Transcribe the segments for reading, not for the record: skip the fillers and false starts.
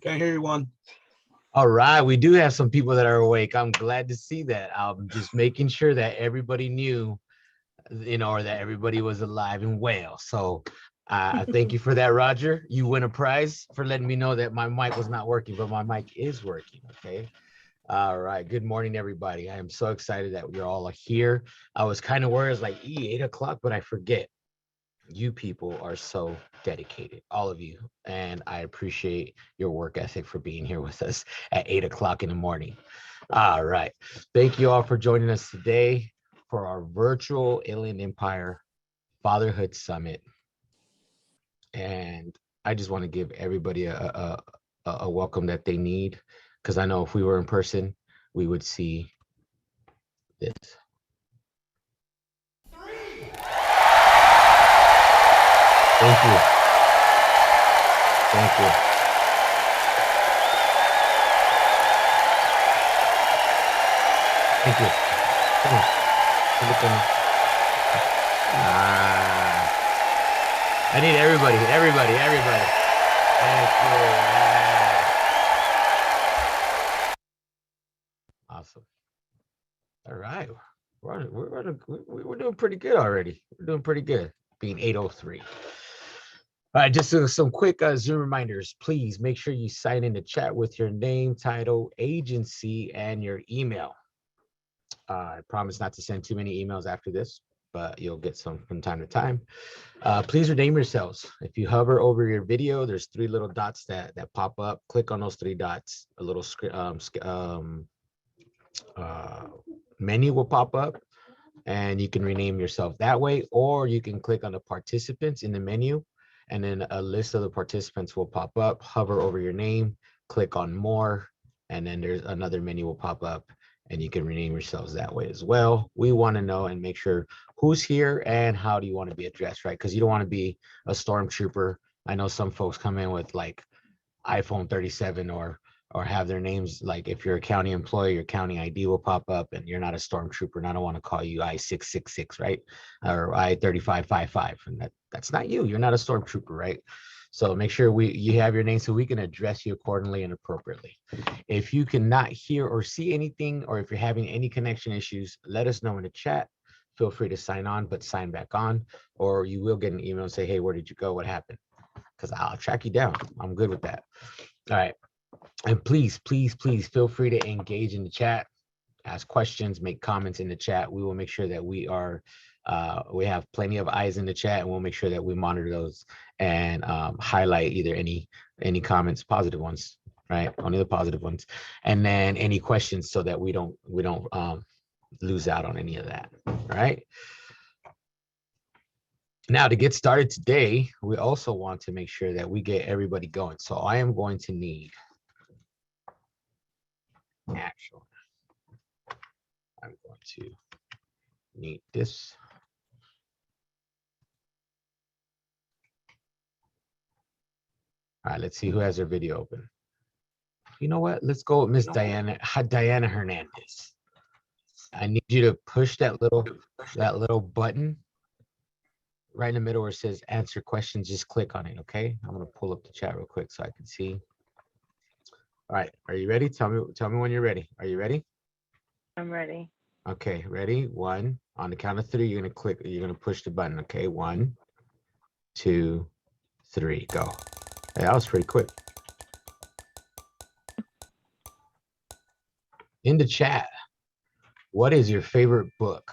Can't hear you, one. All right, we do have some people that are awake. I'm glad to see that. I'm just making sure that everybody knew, or that everybody was alive and well. So I thank you for that, Roger. You win a prize for letting me know that my mic was not working, but my mic is working. Okay. All right. Good morning, everybody. I am so excited that you're all here. I was kind of worried, it's like 8 o'clock, but I forget. You people are so dedicated, all of you, and I appreciate your work ethic for being here with us at 8 o'clock in the morning. All right, thank you all for joining us today for our virtual Alien Empire Fatherhood Summit. And I just want to give everybody a welcome that they need, because I know if we were in person we would see this. Thank you. Thank you. Thank you. Come on. Look at me. I need everybody. Thank you. Awesome. All right. We're doing pretty good already. We're doing pretty good, being 8:03. All right, just some quick Zoom reminders. Please make sure you sign in the chat with your name, title, agency, and your email. I promise not to send too many emails after this, but you'll get some from time to time. Please rename yourselves. If you hover over your video, there's 3 little dots that pop up. Click on those 3 dots. A little menu will pop up, and you can rename yourself that way, or you can click on the participants in the menu, and then a list of the participants will pop up. Hover over your name, click on more, and then there's another menu will pop up, and you can rename yourselves that way as well. We want to know and make sure who's here and how do you want to be addressed, right? Because you don't want to be a stormtrooper. I know some folks come in with like iPhone 37 or have their names, like if you're a county employee, your county ID will pop up and you're not a stormtrooper, and I don't want to call you I-666, right? Or I-3555, and that's not you. You're not a stormtrooper, right? So make sure you have your name so we can address you accordingly and appropriately. If you cannot hear or see anything, or if you're having any connection issues, let us know in the chat. Feel free to sign on, but sign back on, or you will get an email and say, hey, where did you go? What happened? Because I'll track you down. I'm good with that. All right. And please feel free to engage in the chat, ask questions, make comments in the chat. We will make sure that we have plenty of eyes in the chat, and we'll make sure that we monitor those and highlight either any comments, positive ones, right? Only the positive ones, and then any questions so that we don't lose out on any of that. All right. Now, to get started today, we also want to make sure that we get everybody going. So I am going to need actually, I'm going to need this. All right, let's see who has their video open. You know what? Let's go with Miss Diana Hernandez. I need you to push that little button right in the middle where it says answer questions. Just click on it, okay? I'm gonna pull up the chat real quick so I can see. All right, are you ready? Tell me when you're ready. Are you ready? I'm ready. Okay, ready? 1. On the count of 3, you're gonna push the button, okay? 1, 2, 3, go. Hey, that was pretty quick. In the chat, what is your favorite book?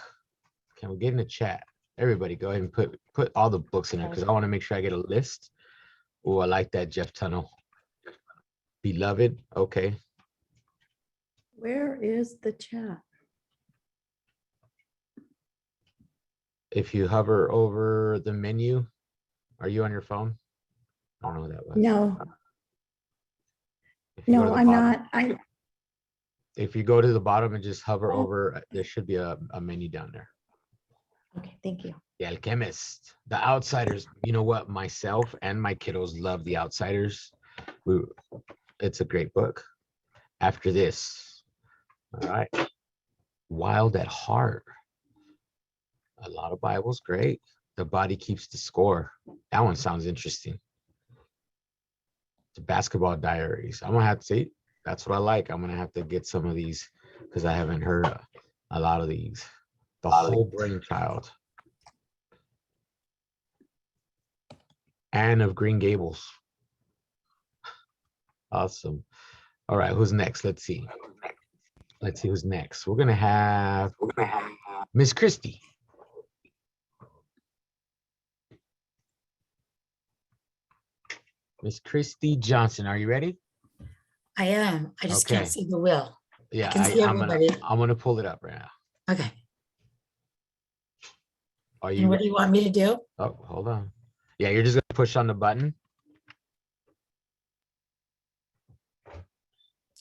Can we get in the chat? Everybody go ahead and put all the books in there, because I want to make sure I get a list. Oh, I like that, Jeff Tunnel. Beloved, okay. Where is the chat? If you hover over the menu, are you on your phone? I don't know what that was. No, I'm not. If you go to the bottom and just hover over, there should be a menu down there. Okay, thank you. The Alchemist, The Outsiders. You know what? Myself and my kiddos love The Outsiders. It's a great book. After this, all right. Wild at Heart. A lot of Bibles, great. The Body Keeps the Score. That one sounds interesting. Basketball Diaries. I'm gonna have to see. That's what I like. I'm gonna have to get some of these because I haven't heard a lot of these. The Whole Brainchild. Anne of Green Gables. Awesome. All right, who's next? Let's see. Let's see who's next. We're gonna have Miss Christie. Miss Christie Johnson, are you ready? I am. I just can't Okay. see the wheel. Yeah, can see everybody. I'm gonna pull it up right now. Okay. Are And you what ready? do you want me to do? Oh, hold on. Yeah, you're just gonna push on the button.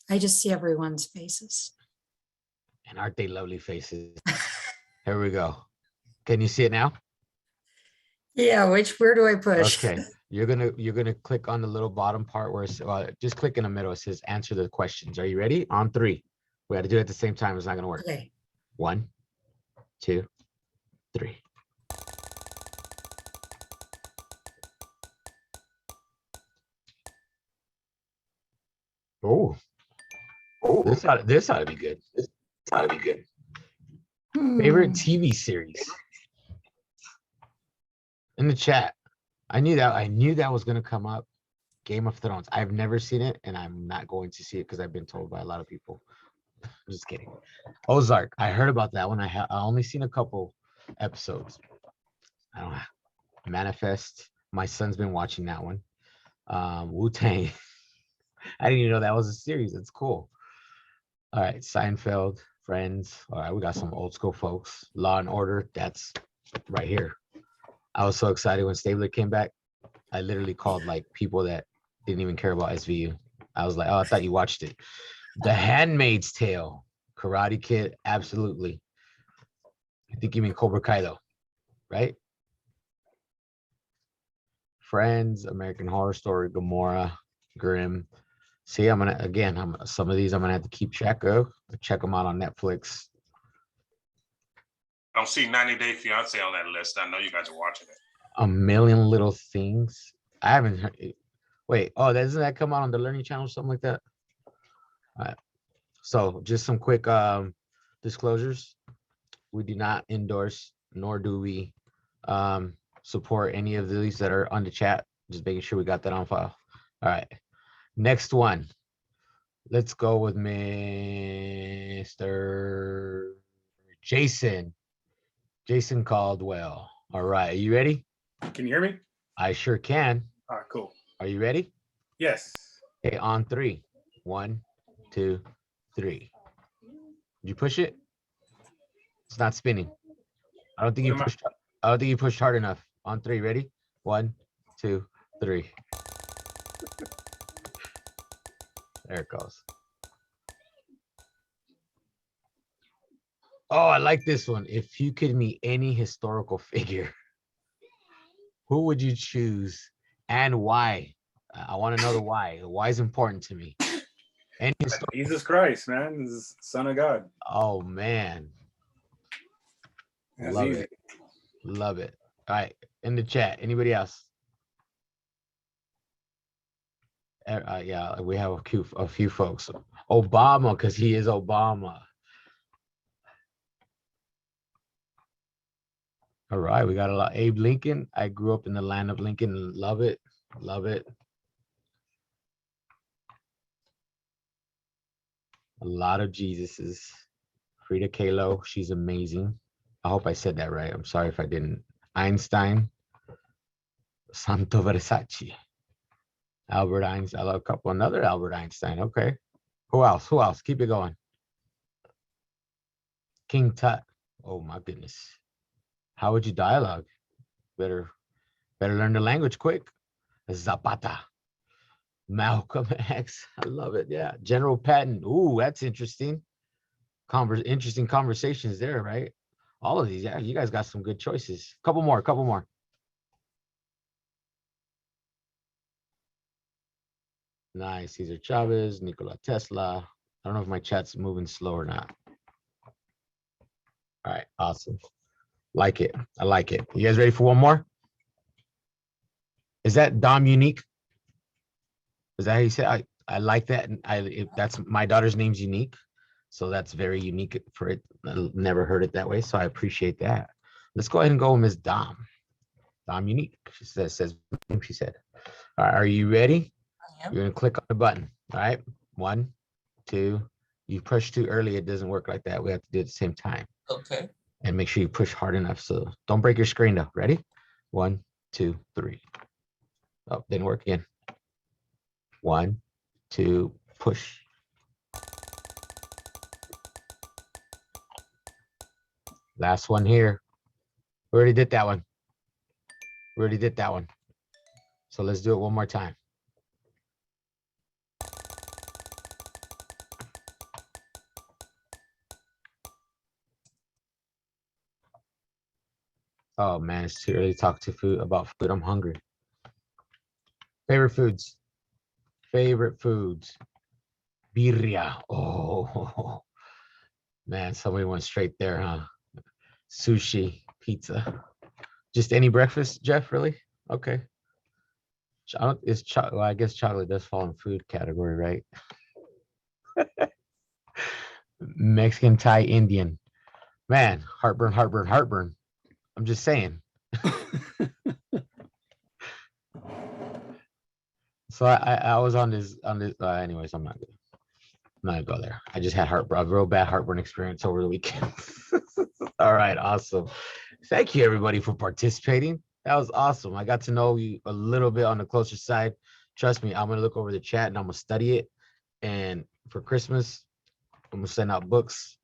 I just see everyone's faces. And aren't they lovely faces? Here we go. Can you see it now? Yeah, where do I push? Okay. You're gonna click on the little bottom part where it's just click in the middle. It says answer the questions. Are you ready? On 3. We got to do it at the same time. It's not gonna work. Okay. 1, 2, 3. Oh, this ought to be good. This ought to be good. Favorite TV series in the chat. I knew that was gonna come up. Game of Thrones. I've never seen it, and I'm not going to see it because I've been told by a lot of people. I'm just kidding. Ozark. I heard about that one. I only seen a couple episodes. I don't know. Manifest. My son's been watching that one. Wu-Tang. I didn't even know that was a series. It's cool. All right, Seinfeld, Friends. All right, we got some old school folks. Law and Order. That's right here. I was so excited when Stabler came back. I literally called like people that didn't even care about SVU. I was like, oh, I thought you watched it. The Handmaid's Tale, Karate Kid, absolutely. I think you mean Cobra Kai though, right? Friends, American Horror Story, Gomorrah, Grimm. See, some of these I'm gonna have to keep track of. Check them out on Netflix. I don't see 90 Day Fiance on that list. I know you guys are watching it. A Million Little Things. I haven't heard. Wait, oh, doesn't that come out on the Learning Channel or something like that? All right. So just some quick disclosures. We do not endorse, nor do we support any of these that are on the chat. Just making sure we got that on file. All right. Next one. Let's go with Mr. Jason. Jason Caldwell. All right. Are you ready? Can you hear me? I sure can. All right, cool. Are you ready? Yes. Okay, on 3. 1, 2, 3. Did you push it? It's not spinning. I don't think you pushed. I don't think you pushed hard enough. On 3, ready? 1, 2, 3. There it goes. Oh, I like this one. If you could meet any historical figure, who would you choose and why? I want to know the why. The why is important to me. Any Jesus Christ, man. This is Son of God. Oh man. That's Love easy. it. Love it. All right. In the chat. Anybody else? Yeah, we have a few folks. Obama, because he is Obama. All right, we got a lot. Abe Lincoln. I grew up in the land of Lincoln. Love it. Love it. A lot of Jesuses. Frida Kahlo. She's amazing. I hope I said that right. I'm sorry if I didn't. Einstein. Santo Versace. Albert Einstein. I love a couple. Another Albert Einstein. Okay. Who else? Who else? Keep it going. King Tut. Oh my goodness. How would you dialogue? Better learn the language quick. Zapata. Malcolm X. I love it. Yeah. General Patton. Ooh, that's interesting. Interesting conversations there, right? All of these. Yeah, you guys got some good choices. Couple more. Nice. Cesar Chavez, Nikola Tesla. I don't know if my chat's moving slow or not. All right. Awesome. Like it. I like it. You guys ready for one more? Is that Dom Unique? Is that how you say? I like that. And that's my daughter's name's unique. So that's very unique for it. I never heard it that way. So I appreciate that. Let's go ahead and go with Ms. Dom. Dom Unique. She says she said. All right, are you ready? You're gonna click on the button. All right. 1, 2. You push too early, it doesn't work like that. We have to do it at the same time. Okay. And make sure you push hard enough. So don't break your screen though. Ready? 1, 2, 3. Oh, didn't work again. 1, 2, push. Last one here. We already did that one. We already did that one. So let's do it one more time. Oh man, it's too early to talk to food about food. I'm hungry. Favorite foods. Favorite foods. Birria. Oh man, somebody went straight there, huh? Sushi, pizza. Just any breakfast, Jeff? Really? Okay. Well, I guess chocolate does fall in food category, right? Mexican, Thai, Indian. Man, heartburn, heartburn, heartburn. I'm just saying. So I was on this anyways, I'm not gonna go there. I just had a real bad heartburn experience over the weekend. All right, awesome. Thank you everybody for participating. That was awesome. I got to know you a little bit on the closer side. Trust me, I'm gonna look over the chat and I'm gonna study it. And for Christmas, I'm gonna send out books,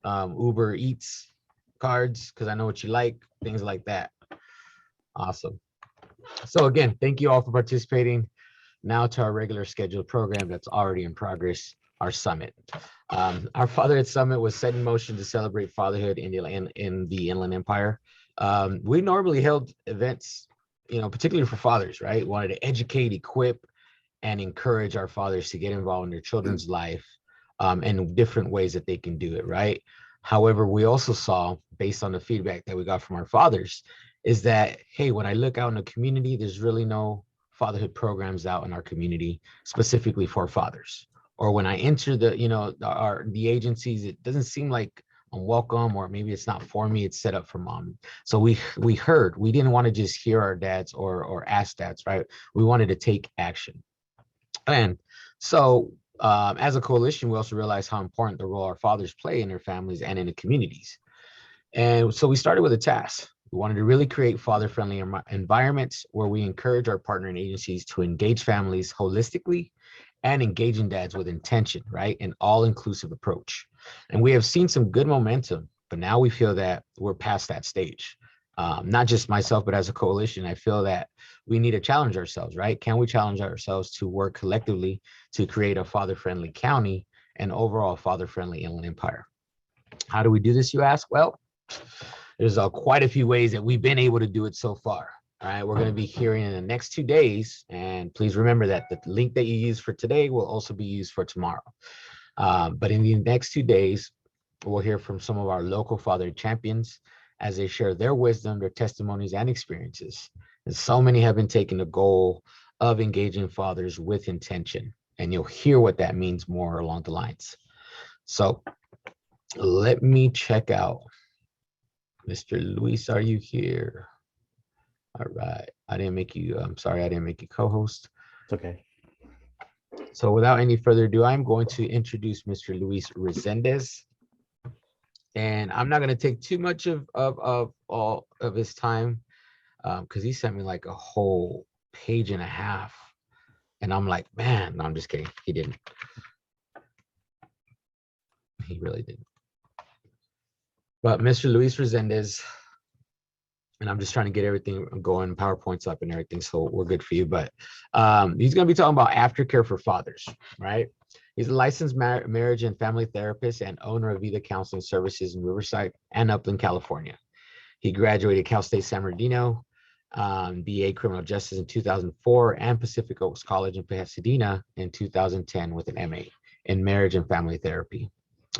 Uber Eats cards, because I know what you like, things like that. Awesome. So again, thank you all for participating. Now to our regular scheduled program that's already in progress, our summit. Our Fatherhood Summit was set in motion to celebrate fatherhood in the Inland Empire. We normally held events, particularly for fathers, right? Wanted to educate, equip, and encourage our fathers to get involved in their children's life and different ways that they can do it, right? However, we also saw, based on the feedback that we got from our fathers, is that, hey, when I look out in the community, there's really no fatherhood programs out in our community specifically for fathers. Or when I enter the agencies, it doesn't seem like I'm welcome, or maybe it's not for me, it's set up for mom. So we didn't want to just hear our dads or ask dads, right? We wanted to take action. And so as a coalition, we also realized how important the role our fathers play in their families and in the communities. And so we started with a task. We wanted to really create father-friendly environments where we encourage our partnering agencies to engage families holistically and engaging dads with intention, right? An all-inclusive approach. And we have seen some good momentum, but now we feel that we're past that stage. Not just myself, but as a coalition, I feel that we need to challenge ourselves, right? Can we challenge ourselves to work collectively to create a father-friendly county and overall father-friendly Inland Empire? How do we do this, you ask? Well, there's quite a few ways that we've been able to do it so far. All right, we're going to be hearing in the next 2 days. And please remember that the link that you use for today will also be used for tomorrow. But in the next 2 days, we'll hear from some of our local father champions as they share their wisdom, their testimonies, and experiences. And so many have been taking the goal of engaging fathers with intention. And you'll hear what that means more along the lines. So let me check out. Mr. Luis, are you here? All right. I'm sorry, I didn't make you co-host. It's okay. So without any further ado, I'm going to introduce Mr. Luis Resendez. And I'm not going to take too much of all of his time because he sent me like a whole page and a half. And I'm like, man, no, I'm just kidding. He didn't. He really didn't. But Mr. Luis Resendez, and I'm just trying to get everything going, PowerPoints up and everything, so we're good for you. But he's going to be talking about aftercare for fathers, right? He's a licensed marriage and family therapist and owner of Vida Counseling Services in Riverside and Upland, California. He graduated Cal State San Bernardino, BA Criminal Justice in 2004, and Pacific Oaks College in Pasadena in 2010 with an MA in marriage and family therapy.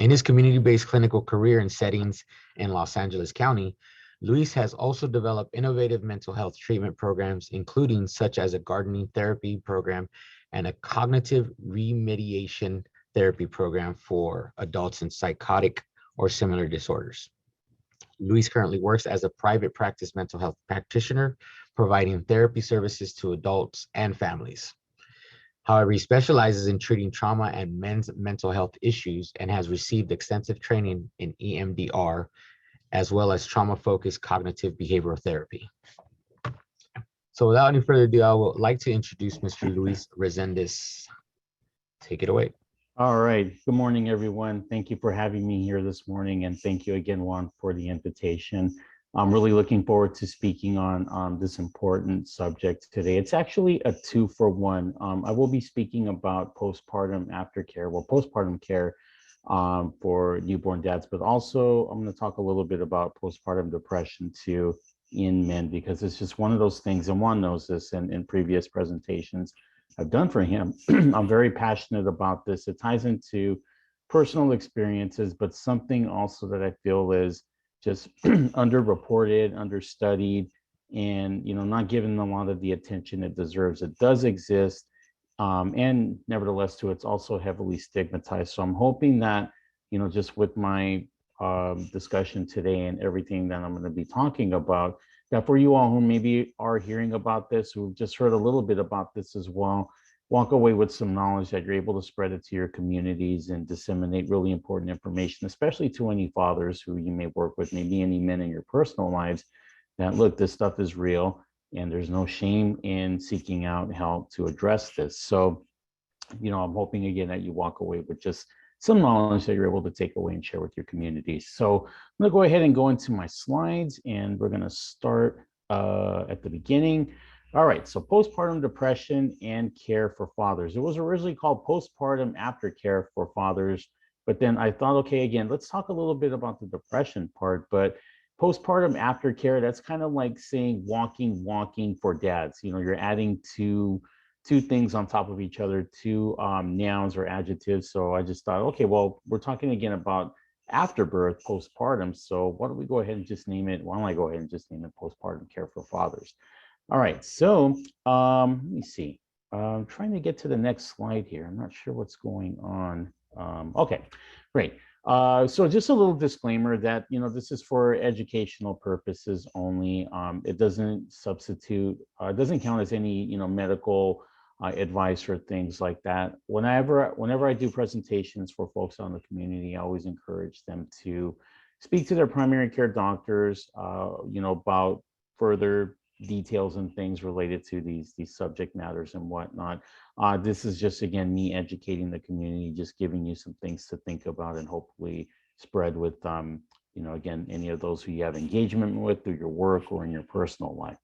In his community-based clinical career in settings in Los Angeles County, Luis has also developed innovative mental health treatment programs, including such as a gardening therapy program and a cognitive remediation therapy program for adults in psychotic or similar disorders. Luis currently works as a private practice mental health practitioner, providing therapy services to adults and families. However, he specializes in treating trauma and men's mental health issues and has received extensive training in EMDR, as well as trauma-focused cognitive behavioral therapy. So without any further ado, I would like to introduce Mr. Luis Resendez. Take it away. All right. Good morning, everyone. Thank you for having me here this morning. And thank you again, Juan, for the invitation. I'm really looking forward to speaking on this important subject today. It's actually a 2-for-1. I will be speaking about postpartum aftercare, well, postpartum care for newborn dads, but also I'm going to talk a little bit about postpartum depression too in men, because it's just one of those things, and Juan knows this in previous presentations I've done for him. I'm very passionate about this. It ties into personal experiences, but something also that I feel is just underreported, understudied, and not given a lot of the attention it deserves. It does exist, and nevertheless, too, it's also heavily stigmatized. So I'm hoping that just with my discussion today and everything that I'm going to be talking about, that for you all who maybe are hearing about this, who've just heard a little bit about this as well, walk away with some knowledge that you're able to spread it to your communities and disseminate really important information, especially to any fathers who you may work with, maybe any men in your personal lives, that look, this stuff is real and there's no shame in seeking out help to address this. So, I'm hoping again that you walk away with just some knowledge that you're able to take away and share with your communities. So I'm going to go ahead and go into my slides, and we're going to start at the beginning. All right, so postpartum depression and care for fathers. It was originally called postpartum aftercare for fathers, but then I thought, okay, again, let's talk a little bit about the depression part. But postpartum aftercare, that's kind of like saying walking for dads. You're adding two things on top of each other, two nouns or adjectives. So I just thought, okay, well, we're talking again about afterbirth, postpartum. So why don't we go ahead and just name it? Why don't I go ahead and just name it postpartum care for fathers? All right, so let me see. I'm trying to get to the next slide here. I'm not sure what's going on. Okay, great. So just a little disclaimer that, this is for educational purposes only. It doesn't substitute, it doesn't count as any, medical advice or things like that. Whenever I do presentations for folks out in the community, I always encourage them to speak to their primary care doctors, about further details and things related to these subject matters and whatnot. This is just, again, me educating the community, just giving you some things to think about and hopefully spread with, again, any of those who you have engagement with through your work or in your personal life.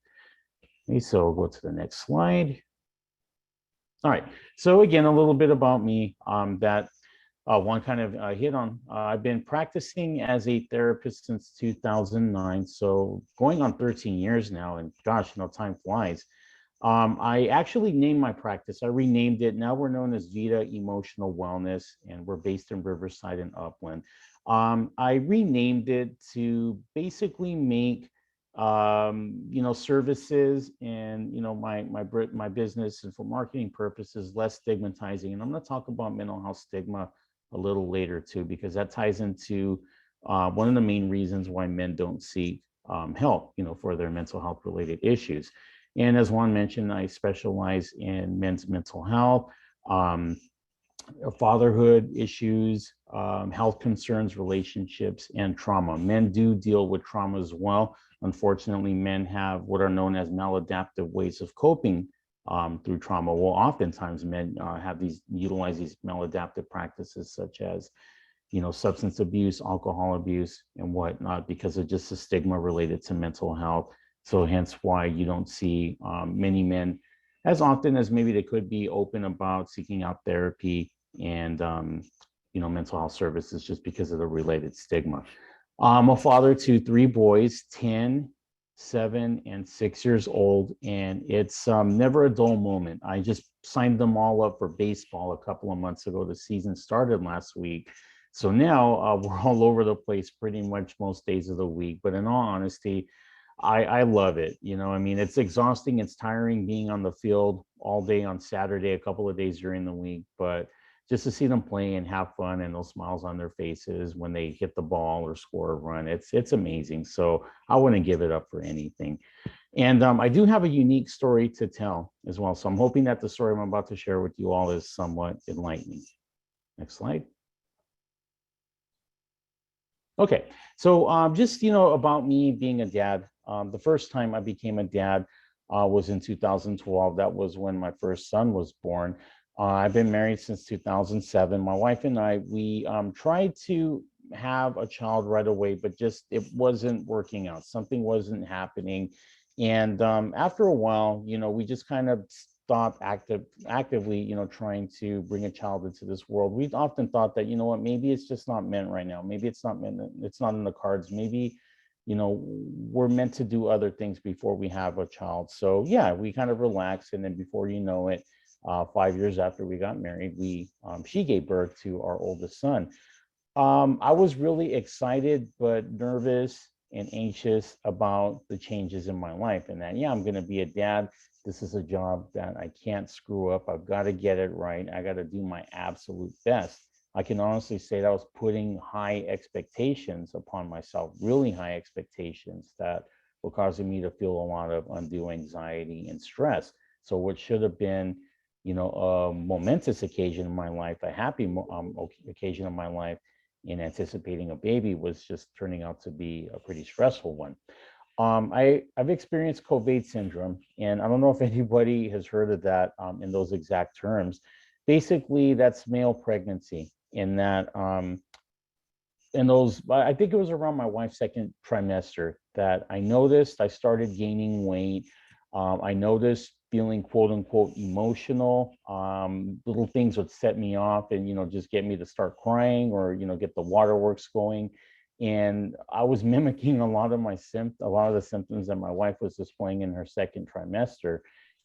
Okay, so we'll go to the next slide. All right, so again, a little bit about me that one kind of hit on. I've been practicing as a therapist since 2009, so going on 13 years now, and gosh, time flies. I actually named my practice. I renamed it. Now we're known as Vita Emotional Wellness, and we're based in Riverside and Upland. I renamed it to basically make services and my business, and for marketing purposes, less stigmatizing. And I'm going to talk about mental health stigma a little later too, because that ties into one of the main reasons why men don't seek help, for their mental health related issues. And as Juan mentioned, I specialize in men's mental health, fatherhood issues, health concerns, relationships, and trauma. Men do deal with trauma as well. Unfortunately, men have what are known as maladaptive ways of coping through trauma. Well, oftentimes men utilize these maladaptive practices such as, substance abuse, alcohol abuse, and whatnot, because of just the stigma related to mental health. So hence why you don't see many men as often as maybe they could be open about seeking out therapy and, mental health services, just because of the related stigma. I'm a father to 3 boys, 10, 7, and 6 years old, and it's never a dull moment. I just signed them all up for baseball a couple of months ago. The season started last week. So now we're all over the place pretty much most days of the week. But in all honesty, I love it. You know, I mean, it's exhausting, it's tiring being on the field all day on Saturday, a couple of days during the week, but just to see them play and have fun and those smiles on their faces when they hit the ball or score a run, it's amazing. So I wouldn't give it up for anything. And I do have a unique story to tell as well. So I'm hoping that the story I'm about to share with you all is somewhat enlightening. Next slide. Okay, so just, you know, about me being a dad. The first time I became a dad was in 2012. That was when my first son was born. I've been married since 2007. My wife and I, we tried to have a child right away, but just it wasn't working out. Something wasn't happening. And after a while, you know, we just kind of stopped actively, you know, trying to bring a child into this world. We've often thought that, you know what, maybe it's just not meant right now. Maybe it's not meant, it's not in the cards. Maybe, you know, we're meant to do other things before we have a child. So yeah, we kind of relaxed. And then before you know it, 5 years after we got married, she gave birth to our oldest son. I was really excited, but nervous and anxious about the changes in my life, and that, yeah, I'm going to be a dad. This is a job that I can't screw up. I've got to get it right. I got to do my absolute best. I can honestly say that I was putting high expectations upon myself, really high expectations that were causing me to feel a lot of undue anxiety and stress. So what should have been, you know, a momentous occasion in my life, a happy occasion in my life, in anticipating a baby, was just turning out to be a pretty stressful one. I've experienced COVID syndrome, and I don't know if anybody has heard of that in those exact terms. Basically, that's male pregnancy. In that, in those, I think it was around my wife's second trimester that I noticed I started gaining weight. I noticed feeling quote unquote emotional. Little things would set me off and, you know, just get me to start crying or, you know, get the waterworks going. And I was mimicking a lot of the symptoms that my wife was displaying in her second trimester.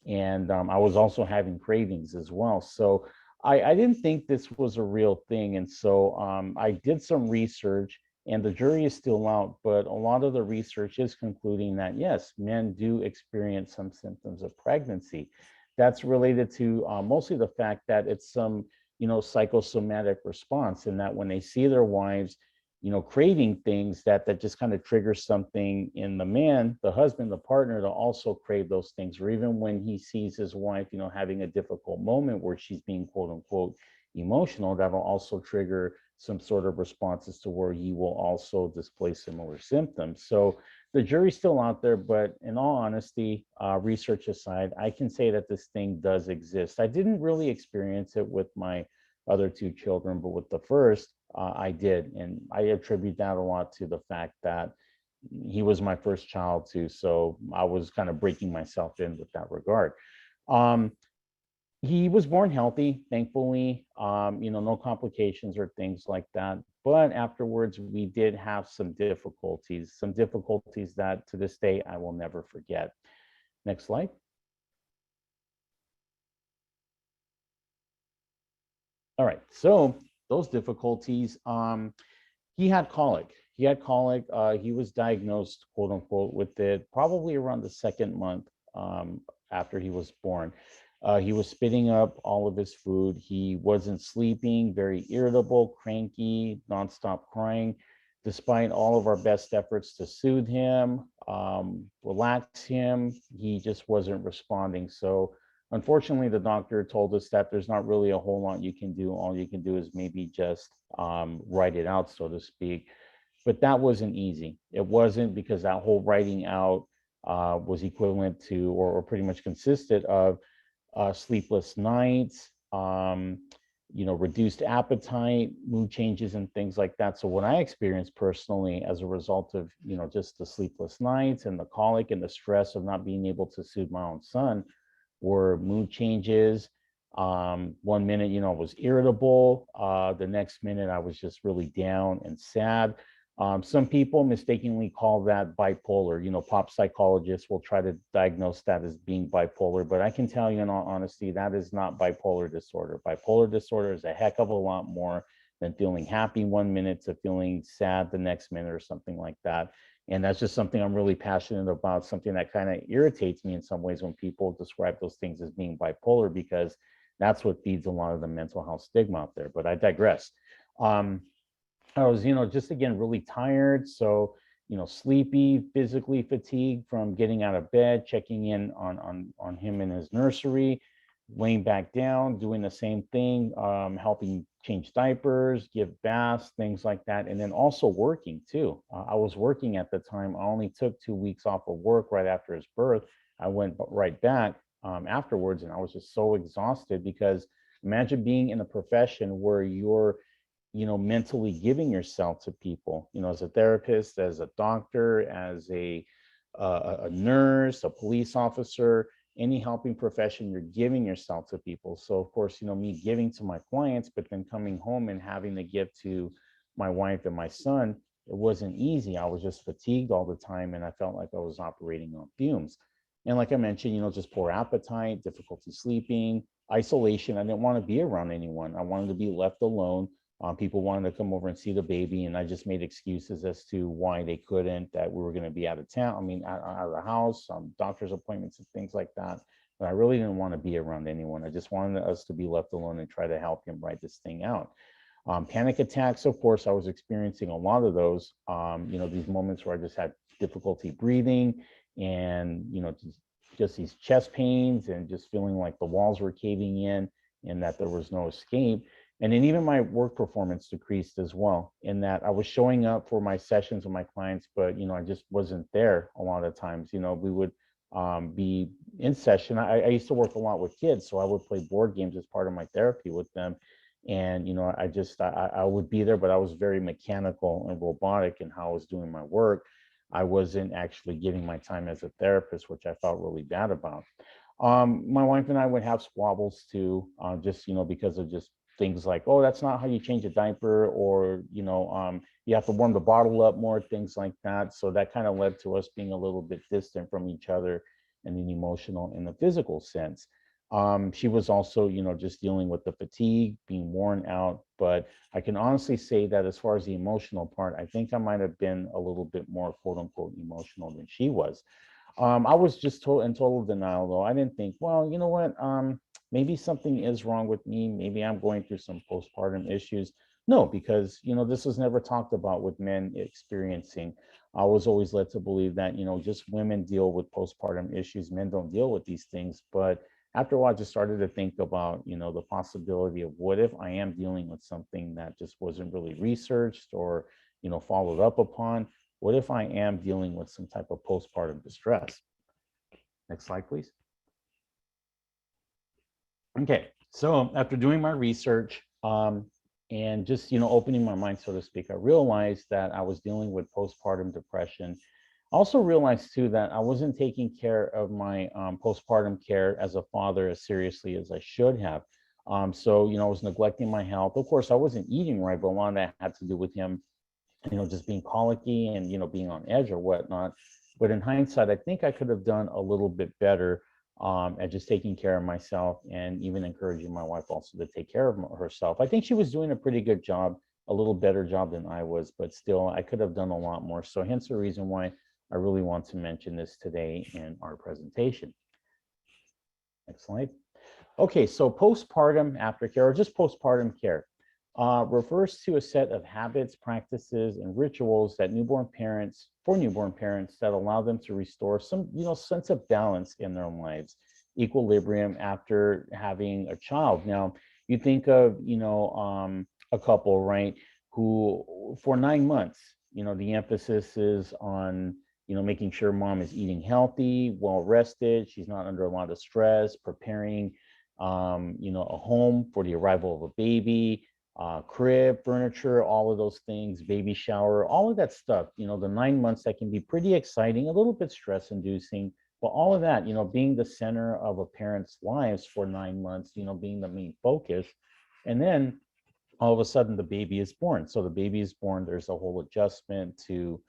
And I was also having cravings as well. So I didn't think this was a real thing. And so I did some research, and the jury is still out, but a lot of the research is concluding that yes, men do experience some symptoms of pregnancy. That's related to mostly the fact that it's some, you know, psychosomatic response, and that when they see their wives, you know, craving things, that just kind of triggers something in the man, the husband, the partner, to also crave those things. Or even when he sees his wife, you know, having a difficult moment where she's being quote unquote emotional, that'll also trigger some sort of responses to where he will also display similar symptoms. So the jury's still out there, but in all honesty, research aside, I can say that this thing does exist. I didn't really experience it with my other two children, but with the first, I did. And I attribute that a lot to the fact that he was my first child too. So I was kind of breaking myself in with that regard. He was born healthy, thankfully, you know, no complications or things like that. But afterwards, we did have some difficulties that to this day I will never forget. Next slide. All right, so those difficulties, he had colic. He was diagnosed, quote unquote, with it probably around the second month after he was born. He was spitting up all of his food. He wasn't sleeping, very irritable, cranky, nonstop crying. Despite all of our best efforts to soothe him, relax him, he just wasn't responding. So unfortunately, the doctor told us that there's not really a whole lot you can do. All you can do is maybe just write it out, so to speak. But that wasn't easy. It wasn't, because that whole writing out was equivalent to, or pretty much consisted of sleepless nights, you know, reduced appetite, mood changes, and things like that. So what I experienced personally as a result of, you know, just the sleepless nights and the colic and the stress of not being able to soothe my own son were mood changes. 1 minute, you know, I was irritable. The next minute I was just really down and sad. Some people mistakenly call that bipolar. You know, pop psychologists will try to diagnose that as being bipolar, but I can tell you in all honesty, that is not bipolar disorder. Bipolar disorder is a heck of a lot more then feeling happy 1 minute to feeling sad the next minute or something like that. And that's just something I'm really passionate about, something that kind of irritates me in some ways when people describe those things as being bipolar, because that's what feeds a lot of the mental health stigma out there. But I digress. I was, just again, really tired. So, sleepy, physically fatigued from getting out of bed, checking in on him in his nursery, laying back down, doing the same thing, helping change diapers, give baths, things like that. And then also working too. I was working at the time. I only took 2 weeks off of work right after his birth. I went right back afterwards, and I was just so exhausted, because imagine being in a profession where you're mentally giving yourself to people, as a therapist, as a doctor, as a nurse, a police officer, any helping profession, you're giving yourself to people. So of course, me giving to my clients, but then coming home and having to give to my wife and my son, it wasn't easy. I was just fatigued all the time, and I felt like I was operating on fumes. And like I mentioned, just poor appetite, difficulty sleeping, isolation. I didn't want to be around anyone. I wanted to be left alone. People wanted to come over and see the baby, and I just made excuses as to why they couldn't, that we were going to be out of town. I mean, out of the house, doctor's appointments and things like that. But I really didn't want to be around anyone. I just wanted us to be left alone and try to help him write this thing out. Panic attacks, of course, I was experiencing a lot of those, these moments where I just had difficulty breathing, and, just these chest pains, and just feeling like the walls were caving in and that there was no escape. And then even my work performance decreased as well, in that I was showing up for my sessions with my clients, but, I just wasn't there a lot of times. We would be in session. I used to work a lot with kids, so I would play board games as part of my therapy with them. And, I would be there, but I was very mechanical and robotic in how I was doing my work. I wasn't actually giving my time as a therapist, which I felt really bad about. My wife and I would have squabbles too, just, because of just things like, oh, that's not how you change a diaper, or, you have to warm the bottle up more, things like that. So that kind of led to us being a little bit distant from each other in an emotional and the physical sense. She was also, just dealing with the fatigue, being worn out. But I can honestly say that as far as the emotional part, I think I might have been a little bit more quote unquote emotional than she was. I was just in total denial, though. I didn't think, well, you know what? Maybe something is wrong with me. Maybe I'm going through some postpartum issues. No, because, this was never talked about with men experiencing. I was always led to believe that, just women deal with postpartum issues. Men don't deal with these things. But after a while, I just started to think about, the possibility of, what if I am dealing with something that just wasn't really researched or, followed up upon? What if I am dealing with some type of postpartum distress? Next slide, please. Okay, so after doing my research and just, opening my mind, so to speak, I realized that I was dealing with postpartum depression. Also realized too that I wasn't taking care of my postpartum care as a father as seriously as I should have. So, I was neglecting my health. Of course, I wasn't eating right, but a lot of that had to do with him, just being colicky and, being on edge or whatnot. But in hindsight, I think I could have done a little bit better at just taking care of myself, and even encouraging my wife also to take care of herself. I think she was doing a pretty good job, a little better job than I was, but still I could have done a lot more. So hence the reason why I really want to mention this today in our presentation. Next slide. Okay, so postpartum aftercare, or just postpartum care, refers to a set of habits, practices, and rituals that newborn parents that allow them to restore some, sense of balance in their lives, equilibrium after having a child. Now, you think of, a couple, right, who for 9 months, the emphasis is on, making sure mom is eating healthy, well rested, she's not under a lot of stress, preparing, a home for the arrival of a baby, crib, furniture, all of those things, baby shower, all of that stuff. The 9 months that can be pretty exciting, a little bit stress inducing, but all of that, being the center of a parent's lives for 9 months, being the main focus. And then all of a sudden the baby is born. So the baby is born, there's a whole adjustment to,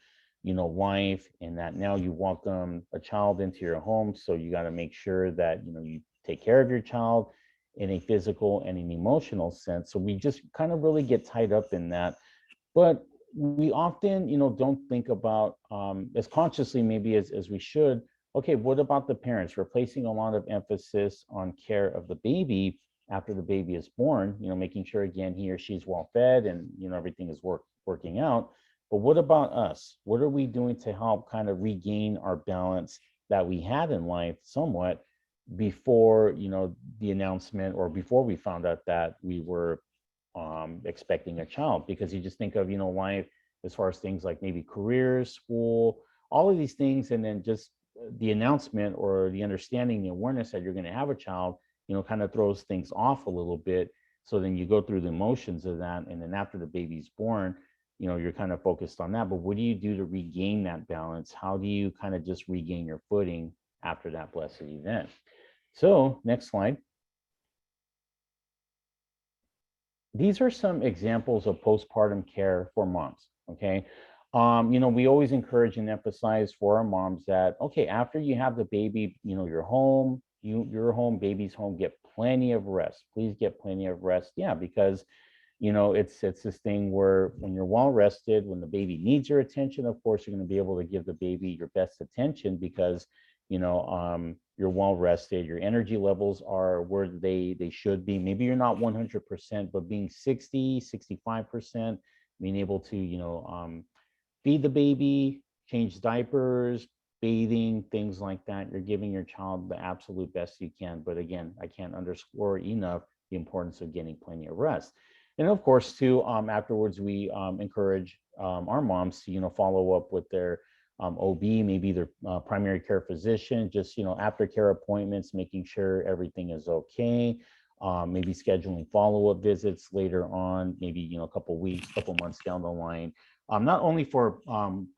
life, and that now you welcome a child into your home. So you got to make sure that, you take care of your child. in a physical and an emotional sense. So we just kind of really get tied up in that. But we often, don't think about as consciously maybe as we should. Okay, what about the parents? We're placing a lot of emphasis on care of the baby after the baby is born, making sure again he or she's well fed and everything is working out. But what about us? What are we doing to help kind of regain our balance that we had in life somewhat before, the announcement or before we found out that we were expecting a child? Because you just think of, life as far as things like maybe careers, school, all of these things, and then just the announcement or the understanding, the awareness that you're going to have a child, kind of throws things off a little bit. So then you go through the emotions of that, and then after the baby's born, you're kind of focused on that. But what do you do to regain that balance? How do you kind of just regain your footing after that blessed event? So next slide. These are some examples of postpartum care for moms, okay? We always encourage and emphasize for our moms that, okay, after you have the baby, you're home, you're home, baby's home, get plenty of rest. Please get plenty of rest. Yeah, because, it's this thing where when you're well rested, when the baby needs your attention, of course, you're going to be able to give the baby your best attention because, you're well rested, your energy levels are where they should be. Maybe you're not 100%, but being 60, 65%, being able to, feed the baby, change diapers, bathing, things like that. You're giving your child the absolute best you can. But again, I can't underscore enough the importance of getting plenty of rest. And of course, too, afterwards, we encourage our moms to, follow up with their OB, maybe their primary care physician, just, aftercare appointments, making sure everything is okay. Maybe scheduling follow-up visits later on, maybe, a couple weeks, couple months down the line. Not only for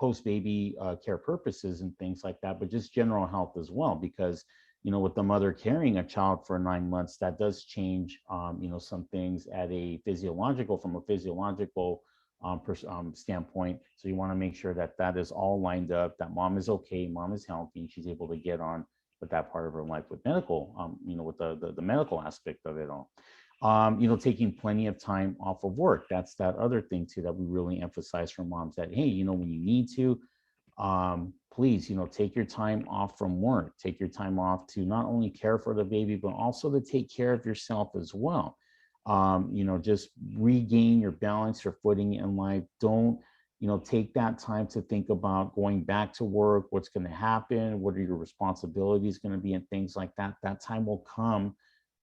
post-baby care purposes and things like that, but just general health as well, because, with the mother carrying a child for 9 months, that does change, some things from a physiological standpoint. So you want to make sure that that is all lined up, that mom is okay, mom is healthy, she's able to get on with that part of her life with medical, with the medical aspect of it all. Taking plenty of time off of work. That's that other thing too that we really emphasize for moms, that, hey, when you need to, please, take your time off from work, take your time off to not only care for the baby, but also to take care of yourself as well. Just regain your balance, your footing in life. Don't, take that time to think about going back to work, what's going to happen, what are your responsibilities going to be, and things like that. That time will come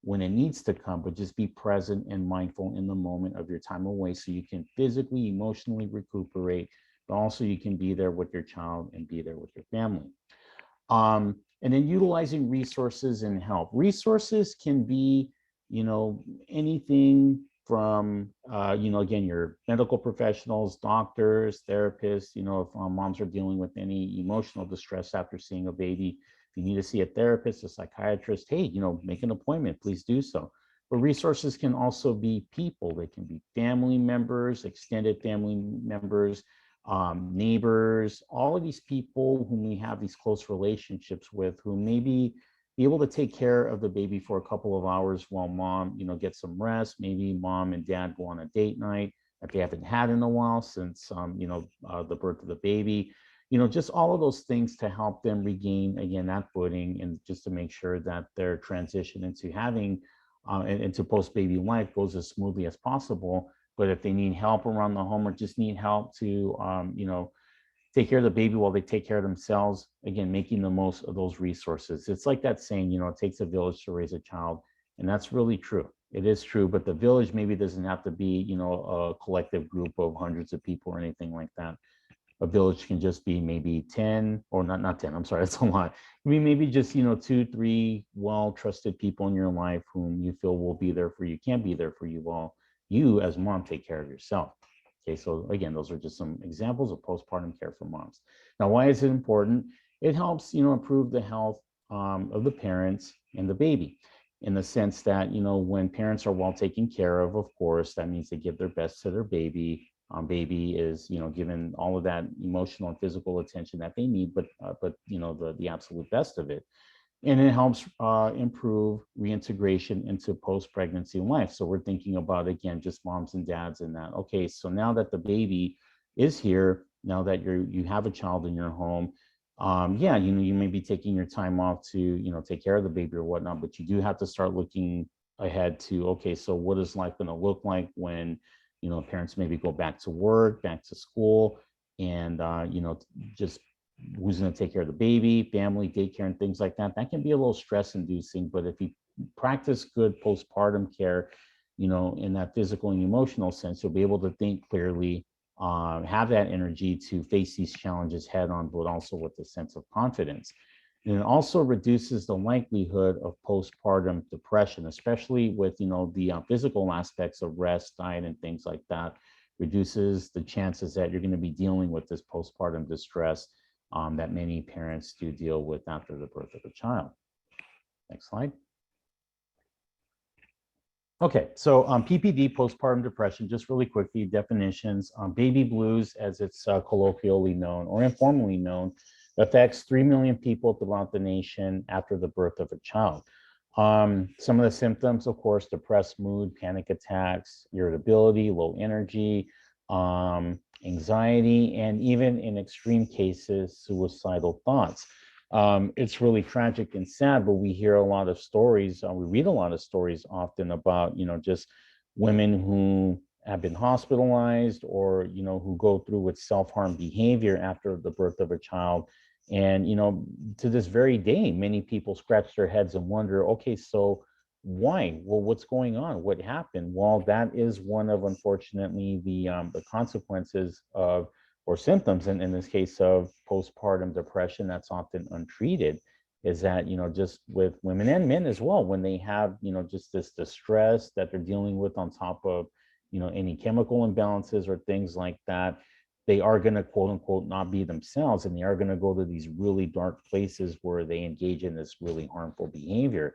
when it needs to come, but just be present and mindful in the moment of your time away so you can physically, emotionally recuperate, but also you can be there with your child and be there with your family. And then utilizing resources and help. Resources can be, anything from, again, your medical professionals, doctors, therapists, if moms are dealing with any emotional distress after seeing a baby, if you need to see a therapist, a psychiatrist, hey, make an appointment, please do so. But resources can also be people. They can be family members, extended family members, neighbors, all of these people whom we have these close relationships with, who maybe be able to take care of the baby for a couple of hours while mom, gets some rest. Maybe mom and dad go on a date night that they haven't had in a while since, the birth of the baby. Just all of those things to help them regain, again, that footing, and just to make sure that their transition into having, into post-baby life goes as smoothly as possible. But if they need help around the home or just need help to, take care of the baby while they take care of themselves, again, making the most of those resources. It's like that saying, it takes a village to raise a child. And that's really true. It is true, but the village maybe doesn't have to be, a collective group of hundreds of people or anything like that. A village can just be maybe 10, or not 10, I'm sorry, that's a lot. I mean, maybe just, 2, 3 well-trusted people in your life whom you feel will be there for you, can be there for you while you as mom take care of yourself. Okay, so again, those are just some examples of postpartum care for moms. Now, why is it important? It helps, improve the health of the parents and the baby, in the sense that, when parents are well taken care of course, that means they give their best to their baby. Baby is, given all of that emotional and physical attention that they need, but the absolute best of it. And it helps improve reintegration into post-pregnancy life. So we're thinking about, again, just moms and dads and that. Okay, so now that the baby is here, now that you have a child in your home, yeah, you may be taking your time off to, take care of the baby or whatnot, but you do have to start looking ahead to, okay, so what is life going to look like when, parents maybe go back to work, back to school, and, just who's going to take care of the baby, family, daycare, and things like that. That can be a little stress inducing, but if you practice good postpartum care, in that physical and emotional sense, you'll be able to think clearly, have that energy to face these challenges head on, but also with a sense of confidence. And it also reduces the likelihood of postpartum depression, especially with, the physical aspects of rest, diet, and things like that. Reduces the chances that you're going to be dealing with this postpartum distress that many parents do deal with after the birth of a child. Next slide. Okay, so PPD, postpartum depression, just really quickly, definitions. Baby blues, as it's colloquially known or informally known, affects 3 million people throughout the nation after the birth of a child. Some of the symptoms, of course, depressed mood, panic attacks, irritability, low energy, anxiety, and even in extreme cases, suicidal thoughts. It's really tragic and sad, but we hear a lot of stories, we read a lot of stories often about, just women who have been hospitalized or, who go through with self-harm behavior after the birth of a child. And, to this very day, many people scratch their heads and wonder, okay, so why? Well, what's going on? What happened? Well, that is one of, unfortunately, the consequences of, or symptoms in this case of postpartum depression that's often untreated, is that, just with women and men as well, when they have, just this distress that they're dealing with on top of, any chemical imbalances or things like that, they are going to quote unquote not be themselves, and they are going to go to these really dark places where they engage in this really harmful behavior.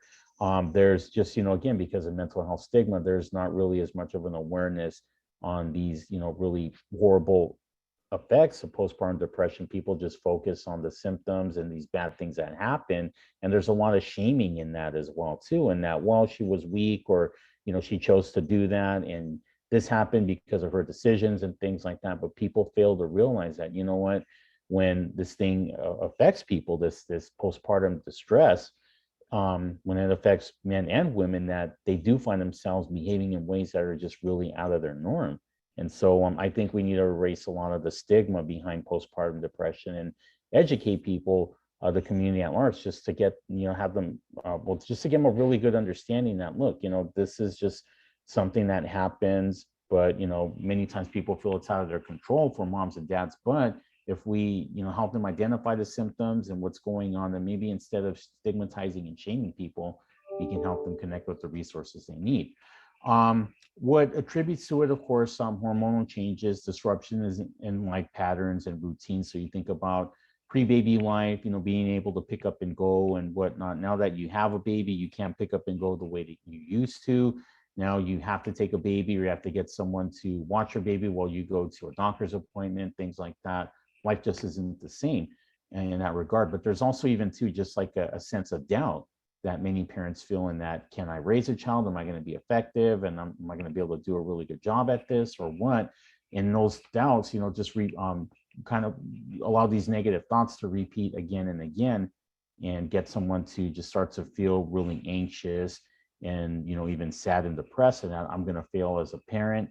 There's just, again, because of mental health stigma, there's not really as much of an awareness on these, really horrible effects of postpartum depression. People just focus on the symptoms and these bad things that happen, and there's a lot of shaming in that as well too, and that, well, she was weak, or she chose to do that, and this happened because of her decisions and things like that. But people fail to realize that, what, when this thing affects people, this postpartum distress, when it affects men and women, that they do find themselves behaving in ways that are just really out of their norm. And so I think we need to erase a lot of the stigma behind postpartum depression and educate people, the community at large, just to get, have them, well, just to give them a really good understanding that, look, this is just something that happens, but, many times people feel it's out of their control for moms and dads. But if we, help them identify the symptoms and what's going on, then maybe instead of stigmatizing and shaming people, we can help them connect with the resources they need. What attributes to it, of course, hormonal changes, disruptions in life patterns and routines. So you think about pre-baby life, being able to pick up and go and whatnot. Now that you have a baby, you can't pick up and go the way that you used to. Now you have to take a baby, or you have to get someone to watch your baby while you go to a doctor's appointment, things like that. Life just isn't the same in that regard. But there's also even too, just like a sense of doubt that many parents feel in that, can I raise a child? Am I going to be effective? And am I going to be able to do a really good job at this, or what? And those doubts, just kind of allow these negative thoughts to repeat again and again, and get someone to just start to feel really anxious and, even sad and depressed, and that I'm going to fail as a parent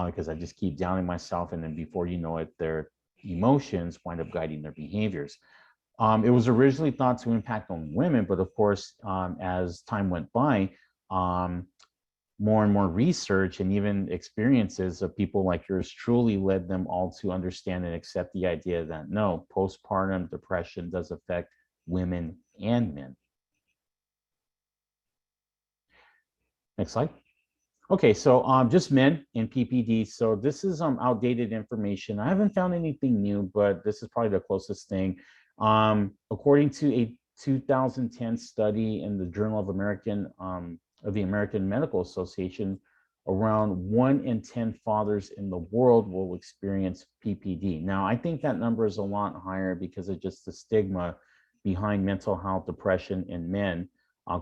because I just keep doubting myself. And then before you know it, their emotions wind up guiding their behaviors. It was originally thought to impact only women, but of course, as time went by, more and more research and even experiences of people like yours truly led them all to understand and accept the idea that no, postpartum depression does affect women and men. Next slide. Okay, so just men in PPD. So this is outdated information. I haven't found anything new, but this is probably the closest thing. According to a 2010 study in the Journal of the American Medical Association, around 1 in 10 fathers in the world will experience PPD. Now, I think that number is a lot higher because of just the stigma behind mental health, depression in men,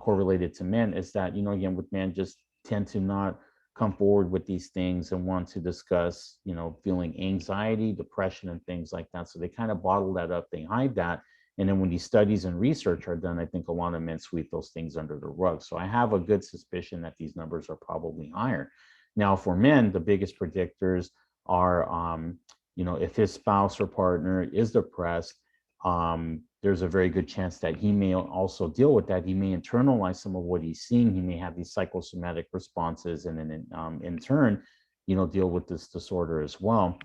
correlated to men, is that, you know, again, with men just tend to not come forward with these things and want to discuss, you know, feeling anxiety, depression, and things like that. So they kind of bottle that up, they hide that. And then when these studies and research are done, I think a lot of men sweep those things under the rug. So I have a good suspicion that these numbers are probably higher. Now, for men, the biggest predictors are, you know, if his spouse or partner is depressed, there's a very good chance that he may also deal with that. He may internalize some of what he's seeing. He may have these psychosomatic responses, and then in turn, you know, deal with this disorder as well.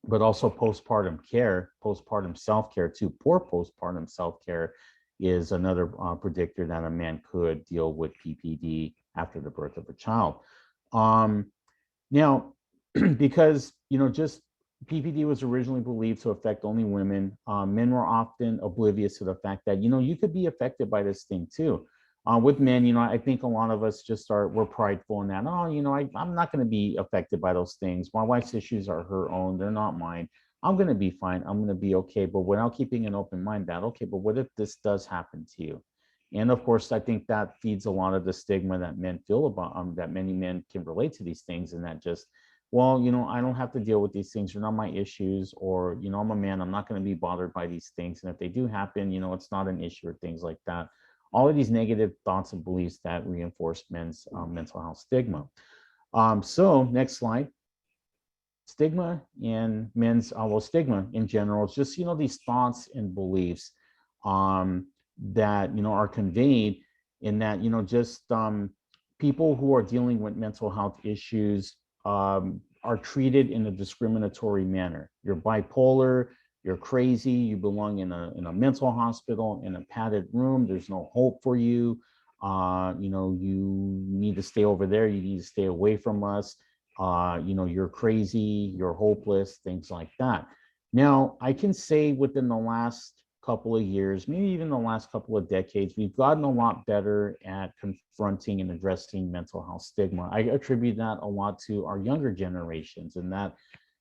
But also postpartum care, postpartum self-care too. Poor postpartum self-care is another predictor that a man could deal with PPD after the birth of a child. Now, because, you know, just PPD was originally believed to affect only women, men were often oblivious to the fact that, you know, you could be affected by this thing too. With men, you know, I think a lot of us just we're prideful in that, oh, you know, I'm not going to be affected by those things. My wife's issues are her own, they're not mine. I'm going to be fine. I'm going to be okay. But without keeping an open mind that, okay, but what if this does happen to you? And of course, I think that feeds a lot of the stigma that men feel about, that many men can relate to these things, and that just, well, you know, I don't have to deal with these things. They're not my issues. Or, you know, I'm a man, I'm not going to be bothered by these things. And if they do happen, you know, it's not an issue or things like that. All of these negative thoughts and beliefs that reinforce men's mental health stigma. So next slide. Stigma and men's, well, stigma in general, it's just, you know, these thoughts and beliefs that, you know, are conveyed in that, you know, just people who are dealing with mental health issues are treated in a discriminatory manner. You're bipolar, you're crazy, you belong in a mental hospital, in a padded room, there's no hope for you. You know, you need to stay over there, you need to stay away from us. You know, you're crazy, you're hopeless, things like that. Now, I can say within the last couple of years, maybe even the last couple of decades, we've gotten a lot better at confronting and addressing mental health stigma. I attribute that a lot to our younger generations, and that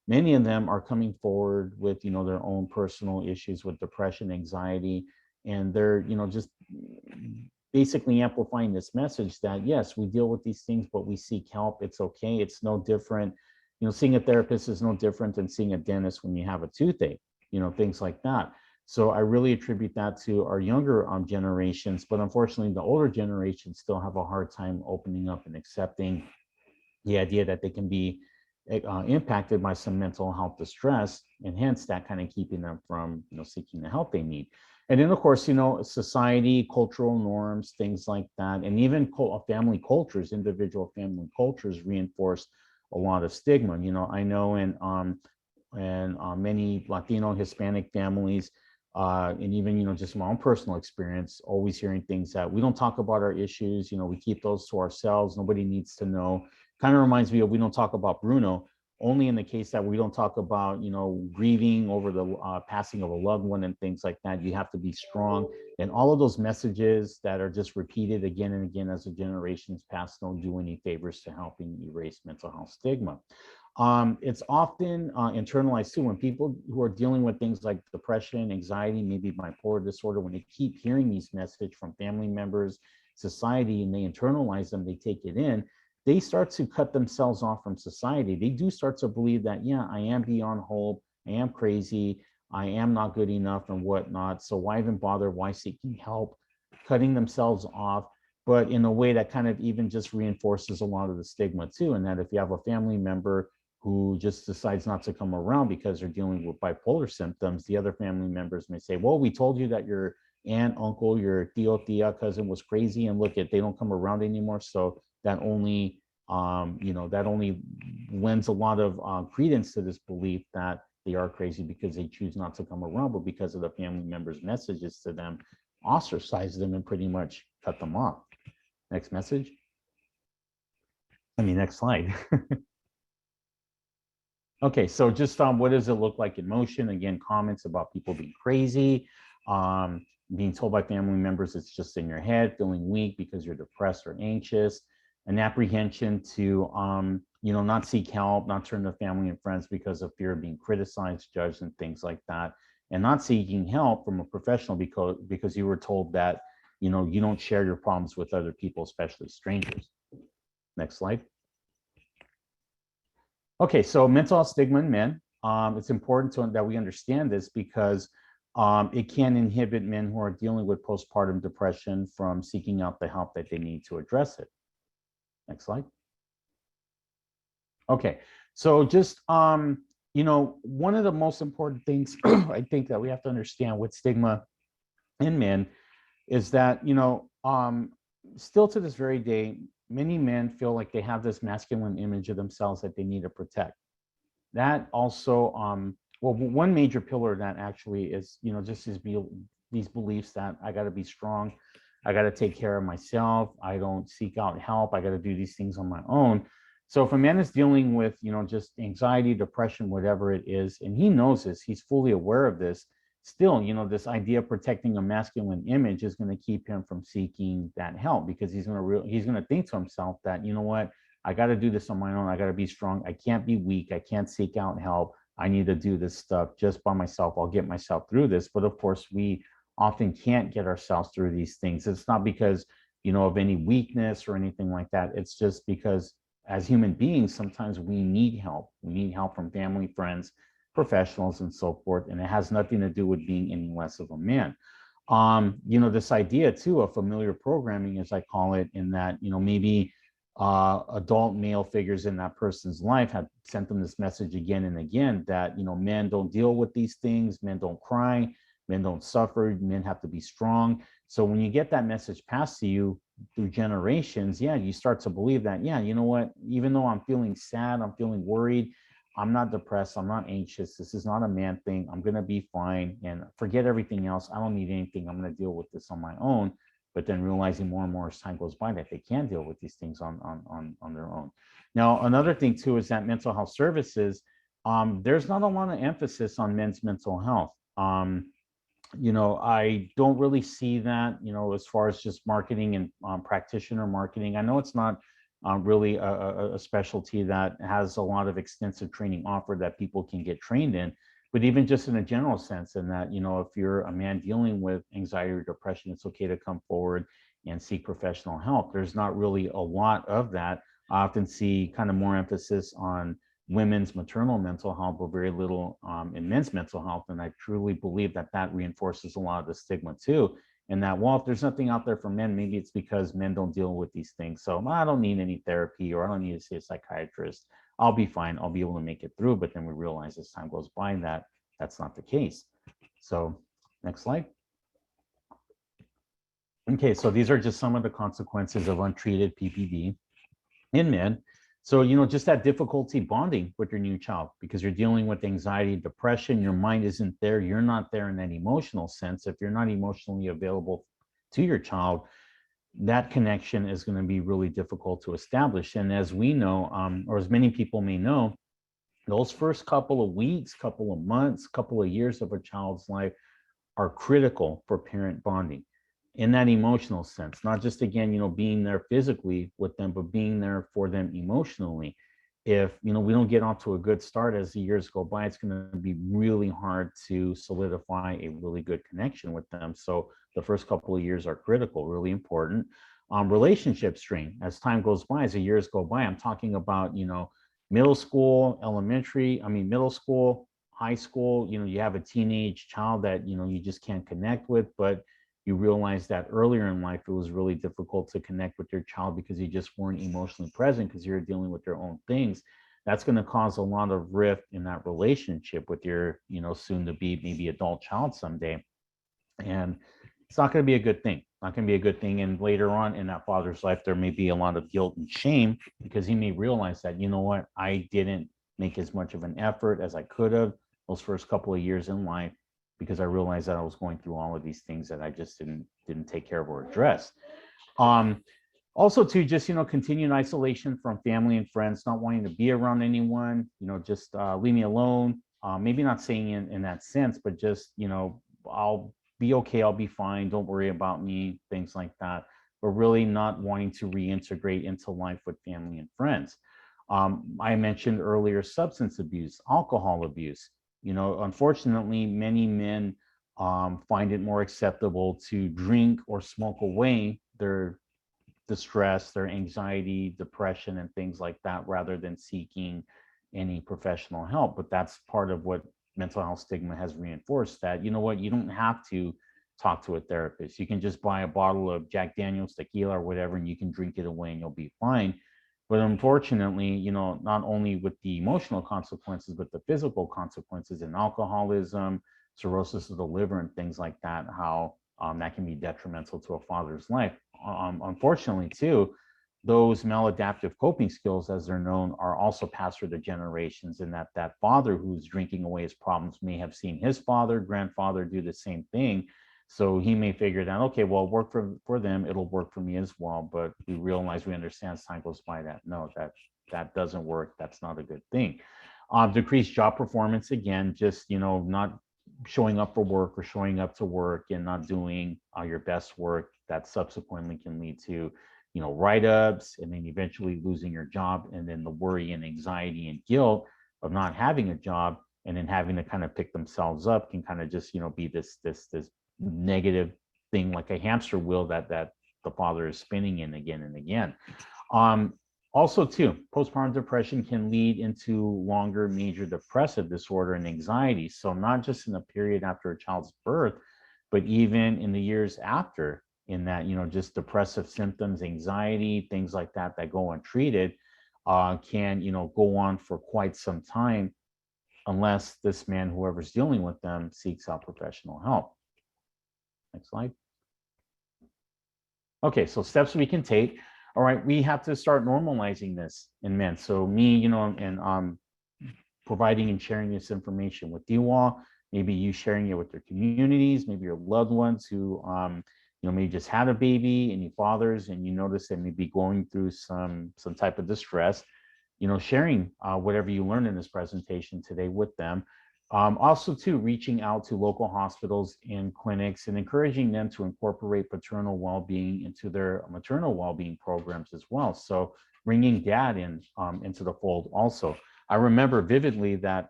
many of them are coming forward with, you know, their own personal issues with depression, anxiety, and they're, you know, just basically amplifying this message that, yes, we deal with these things, but we seek help. It's okay. It's no different. You know, seeing a therapist is no different than seeing a dentist when you have a toothache, you know, things like that. So I really attribute that to our younger generations, but unfortunately the older generations still have a hard time opening up and accepting the idea that they can be impacted by some mental health distress, and hence that kind of keeping them from, you know, seeking the help they need. And then of course, you know, society, cultural norms, things like that, and even family cultures, individual family cultures reinforce a lot of stigma. You know, I know in many Latino, Hispanic families, and even, you know, just my own personal experience, always hearing things that we don't talk about our issues, you know, we keep those to ourselves, nobody needs to know. Kind of reminds me of, we don't talk about Bruno, only in the case that we don't talk about, you know, grieving over the passing of a loved one and things like that. You have to be strong. And all of those messages that are just repeated again and again as the generations pass don't do any favors to helping erase mental health stigma. It's often internalized too, when people who are dealing with things like depression, anxiety, maybe bipolar disorder, when they keep hearing these messages from family members, society, and they internalize them, they take it in, they start to cut themselves off from society. They do start to believe that, yeah, I am beyond hope, I am crazy, I am not good enough and whatnot. So why even bother? Why seeking help? Cutting themselves off, but in a way that kind of even just reinforces a lot of the stigma too. And that if you have a family member who just decides not to come around because they're dealing with bipolar symptoms, the other family members may say, well, we told you that your aunt, uncle, your tío, tía, cousin was crazy, and look, they don't come around anymore. So that only, you know, that only lends a lot of credence to this belief that they are crazy because they choose not to come around, but because of the family members' messages to them, ostracize them and pretty much cut them off. Next message. Next slide. Okay, so just what does it look like in motion? Again, comments about people being crazy, being told by family members it's just in your head, feeling weak because you're depressed or anxious, an apprehension to, you know, not seek help, not turn to family and friends because of fear of being criticized, judged, and things like that. and not seeking help from a professional because you were told that, you know, you don't share your problems with other people, especially strangers. Next slide. Okay, so mental health stigma in men. It's important that we understand this because it can inhibit men who are dealing with postpartum depression from seeking out the help that they need to address it. Next slide. Okay, so just, you know, one of the most important things I think that we have to understand with stigma in men is that, you know, still to this very day, many men feel like they have this masculine image of themselves that they need to protect. That also, well, one major pillar of that actually is, you know, just these beliefs that I got to be strong, I got to take care of myself, I don't seek out help, I got to do these things on my own. So if a man is dealing with, you know, just anxiety, depression, whatever it is, and he knows this, he's fully aware of this, still, you know, this idea of protecting a masculine image is going to keep him from seeking that help, because he's going to think to himself that, you know what, I got to do this on my own. I got to be strong. I can't be weak. I can't seek out help. I need to do this stuff just by myself. I'll get myself through this. But of course, we often can't get ourselves through these things. It's not because, you know, of any weakness or anything like that. It's just because as human beings, sometimes we need help. We need help from family, friends, professionals, and so forth. And it has nothing to do with being any less of a man. You know, this idea too of familiar programming, as I call it, in that, you know, maybe adult male figures in that person's life have sent them this message again and again that, you know, men don't deal with these things, men don't cry, men don't suffer, men have to be strong. So when you get that message passed to you through generations, yeah, you start to believe that, yeah, you know what, even though I'm feeling sad, I'm feeling worried, I'm not depressed, I'm not anxious, this is not a man thing, I'm gonna be fine and forget everything else, I don't need anything, I'm gonna deal with this on my own. But then realizing more and more as time goes by that they can deal with these things on their own. Now, another thing too is that mental health services, there's not a lot of emphasis on men's mental health. You know, I don't really see that, you know, as far as just marketing and practitioner marketing. I know it's not really a specialty that has a lot of extensive training offered that people can get trained in. But even just in a general sense, in that, you know, if you're a man dealing with anxiety or depression, it's okay to come forward and seek professional help. There's not really a lot of that. I often see kind of more emphasis on women's maternal mental health, but very little in men's mental health. And I truly believe that that reinforces a lot of the stigma too. And that, well, if there's nothing out there for men, maybe it's because men don't deal with these things. So I don't need any therapy, or I don't need to see a psychiatrist. I'll be fine. I'll be able to make it through. But then we realize as time goes by that that's not the case. So next slide. Okay, so these are just some of the consequences of untreated PPD in men. So, you know, just that difficulty bonding with your new child because you're dealing with anxiety, depression, your mind isn't there, you're not there in that emotional sense. If you're not emotionally available to your child, that connection is going to be really difficult to establish. And as we know, or as many people may know, those first couple of weeks, couple of months, couple of years of a child's life are critical for parent bonding in that emotional sense, not just, again, you know, being there physically with them, but being there for them emotionally. If, you know, we don't get off to a good start as the years go by, it's going to be really hard to solidify a really good connection with them. So the first couple of years are critical, really important. Relationship strain as time goes by, as the years go by, I'm talking about, you know, middle school, middle school, high school, you know, you have a teenage child that, you know, you just can't connect with, but you realize that earlier in life, it was really difficult to connect with your child because you just weren't emotionally present because you're dealing with their own things. That's going to cause a lot of rift in that relationship with your, you know, soon to be maybe adult child someday. And it's not going to be a good thing. Not going to be a good thing. And later on in that father's life, there may be a lot of guilt and shame because he may realize that, you know what, I didn't make as much of an effort as I could have those first couple of years in life because I realized that I was going through all of these things that I just didn't take care of or address. Also to just, you know, continued isolation from family and friends, not wanting to be around anyone, you know, just leave me alone. Maybe not saying in that sense, but just, you know, I'll be okay, I'll be fine, don't worry about me, things like that, but really not wanting to reintegrate into life with family and friends. I mentioned earlier substance abuse, alcohol abuse. You know, unfortunately, many men find it more acceptable to drink or smoke away their distress, their anxiety, depression, and things like that, rather than seeking any professional help. But that's part of what mental health stigma has reinforced, that, you know what, you don't have to talk to a therapist. You can just buy a bottle of Jack Daniels tequila or whatever, and you can drink it away and you'll be fine. But unfortunately, you know, not only with the emotional consequences, but the physical consequences in alcoholism, cirrhosis of the liver, and things like that, how that can be detrimental to a father's life. Unfortunately, too, those maladaptive coping skills, as they're known, are also passed through the generations, in that that father who's drinking away his problems may have seen his father, grandfather do the same thing. So he may figure that, okay, well, work for them, it'll work for me as well. But we realize, we understand as time goes by, that no, that doesn't work. That's not a good thing. Decreased job performance, again, just, you know, not showing up for work or showing up to work and not doing your best work, that subsequently can lead to, you know, write-ups, and then eventually losing your job, and then the worry and anxiety and guilt of not having a job, and then having to kind of pick themselves up, can kind of just, you know, be this negative thing, like a hamster wheel that the father is spinning in again and again. Also, too, postpartum depression can lead into longer major depressive disorder and anxiety. So not just in the period after a child's birth, but even in the years after, in that, you know, just depressive symptoms, anxiety, things like that, that go untreated, can, you know, go on for quite some time, unless this man, whoever's dealing with them, seeks out professional help. Next slide. Okay, so steps we can take. All right, we have to start normalizing this in men. So me, you know, and providing and sharing this information with you all, maybe you sharing it with your communities, maybe your loved ones who, you know, maybe just had a baby, any fathers, and you notice they may be going through some type of distress, you know, sharing whatever you learned in this presentation today with them. Also, too, reaching out to local hospitals and clinics and encouraging them to incorporate paternal well-being into their maternal well-being programs as well. So bringing dad in into the fold also. I remember vividly that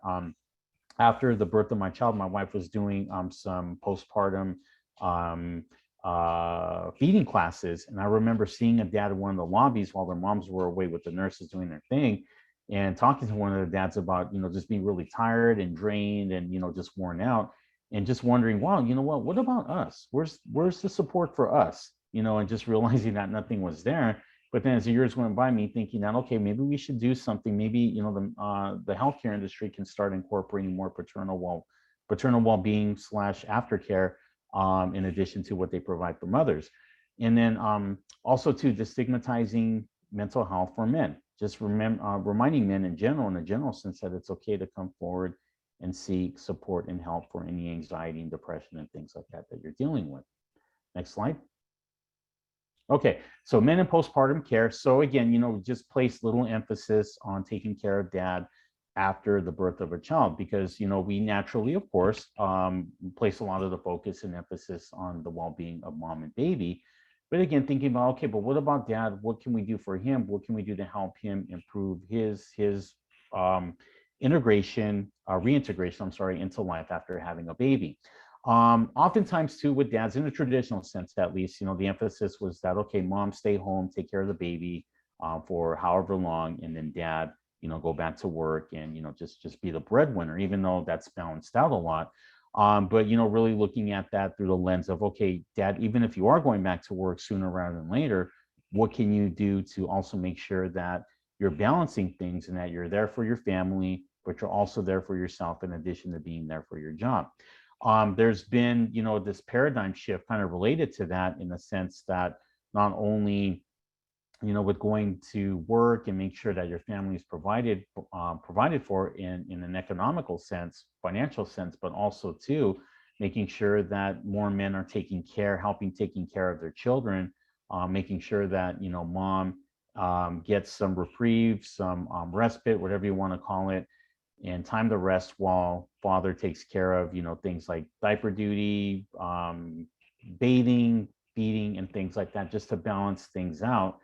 after the birth of my child, my wife was doing some postpartum feeding classes. And I remember seeing a dad in one of the lobbies while their moms were away with the nurses doing their thing, and talking to one of the dads about, you know, just being really tired and drained and, you know, just worn out, and just wondering, wow, you know what about us? Where's the support for us? You know, and just realizing that nothing was there. But then as the years went by, me thinking that, okay, maybe we should do something. Maybe, you know, the healthcare industry can start incorporating more paternal well-being / aftercare, in addition to what they provide for mothers. And then also, too, destigmatizing mental health for men. Just reminding men in a general sense, that it's okay to come forward and seek support and help for any anxiety and depression and things like that you're dealing with. Next slide. Okay, so men in postpartum care. So again, you know, just place little emphasis on taking care of dad after the birth of a child, because, you know, we naturally, of course, place a lot of the focus and emphasis on the well-being of mom and baby. But again, thinking about, okay, but what about dad? What can we do for him? What can we do to help him improve his reintegration, into life after having a baby? Oftentimes, too, with dads, in a traditional sense, at least, you know, the emphasis was that, okay, mom, stay home, take care of the baby for however long, and then dad, you know, go back to work and, you know, just be the breadwinner, even though that's balanced out a lot. But, you know, really looking at that through the lens of, okay, dad, even if you are going back to work sooner rather than later, what can you do to also make sure that you're balancing things, and that you're there for your family, but you're also there for yourself, in addition to being there for your job? There's been, you know, this paradigm shift kind of related to that, in the sense that not only, you know, with going to work and make sure that your family is provided for in an economical sense, financial sense, but also, too, making sure that more men are taking care of their children, making sure that, you know, mom gets some reprieve, some respite, whatever you want to call it, and time to rest, while father takes care of, you know, things like diaper duty, bathing, feeding, and things like that, just to balance things out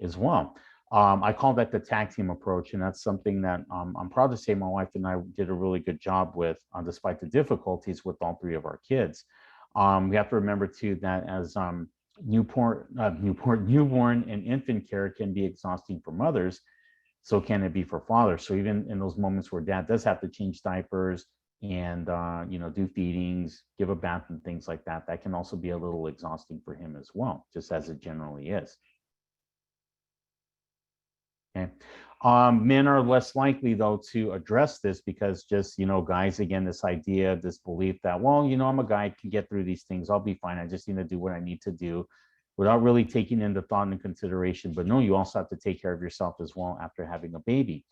as well. I call that the tag team approach, and that's something that I'm proud to say my wife and I did a really good job with, despite the difficulties with all three of our kids. We have to remember too that as newborn and infant care can be exhausting for mothers, so can it be for fathers. So even in those moments where dad does have to change diapers and do feedings, give a bath and things like that, that can also be a little exhausting for him as well, just as it generally is. Okay. Men are less likely though to address this because just, guys, again, this idea, this belief that, well, I'm a guy, I can get through these things. I'll be fine. I just need to do what I need to do without really taking into thought and consideration. But no, you also have to take care of yourself as well after having a baby.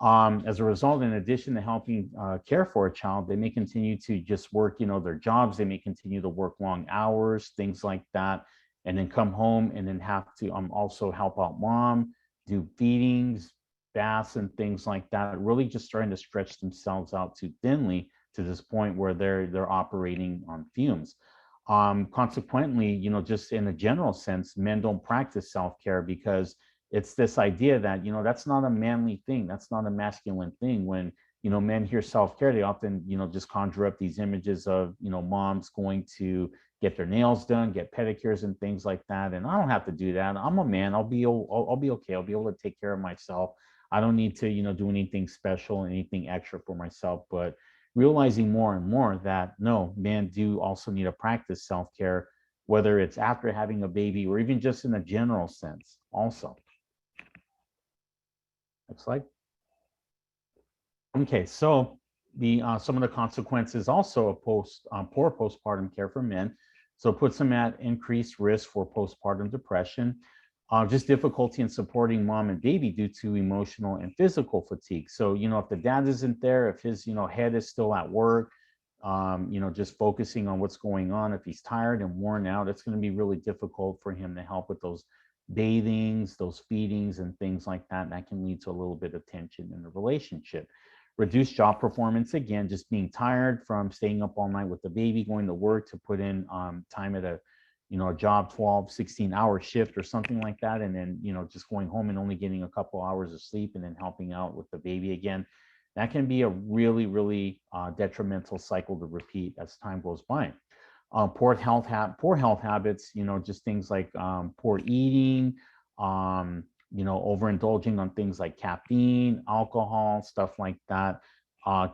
As a result, in addition to helping care for a child, they may continue to just work, their jobs. They may continue to work long hours, things like that, and then come home and then have to also help out mom, do feedings, baths, and things like that, really just starting to stretch themselves out too thinly to this point where they're operating on fumes. Consequently, just in a general sense, men don't practice self-care because it's this idea that, that's not a manly thing. That's not a masculine thing. When, men hear self-care, they often, just conjure up these images of, moms going to get their nails done, get pedicures and things like that. And I don't have to do that. I'm a man. I'll be okay. I'll be able to take care of myself. I don't need to, do anything special, anything extra for myself. But realizing more and more that no, men do also need to practice self-care, whether it's after having a baby or even just in a general sense also. Next slide. Okay, so the some of the consequences also of poor postpartum care for men. So it puts them at increased risk for postpartum depression, just difficulty in supporting mom and baby due to emotional and physical fatigue. So, if the dad isn't there, if his, head is still at work, just focusing on what's going on, if he's tired and worn out, it's going to be really difficult for him to help with those bathings, those feedings, and things like that. And that can lead to a little bit of tension in the relationship. Reduced job performance, again, just being tired from staying up all night with the baby, going to work to put in time at a job 12, 16-hour shift or something like that. And then, just going home and only getting a couple hours of sleep and then helping out with the baby again. That can be a really, really detrimental cycle to repeat as time goes by. Poor health habits, just things like poor eating, overindulging on things like caffeine, alcohol, stuff like that,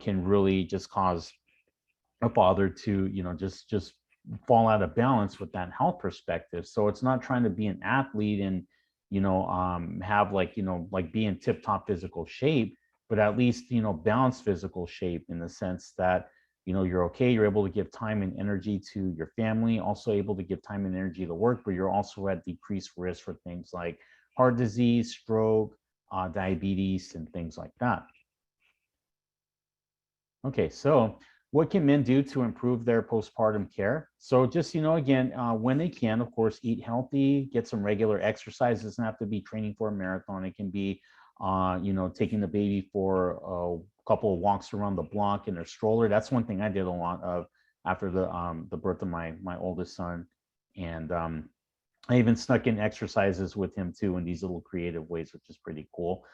can really just cause a father to, just fall out of balance with that health perspective. So it's not trying to be an athlete and, have like be in tip-top physical shape, but at least, balanced physical shape in the sense that, you're okay, you're able to give time and energy to your family, also able to give time and energy to work, but you're also at decreased risk for things like heart disease, stroke, diabetes, and things like that. Okay, so what can men do to improve their postpartum care? So just, again, when they can, of course, eat healthy, get some regular exercise. It doesn't have to be training for a marathon. It can be, taking the baby for a couple of walks around the block in their stroller. That's one thing I did a lot of after the birth of my oldest son. And I even snuck in exercises with him too in these little creative ways, which is pretty cool.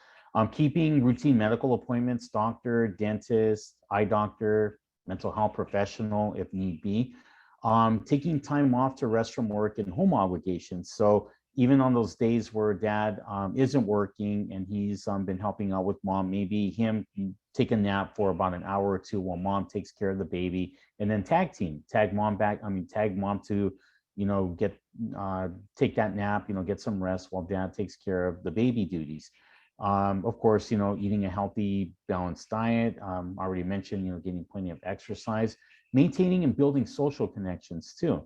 Keeping routine medical appointments, doctor, dentist, eye doctor, mental health professional if need be. Taking time off to rest from work and home obligations. So even on those days where dad isn't working and he's been helping out with mom, maybe him take a nap for about an hour or two while mom takes care of the baby, and then tag mom to, get take that nap, get some rest while dad takes care of the baby duties. Of course, eating a healthy, balanced diet. Already mentioned, getting plenty of exercise, maintaining and building social connections too.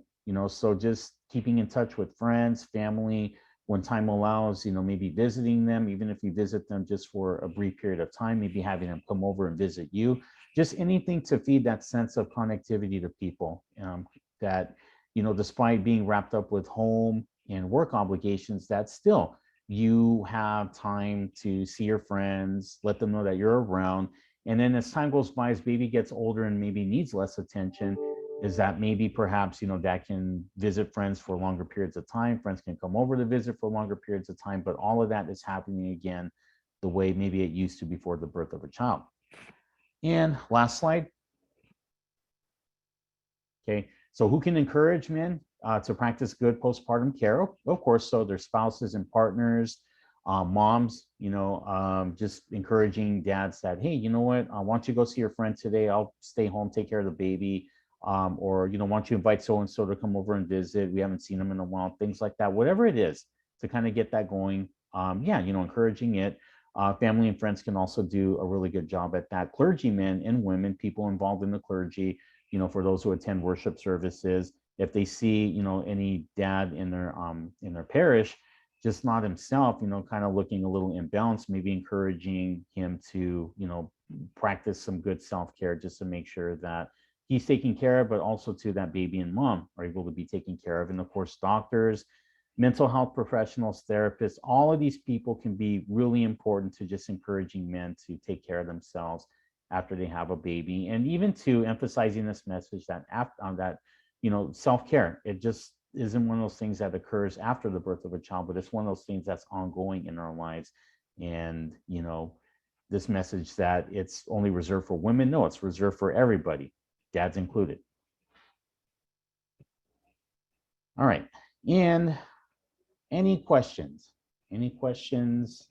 So just keeping in touch with friends, family, when time allows, maybe visiting them, even if you visit them just for a brief period of time, maybe having them come over and visit you, just anything to feed that sense of connectivity to people, that, despite being wrapped up with home and work obligations, that still you have time to see your friends, let them know that you're around. And then as time goes by, as baby gets older and maybe needs less attention, is that maybe perhaps, dad can visit friends for longer periods of time. Friends can come over to visit for longer periods of time, but all of that is happening again the way maybe it used to before the birth of a child. And last slide. Okay, so who can encourage men to practice good postpartum care? Of course, so their spouses and partners, moms, just encouraging dads that, hey, you know what, why don't you go see your friend today? I'll stay home, take care of the baby. Or, why don't you invite so-and-so to come over and visit? We haven't seen them in a while, things like that, whatever it is to kind of get that going. Yeah, encouraging it. Family and friends can also do a really good job at that. Clergymen and women, people involved in the clergy, for those who attend worship services, if they see, any dad in their parish, just not himself, kind of looking a little imbalanced, maybe encouraging him to, practice some good self-care just to make sure that he's taken care of, but also to that baby and mom are able to be taken care of. And of course, doctors, mental health professionals, therapists, all of these people can be really important to just encouraging men to take care of themselves after they have a baby, and even to emphasizing this message that self-care, it just isn't one of those things that occurs after the birth of a child, but it's one of those things that's ongoing in our lives. And this message that it's only reserved for women, no, it's reserved for everybody, dads included. All right, and any questions,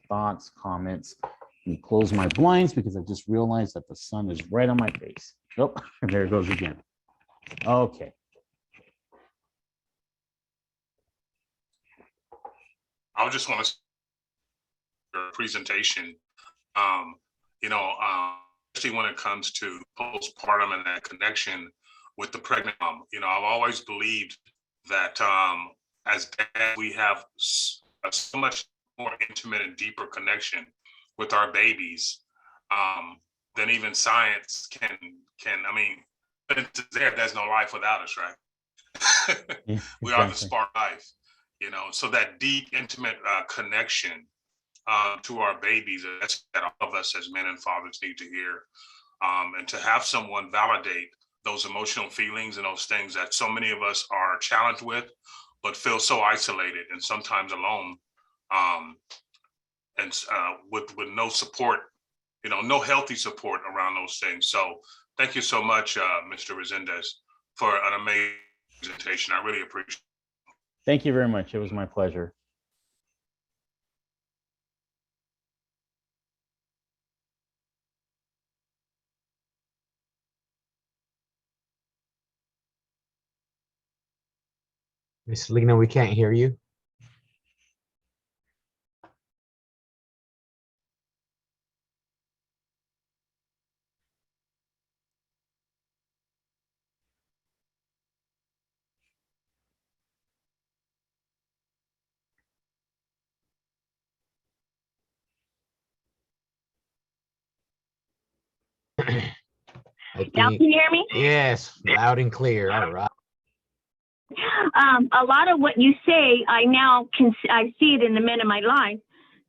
thoughts, comments? Let me close my blinds because I just realized that the sun is right on my face. Oh, there it goes again. Okay. I just want to your presentation, especially when it comes to postpartum and that connection with the pregnant mom. I've always believed that as dads, we have so much more intimate and deeper connection with our babies than even science can. I mean, it's there. There's no life without us, right? Yeah, We are the exactly. spark of life, So that deep, intimate connection to our babies, that's that all of us as men and fathers need to hear, and to have someone validate those emotional feelings and those things that so many of us are challenged with, but feel so isolated and sometimes alone, and with no support, no healthy support around those things. So thank you so much, Mr. Resendez, for an amazing presentation. I really appreciate it. Thank you very much. It was my pleasure. Miss Lena, we can't hear you. Now can you hear me? Yes, loud and clear. All right. A lot of what you say, I see it in the men in my life.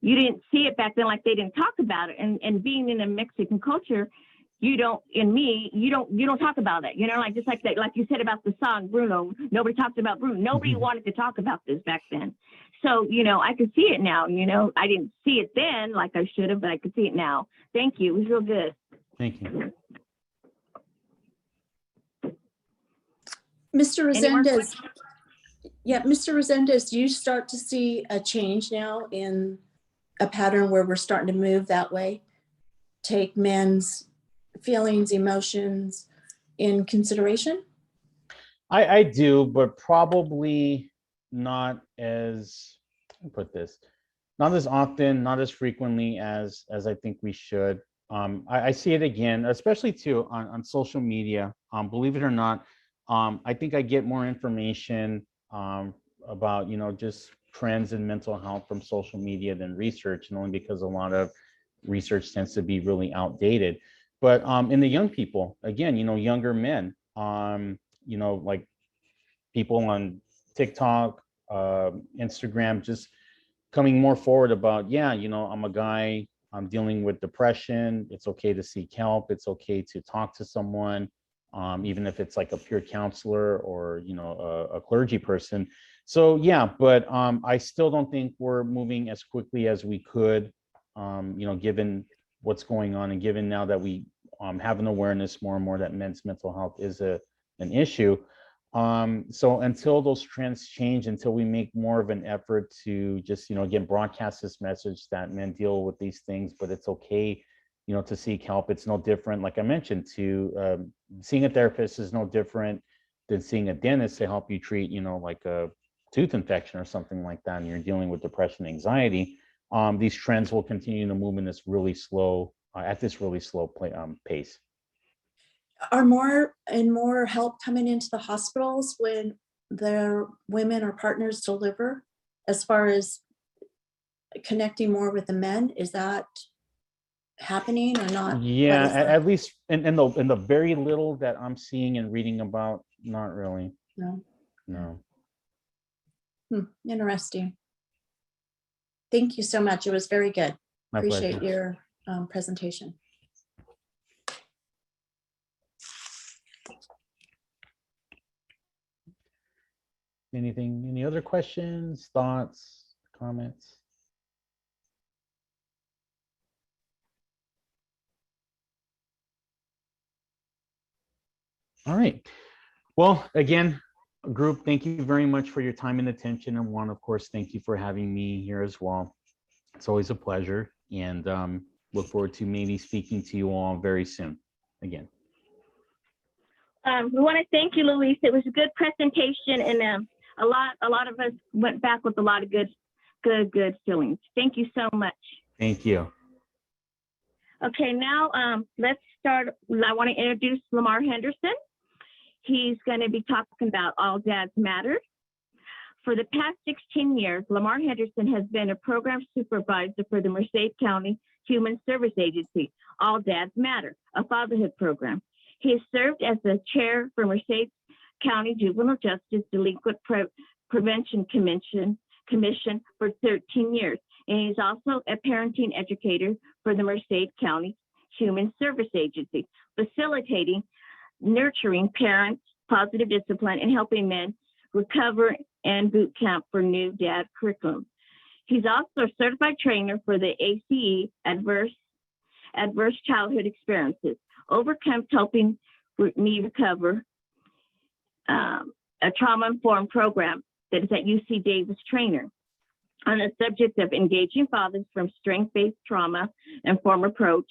You didn't see it back then, like they didn't talk about it. And being in a Mexican culture, you don't talk about it. Just like that, like you said about the song Bruno. Nobody talked about Bruno. Nobody wanted to talk about this back then. So I can see it now. I didn't see it then like I should have, but I could see it now. Thank you. It was real good. Thank you. Mr. Any more Resendez, Mr. Resendez, do you start to see a change now in a pattern where we're starting to move that way? Take men's feelings, emotions in consideration? I do, but probably not as, not as often, not as frequently as I think we should. I see it again, especially too on social media. Believe it or not, I think I get more information about, just trends in mental health from social media than research, and only because a lot of research tends to be really outdated. But in the young people, again, younger men, like people on TikTok, Instagram, just coming more forward about, I'm a guy, I'm dealing with depression. It's okay to seek help. It's okay to talk to someone. even if it's like a peer counselor or, you know, a clergy person. So yeah, but I still don't think we're moving as quickly as we could, you know, given what's going on and given now that we have an awareness more and more that men's mental health is an issue. So until those trends change, until we make more of an effort to just, you know, again, broadcast this message that men deal with these things, but it's okay, you know, to seek help. It's no different, like I mentioned, to seeing a therapist is no different than seeing a dentist to help you treat, you know, like a tooth infection or something like that, and you're dealing with depression, anxiety. These trends will continue to move in this really slow, at this really slow pace. Are more and more help coming into the hospitals when their women or partners deliver, as far as connecting more with the men? Is that happening or not? Yeah, What is that? at least in the very little that I'm seeing and reading about, not really. No. No. Interesting. Thank you so much. It was very good. My Appreciate pleasure. your presentation. Anything, any other questions, thoughts, comments? All right. Well, again, group, thank you very much for your time and attention. And Juan, of course, thank you for having me here as well. It's always a pleasure, and look forward to maybe speaking to you all very soon again. We want to thank you, Luis. It was a good presentation, and a lot of us went back with a lot of good feelings. Thank you so much. Thank you. Okay, now let's start. I want to introduce Lamar Henderson. He's going to be talking about All Dads Matter. For the past 16 years, Lamar Henderson has been a program supervisor for the Merced County Human Service Agency, All Dads Matter, a fatherhood program. He has served as the chair for Merced County Juvenile Justice Delinquent Prevention Commission for 13 years. And he's also a parenting educator for the Merced County Human Service Agency, facilitating, nurturing parents, positive discipline, and helping men recover and boot camp for new dad curriculum. He's also a certified trainer for the ACE Adverse Childhood Experiences, Overcome Helping Me Recover, a trauma-informed program that is at UC Davis trainer on the subject of engaging fathers from strength-based trauma-informed approach,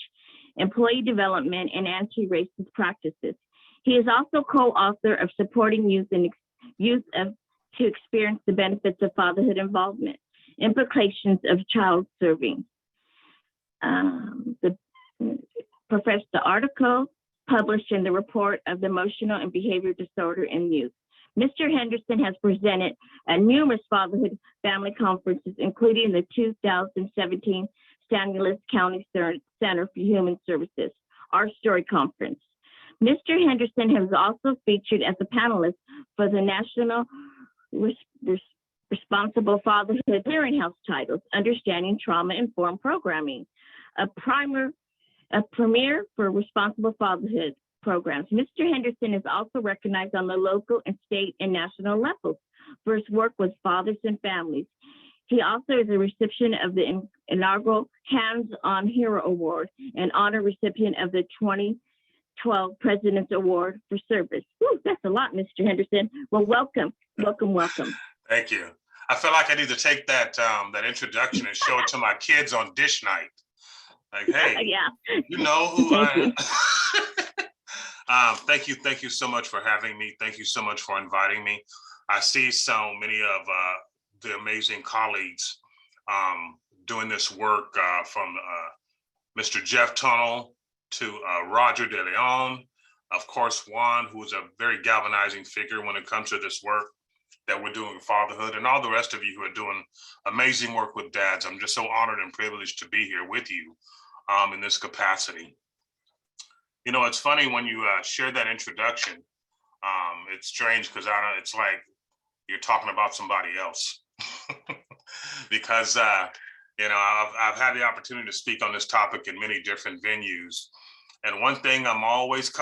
employee development, and anti-racist practices. He is also co-author of Supporting Youth to Experience the Benefits of Fatherhood Involvement, Implications of Child Serving. The article published in the report of the Emotional and Behavior Disorder in Youth. Mr. Henderson has presented at numerous fatherhood family conferences, including the 2017 San Luis County Center for Human Services, Our Story Conference. Mr. Henderson has also featured as a panelist for the National Responsible Fatherhood Clearinghouse titles, Understanding Trauma-Informed Programming, a premier for responsible fatherhood programs. Mr. Henderson is also recognized on the local and state and national levels for his work with fathers and families. He also is a recipient of the inaugural Hands On Hero Award and honor recipient of the 2012 President's Award for Service. Whew, that's a lot, Mr. Henderson. Well, welcome. Thank you. I feel like I need to take that that introduction and show it to my kids on dish night. Like, hey, yeah, you know who I am. Thank Thank you so much for having me. Thank you so much for inviting me. I see so many of the amazing colleagues doing this work from Mr. Jeff Tunnel to Roger De Leon, of course, Juan, who is a very galvanizing figure when it comes to this work that we're doing with fatherhood, and all the rest of you who are doing amazing work with dads. I'm just so honored and privileged to be here with you in this capacity. You know, it's funny when you share that introduction, it's strange because it's like you're talking about somebody else. Because, you know, I've had the opportunity to speak on this topic in many different venues. And one thing I'm always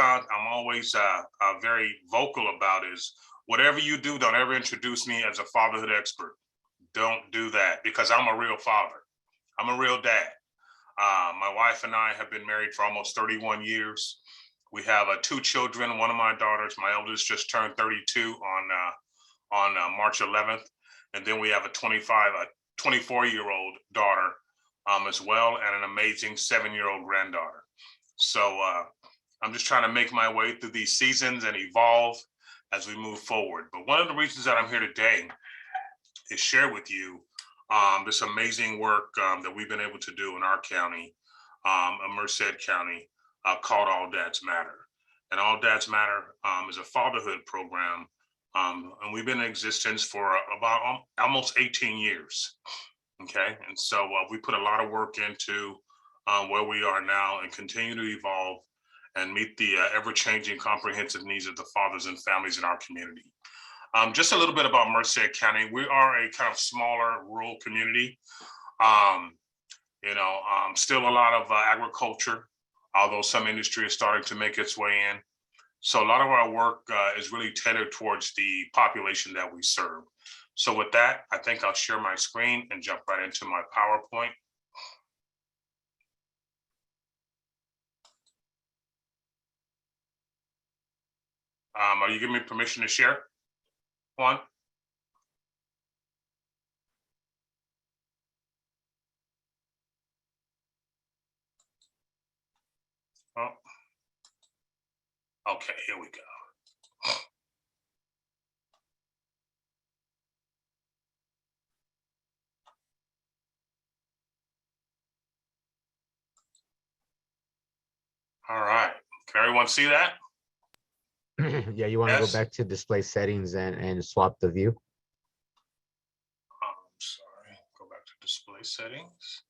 very vocal about is whatever you do, don't ever introduce me as a fatherhood expert. Don't do that, because I'm a real father. I'm a real dad. My wife and I have been married for almost 31 years. We have 2 children. One of my daughters, my eldest, just turned 32 on March 11th. And then we have a 24-year-old daughter as well, and an amazing 7-year-old granddaughter. So I'm just trying to make my way through these seasons and evolve as we move forward. But one of the reasons that I'm here today is share with you this amazing work that we've been able to do in our county, Merced County, called All Dads Matter. And All Dads Matter is a fatherhood program, and we've been in existence for about almost 18 years. Okay, and so we put a lot of work into where we are now and continue to evolve and meet the ever-changing comprehensive needs of the fathers and families in our community. Just a little bit about Merced County. We are a kind of smaller rural community. Still a lot of agriculture, although some industry is starting to make its way in. So a lot of our work is really tailored towards the population that we serve. So with that, I think I'll share my screen and jump right into my PowerPoint. Are you giving me permission to share? Juan? Oh. Okay, here we go. All right, can everyone see that? Yeah, you want to Yes. go back to display settings and swap the view? Sorry, go back to display settings.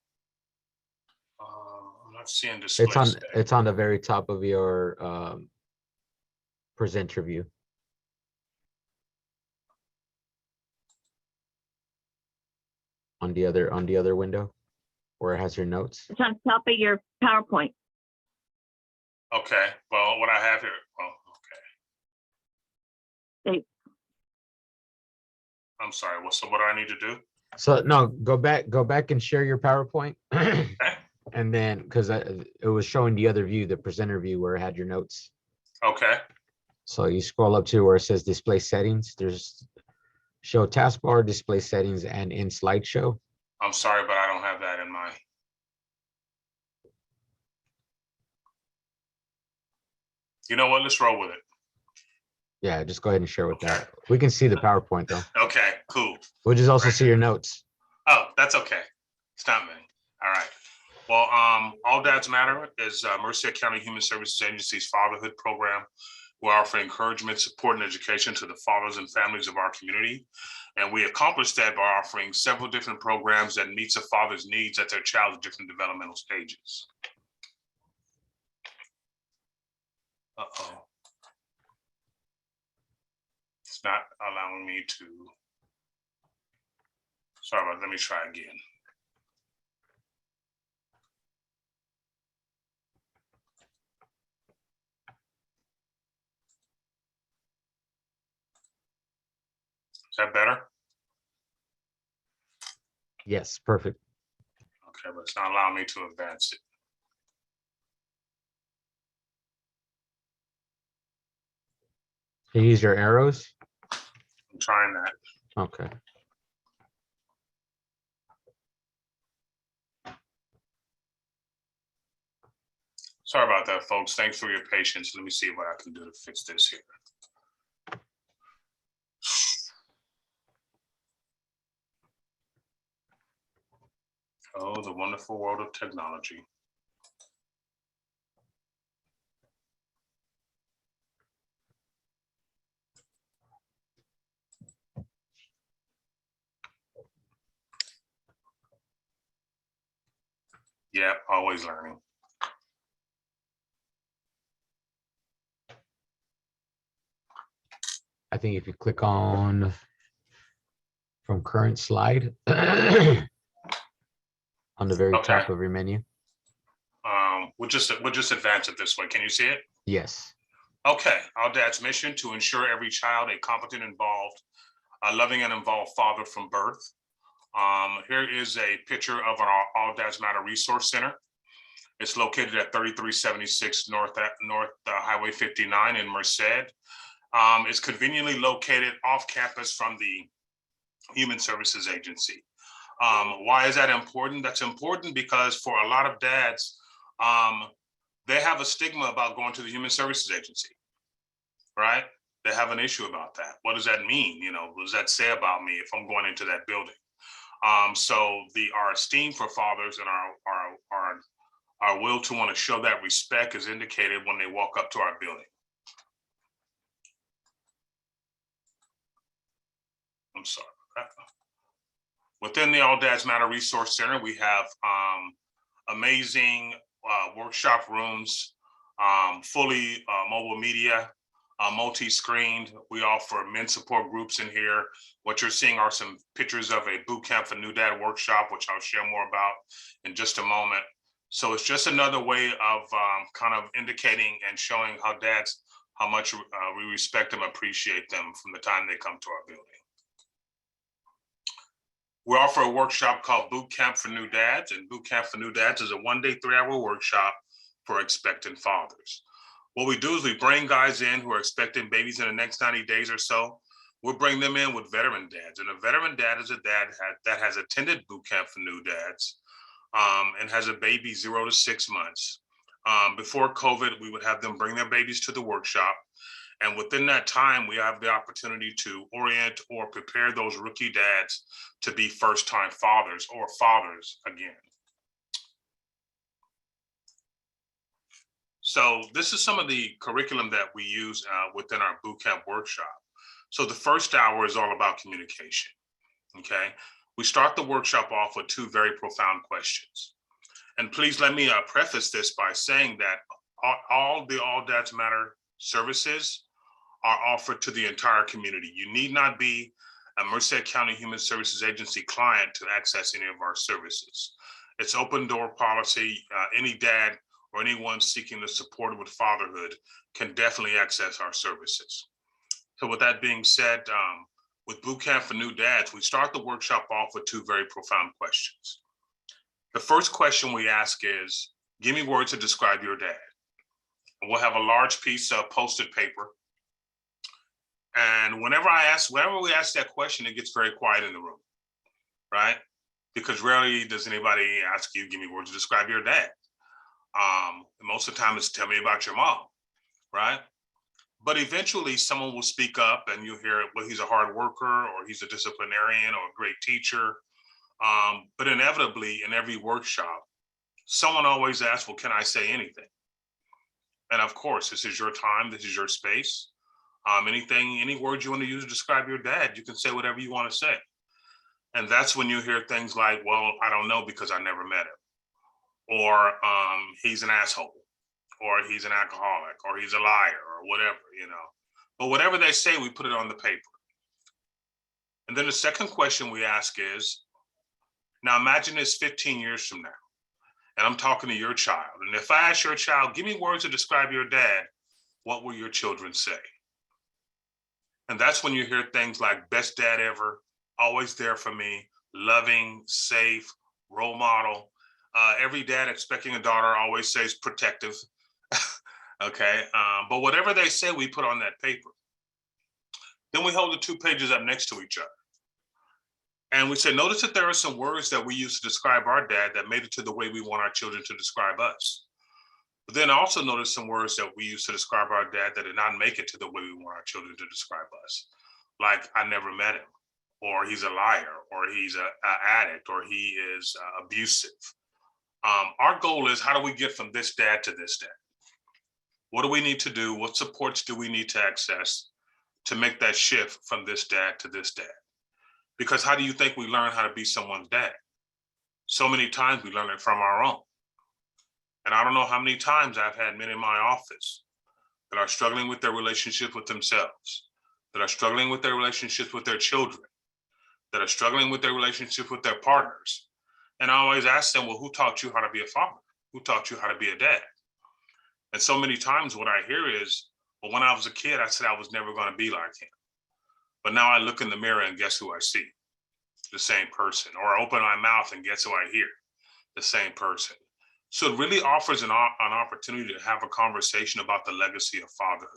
I'm not seeing display settings. It's on the very top of your presenter view. On the other window where it has your notes. It's on top of your PowerPoint. Okay, well, what I have here, okay. I'm sorry, so what do I need to do? So no, go back and share your PowerPoint. Okay. And then, because it was showing the other view, the presenter view where it had your notes. Okay. So you scroll up to where it says display settings. There's show taskbar, display settings, and in slideshow. I'm sorry, but I don't have that in my. You know what? Let's roll with it. Yeah, just go ahead and share with that. We can see the PowerPoint though. Okay, cool. We'll just also see your notes. Oh, that's okay. It's not many. All right. Well, All Dads Matter is Merced County Human Services Agency's fatherhood program. We offer encouragement, support, and education to the fathers and families of our community. And we accomplish that by offering several different programs that meets a father's needs at their child's different developmental stages. Uh-oh. It's not allowing me to. Sorry about that. Let me try again. Is that better? Yes, perfect. Okay, but it's not allowing me to advance it. Can you use your arrows? I'm trying that. Okay. Sorry about that, folks. Thanks for your patience. Let me see what I can do to fix this here. Oh, the wonderful world of technology. Yeah, always learning. I think if you click on from current slide on the very top of your menu. we'll just advance it this way. Can you see it? Yes. Okay, All Dad's mission to ensure every child a competent, involved, loving and involved father from birth. Here is a picture of our All Dads Matter Resource Center. It's located at 3376 North Highway 59 in Merced. It's conveniently located off campus from the Human Services Agency. Why is that important? That's important because for a lot of dads, they have a stigma about going to the Human Services Agency, right? They have an issue about that. What does that mean? You know, what does that say about me if I'm going into that building? So our esteem for fathers and our will to want to show that respect is indicated when they walk up to our building. I'm sorry. Within the All Dads Matter Resource Center, we have amazing workshop rooms, fully mobile media, multi-screened. We offer men support groups in here. What you're seeing are some pictures of a boot camp for new dad workshop, which I'll share more about in just a moment. So it's just another way of kind of indicating and showing how dads, how much we respect them, appreciate them from the time they come to our building. We offer a workshop called Boot Camp for New Dads, and Boot Camp for New Dads is a 1-day, 3-hour workshop for expectant fathers. What we do is we bring guys in who are expecting babies in the next 90 days or so. We'll bring them in with veteran dads, and a veteran dad is a dad that has attended Boot Camp for New Dads and has a baby 0 to 6 months. Before COVID, we would have them bring their babies to the workshop. And within that time, we have the opportunity to orient or prepare those rookie dads to be first-time fathers or fathers again. So this is some of the curriculum that we use within our boot camp workshop. So the first hour is all about communication, okay? We start the workshop off with 2 very profound questions. And please let me preface this by saying that all the All Dads Matter services are offered to the entire community. You need not be a Merced County Human Services Agency client to access any of our services. It's open door policy. Any dad or anyone seeking the support with fatherhood can definitely access our services. So with that being said, with Boot Camp for New Dads, we start the workshop off with 2 very profound questions. The first question we ask is, give me words to describe your dad. And we'll have a large piece of posted paper. And whenever we ask that question, it gets very quiet in the room, right? Because rarely does anybody ask you, give me words to describe your dad. Most of the time it's tell me about your mom, right? But eventually someone will speak up and you'll hear, well, he's a hard worker or he's a disciplinarian or a great teacher. But inevitably in every workshop, someone always asks, well, can I say anything? And of course, this is your time, this is your space. Any words you want to use to describe your dad, you can say whatever you want to say. And that's when you hear things like, well, I don't know because I never met him. Or he's an asshole, or he's an alcoholic, or he's a liar, or whatever, you know. But whatever they say, we put it on the paper. And then the second question we ask is, now imagine this 15 years from now, and I'm talking to your child. And if I ask your child, give me words to describe your dad, what will your children say? And that's when you hear things like best dad ever, always there for me, loving, safe, role model. Every dad expecting a daughter always says protective, okay? But whatever they say, we put on that paper. Then we hold the 2 pages up next to each other. And we say, notice that there are some words that we use to describe our dad that made it to the way we want our children to describe us. But then also notice some words that we use to describe our dad that did not make it to the way we want our children to describe us. Like, I never met him, or he's a liar, or he's an addict, or he is abusive. Our goal is, how do we get from this dad to this dad? What do we need to do? What supports do we need to access to make that shift from this dad to this dad? Because how do you think we learn how to be someone's dad? So many times we learn it from our own. And I don't know how many times I've had men in my office that are struggling with their relationship with themselves, that are struggling with their relationships with their children, that are struggling with their relationship with their partners. And I always ask them, well, who taught you how to be a father? Who taught you how to be a dad? And so many times what I hear is, well, when I was a kid, I said I was never going to be like him. But now I look in the mirror and guess who I see? The same person. Or I open my mouth and guess who I hear? The same person. So it really offers an opportunity to have a conversation about the legacy of fatherhood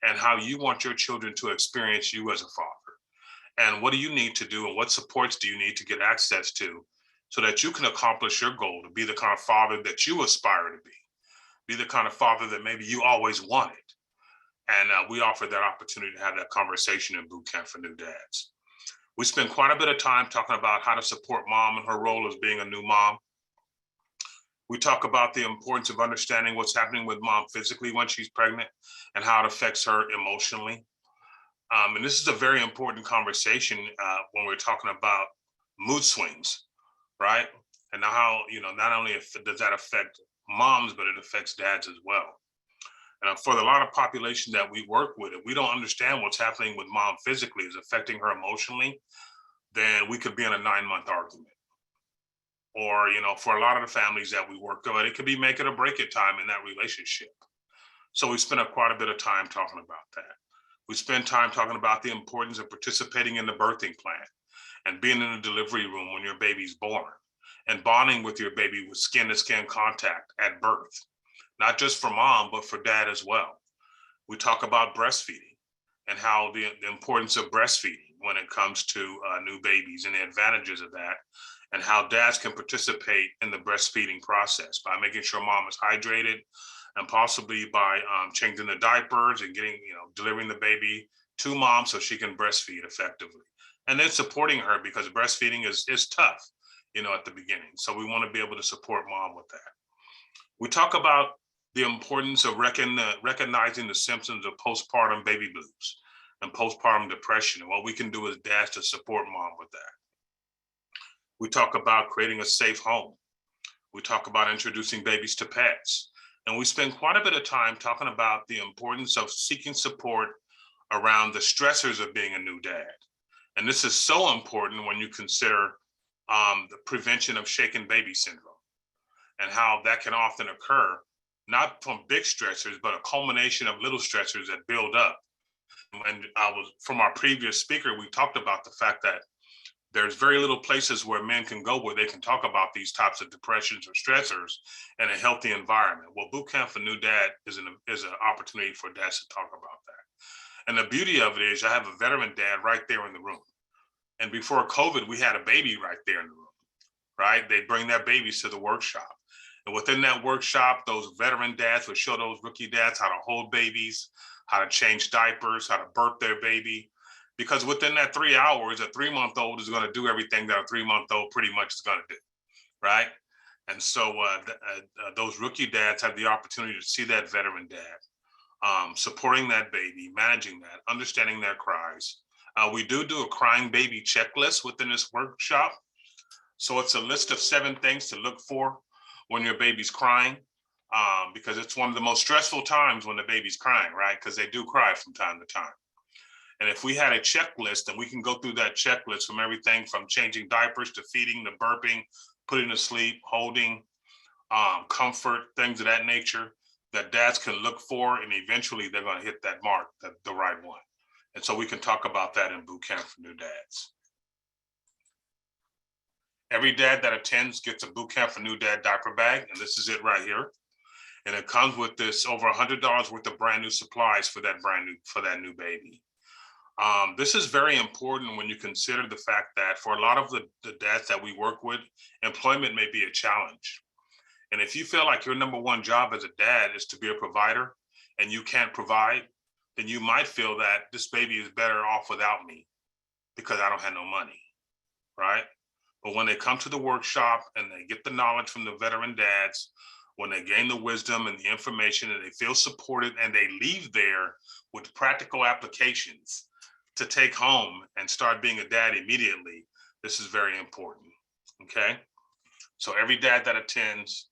and how you want your children to experience you as a father. And what do you need to do and what supports do you need to get access to so that you can accomplish your goal to be the kind of father that you aspire to be the kind of father that maybe you always wanted. And we offer that opportunity to have that conversation in Boot Camp for New Dads. We spend quite a bit of time talking about how to support mom and her role as being a new mom. We talk about the importance of understanding what's happening with mom physically when she's pregnant and how it affects her emotionally. And this is a very important conversation when we're talking about mood swings, right? And how, not only does that affect moms, but it affects dads as well. And for a lot of population that we work with, if we don't understand what's happening with mom physically is affecting her emotionally, then we could be in a 9-month argument. Or, for a lot of the families that we work with, it could be make it or break it time in that relationship. So we spend quite a bit of time talking about that. We spend time talking about the importance of participating in the birthing plan and being in the delivery room when your baby's born and bonding with your baby with skin to skin contact at birth, not just for mom, but for dad as well. We talk about breastfeeding and how the importance of breastfeeding when it comes to new babies and the advantages of that, and how dads can participate in the breastfeeding process by making sure mom is hydrated and possibly by changing the diapers and getting, delivering the baby to mom so she can breastfeed effectively. And then supporting her because breastfeeding is tough, at the beginning. So we want to be able to support mom with that. We talk about the importance of recognizing the symptoms of postpartum baby blues and postpartum depression and what we can do as dads to support mom with that. We talk about creating a safe home. We talk about introducing babies to pets. And we spend quite a bit of time talking about the importance of seeking support around the stressors of being a new dad. And this is so important when you consider the prevention of shaken baby syndrome and how that can often occur, not from big stressors, but a culmination of little stressors that build up. And from our previous speaker, we talked about the fact that there's very little places where men can go where they can talk about these types of depressions or stressors in a healthy environment. Well, Boot Camp for New Dad is an opportunity for dads to talk about that. And the beauty of it is I have a veteran dad right there in the room. And before COVID, we had a baby right there in the room, right? They bring their babies to the workshop. And within that workshop, those veteran dads would show those rookie dads how to hold babies, how to change diapers, how to burp their baby. Because within that 3 hours, a 3-month-old is going to do everything that a 3-month-old pretty much is going to do, right? And so those rookie dads have the opportunity to see that veteran dad, supporting that baby, managing that, understanding their cries. We do a crying baby checklist within this workshop. So it's a list of 7 things to look for when your baby's crying, because it's one of the most stressful times when the baby's crying, right? Because they do cry from time to time. And if we had a checklist, and we can go through that checklist from everything from changing diapers to feeding to burping, putting to sleep, holding, comfort, things of that nature that dads can look for, and eventually they're going to hit that mark, the right one. And so we can talk about that in Boot Camp for New Dads. Every dad that attends gets a Boot Camp for New Dad diaper bag, and this is it right here. And it comes with this over $100 worth of brand new supplies for that new baby. This is very important when you consider the fact that for a lot of the dads that we work with, employment may be a challenge. And if you feel like your number one job as a dad is to be a provider and you can't provide, then you might feel that this baby is better off without me because I don't have no money, right? But when they come to the workshop and they get the knowledge from the veteran dads, when they gain the wisdom and the information and they feel supported and they leave there with practical applications to take home and start being a dad immediately, this is very important, okay? So every dad that attends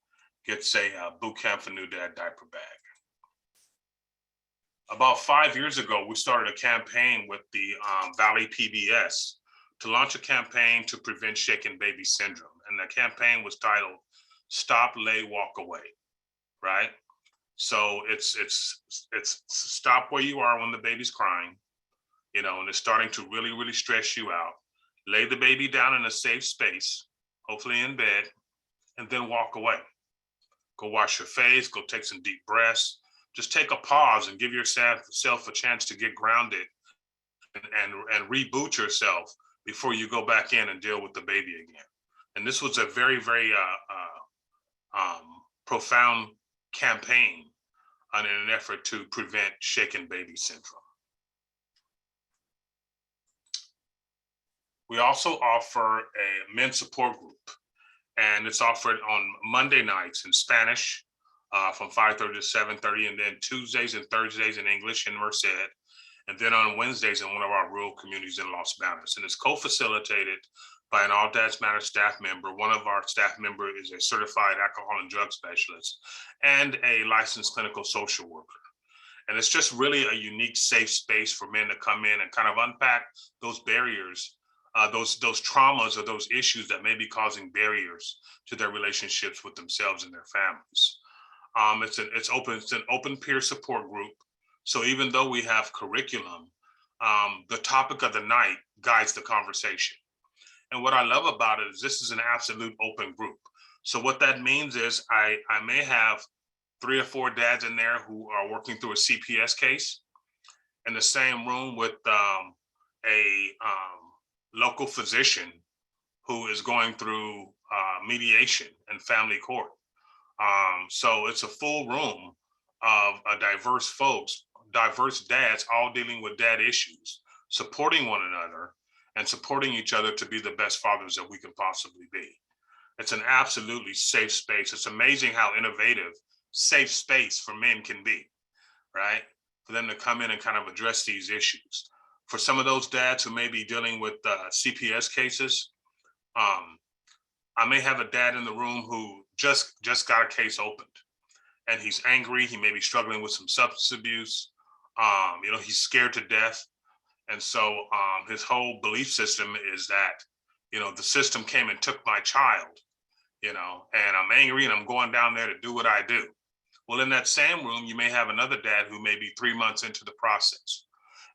gets a Boot Camp for New Dad diaper bag. About 5 years ago, we started a campaign with the Valley PBS to launch a campaign to prevent shaken baby syndrome. And the campaign was titled stop, lay, walk away, right? So it's stop where you are when the baby's crying, you know, and it's starting to really, really stress you out. Lay the baby down in a safe space, hopefully in bed, and then walk away. Go wash your face, go take some deep breaths. Just take a pause and give yourself a chance to get grounded and reboot yourself before you go back in and deal with the baby again. And this was a very, very profound campaign in an effort to prevent shaken baby syndrome. We also offer a men's support group, and it's offered on Monday nights in Spanish from 5:30 to 7:30, and then Tuesdays and Thursdays in English in Merced, and then on Wednesdays in one of our rural communities in Los Banos. And it's co-facilitated by an All Dads Matter staff member. One of our staff members is a certified alcohol and drug specialist and a licensed clinical social worker. And it's just really a unique, safe space for men to come in and kind of unpack those barriers, those traumas or those issues that may be causing barriers to their relationships with themselves and their families. It's an open peer support group. So even though we have curriculum, the topic of the night guides the conversation. And what I love about it is this is an absolute open group. So what that means is I may have 3 or 4 dads in there who are working through a CPS case in the same room with a local physician who is going through mediation and family court. So it's a full room of diverse folks, diverse dads, all dealing with dad issues, supporting one another and supporting each other to be the best fathers that we can possibly be. It's an absolutely safe space. It's amazing how innovative safe space for men can be, right? For them to come in and kind of address these issues. For some of those dads who may be dealing with CPS cases, I may have a dad in the room who just got a case opened, and he's angry. He may be struggling with some substance abuse. You know, he's scared to death, and so his whole belief system is that, you know, the system came and took my child, you know, and I'm angry and I'm going down there to do what I do. Well, in that same room, you may have another dad who may be 3 months into the process,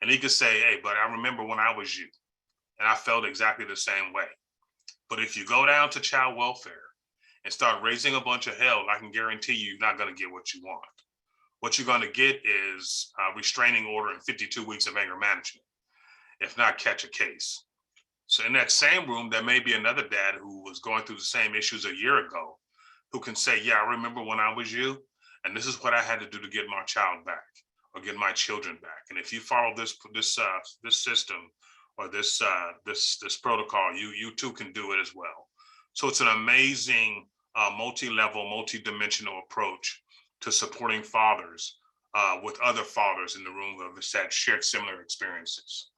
and he could say, "Hey, but I remember when I was you, and I felt exactly the same way." But if you go down to child welfare and start raising a bunch of hell, I can guarantee you're not going to get what you want. What you're going to get is a restraining order and 52 weeks of anger management, if not catch a case. So in that same room, there may be another dad who was going through the same issues a year ago, who can say, "Yeah, I remember when I was you, and this is what I had to do to get my child back or get my children back. And if you follow this system or this protocol, you too can do it as well." So it's an amazing multi-level, multi-dimensional approach to supporting fathers with other fathers in the room who have shared similar experiences.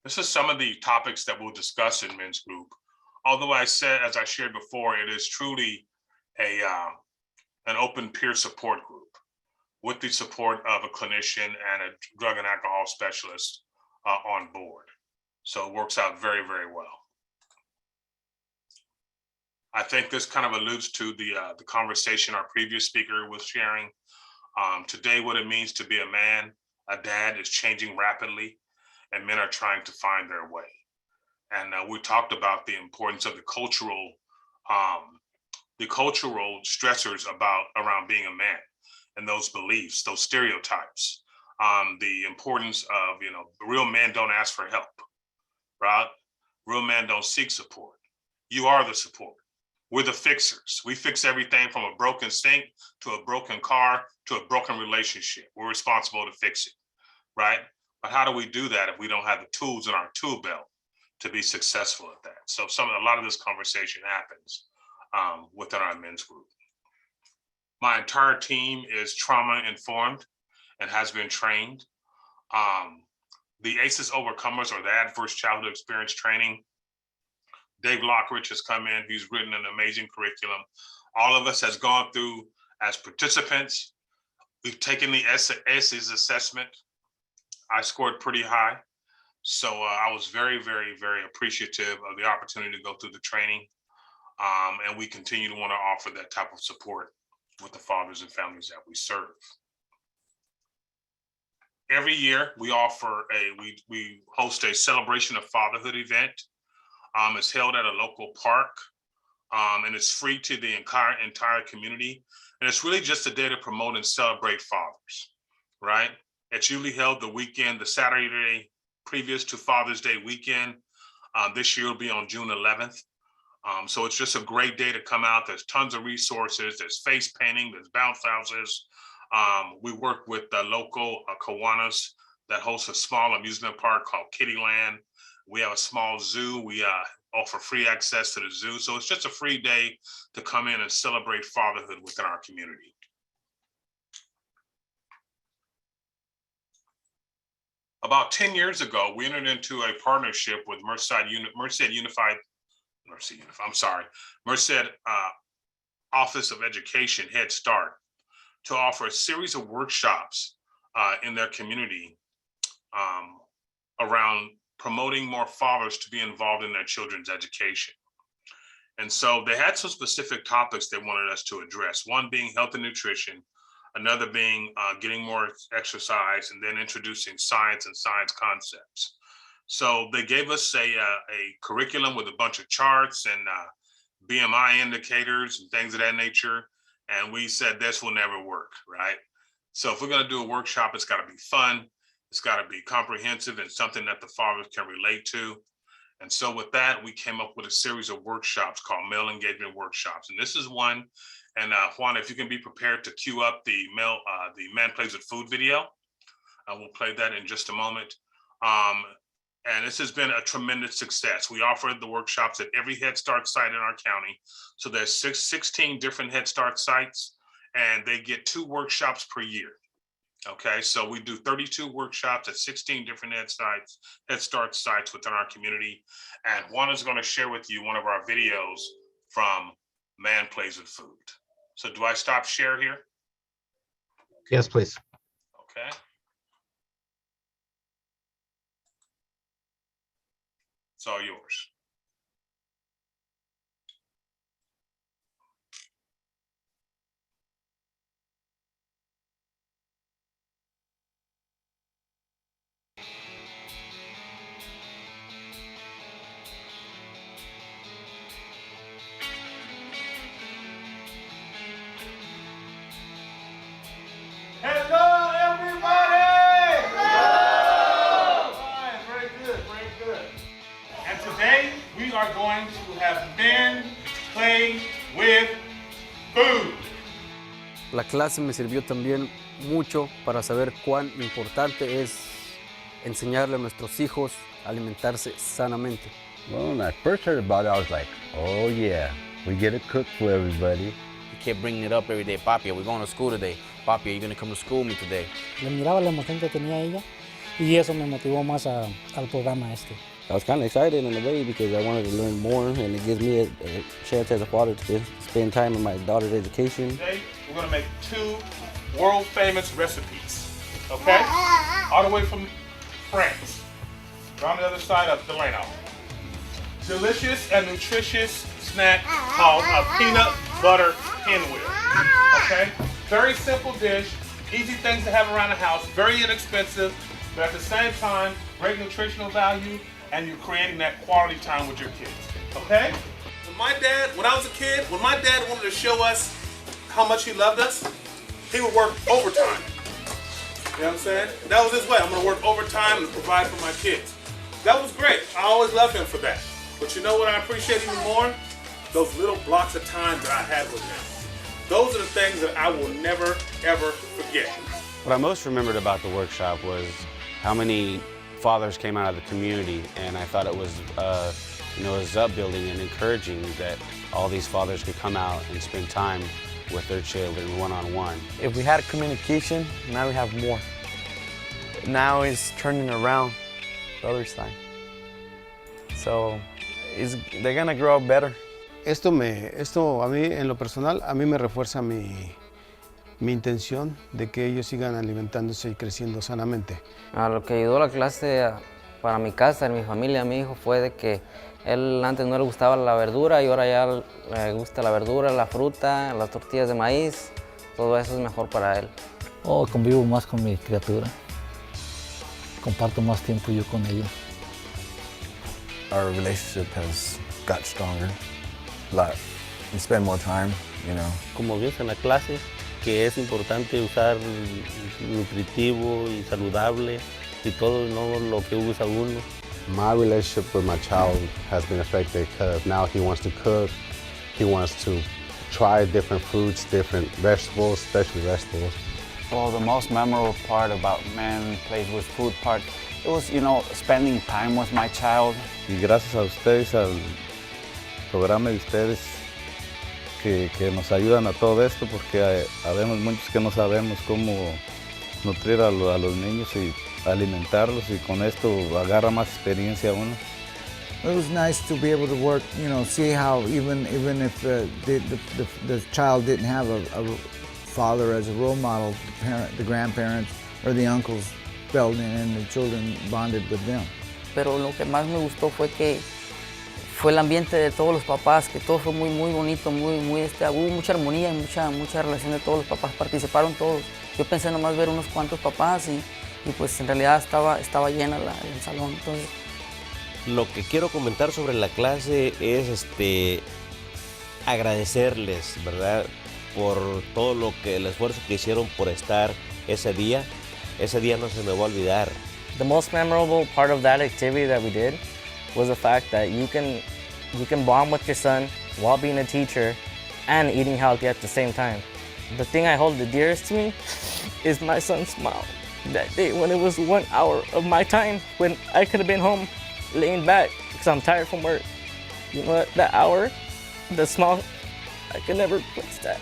This is some of the topics that we'll discuss in men's group. Although as I shared before, it is truly an open peer support group with the support of a clinician and a drug and alcohol specialist on board. So it works out very, very well. I think this kind of alludes to the conversation our previous speaker was sharing. Today, what it means to be a man, a dad, is changing rapidly, and men are trying to find their way. And we talked about the importance of the cultural stressors around being a man, and those beliefs, those stereotypes, the importance of, you know, real men don't ask for help, right? Real men don't seek support. You are the support. We're the fixers. We fix everything from a broken sink to a broken car to a broken relationship. We're responsible to fix it, right? But how do we do that if we don't have the tools in our tool belt to be successful at that? So a lot of this conversation happens within our men's group. My entire team is trauma informed and has been trained. The ACEs Overcomers, or the Adverse Childhood Experience Training, Dave Lockridge has come in. He's written an amazing curriculum. All of us has gone through as participants. We've taken the ACEs assessment. I scored pretty high. So I was very, very, very appreciative of the opportunity to go through the training. And we continue to want to offer that type of support with the fathers and families that we serve. Every year we host a celebration of fatherhood event. It's held at a local park, and it's free to the entire community. And it's really just a day to promote and celebrate fathers, right? It's usually held the Saturday previous to Father's Day weekend. This year will be on June 11th. So it's just a great day to come out. There's tons of resources. There's face painting, there's bounce houses. We work with the local Kiwanis that hosts a small amusement park called Kittyland. We have a small zoo. We offer free access to the zoo. So it's just a free day to come in and celebrate fatherhood within our community. About 10 years ago, we entered into a partnership with Merced Office of Education, Head Start, to offer a series of workshops in their community around promoting more fathers to be involved in their children's education. And so they had some specific topics they wanted us to address, one being health and nutrition, another being getting more exercise, and then introducing science and science concepts. So they gave us a curriculum with a bunch of charts and BMI indicators and things of that nature. And we said, this will never work, right? So if we're going to do a workshop, it's got to be fun. It's got to be comprehensive and something that the fathers can relate to. And so with that, we came up with a series of workshops called Male Engagement Workshops. And this is one. And Juan, if you can be prepared to queue up the Man Plays with Food video, we'll play that in just a moment. And this has been a tremendous success. We offer the workshops at every Head Start site in our county. So there's 16 different Head Start sites, and they get 2 workshops per year. Okay, so we do 32 workshops at 16 different Head Start sites within our community. And Juan is going to share with you one of our videos from Man Plays with Food. So do I stop share here? Yes, please. Okay. It's all yours. Hello, everybody! Hello! Fine, very good, very good. And today we are going to have men play with food. La clase me sirvió también mucho para saber cuán importante es enseñarle a nuestros hijos a alimentarse sanamente. Well, when I first heard about it, I was like, oh yeah, we get to cook for everybody. He kept bringing it up every day. Papi, we're going to school today. Papi, are you going to come to school with me today? Le miraba la emoción que tenía ella y eso me motivó más al programa este. I was kind of excited in a way because I wanted to learn more, and it gives me a chance as a father to spend time in my daughter's education. Today, we're going to make 2 world famous recipes, okay? All the way from France. We're on the other side of Delano. Delicious and nutritious snack called a peanut butter pinwheel, okay? Very simple dish, easy things to have around the house, very inexpensive, but at the same time, great nutritional value, and you're creating that quality time with your kids, okay? When I was a kid, when my dad wanted to show us how much he loved us, he would work overtime. You know what I'm saying? That was his way. I'm gonna work overtime and provide for my kids. That was great. I always loved him for that. But you know what I appreciate even more? Those little blocks of time that I had with him. Those are the things that I will never, ever forget. What I most remembered about the workshop was how many fathers came out of the community, and I thought it was, it was upbuilding and encouraging that all these fathers could come out and spend time with their children one-on-one. If we had communication, now we have more. Now it's turning around the other side. So they're gonna grow up better. Esto a mí, en lo personal, a mí me refuerza mi intención de que ellos sigan alimentándose y creciendo sanamente. Lo que ayudó la clase para mi casa, mi familia, mi hijo, fue de que Él antes no le gustaba la verdura y ahora ya le gusta la verdura, la fruta, las tortillas de maíz. Todo eso es mejor para él. Oh, convivo más con mi criatura. Comparto más tiempo yo con ella. Our relationship has got stronger. We spend more time, you know. Como vimos en la clase, que es importante usar nutritivo y saludable y todo, no lo que usa uno. My relationship with my child has been affected because now he wants to cook, he wants to try different fruits, different vegetables, especially vegetables. Well, the most memorable part about Man Plays with Food part, it was, you know, spending time with my child. Y gracias a ustedes, al programa de ustedes, que nos ayudan a todo esto, porque habemos muchos que no sabemos cómo nutrir a los niños y alimentarlos, y con esto agarra más experiencia uno. It was nice to be able to work, you know, see how even if the child didn't have a father as a role model, the grandparents or the uncles felt and the children bonded with them. Pero lo que más me gustó fue que fue el ambiente de todos los papás, que todo fue muy bonito, hubo mucha armonía y mucha relación de todos los papás, participaron todos. Yo pensé nomás ver unos cuantos papás y pues en realidad estaba llena el salón. Entonces, lo que quiero comentar sobre la clase es agradecerles, ¿verdad? Por todo el esfuerzo que hicieron por estar ese día. Ese día no se me va a olvidar. The most memorable part of that activity that we did was the fact that you can bond with your son while being a teacher and eating healthy at the same time. The thing I hold the dearest to me is my son's smile. That day when it was 1 hour of my time when I could have been home laying back because I'm tired from work. You know what, that hour, the smile, I could never replace that.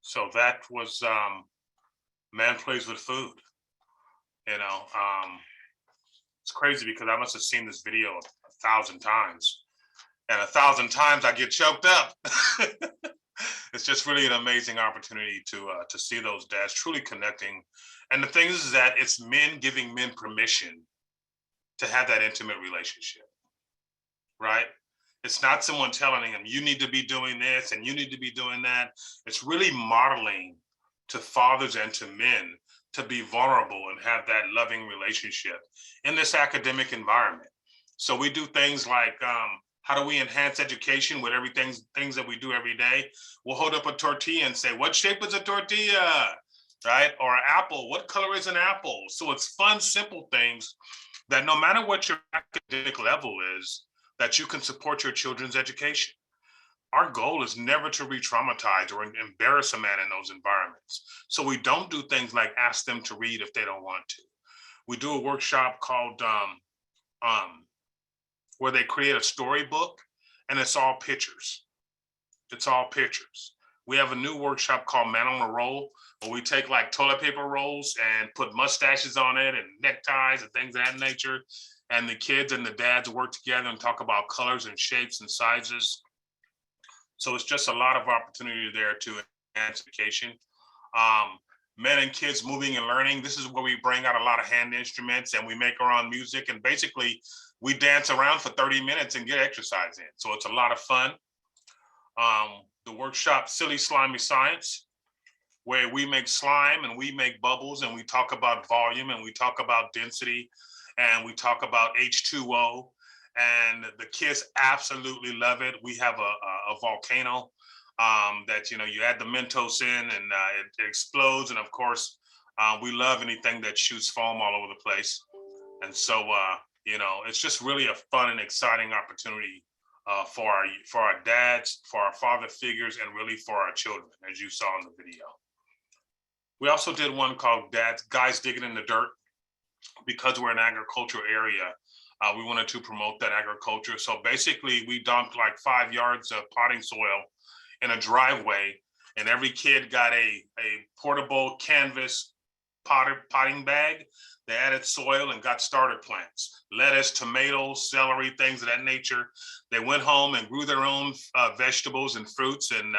So that was Man Plays with Food. You know, it's crazy because I must have seen this video 1,000 times, and 1,000 times I get choked up. It's just really an amazing opportunity to see those dads truly connecting. And the thing is that it's men giving men permission to have that intimate relationship, right? It's not someone telling them, you need to be doing this and you need to be doing that. It's really modeling to fathers and to men to be vulnerable and have that loving relationship in this academic environment. So we do things like, how do we enhance education with things that we do every day? We'll hold up a tortilla and say, what shape is a tortilla, right? Or an apple, what color is an apple? So it's fun, simple things that no matter what your academic level is, that you can support your children's education. Our goal is never to re-traumatize or embarrass a man in those environments. So we don't do things like ask them to read if they don't want to. We do a workshop called where they create a storybook, and it's all pictures. It's all pictures. We have a new workshop called Man on a Roll, where we take like toilet paper rolls and put mustaches on it and neckties and things of that nature. And the kids and the dads work together and talk about colors and shapes and sizes. So it's just a lot of opportunity there to enhance education. Men and kids moving and learning. This is where we bring out a lot of hand instruments and we make our own music. And basically we dance around for 30 minutes and get exercise in. So it's a lot of fun. The workshop, Silly Slimy Science, where we make slime and we make bubbles and we talk about volume and we talk about density and we talk about H2O, and the kids absolutely love it. We have a volcano that, you know, you add the Mentos in and it explodes. And of course, we love anything that shoots foam all over the place. And so, you know, it's just really a fun and exciting opportunity for our dads, for our father figures, and really for our children, as you saw in the video. We also did one called Guys Digging in the Dirt. Because we're an agricultural area, we wanted to promote that agriculture. So basically we dumped like 5 yards of potting soil in a driveway, and every kid got a portable canvas potting bag. They added soil and got starter plants, lettuce, tomatoes, celery, things of that nature. They went home and grew their own vegetables and fruits. And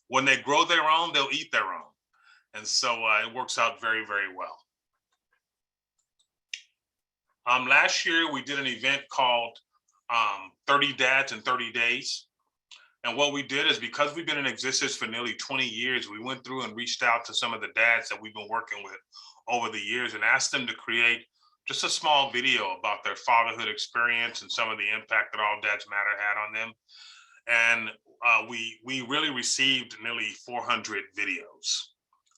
when they grow their own, they'll eat their own. And so it works out very, very well. Last year, we did an event called 30 Dads in 30 Days. And what we did is, because we've been in existence for nearly 20 years, we went through and reached out to some of the dads that we've been working with over the years and asked them to create just a small video about their fatherhood experience and some of the impact that All Dads Matter had on them. And we really received nearly 400 videos,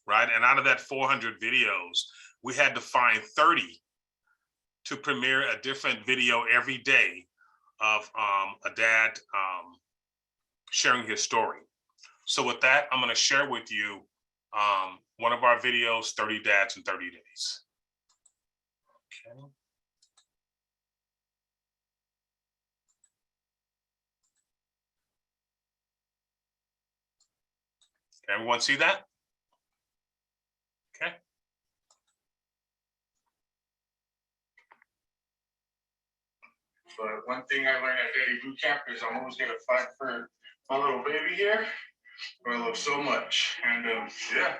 right? And out of that 400 videos, we had to find 30 to premiere a different video every day of a dad sharing his story. So with that, I'm going to share with you one of our videos, 30 Dads in 30 Days. Okay. Can everyone see that? Okay. But one thing I learned at Daddy Boot Camp is I'm always gonna fight for my little baby here, who I love so much. And yeah,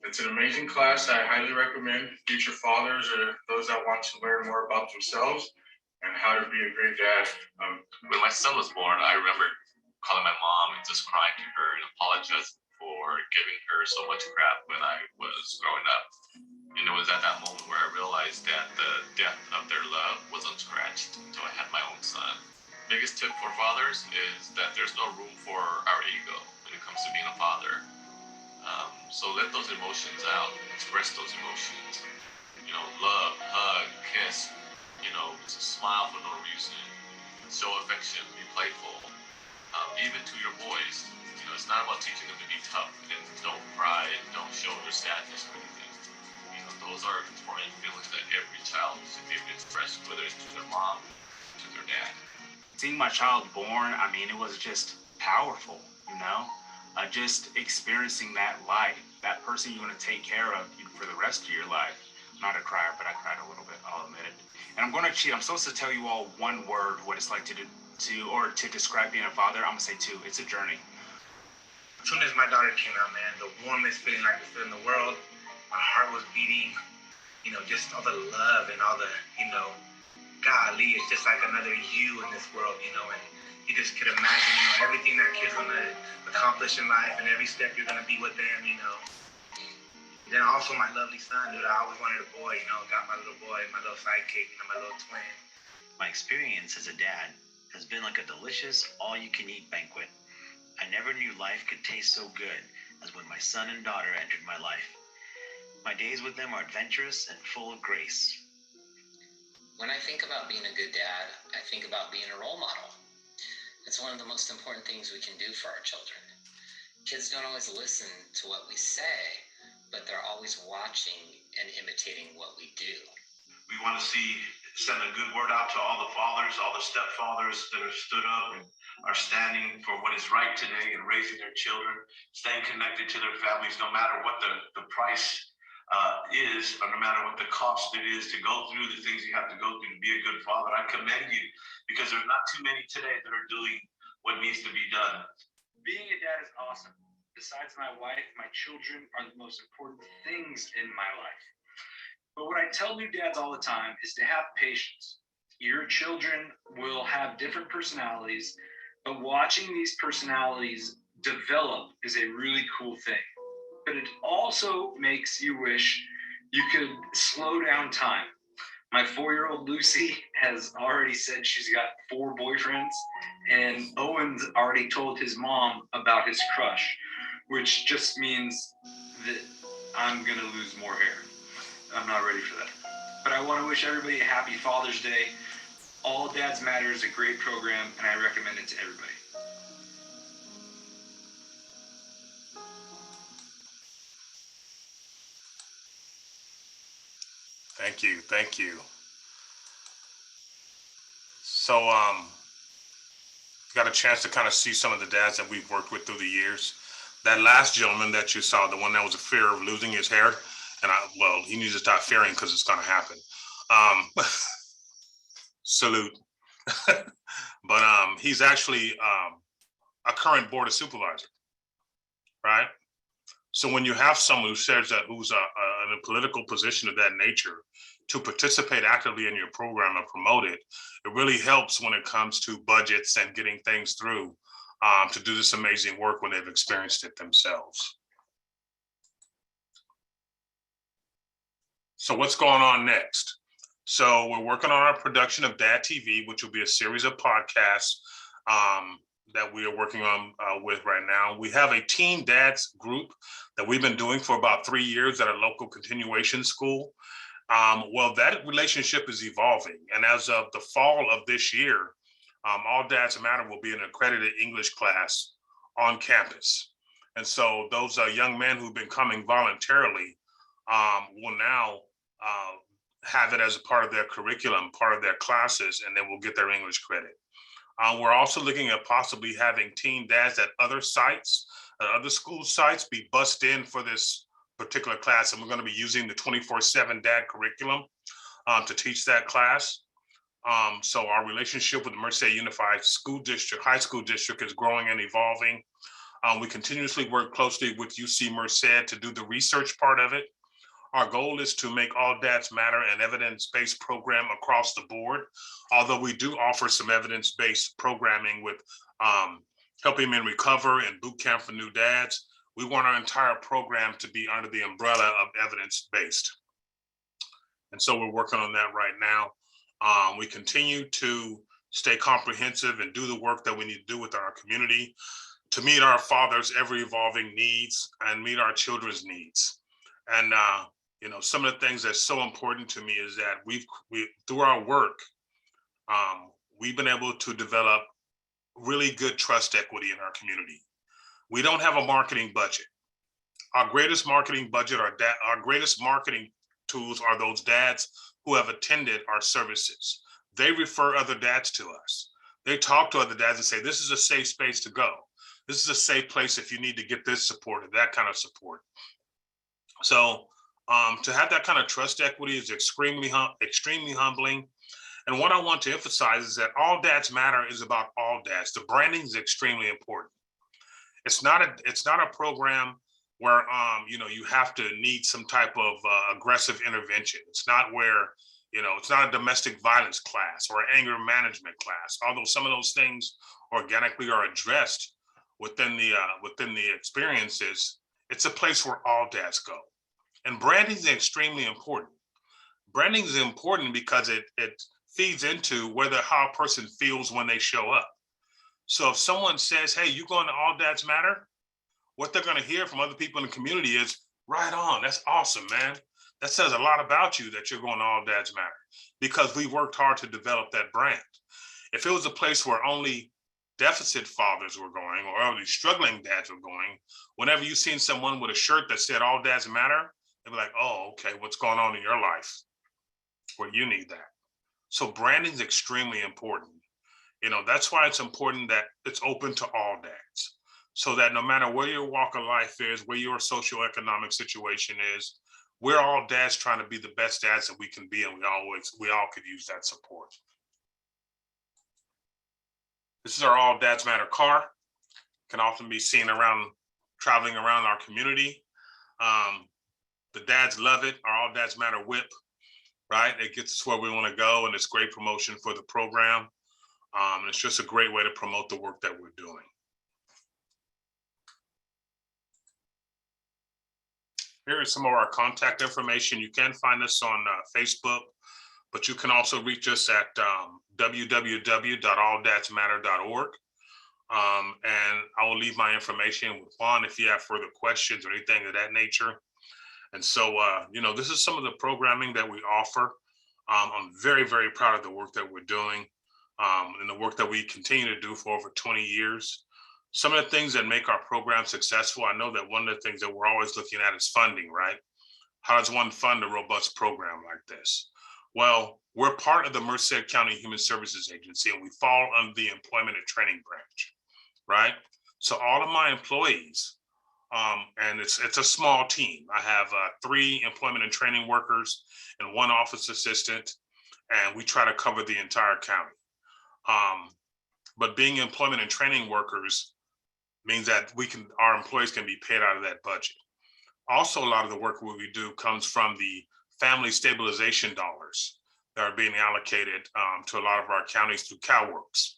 it's an amazing class. I highly recommend future fathers or those that want to learn more about themselves and how to be a great dad. When my son was born, I remember calling my mom and just crying to her and apologizing for giving her so much crap when I was growing up. And it was at that moment where I realized that the depth of their love was unscratched until I had my own son. Biggest tip for fathers is that there's no room for our ego when it comes to being a father. So let those emotions out, express those emotions. You know, love, hug, kiss, you know, smile for no reason, show affection, be playful. Even to your boys, you know, it's not about teaching them to be tough and don't cry and don't show their sadness or anything. You know, those are important feelings that every child should be able to express, whether it's to their mom, to their dad. Seeing my child born, I mean, it was just powerful, you know? Just experiencing that life, that person you're going to take care of for the rest of your life. I'm not a crier, but I cried a little bit, I'll admit it. And I'm going to cheat. I'm supposed to tell you all one word, what it's like to describe being a father. I'm going to say two. It's a journey. As soon as my daughter came out, man, the warmest feeling I could feel in the world, my heart was beating, you know, just all the love and all the, you know, golly, it's just like another you in this world, you know, and you just could imagine, you know, everything that kid's gonna accomplish in life and every step you're gonna be with them, you know. Then also my lovely son, dude, I always wanted a boy, you know, got my little boy, my little sidekick, you know, my little twin. My experience as a dad has been like a delicious all-you-can-eat banquet. I never knew life could taste so good as when my son and daughter entered my life. My days with them are adventurous and full of grace. When I think about being a good dad, I think about being a role model. It's one of the most important things we can do for our children. Kids don't always listen to what we say, but they're always watching and imitating what we do. We want to send a good word out to all the fathers, all the stepfathers that have stood up and are standing for what is right today and raising their children, staying connected to their families, no matter what the price is, or no matter what the cost it is to go through the things you have to go through to be a good father. I commend you, because there's not too many today that are doing what needs to be done. Being a dad is awesome. Besides my wife, my children are the most important things in my life. But what I tell new dads all the time is to have patience. Your children will have different personalities, but watching these personalities develop is a really cool thing. But it also makes you wish you could slow down time. My 4-year-old Lucy has already said she's got 4 boyfriends, and Owen's already told his mom about his crush, which just means that I'm gonna lose more hair. I'm not ready for that. But I want to wish everybody a happy Father's Day. All Dads Matter is a great program, and I recommend it to everybody. Thank you, thank you. So, got a chance to kind of see some of the dads that we've worked with through the years. That last gentleman that you saw, the one that was a fear of losing his hair, And well, he needs to stop fearing because it's going to happen. Salute. But he's actually a current board of supervisor, right? So when you have someone who says that who's in a political position of that nature to participate actively in your program and promote it, it really helps when it comes to budgets and getting things through to do this amazing work when they've experienced it themselves. So what's going on next? So we're working on our production of Dad TV, which will be a series of podcasts that we are working on with right now. We have a teen dads group that we've been doing for about 3 years at a local continuation school. Well, that relationship is evolving. And as of the fall of this year, All Dads Matter will be an accredited English class on campus. And so those young men who've been coming voluntarily will now have it as a part of their curriculum, part of their classes, and they will get their English credit. We're also looking at possibly having teen dads at other sites, other school sites, be bussed in for this particular class. And we're going to be using the 24/7 dad curriculum to teach that class. So our relationship with the Merced Unified School District, High School District, is growing and evolving. We continuously work closely with UC Merced to do the research part of it. Our goal is to make All Dads Matter an evidence-based program across the board, although we do offer some evidence-based programming with Helping Men Recover and Boot Camp for New Dads. We want our entire program to be under the umbrella of evidence-based. And so we're working on that right now. We continue to stay comprehensive and do the work that we need to do with our community to meet our fathers' ever-evolving needs and meet our children's needs. And you know, some of the things that's so important to me is that we through our work, we've been able to develop really good trust equity in our community. We don't have a marketing budget. Our greatest marketing budget, our greatest marketing tools are those dads who have attended our services. They refer other dads to us. They talk to other dads and say, this is a safe space to go. This is a safe place if you need to get this support or that kind of support. So to have that kind of trust equity is extremely humbling. And what I want to emphasize is that All Dads Matter is about all dads. The branding is extremely important. It's not a program where you know, you have to need some type of aggressive intervention. It's not where, you know, it's not a domestic violence class or an anger management class. Although some of those things organically are addressed within the experiences, it's a place where all dads go. And branding is extremely important. Branding is important because it feeds into how a person feels when they show up. So if someone says, hey, you going to All Dads Matter? What they're going to hear from other people in the community is, right on, that's awesome, man. That says a lot about you that you're going to All Dads Matter, because we worked hard to develop that brand. If it was a place where only deficit fathers were going or only struggling dads were going, whenever you seen someone with a shirt that said All Dads Matter, they'd be like, oh, okay, what's going on in your life where you need that? So branding is extremely important. You know, that's why it's important that it's open to all dads, so that no matter where your walk of life is, where your socioeconomic situation is, we're all dads trying to be the best dads that we can be, and we all could use that support. This is our All Dads Matter car. Can often be seen traveling around our community. The dads love it. Our All Dads Matter whip, right? It gets us where we want to go, and it's great promotion for the program. And it's just a great way to promote the work that we're doing. Here is some of our contact information. You can find us on Facebook, but you can also reach us at www.alldadsmatter.org. And I will leave my information with Juan if you have further questions or anything of that nature. And so, you know, this is some of the programming that we offer. I'm very, very proud of the work that we're doing and the work that we continue to do for over 20 years. Some of the things that make our program successful, I know that one of the things that we're always looking at is funding, right? How does one fund a robust program like this? Well, we're part of the Merced County Human Services Agency, and we fall under the Employment and Training Branch, right? So all of my employees And it's a small team. I have 3 employment and training workers and 1 office assistant, and we try to cover the entire county. But being employment and training workers means that our employees can be paid out of that budget. Also, a lot of the work we do comes from the family stabilization dollars that are being allocated to a lot of our counties through CalWorks,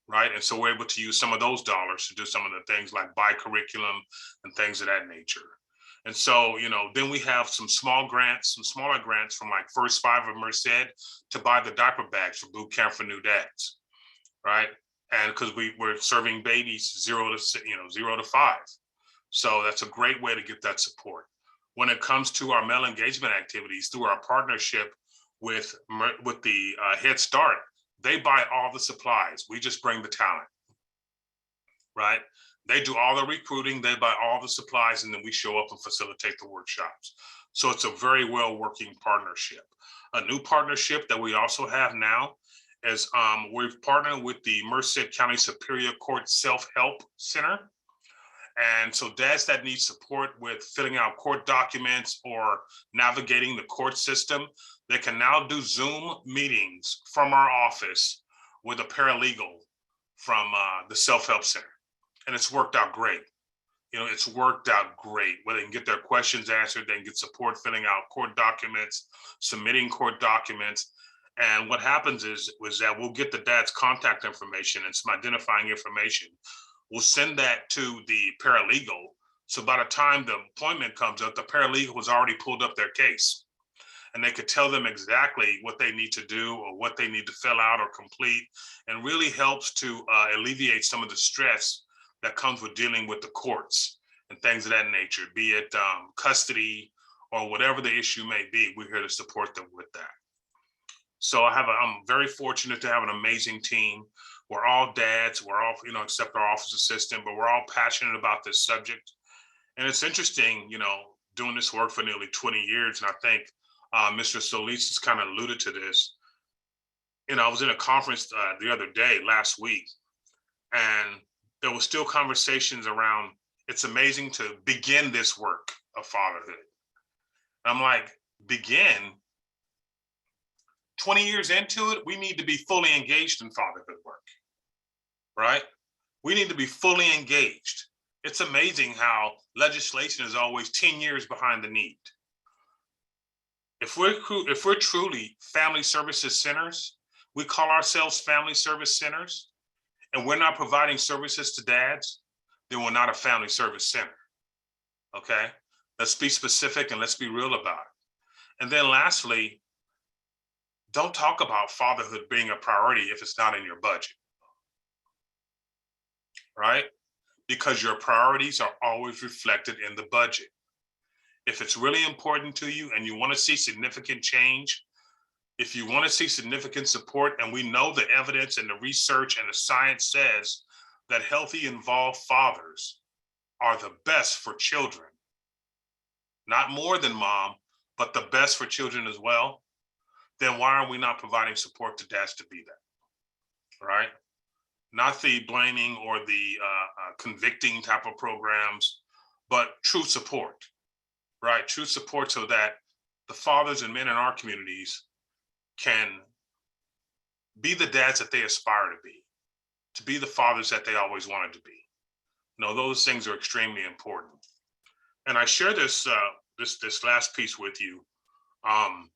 right? And so we're able to use some of those dollars to do some of the things like buy curriculum and things of that nature. And so, then we have some smaller grants from like First Five of Merced to buy the diaper bags for boot camp for new dads, right? And because we're serving babies 0 to 5. So that's a great way to get that support. When it comes to our male engagement activities, through our partnership with the Head Start, they buy all the supplies. We just bring the talent, right? They do all the recruiting, they buy all the supplies, and then we show up and facilitate the workshops. So it's a very well working partnership. A new partnership that we also have now is we've partnered with the Merced County Superior Court Self-Help Center. And so dads that need support with filling out court documents or navigating the court system, they can now do Zoom meetings from our office with a paralegal from the Self-Help Center. And it's worked out great. It's worked out great where they can get their questions answered, they can get support filling out court documents, submitting court documents. And what happens is that we'll get the dad's contact information and some identifying information. We'll send that to the paralegal. So by the time the appointment comes up, the paralegal has already pulled up their case. And they could tell them exactly what they need to do or what they need to fill out or complete, and really helps to alleviate some of the stress that comes with dealing with the courts and things of that nature, be it custody or whatever the issue may be. We're here to support them with that. So I'm very fortunate to have an amazing team. We're all dads, we're all, except our office assistant, but we're all passionate about this subject. And it's interesting, doing this work for nearly 20 years. And I think Mr. Solis has kind of alluded to this. I was in a conference the other day, last week, and there was still conversations around, it's amazing to begin this work of fatherhood. I'm like, begin? 20 years into it, we need to be fully engaged in fatherhood work, right? We need to be fully engaged. It's amazing how legislation is always 10 years behind the need. If we're truly family services centers, we call ourselves family service centers, and we're not providing services to dads, then we're not a family service center, okay? Let's be specific and let's be real about it. And then lastly, don't talk about fatherhood being a priority if it's not in your budget, right? Because your priorities are always reflected in the budget. If it's really important to you and you want to see significant change, if you want to see significant support, and we know the evidence and the research and the science says that healthy, involved fathers are the best for children, not more than mom, but the best for children as well, then why are we not providing support to dads to be that, right? Not the blaming or the convicting type of programs, but true support, right? True support so that the fathers and men in our communities can be the dads that they aspire to be the fathers that they always wanted to be. Those things are extremely important. And I share this last piece with you, and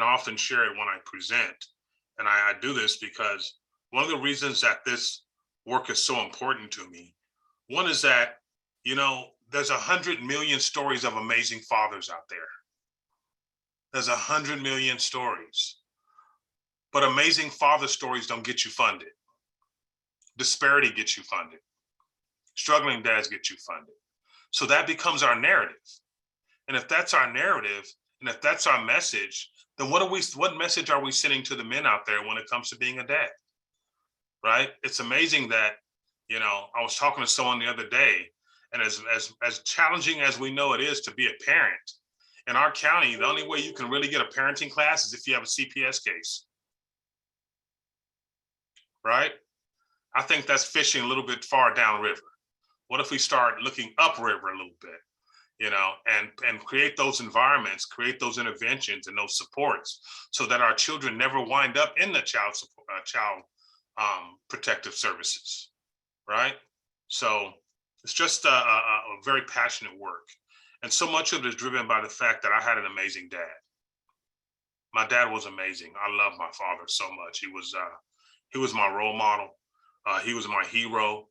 I often share it when I present. And I do this because one of the reasons that this work is so important to me, one is that, there's 100 million stories of amazing fathers out there. There's 100 million stories, but amazing father stories don't get you funded. Disparity gets you funded. Struggling dads get you funded. So that becomes our narrative. And if that's our narrative, and if that's our message, then what message are we sending to the men out there when it comes to being a dad, right? It's amazing that, I was talking to someone the other day, and as challenging as we know it is to be a parent, in our county, the only way you can really get a parenting class is if you have a CPS case, right? I think that's fishing a little bit far downriver. What if we start looking upriver a little bit, you know, and create those environments, create those interventions and those supports so that our children never wind up in the child protective services, right? So it's just a very passionate work. And so much of it is driven by the fact that I had an amazing dad. My dad was amazing. I love my father so much. He was my role model. He was my hero.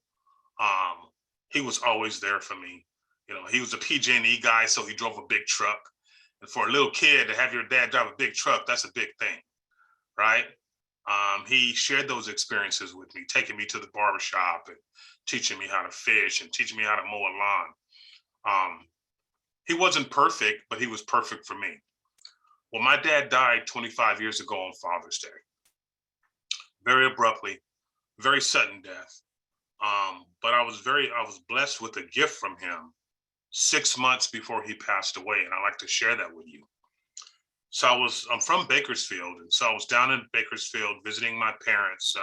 He was always there for me. You know, he was a PG&E guy, so he drove a big truck. And for a little kid to have your dad drive a big truck, that's a big thing, right? He shared those experiences with me, taking me to the barbershop and teaching me how to fish and teaching me how to mow a lawn. He wasn't perfect, but he was perfect for me. Well, my dad died 25 years ago on Father's Day, very abruptly, very sudden death. But I was blessed with a gift from him 6 months before he passed away, and I'd like to share that with you. So I'm from Bakersfield, and so I was down in Bakersfield visiting my parents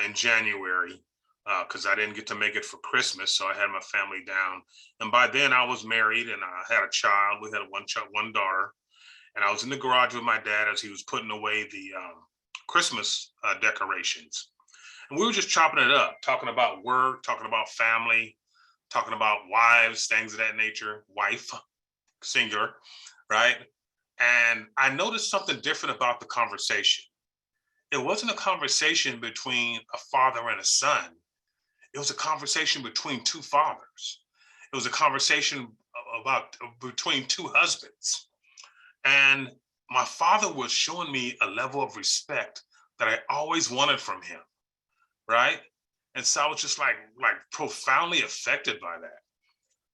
in January because I didn't get to make it for Christmas, so I had my family down. And by then I was married and I had a child. We had one daughter, and I was in the garage with my dad as he was putting away the Christmas decorations. And we were just chopping it up, talking about work, talking about family, talking about wives, things of that nature, wife, singular, right? And I noticed something different about the conversation. It wasn't a conversation between a father and a son. It was a conversation between two fathers. It was a conversation between two husbands. And my father was showing me a level of respect that I always wanted from him, right? And so I was just like profoundly affected by that.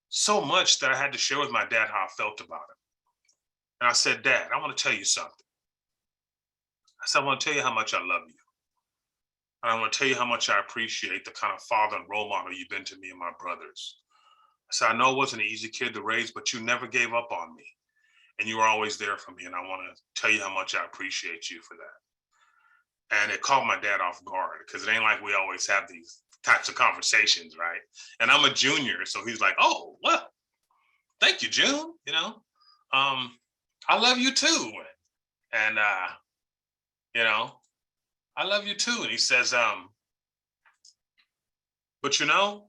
So much that I had to share with my dad how I felt about him. And I said, Dad, I want to tell you something. I said, I want to tell you how much I love you. And I want to tell you how much I appreciate the kind of father and role model you've been to me and my brothers. I said, I know I wasn't an easy kid to raise, but you never gave up on me. And you were always there for me. And I want to tell you how much I appreciate you for that. And it caught my dad off guard because it ain't like we always have these types of conversations, right? And I'm a junior, so he's like, oh, well, thank you, June. You know, I love you too. And, you know, I love you too. And he says, but you know,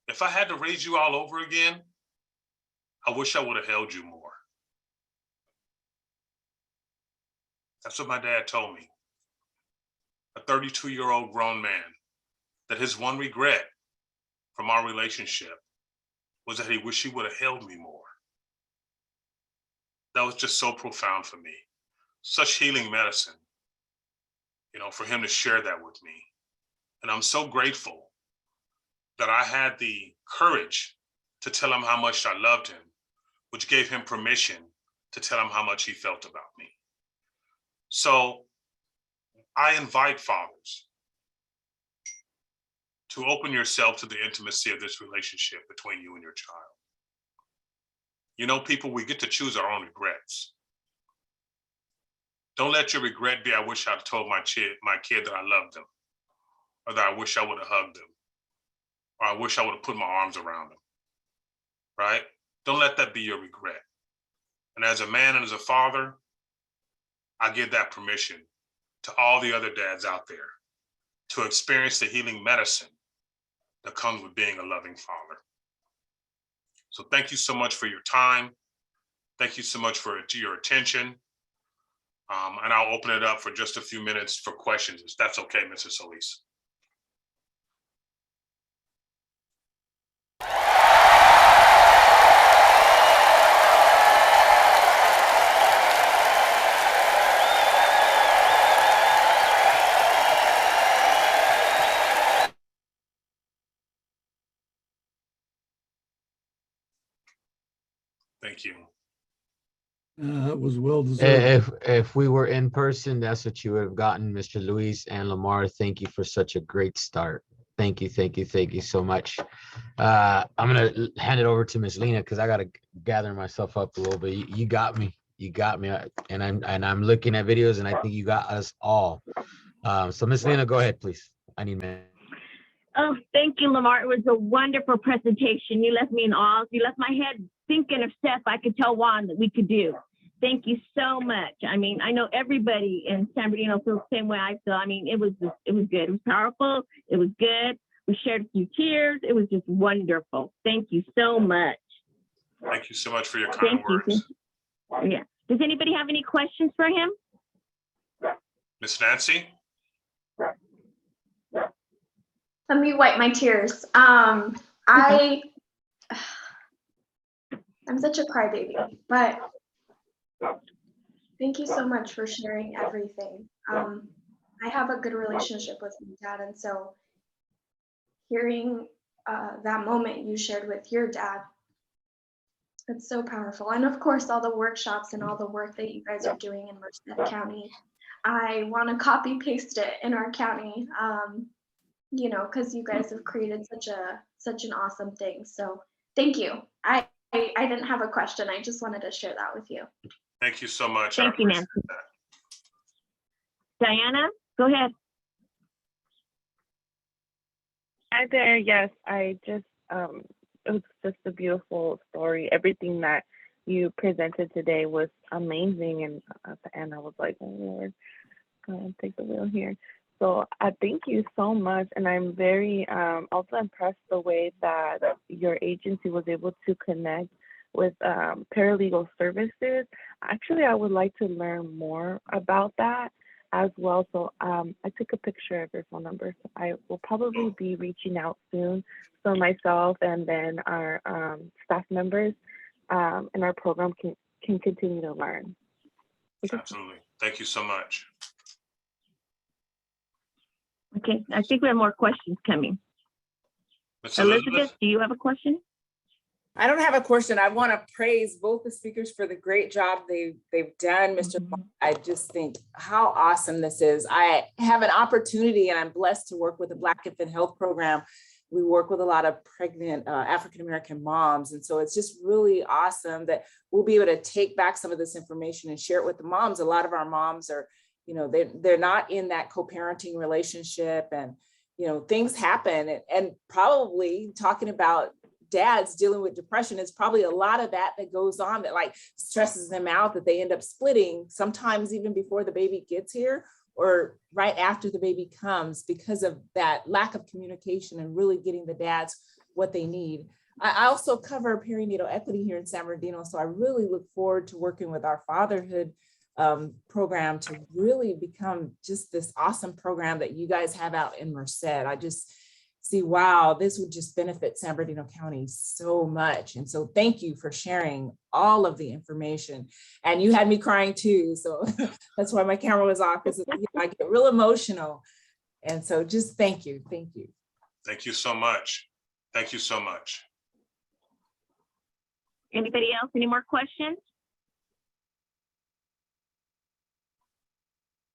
if I had to raise you all over again, I wish I would have held you more. That's what my dad told me. A 32-year-old grown man, that his one regret from our relationship was that he wished he would have held me more. That was just so profound for me. Such healing medicine, you know, for him to share that with me. And I'm so grateful that I had the courage to tell him how much I loved him, which gave him permission to tell him how much he felt about me. So I invite fathers to open yourself to the intimacy of this relationship between you and your child. You know, people, we get to choose our own regrets. Don't let your regret be, I wish I'd told my kid that I loved them, or that I wish I would have hugged them, or I wish I would have put my arms around them, right? Don't let that be your regret. And as a man and as a father, I give that permission to all the other dads out there to experience the healing medicine that comes with being a loving father. So thank you so much for your time. Thank you so much for your attention. And I'll open it up for just a few minutes for questions, if that's okay, Mrs. Solis. Thank you. It was well deserved. If we were in person, that's what you would have gotten, Mr. Luis and Lamar. Thank you for such a great start. Thank you so much. I'm gonna hand it over to Miss Lena because I gotta gather myself up a little bit. You got me, and I'm looking at videos, and I think you got us all. So Miss Lena, go ahead, please. I need man. Oh, thank you, Lamar. It was a wonderful presentation. You left me in awe. You left my head thinking of stuff I could tell Juan that we could do. Thank you so much. I mean, I know everybody in San Bernardino feels the same way I feel. I mean, it was good. It was powerful. It was good. We shared a few tears. It was just wonderful. Thank you so much. Thank you so much for your kind words. Yeah. Does anybody have any questions for him? Miss Nancy? Let me wipe my tears. I'm such a crybaby, but thank you so much for sharing everything. I have a good relationship with my dad, and so hearing that moment you shared with your dad, it's so powerful. And of course, all the workshops and all the work that you guys are doing in Merced County, I want to copy paste it in our county. You know, because you guys have created such an awesome thing. So thank you. I didn't have a question. I just wanted to share that with you. Thank you so much. Thank you, Nancy. Diana, go ahead. Hi there. Yes, I just it was just a beautiful story. Everything that you presented today was amazing, and at the end I was like, oh Lord, go ahead and take the wheel here. So I thank you so much, and I'm very also impressed the way that your agency was able to connect with paralegal services. Actually, I would like to learn more about that as well. So I took a picture of your phone number. So I will probably be reaching out soon. So myself and then our staff members in our program can continue to learn. Absolutely. Thank you so much. Okay, I think we have more questions coming. Elizabeth, do you have a question? I don't have a question. I want to praise both the speakers for the great job they've done. Mr. I just think how awesome this is. I have an opportunity and I'm blessed to work with the Black Infant Health Program. We work with a lot of pregnant African-American moms. And so it's just really awesome that we'll be able to take back some of this information and share it with the moms. A lot of our moms are, you know, they're not in that co-parenting relationship, and, you know, things happen, and probably talking about dads dealing with depression is probably a lot of that goes on that like stresses them out, that they end up splitting sometimes even before the baby gets here or right after the baby comes because of that lack of communication and really getting the dads what they need. I also cover perinatal equity here in San Bernardino, so I really look forward to working with our fatherhood program to really become just this awesome program that you guys have out in Merced. I just see, wow, this would just benefit San Bernardino County so much. And so thank you for sharing all of the information. And you had me crying too. So that's why my camera was off, because I get real emotional. And so just thank you. Thank you. Thank you so much. Thank you so much. Anybody else? Any more questions?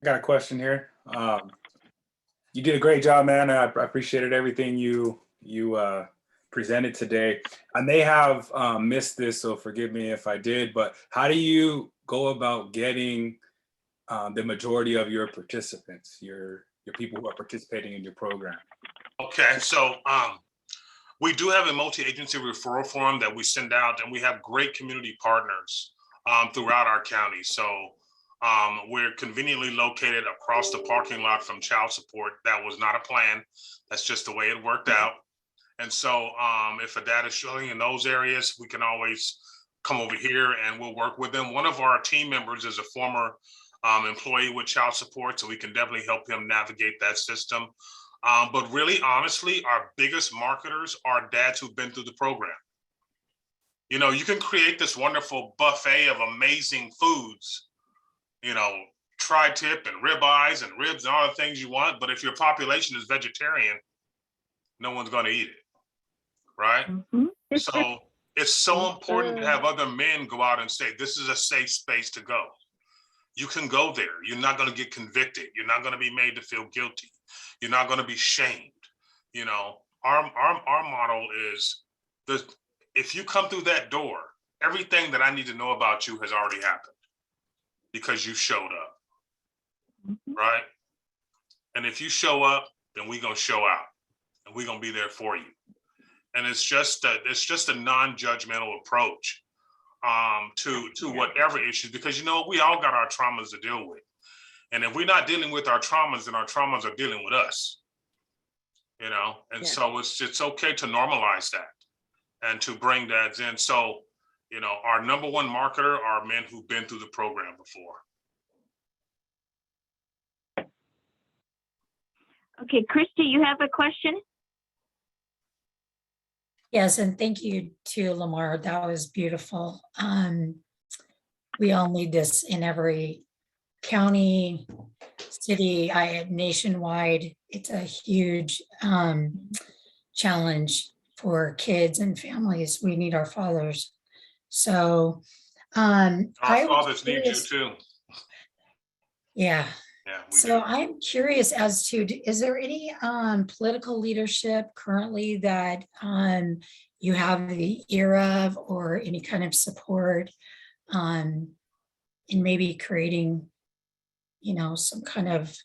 I got a question here. You did a great job, man. I appreciated everything you presented today. I may have missed this, so forgive me if I did, but how do you go about getting the majority of your participants, your people who are participating in your program? Okay, so we do have a multi-agency referral form that we send out, and we have great community partners throughout our county. So we're conveniently located across the parking lot from child support. That was not a plan. That's just the way it worked out. And so if a dad is struggling in those areas, we can always come over here and we'll work with them. One of our team members is a former employee with child support, so we can definitely help him navigate that system. But really, honestly, our biggest marketers are dads who've been through the program. You know, you can create this wonderful buffet of amazing foods, you know, tri-tip and ribeyes and ribs and all the things you want. But if your population is vegetarian, no one's going to eat it, right? Mm-hmm. So it's so important to have other men go out and say, this is a safe space to go. You can go there. You're not going to get convicted. You're not going to be made to feel guilty. You're not going to be shamed. You know, our model is, if you come through that door, everything that I need to know about you has already happened, because you showed up, right? And if you show up, then we're going to show out, and we're gonna be there for you. And it's just a non-judgmental approach to whatever issues, because you know we all got our traumas to deal with, and if we're not dealing with our traumas, then our traumas are dealing with us. You know, and so it's okay to normalize that and to bring dads in. So, you know, our number one marketer are men who've been through the program before. Okay, Christy, you have a question? Yes, and thank you to Lamar. That was beautiful. We all need this in every county, city, nationwide. It's a huge challenge for kids and families. We need our fathers. So Our fathers need you too. Yeah. Yeah. So I'm curious as to, is there any political leadership currently that you have the ear of, or any kind of support in maybe creating, you know, some kind of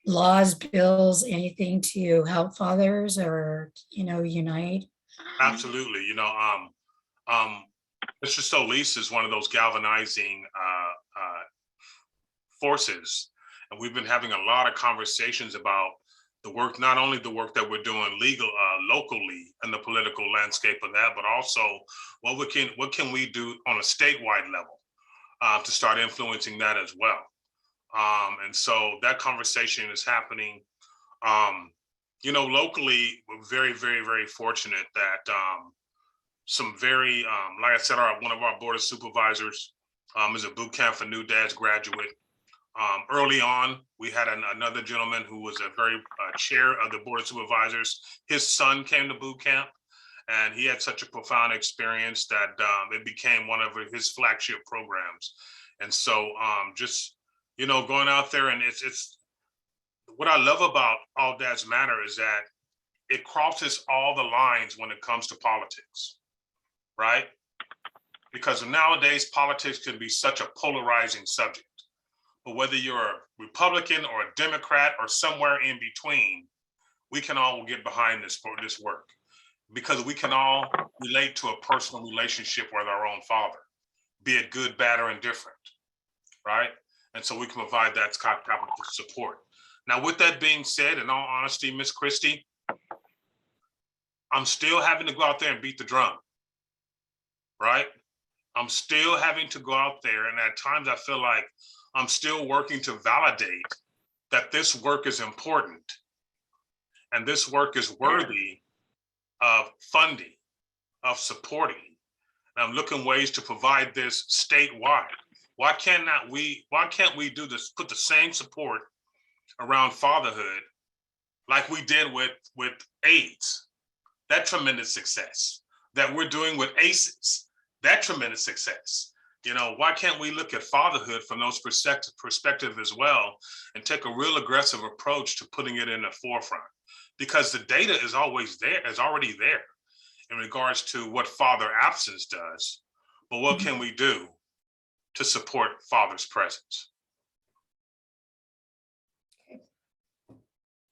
laws, bills, anything to help fathers or, you know, unite? Absolutely. You know, Mr. Solis is one of those galvanizing forces, and we've been having a lot of conversations about the work, not only the work that we're doing locally in the political landscape of that, but also what can we do on a statewide level to start influencing that as well. And so that conversation is happening. You know, locally, we're very, very, very fortunate that some very, like I said, one of our board of supervisors is a boot camp for new dads graduate. Early on, we had another gentleman who was a very chair of the board of supervisors. His son came to boot camp, and he had such a profound experience that it became one of his flagship programs. And so just, you know, going out there, and it's what I love about All Dads Matter is that it crosses all the lines when it comes to politics, right? Because nowadays politics can be such a polarizing subject. But whether you're a Republican or a Democrat or somewhere in between, we can all get behind this work, because we can all relate to a personal relationship with our own father, be it good, bad, or indifferent, right? And so we can provide that type of support. Now, with that being said, in all honesty, Miss Christie, I'm still having to go out there and beat the drum, right? I'm still having to go out there, and at times I feel like I'm still working to validate that this work is important and this work is worthy of funding, of supporting. And I'm looking ways to provide this statewide. Why can't we do this, put the same support around fatherhood like we did with AIDS, that tremendous success, that we're doing with ACEs, that tremendous success. You know, why can't we look at fatherhood from those perspective as well, and take a real aggressive approach to putting it in the forefront? Because the data is always there, is already there in regards to what father absence does, but what can we do to support father's presence?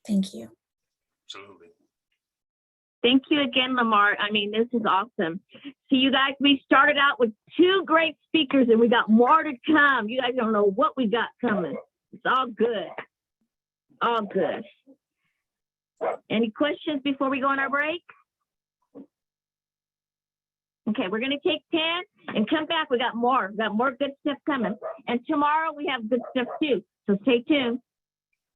Thank you. Absolutely. Thank you again, Lamar. I mean, this is awesome. So you guys, we started out with 2 great speakers and we got more to come. You guys don't know what we got coming. It's all good. All good. Any questions before we go on our break? Okay, we're going to take 10 and come back. We got more good stuff coming. And tomorrow we have good stuff too. So stay tuned.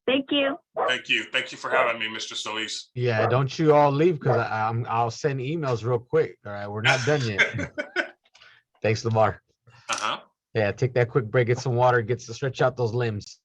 Thank you. Thank you. Thank you for having me, Mr. Solis. Yeah, don't you all leave, because I'll send emails real quick. All right, we're not done yet. Thanks, Lamar. Yeah, take that quick break, get some water, get to stretch out those limbs.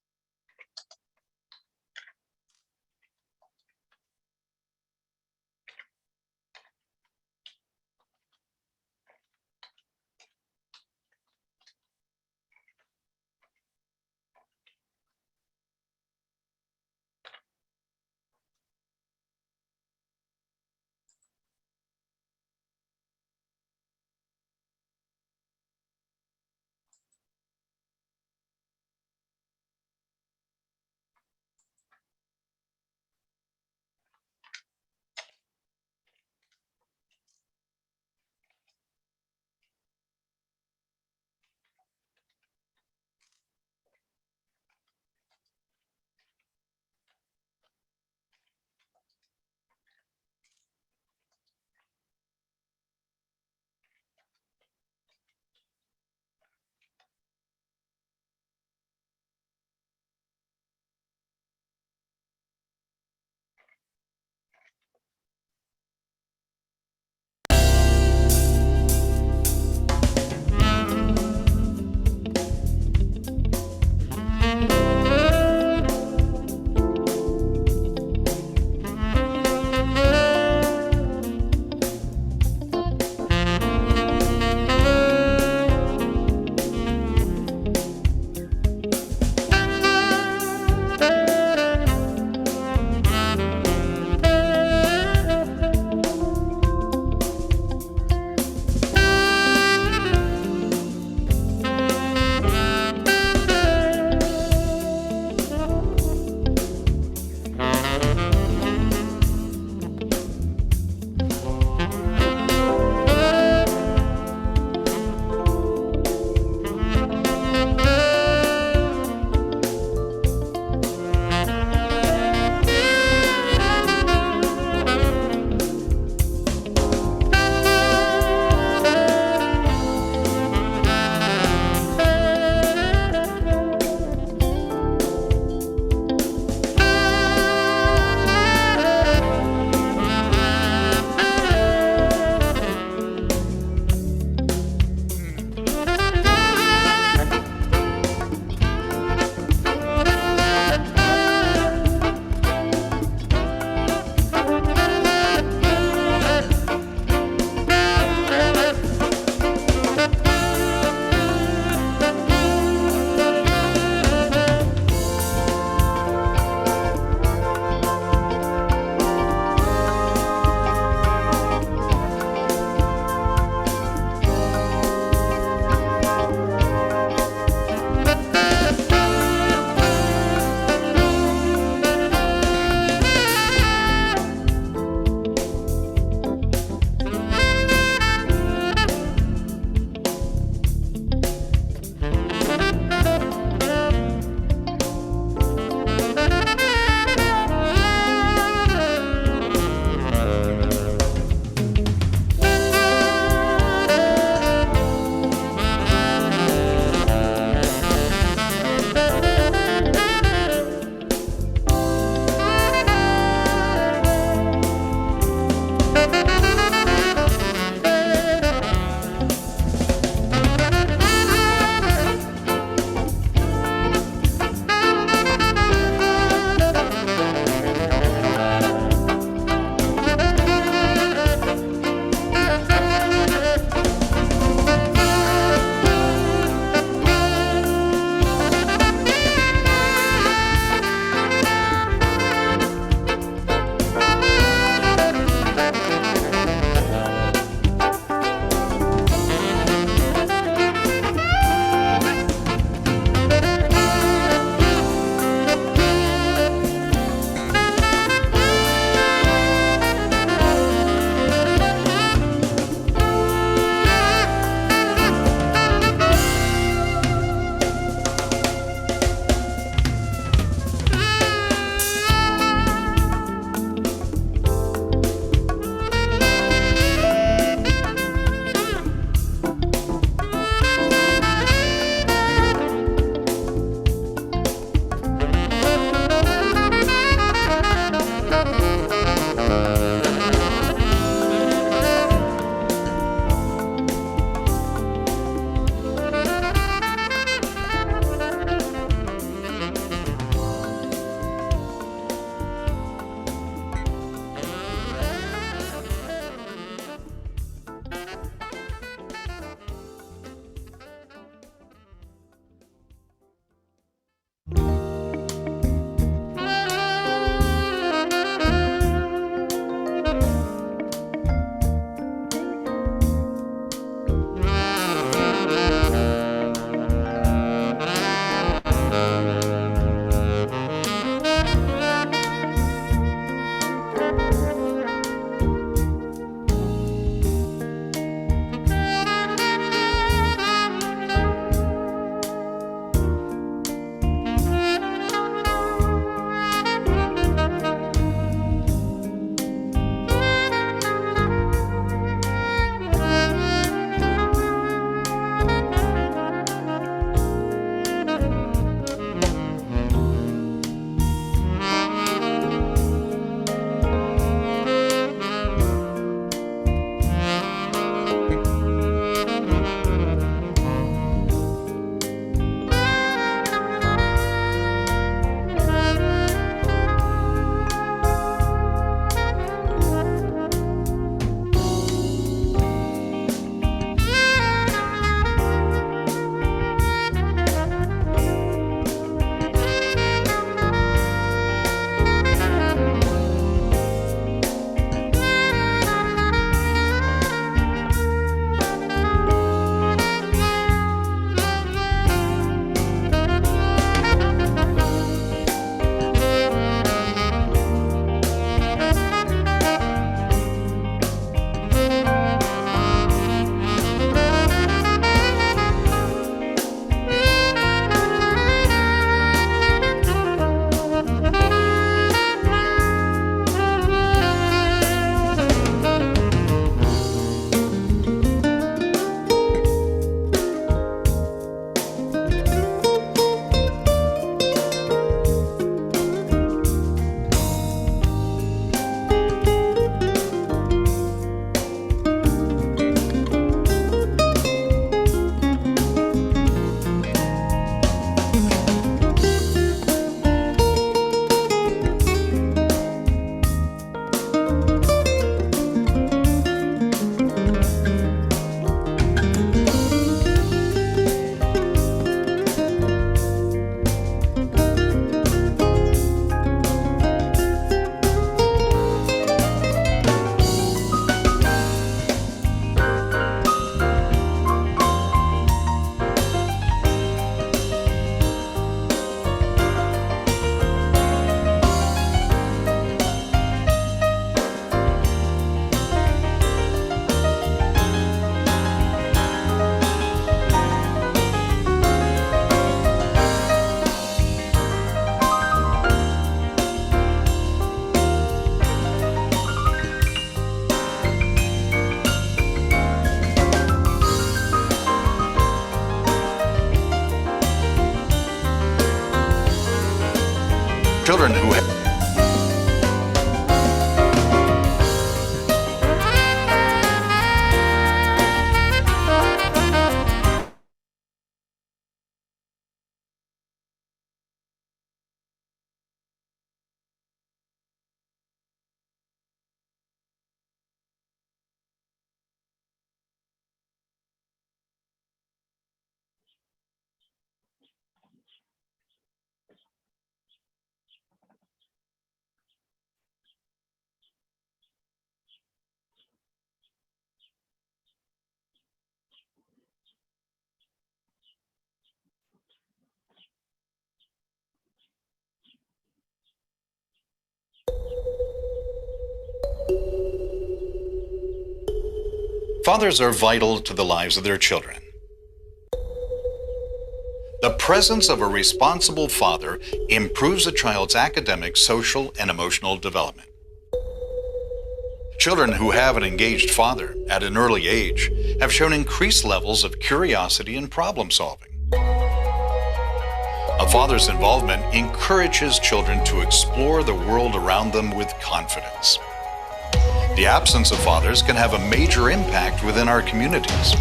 Fathers are vital to the lives of their children. The presence of a responsible father improves a child's academic, social, and emotional development. Children who have an engaged father at an early age have shown increased levels of curiosity and problem solving. A father's involvement encourages children to explore the world around them with confidence. The absence of fathers can have a major impact within our communities.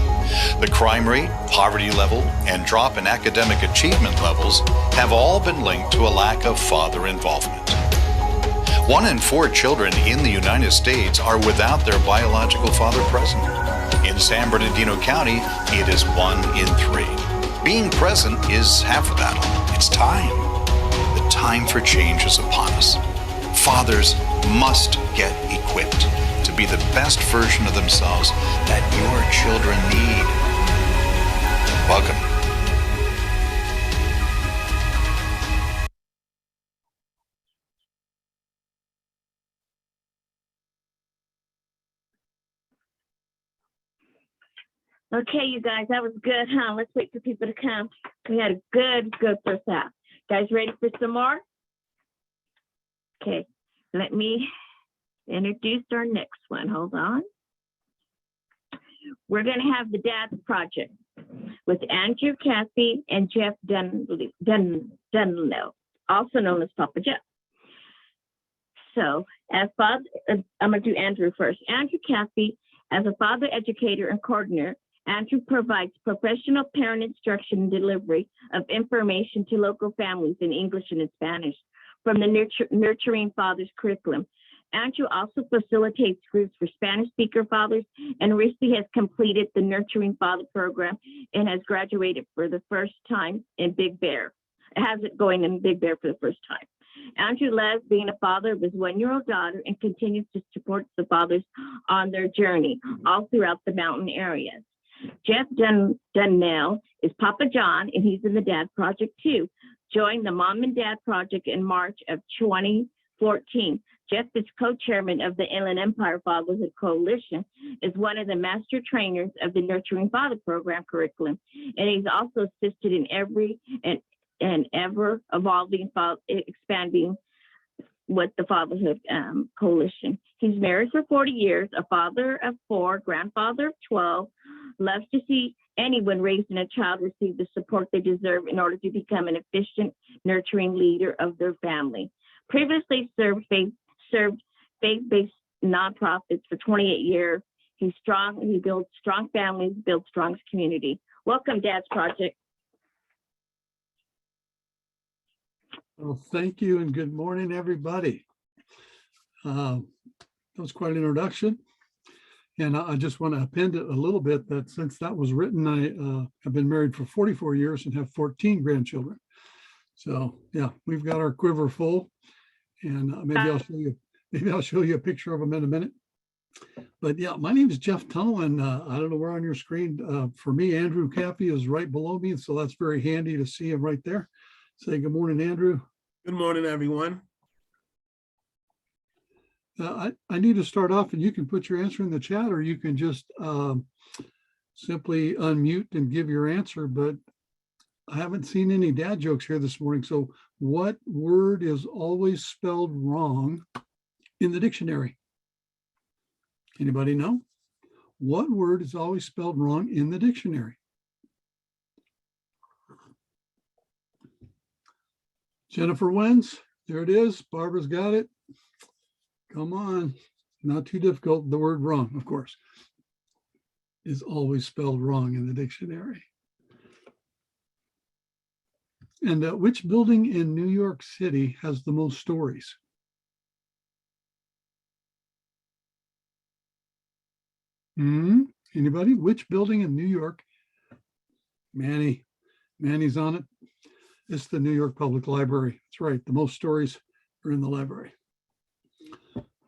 The crime rate, poverty level, and drop in academic achievement levels have all been linked to a lack of father involvement. 1 in 4 children in the United States are without their biological father present. In San Bernardino County, it is 1 in 3. Being present is half the battle. It's time. The time for change is upon us. Fathers must get equipped to be the best version of themselves that your children need. Welcome. Okay, you guys, that was good, huh? Let's wait for people to come. We had a good first half. Guys, ready for some more? Okay, let me introduce our next one. Hold on. We're going to have the Dad's Project with Andrew Caffey and Jeff Dunlow, also known as Papa Jeff. So, as father, I'm going to do Andrew first. Andrew Caffey, as a father educator and coordinator, Andrew provides professional parent instruction and delivery of information to local families in English and in Spanish from the Nurturing Fathers curriculum. Andrew also facilitates groups for Spanish speaker fathers and recently has completed the Nurturing Father program and has graduated for the first time in Big Bear. Has it going in Big Bear for the first time. Andrew loves being a father of his 1-year-old daughter and continues to support the fathers on their journey all throughout the mountain areas. Jeff Dunnell is Papa John, and he's in the Dad Project too. Joined the Mom and Dad Project in March of 2014. Jeff is co-chairman of the Inland Empire Fatherhood Coalition, is one of the master trainers of the Nurturing Father program curriculum, and he's also assisted in every and ever evolving, expanding with the Fatherhood Coalition. He's married for 40 years, a father of 4, grandfather of 12, loves to see anyone raising a child receive the support they deserve in order to become an efficient, nurturing leader of their family. Previously served faith-based nonprofits for 28 years. He's strong, he builds strong families, builds strong community. Welcome, Dad's Project. Well, thank you and good morning, everybody. That was quite an introduction. And I just want to append it a little bit that since that was written, I have been married for 44 years and have 14 grandchildren. So yeah, we've got our quiver full, and maybe I'll show you a picture of them in a minute. But yeah, my name is Jeff Tunnell, and I don't know where on your screen. For me, Andrew Caffey is right below me, so that's very handy to see him right there. Say good morning, Andrew. Good morning, everyone. I need to start off, and you can put your answer in the chat, or you can just simply unmute and give your answer. But I haven't seen any dad jokes here this morning. So what word is always spelled wrong in the dictionary? Anybody know? What word is always spelled wrong in the dictionary? Jennifer wins. There it is. Barbara's got it. Come on. Not too difficult. The word wrong, of course, is always spelled wrong in the dictionary. And which building in New York City has the most stories? Anybody? Which building in New York? Manny's on it. It's the New York Public Library. That's right. The most stories are in the library.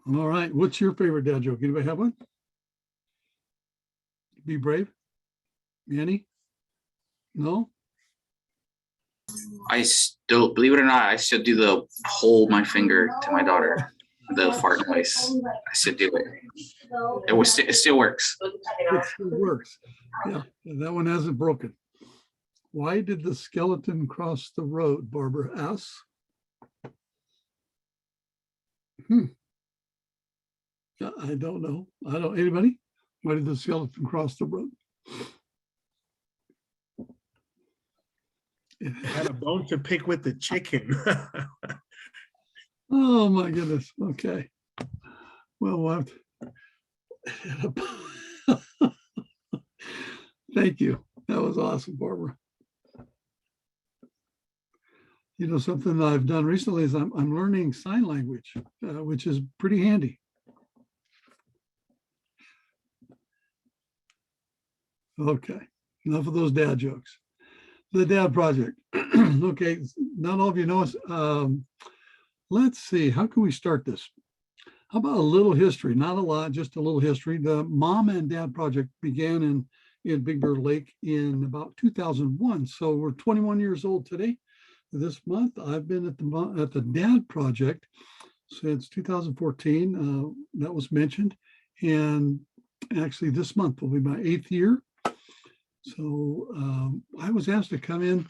All right. What's your favorite dad joke? Anybody have one? Be brave. Manny? No? I still, believe it or not, I still do the hold my finger to my daughter. the fart noise. I should do it. It still works. It still works. Yeah, that one hasn't broken. Why did the skeleton cross the road? Barbara asks. I don't know. Anybody? Why did the skeleton cross the road? It had a bone to pick with the chicken. Oh my goodness. Okay. Well, what? Thank you. That was awesome, Barbara. You know, something that I've done recently is I'm learning sign language, which is pretty handy. Okay, enough of those dad jokes. The Dad Project. Okay, not all of you know us. Let's see, how can we start this? How about a little history? Not a lot, just a little history. The Mom and Dad Project began in Big Bear Lake in about 2001. So we're 21 years old today. This month, I've been at the Dad Project since 2014. That was mentioned. And actually this month will be my 8th year. So I was asked to come in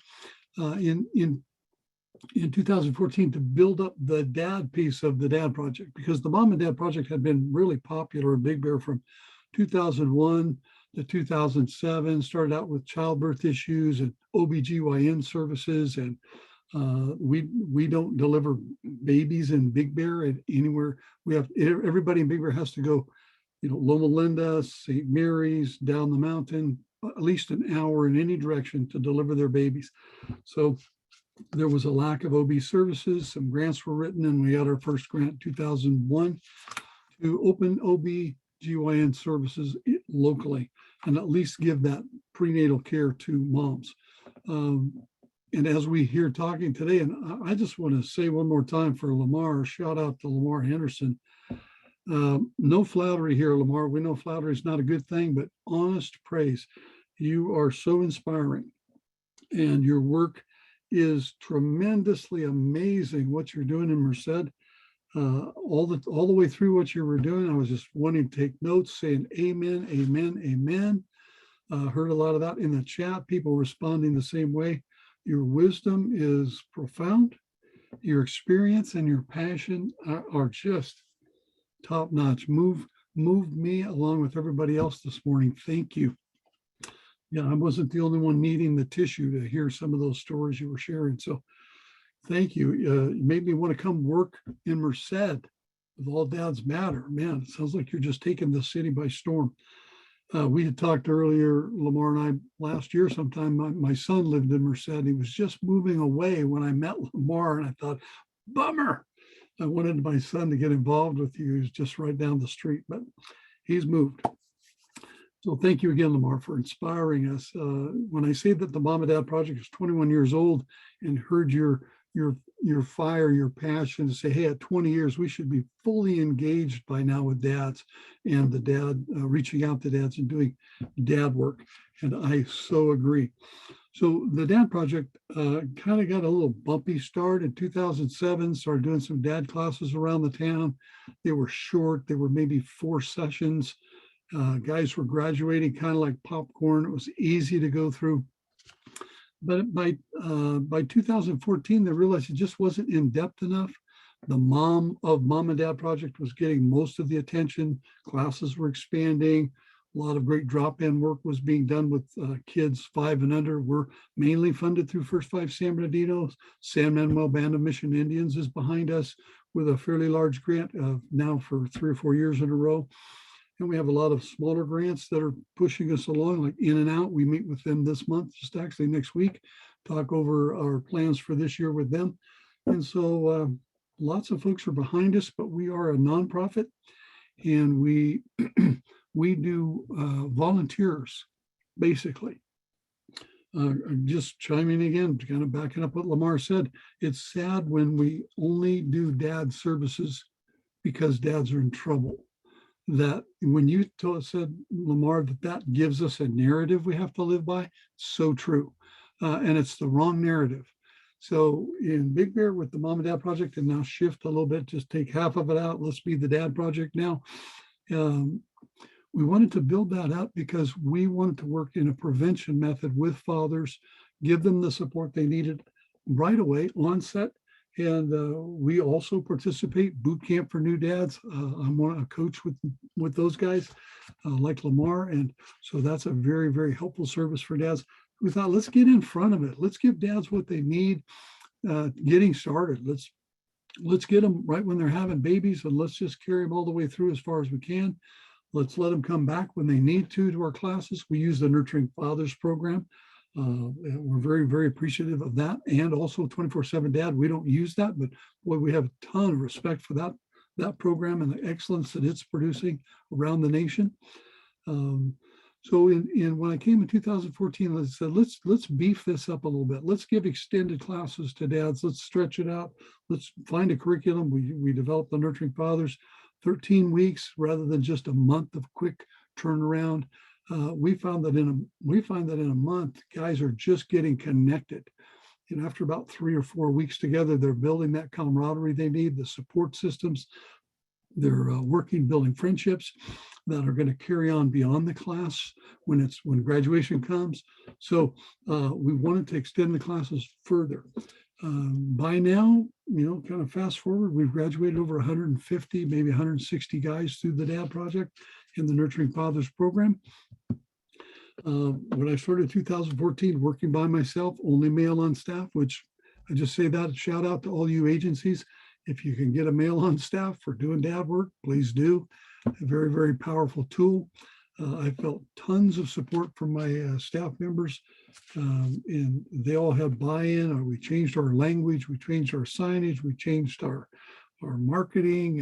2014 to build up the dad piece of the Dad Project, because the Mom and Dad Project had been really popular in Big Bear from 2001 to 2007. Started out with childbirth issues and OBGYN services, and we don't deliver babies in Big Bear at anywhere. We have everybody in Big Bear has to go, you know, Loma Linda, St. Mary's, down the mountain, at least an hour in any direction to deliver their babies. So there was a lack of OB services. Some grants were written, and we got our first grant in 2001 to open OB/GYN services locally and at least give that prenatal care to moms. And as we hear talking today, and I just want to say one more time for Lamar, shout out to Lamar Henderson. No flattery here, Lamar. We know flattery is not a good thing, but honest praise. You are so inspiring, and your work is tremendously amazing. What you're doing in Merced, all the way through what you were doing, I was just wanting to take notes, saying amen, amen, amen. Heard a lot of that in the chat, people responding the same way. Your wisdom is profound. Your experience and your passion are just top notch. Moved me along with everybody else this morning. Thank you. Yeah, I wasn't the only one needing the tissue to hear some of those stories you were sharing. So thank you. You made me want to come work in Merced with All Dads Matter. Man, it sounds like you're just taking the city by storm. We had talked earlier, Lamar and I, last year sometime. My son lived in Merced. He was just moving away when I met Lamar, and I thought, bummer. I wanted my son to get involved with you. He's just right down the street, but he's moved. So thank you again, Lamar, for inspiring us. When I say that the Mom and Dad Project is 21 years old and heard your fire, your passion to say, hey, at 20 years, we should be fully engaged by now with dads, and the dad, reaching out to dads and doing dad work. And I so agree. So the Dad Project kind of got a little bumpy start in 2007, started doing some dad classes around the town. They were short. They were maybe 4 sessions. Guys were graduating kind of like popcorn. It was easy to go through. But by 2014, they realized it just wasn't in depth enough. The Mom and Dad Project was getting most of the attention. Classes were expanding. A lot of great drop-in work was being done with kids 5 and under. We're mainly funded through First 5 San Bernardino. San Manuel Band of Mission Indians is behind us with a fairly large grant now for 3 or 4 years in a row. And we have a lot of smaller grants that are pushing us along, like In and Out. We meet with them this month, just actually next week, talk over our plans for this year with them. And so lots of folks are behind us, but we are a nonprofit, and we do volunteers, basically. Just chiming again, kind of backing up what Lamar said, it's sad when we only do dad services because dads are in trouble. That when you said, Lamar, that gives us a narrative we have to live by, so true. And it's the wrong narrative. So in Big Bear with the Mom and Dad Project, and now shift a little bit, just take half of it out. Let's be the Dad Project now. We wanted to build that up because we wanted to work in a prevention method with fathers, give them the support they needed right away, onset. And we also participate boot camp for new dads. I'm a coach with those guys like Lamar. And so that's a very, very helpful service for dads. We thought, let's get in front of it. Let's give dads what they need getting started. Let's get them right when they're having babies, and let's just carry them all the way through as far as we can. Let's let them come back when they need to our classes. We use the Nurturing Fathers program. We're very, very appreciative of that. And also 24/7 Dad. We don't use that, but boy, we have a ton of respect for that program and the excellence that it's producing around the nation. So when I came in 2014, I said, let's beef this up a little bit. Let's give extended classes to dads. Let's stretch it out. Let's find a curriculum. We developed the Nurturing Fathers, 13 weeks rather than just a month of quick turnaround. We find that in a month, guys are just getting connected. And after about 3 or 4 weeks together, they're building that camaraderie they need, the support systems. They're building friendships that are going to carry on beyond the class when graduation comes. So we wanted to extend the classes further. By now, kind of fast forward, we've graduated over 150, maybe 160 guys through the Dad Project in the Nurturing Fathers program. When I started in 2014, working by myself, only male on staff, which I just say that, shout out to all you agencies. If you can get a male on staff for doing dad work, please do. A very, very powerful tool. I felt tons of support from my staff members, and they all have buy-in. We changed our language, we changed our signage, we changed our marketing.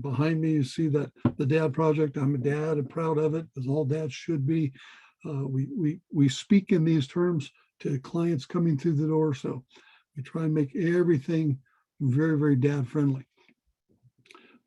Behind me, you see that the Dad Project. I'm a dad and proud of it, as all dads should be. We speak in these terms to clients coming through the door, so we try and make everything very, very dad friendly.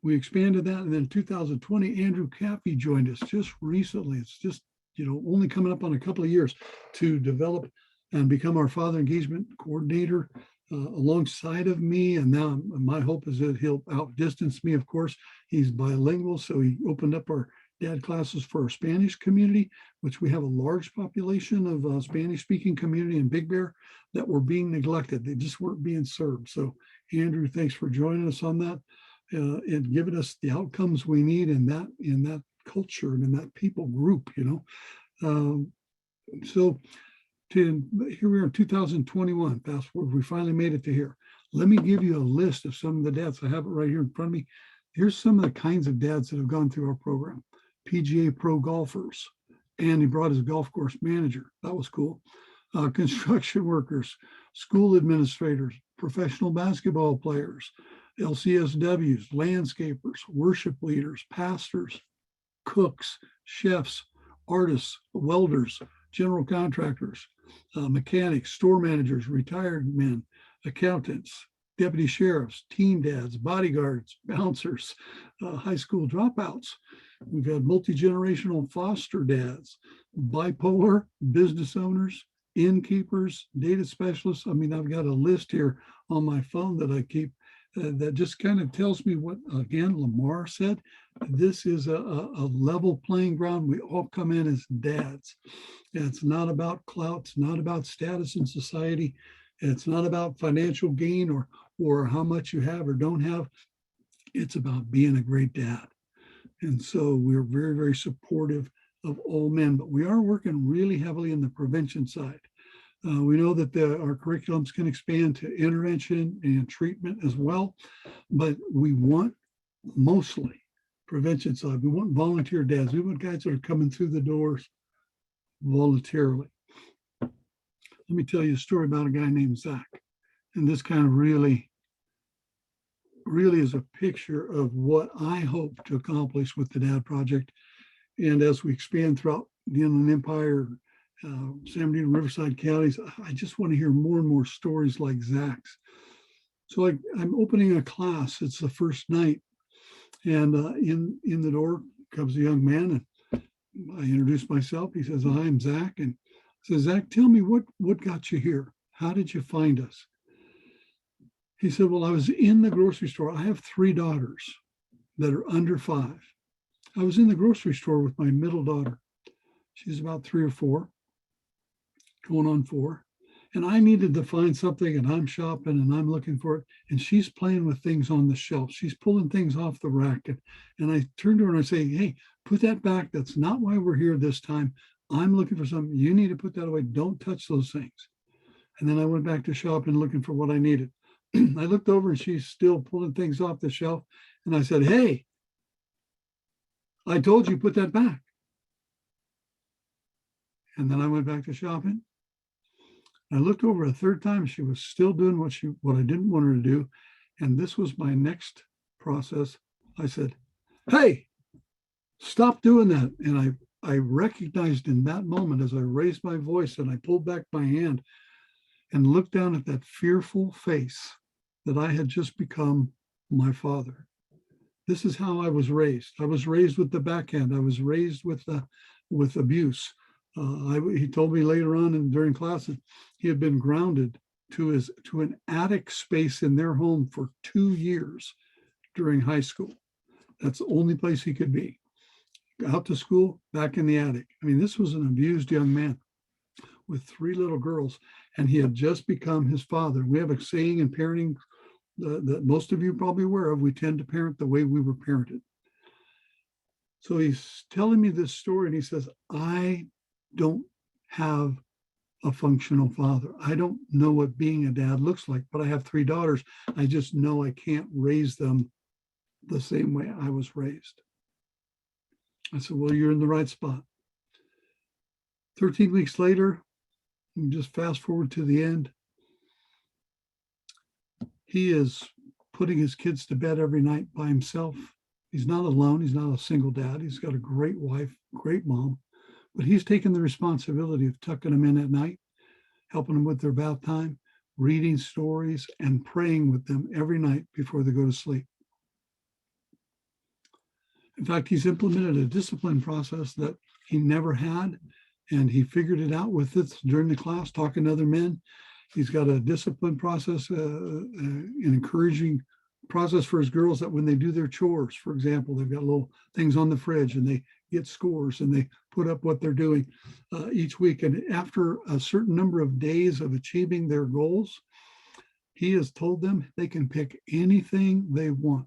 We expanded that, and then in 2020, Andrew Caffey joined us just recently. It's just only coming up on a couple of years to develop and become our father engagement coordinator alongside of me. And now my hope is that he'll outdistance me. Of course, he's bilingual, so he opened up our dad classes for our Spanish community, which we have a large population of Spanish-speaking community in Big Bear that were being neglected. They just weren't being served. So Andrew, thanks for joining us on that and giving us the outcomes we need in that culture and in that people group. So here we are in 2021. Fast forward, we finally made it to here. Let me give you a list of some of the dads. I have it right here in front of me. Here's some of the kinds of dads that have gone through our program. PGA pro golfers, and he brought his golf course manager. That was cool. Construction workers, school administrators, professional basketball players, LCSWs, landscapers, worship leaders, pastors, cooks, chefs, artists, welders, general contractors, mechanics, store managers, retired men, accountants, deputy sheriffs, teen dads, bodyguards, bouncers, high school dropouts. We've had multi-generational foster dads, bipolar business owners, innkeepers, data specialists. I mean, I've got a list here on my phone that I keep that just kind of tells me what, again, Lamar said. This is a level playing ground. We all come in as dads. And it's not about clout. It's not about status in society. It's not about financial gain or how much you have or don't have. It's about being a great dad. And so we're very, very supportive of all men, but we are working really heavily in the prevention side. We know that our curriculums can expand to intervention and treatment as well, but we want mostly prevention side. We want volunteer dads. We want guys that are coming through the doors voluntarily. Let me tell you a story about a guy named Zach. And this kind of really is a picture of what I hope to accomplish with the Dad Project. And as we expand throughout the Inland Empire, San Bernardino, Riverside counties, I just want to hear more and more stories like Zach's. So I'm opening a class. It's the first night. And in the door comes a young man, and I introduce myself. He says, I'm Zach. And I says, Zach, tell me what got you here? How did you find us? He said, well, I was in the grocery store. I have 3 daughters that are under 5. I was in the grocery store with my middle daughter. She's about 3 or 4, going on 4. And I needed to find something, and I'm shopping and I'm looking for it. And she's playing with things on the shelf. She's pulling things off the rack. And I turned to her and I say, hey, put that back. That's not why we're here this time. I'm looking for something. You need to put that away. Don't touch those things. And then I went back to shopping looking for what I needed. I looked over and she's still pulling things off the shelf. And I said, hey, I told you put that back. And then I went back to shopping. I looked over a third time. She was still doing what I didn't want her to do. And this was my next process. I said, hey, stop doing that. And I recognized in that moment as I raised my voice and I pulled back my hand and looked down at that fearful face that I had just become my father. This is how I was raised. I was raised with the backhand. I was raised with abuse. He told me later on and during classes, he had been grounded to an attic space in their home for 2 years during high school. That's the only place he could be. Out to school, back in the attic. I mean, this was an abused young man with 3 little girls, and he had just become his father. We have a saying in parenting that most of you are probably aware of. We tend to parent the way we were parented. So he's telling me this story, and he says, I don't have a functional father. I don't know what being a dad looks like, but I have 3 daughters. I just know I can't raise them the same way I was raised. I said, well, you're in the right spot. 13 weeks later, just fast forward to the end, he is putting his kids to bed every night by himself. He's not alone. He's not a single dad. He's got a great wife, great mom, but he's taken the responsibility of tucking them in at night, helping them with their bath time, reading stories, and praying with them every night before they go to sleep. In fact, he's implemented a discipline process that he never had, and he figured it out with this during the class, talking to other men. He's got a discipline process, an encouraging process for his girls that when they do their chores, for example, they've got little things on the fridge and they get scores and they put up what they're doing each week. And after a certain number of days of achieving their goals, he has told them they can pick anything they want.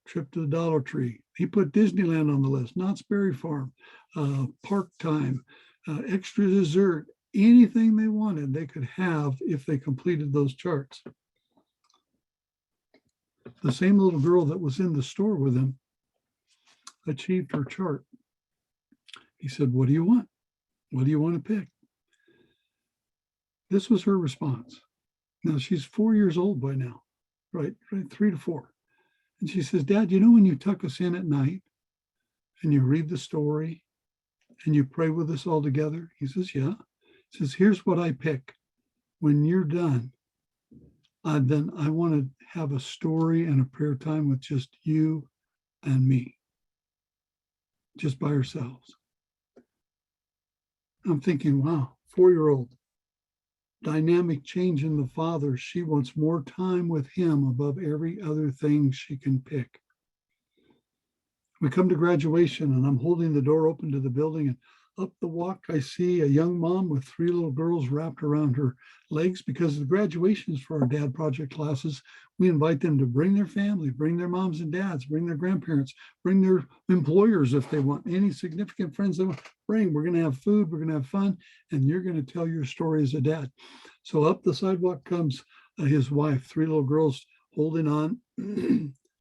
Trip to the Dollar Tree. He put Disneyland on the list, Knott's Berry Farm, park time, extra dessert, anything they wanted, they could have if they completed those charts. The same little girl that was in the store with him achieved her chart. He said, what do you want? What do you want to pick? This was her response. Now she's 4 years old by now, right? 3 to 4. And she says, Dad, you know when you tuck us in at night and you read the story and you pray with us all together? He says, yeah. He says, here's what I pick. When you're done, then I want to have a story and a prayer time with just you and me, just by ourselves. I'm thinking, wow, 4-year-old, dynamic change in the father. She wants more time with him above every other thing she can pick. We come to graduation and I'm holding the door open to the building, and up the walk, I see a young mom with 3 little girls wrapped around her legs, because the graduations for our dad project classes, we invite them to bring their family, bring their moms and dads, bring their grandparents, bring their employers if they want, any significant friends they want. Bring, we're going to have food, we're going to have fun, and you're going to tell your story as a dad. So up the sidewalk comes his wife, 3 little girls holding on.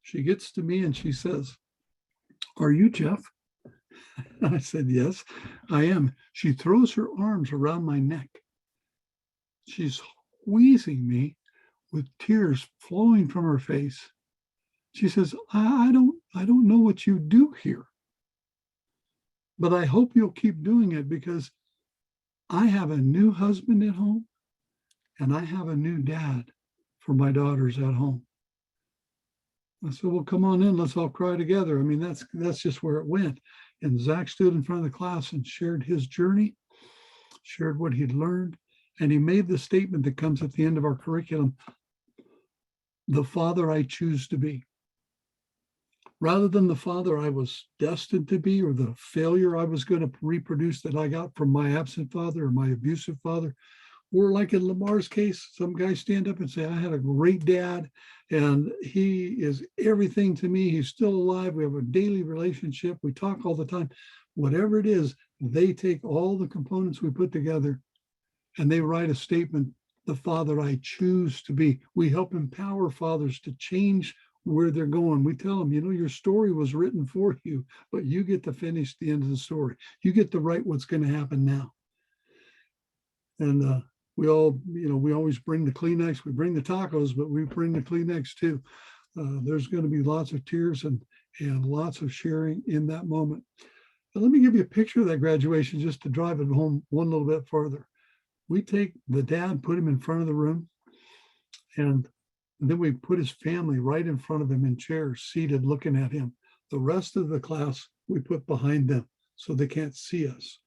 She gets to me and she says, are you Jeff? I said, yes, I am. She throws her arms around my neck. She's squeezing me with tears flowing from her face. She says, I don't know what you do here, but I hope you'll keep doing it, because I have a new husband at home and I have a new dad for my daughters at home. I said, well, come on in, let's all cry together. I mean, that's just where it went. And Zach stood in front of the class and shared his journey, shared what he'd learned, and he made the statement that comes at the end of our curriculum. the father I choose to be. Rather than the father I was destined to be, or the failure I was going to reproduce that I got from my absent father or my abusive father. Or like in Lamar's case, some guy stand up and say, I had a great dad and he is everything to me. He's still alive. We have a daily relationship. We talk all the time. Whatever it is, they take all the components we put together and they write a statement, the father I choose to be. We help empower fathers to change where they're going. We tell them, your story was written for you, but you get to finish the end of the story. You get to write what's going to happen now. And we all, we always bring the Kleenex, we bring the tacos, but we bring the Kleenex too. There's going to be lots of tears and lots of sharing in that moment. But let me give you a picture of that graduation just to drive it home one little bit further. We take the dad, put him in front of the room, and then we put his family right in front of him in chairs, seated, looking at him. The rest of the class we put behind them so they can't see us.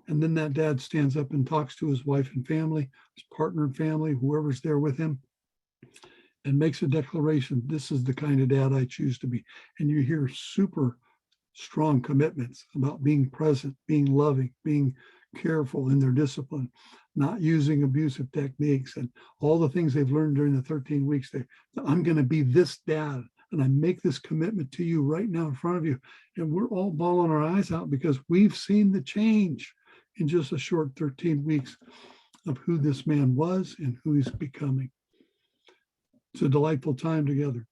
And then that dad stands up and talks to his wife and family, his partner and family, whoever's there with him, and makes a declaration. This is the kind of dad I choose to be. And you hear super strong commitments about being present, being loving, being careful in their discipline, not using abusive techniques, and all the things they've learned during the 13 weeks there. I'm going to be this dad, and I make this commitment to you right now in front of you. And we're all bawling our eyes out because we've seen the change in just a short 13 weeks of who this man was and who he's becoming. It's a delightful time together.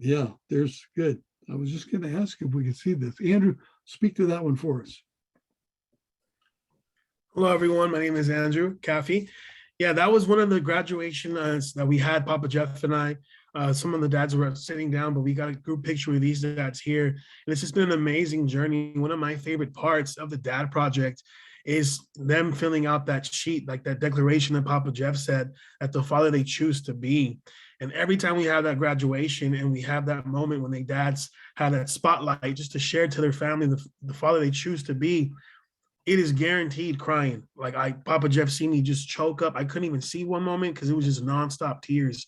Yeah, there's good. I was just going to ask if we could see this. Andrew, speak to that one for us. Hello, everyone. My name is Andrew Caffey. Yeah, that was one of the graduations that we had, Papa Jeff and I. Some of the dads were sitting down, but we got a group picture with these dads here. And it's just been an amazing journey. One of my favorite parts of the Dad Project is them filling out that sheet, like that declaration that Papa Jeff said, that the father they choose to be. And every time we have that graduation and we have that moment when they dads have that spotlight just to share to their family the father they choose to be, it is guaranteed crying. Like Papa Jeff seen me just choke up. I couldn't even see one moment because it was just nonstop tears.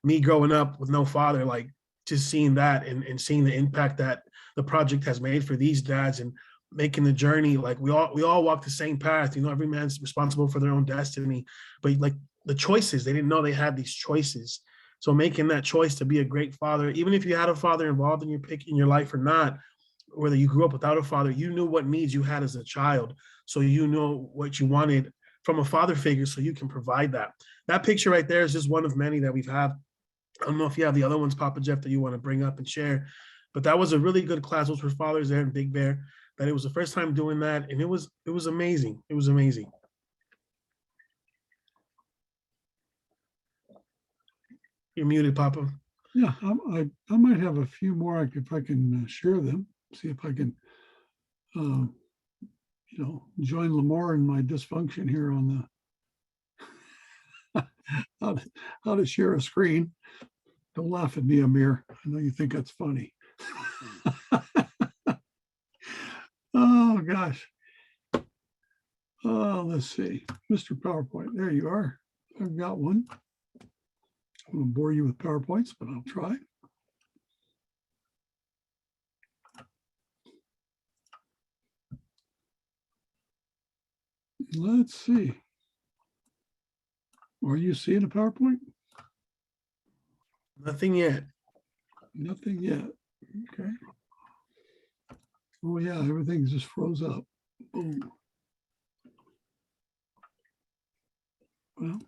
Me growing up with no father, like just seeing that and seeing the impact that the project has made for these dads and making the journey. Like we all walk the same path. Every man's responsible for their own destiny, but like the choices, they didn't know they had these choices. So making that choice to be a great father, even if you had a father involved in your life or not, whether you grew up without a father, you knew what needs you had as a child. So you know what you wanted from a father figure so you can provide that. That picture right there is just one of many that we've had. I don't know if you have the other ones, Papa Jeff, that you want to bring up and share, but that was a really good class. Those were fathers there in Big Bear. That it was the first time doing that, and it was amazing. It was amazing. You're muted, Papa. Yeah, I might have a few more if I can share them. See if I can, join Lamar in my dysfunction here on the how to share a screen. Don't laugh at me, Amir. I know you think that's funny. Oh gosh. Oh, let's see, Mr. PowerPoint. There you are. I've got one. I'm going to bore you with PowerPoints, but I'll try. Let's see. Are you seeing a PowerPoint? Nothing yet. Nothing yet. Okay. Oh yeah, everything just froze up. Boom. Well.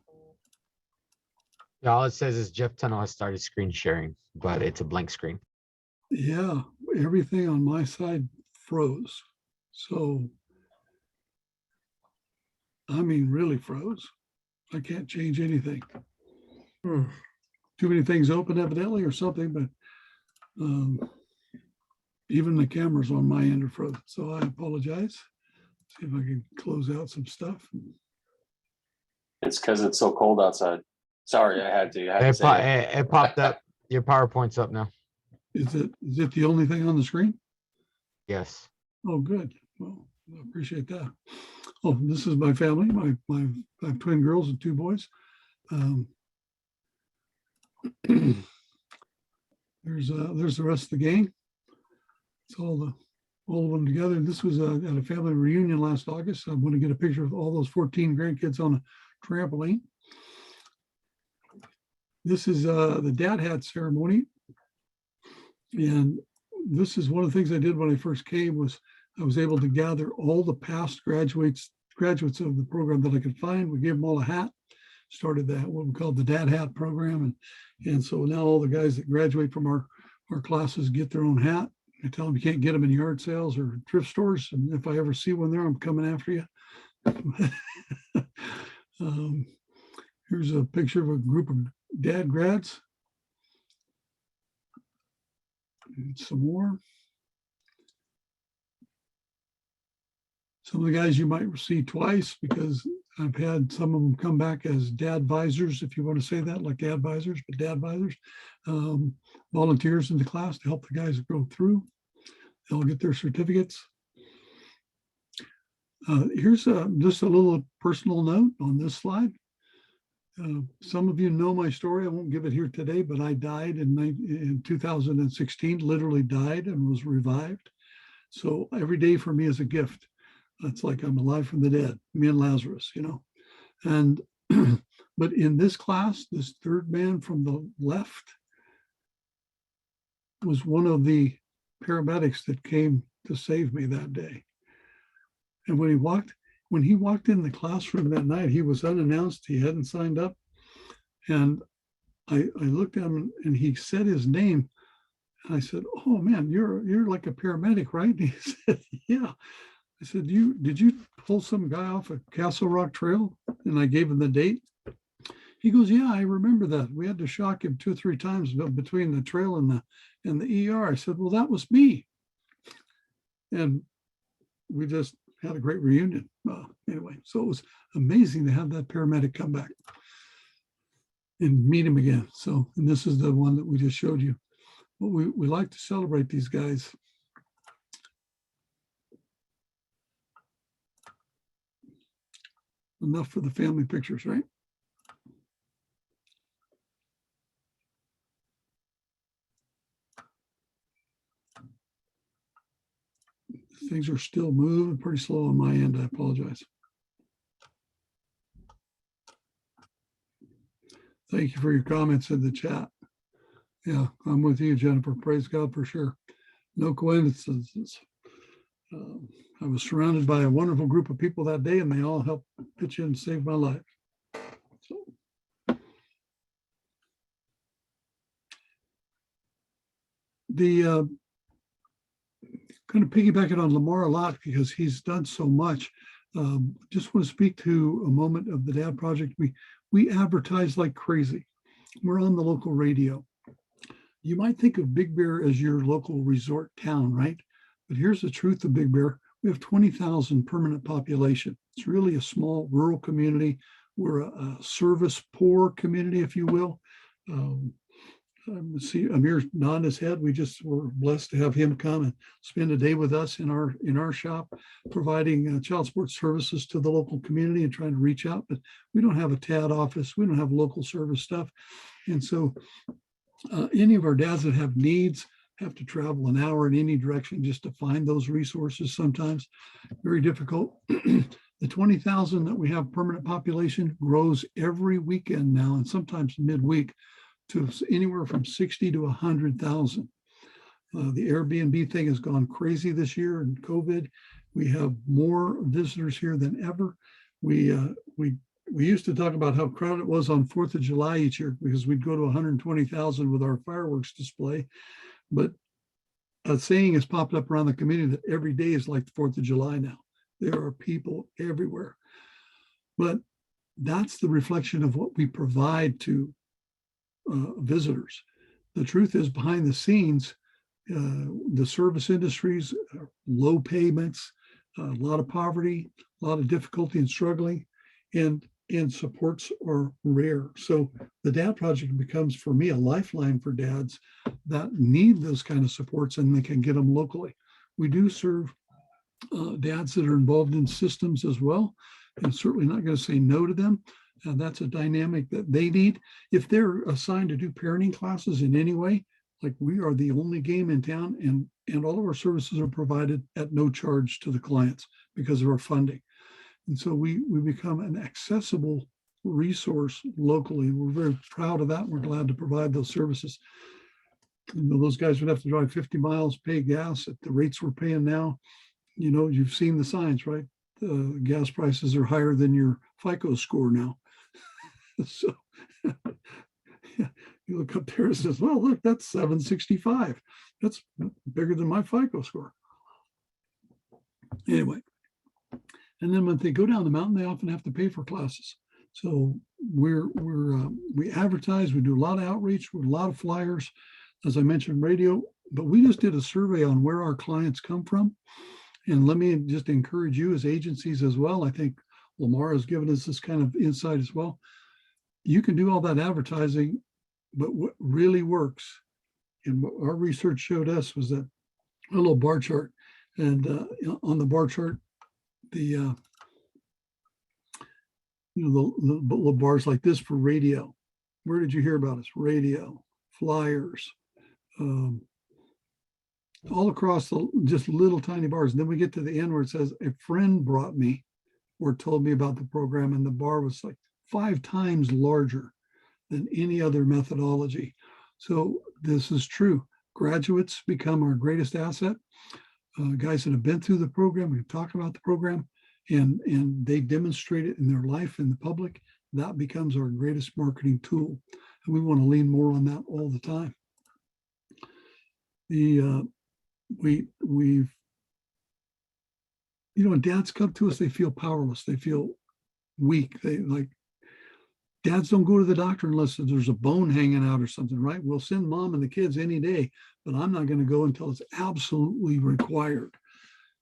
Yeah, all it says is Jeff Tunnel has started screen sharing, but it's a blank screen. Yeah, everything on my side froze. So, I mean, really froze. I can't change anything. Too many things open evidently or something, but even the cameras on my end are frozen. So I apologize. See if I can close out some stuff. It's because it's so cold outside. Sorry, I had to. It popped up. Your PowerPoint's up now. Is it the only thing on the screen? Yes. Oh, good. Well, I appreciate that. Oh, this is my family. I have twin girls and two boys. There's the rest of the gang. It's all of them together. And this was at a family reunion last August. I want to get a picture of all those 14 grandkids on a trampoline. This is the dad hat ceremony. And this is one of the things I did when I first came was I was able to gather all the past graduates of the program that I could find. We gave them all a hat, started that, what we called the dad hat program. And so now all the guys that graduate from our classes get their own hat. I tell them you can't get them in yard sales or thrift stores. And if I ever see one there, I'm coming after you. Here's a picture of a group of dad grads. And some more. Some of the guys you might see twice because I've had some of them come back as dad advisors, if you want to say that, like advisors, but dad advisors, volunteers in the class to help the guys go through. They'll get their certificates. Here's just a little personal note on this slide. Some of you know my story. I won't give it here today, but I died in 2016, literally died and was revived. So every day for me is a gift. It's like I'm alive from the dead, me and Lazarus, you know. And but in this class, this third man from the left was one of the paramedics that came to save me that day. And when he walked in the classroom that night, he was unannounced. He hadn't signed up. And I looked at him and he said his name. And I said, "Oh man, you're like a paramedic, right?" And he said, "Yeah." I said, did you pull some guy off a Castle Rock trail? And I gave him the date. He goes, "Yeah, I remember that. We had to shock him 2 or 3 times between the trail and the ER. I said, "Well, that was me." And we just had a great reunion. Anyway, so it was amazing to have that paramedic come back and meet him again. So, and this is the one that we just showed you. But we like to celebrate these guys. Enough for the family pictures, right? Things are still moving pretty slow on my end. I apologize. Thank you for your comments in the chat. Yeah, I'm with you, Jennifer. Praise God for sure. No coincidences. I was surrounded by a wonderful group of people that day, and they all helped pitch in and save my life. So, the kind of piggybacking on Lamar a lot because he's done so much. Just want to speak to a moment of the Dad Project. We advertise like crazy. We're on the local radio. You might think of Big Bear as your local resort town, right? But here's the truth of Big Bear. We have 20,000 permanent population. It's really a small rural community. We're a service poor community, if you will. See Amir nodding his head. We just were blessed to have him come and spend a day with us in our shop, providing child support services to the local community and trying to reach out. But we don't have a TAD office. We don't have local service stuff. And so any of our dads that have needs have to travel an hour in any direction just to find those resources sometimes. Very difficult. The 20,000 that we have permanent population grows every weekend now and sometimes midweek to anywhere from 60 to 100,000. The Airbnb thing has gone crazy this year in COVID. We have more visitors here than ever. We used to talk about how crowded it was on 4th of July each year because we'd go to 120,000 with our fireworks display. But a saying has popped up around the community that every day is like the 4th of July now. There are people everywhere. But that's the reflection of what we provide to visitors. The truth is, behind the scenes, the service industries, low payments, a lot of poverty, a lot of difficulty and struggling, and supports are rare. So the Dad Project becomes, for me, a lifeline for dads that need those kind of supports, and they can get them locally. We do serve dads that are involved in systems as well, and certainly not going to say no to them. That's a dynamic that they need. If they're assigned to do parenting classes in any way, like we are the only game in town, and all of our services are provided at no charge to the clients because of our funding. And so we become an accessible resource locally. We're very proud of that. We're glad to provide those services. You know, those guys would have to drive 50 miles, pay gas at the rates we're paying now. You know, you've seen the signs, right? The gas prices are higher than your FICO score now. So yeah, you look up there and says, well, look, that's 765. That's bigger than my FICO score. Anyway, and then when they go down the mountain, they often have to pay for classes. So we advertise, we do a lot of outreach, with a lot of flyers, as I mentioned, radio, but we just did a survey on where our clients come from. And let me just encourage you as agencies as well. I think Lamar has given us this kind of insight as well. You can do all that advertising, but what really works, and what our research showed us, was that a little bar chart. And on the bar chart, the the bars like this for radio. Where did you hear about us? Radio, flyers, all across the just little tiny bars. And then we get to the end where it says a friend brought me or told me about the program, and the bar was like 5 times larger than any other methodology. So this is true. Graduates become our greatest asset. Guys that have been through the program, we talk about the program, and they demonstrate it in their life in the public. That becomes our greatest marketing tool. And we want to lean more on that all the time. We've dads come to us, they feel powerless, they feel weak. They like, dads don't go to the doctor unless there's a bone hanging out or something, right? We'll send mom and the kids any day, but I'm not going to go until it's absolutely required.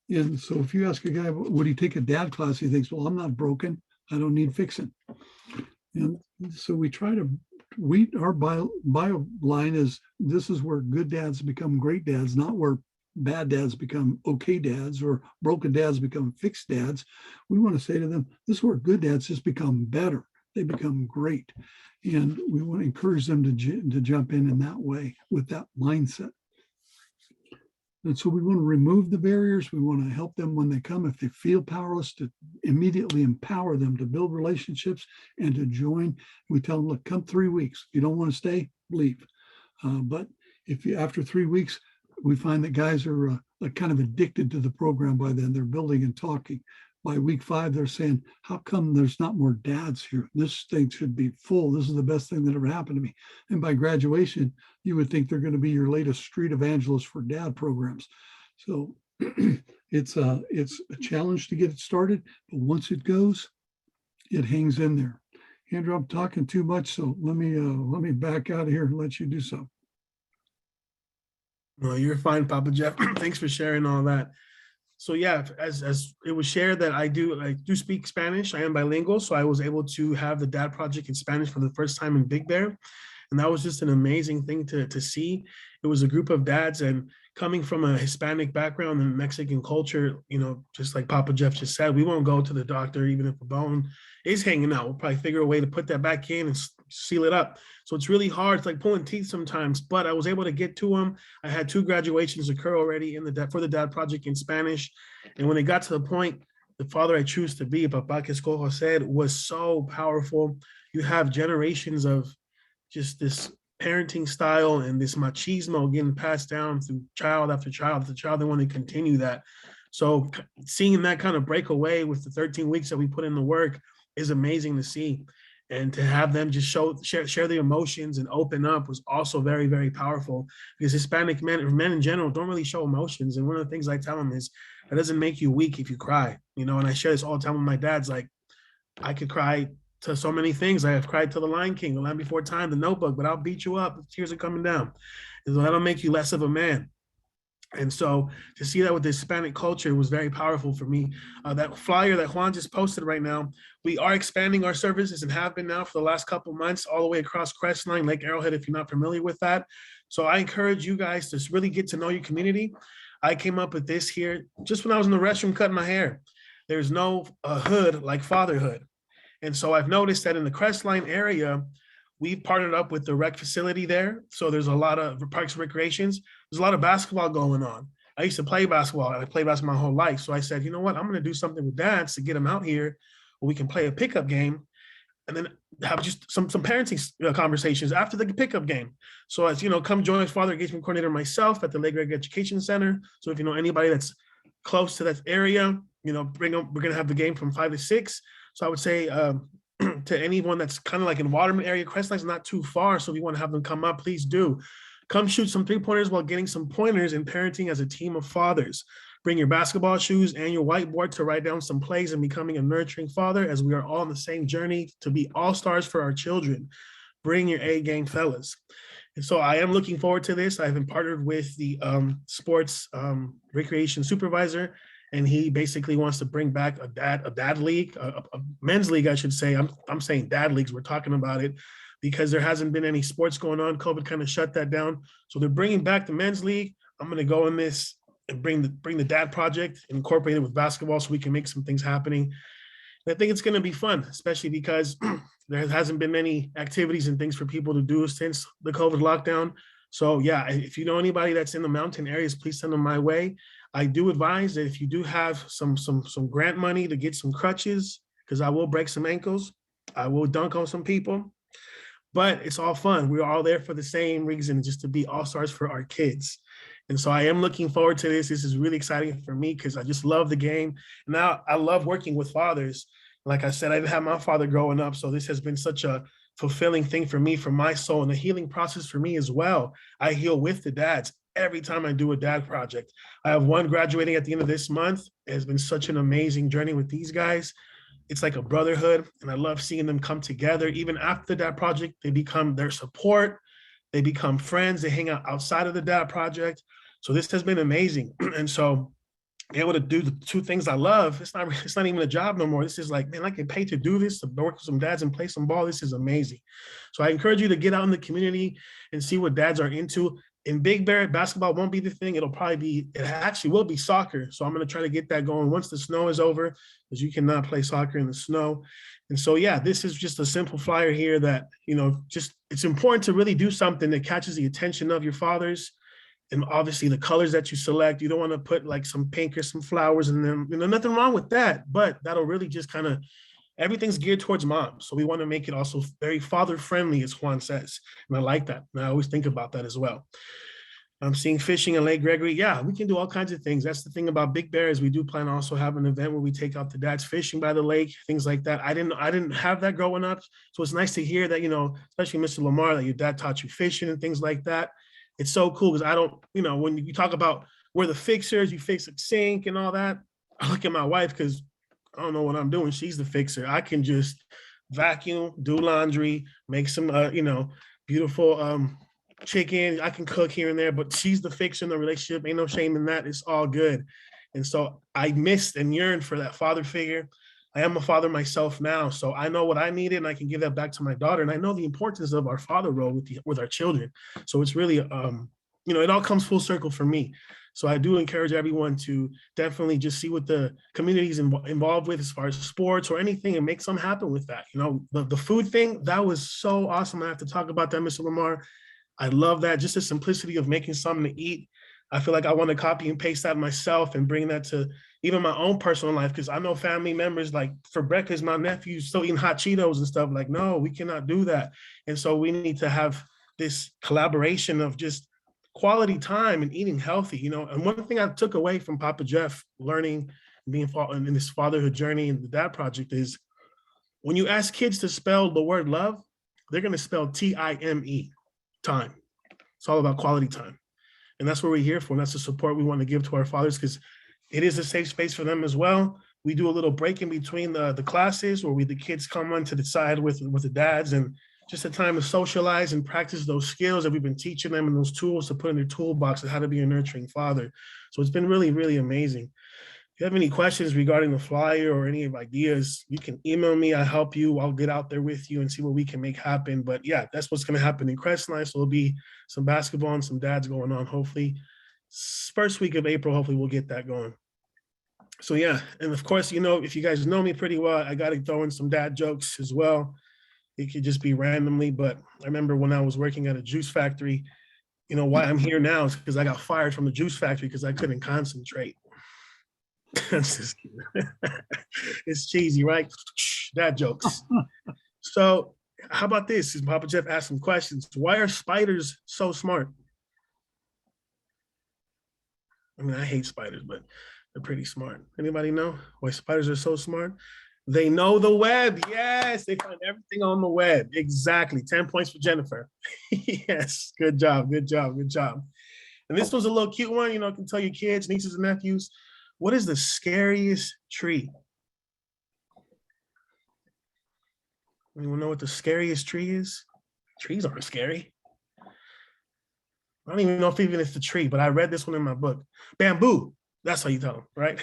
And so if you ask a guy, would he take a dad class? He thinks, well, I'm not broken. I don't need fixing. And so we try to, our bio line is, this is where good dads become great dads, not where bad dads become okay dads or broken dads become fixed dads. We want to say to them, this is where good dads just become better. They become great. And we want to encourage them to jump in that way with that mindset. And so we want to remove the barriers. We want to help them when they come, if they feel powerless, to immediately empower them to build relationships and to join. We tell them, look, come 3 weeks. If you don't want to stay, leave. But if you, after 3 weeks, we find that guys are kind of addicted to the program by then. They're building and talking. By week 5, they're saying, how come there's not more dads here? This thing should be full. This is the best thing that ever happened to me. And by graduation, you would think they're going to be your latest street evangelists for dad programs. So it's a challenge to get it started, but once it goes, it hangs in there. Andrew, I'm talking too much, so let me back out of here and let you do so. No, you're fine, Papa Jeff. Thanks for sharing all that. So yeah, as it was shared that I do speak Spanish. I am bilingual, so I was able to have the Dad Project in Spanish for the first time in Big Bear. And that was just an amazing thing to see. It was a group of dads, and coming from a Hispanic background and Mexican culture, just like Papa Jeff just said, we won't go to the doctor even if a bone is hanging out. We'll probably figure a way to put that back in and seal it up. So it's really hard. It's like pulling teeth sometimes, but I was able to get to them. I had 2 graduations occur already for the Dad Project in Spanish. And when it got to the point, the father I choose to be, Papa que escojo said, was so powerful. You have generations of just this parenting style and this machismo getting passed down through child after child after child. They want to continue that. So seeing that kind of break away with the 13 weeks that we put in the work is amazing to see. And to have them just share the emotions and open up was also very, very powerful, because Hispanic men in general don't really show emotions. And one of the things I tell them is, it doesn't make you weak if you cry, and I share this all the time with my dads. Like, I could cry to so many things. I have cried to The Lion King, The Land Before Time, The Notebook, but I'll beat you up. The tears are coming down. And so that'll make you less of a man. And so to see that with the Hispanic culture was very powerful for me. That flyer that Juan just posted right now, we are expanding our services and have been now for the last couple of months, all the way across Crestline, Lake Arrowhead, if you're not familiar with that. So I encourage you guys to really get to know your community. I came up with this here just when I was in the restroom cutting my hair. There's no hood like fatherhood. And so I've noticed that in the Crestline area, we've partnered up with the rec facility there. So there's a lot of parks and recreations. There's a lot of basketball going on. I used to play basketball, and I played basketball my whole life. So I said, you know what, I'm going to do something with dads to get them out here where we can play a pickup game and then have just some parenting conversations after the pickup game. So as you know, come join as father engagement coordinator myself at the Lake Greg Education Center. So if you know anybody that's close to that area, you know, bring them. We're gonna have the game from 5 to 6. So I would say to anyone that's kind of like in Waterman area, Crestline's not too far. So if you want to have them come up, please do. Come shoot some 3-pointers while getting some pointers in parenting as a team of fathers. Bring your basketball shoes and your whiteboard to write down some plays and becoming a nurturing father, as we are all on the same journey to be all-stars for our children. Bring your A game, fellas. And so I am looking forward to this. I've been partnered with the sports recreation supervisor, and he basically wants to bring back a dad league, a men's league, I should say. I'm saying dad leagues. We're talking about it because there hasn't been any sports going on. COVID kind of shut that down. So they're bringing back the men's league. I'm going to go in this and bring the dad project and incorporate it with basketball so we can make some things happening. And I think it's going to be fun, especially because there hasn't been many activities and things for people to do since the COVID lockdown. So yeah, if you know anybody that's in the mountain areas, please send them my way. I do advise that if you do have some grant money to get some crutches, because I will break some ankles, I will dunk on some people, but it's all fun. We're all there for the same reason, just to be all-stars for our kids. And so I am looking forward to this. This is really exciting for me because I just love the game. Now I love working with fathers. Like I said, I didn't have my father growing up. So this has been such a fulfilling thing for me, for my soul, and the healing process for me as well. I heal with the dads every time I do a dad project. I have one graduating at the end of this month. It has been such an amazing journey with these guys. It's like a brotherhood, and I love seeing them come together. Even after the dad project, they become their support. They become friends. They hang out outside of the dad project. So this has been amazing. And so be able to do the two things I love, it's not even a job no more. This is like, man, I get paid to do this, to work with some dads and play some ball. This is amazing. So I encourage you to get out in the community and see what dads are into. In Big Bear, basketball won't be the thing. It actually will be soccer. So I'm going to try to get that going once the snow is over, because you cannot play soccer in the snow. And so, yeah, this is just a simple flyer here that, you know, just it's important to really do something that catches the attention of your fathers. And obviously the colors that you select, you don't want to put like some pink or some flowers in them. You know, nothing wrong with that, but that'll really just kind of, everything's geared towards mom. So we want to make it also very father friendly, as Juan says. And I like that. And I always think about that as well. I'm seeing fishing in Lake Gregory. Yeah, we can do all kinds of things. That's the thing about Big Bear, is we do plan to also have an event where we take out the dads fishing by the lake, things like that. I didn't have that growing up. So it's nice to hear that, you know, especially Mr. Lamar, that your dad taught you fishing and things like that. It's so cool because I don't, you know, when you talk about where the fixers, you fix a sink and all that, I look at my wife because I don't know what I'm doing. She's the fixer. I can just vacuum, do laundry, make some, you know, beautiful chicken. I can cook here and there, but she's the fixer in the relationship. Ain't no shame in that. It's all good. And so I missed and yearned for that father figure. I am a father myself now, so I know what I needed, and I can give that back to my daughter. And I know the importance of our father role with our children. So it's really, you know, it all comes full circle for me. So I do encourage everyone to definitely just see what the community is involved with as far as sports or anything, and make something happen with that. You know, the food thing, that was so awesome. I have to talk about that, Mr. Lamar. I love that, just the simplicity of making something to eat. I feel like I want to copy and paste that myself and bring that to even my own personal life, because I know family members, like for breakfast, my nephew's still eating hot Cheetos and stuff. Like, no, we cannot do that. And so we need to have this collaboration of just quality time and eating healthy, you know. And one thing I took away from Papa Jeff, learning, being in this fatherhood journey and the dad project, is when you ask kids to spell the word love, they're going to spell T-I-M-E, time. It's all about quality time. And that's what we're here for. And that's the support we want to give to our fathers, because it is a safe space for them as well. We do a little break in between the classes where the kids come on to the side with the dads, and just a time to socialize and practice those skills that we've been teaching them, and those tools to put in their toolbox of how to be a nurturing father. So it's been really, really amazing. If you have any questions regarding the flyer or any ideas, you can email me. I'll help you. I'll get out there with you and see what we can make happen. But yeah, that's what's going to happen in Crestline. So there'll be some basketball and some dads going on. Hopefully, first week of April, hopefully we'll get that going. So yeah, and of course, you know, if you guys know me pretty well, I got to throw in some dad jokes as well. It could just be randomly, but I remember when I was working at a juice factory, you know, why I'm here now is because I got fired from the juice factory because I couldn't concentrate. That's just kidding. It's cheesy, right? Dad jokes. So how about this? Papa Jeff asked some questions. Why are spiders so smart? I mean, I hate spiders, but they're pretty smart. Anybody know why spiders are so smart? They know the web. Yes, they find everything on the web. Exactly. 10 points for Jennifer. Yes, good job, good job, good job. And this was a little cute one, you know, can tell your kids, nieces and nephews. What is the scariest tree? Anyone know what the scariest tree is? Trees aren't scary. I don't even know if even it's the tree, but I read this one in my book. Bamboo. That's how you tell them, right?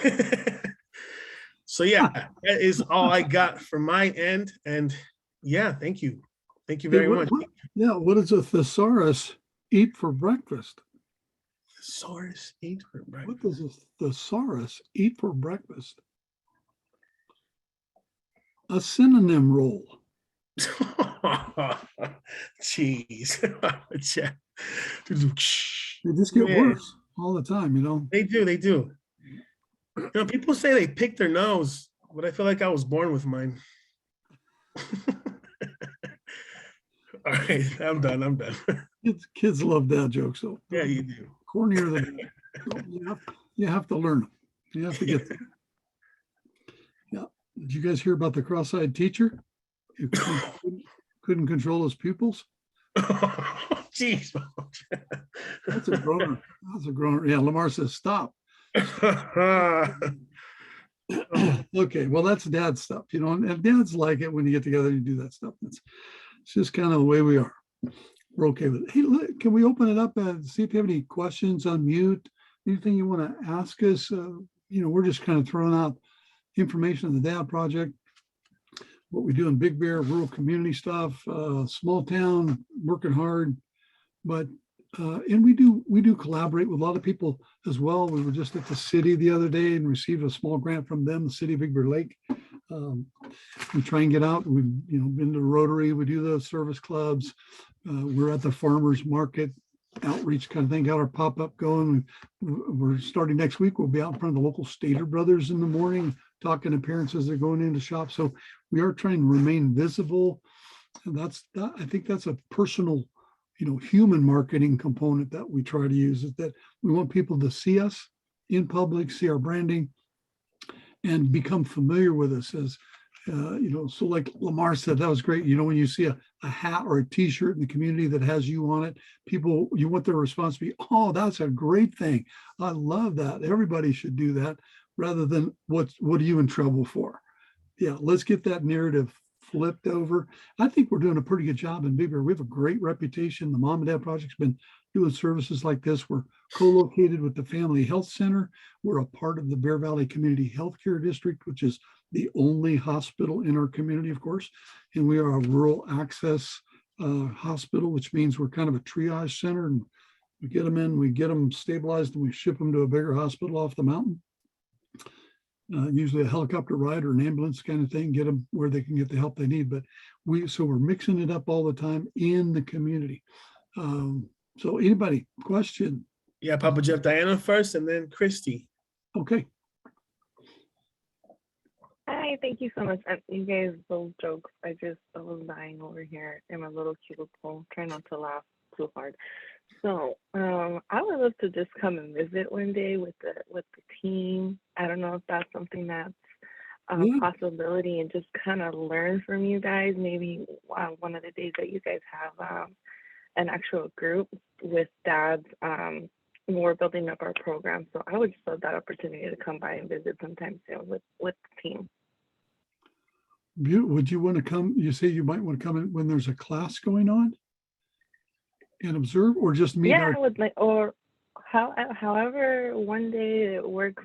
So yeah, that is all I got from my end. And yeah, thank you. Thank you very much. What does a thesaurus eat for breakfast? Thesaurus eat for breakfast. What does a thesaurus eat for breakfast? A synonym roll. Jeez. They just get worse all the time, you know. They do, they do. You know, people say they pick their nose, but I feel like I was born with mine. All right, I'm done. Kids love dad jokes, though. Yeah, you do. Cornier than so you have to learn them. You have to get them. Yeah. Did you guys hear about the cross-eyed teacher who couldn't control his pupils? Jeez. That's a groaner. That's a groaner. Yeah, Lamar says stop. Okay, well, that's dad stuff, you know, and dads like it when you get together and you do that stuff. It's just kind of the way we are. We're okay with it. Hey, can we open it up and see if you have any questions on mute? Anything you want to ask us? You know, we're just kind of throwing out information on the Dad Project, what we do in Big Bear, rural community stuff, small town, working hard, but and we do collaborate with a lot of people as well. We were just at the city the other day and received a small grant from them, the city of Big Bear Lake. We try and get out. We've been to Rotary. We do the service clubs. We're at the farmers market outreach kind of thing. Got our pop-up going. We're starting next week. We'll be out in front of the local Stater Brothers in the morning, talking to parents as they're going into shops. So we are trying to remain visible. And I think that's a personal, human marketing component that we try to use, is that we want people to see us in public, see our branding, and become familiar with us as, so like Lamar said, that was great. When you see a hat or a t-shirt in the community that has you on it, people, you want their response to be, oh, that's a great thing. I love that. Everybody should do that, rather than what are you in trouble for? Yeah, let's get that narrative flipped over. I think we're doing a pretty good job in Big Bear. We have a great reputation. The Mom and Dad Project's been doing services like this. We're co-located with the Family Health Center. We're a part of the Bear Valley Community Healthcare District, which is the only hospital in our community, of course. And we are a rural access hospital, which means we're kind of a triage center, and we get them in, we get them stabilized, and we ship them to a bigger hospital off the mountain. Usually a helicopter ride or an ambulance kind of thing, get them where they can get the help they need. But so we're mixing it up all the time in the community. So anybody, question? Yeah, Papa Jeff, Diana first, and then Christy. Okay. Hi, thank you so much. You guys both jokes. I was dying over here in my little cubicle, trying not to laugh too hard. So I would love to just come and visit one day with the team. I don't know if that's something that's a possibility, and just kind of learn from you guys. Maybe one of the days that you guys have an actual group with dads. We're building up our program, so I would just love that opportunity to come by and visit sometime soon with the team. Would you want to come? You say you might want to come in when there's a class going on and observe, or just meet? Yeah, I would like, or however one day it works,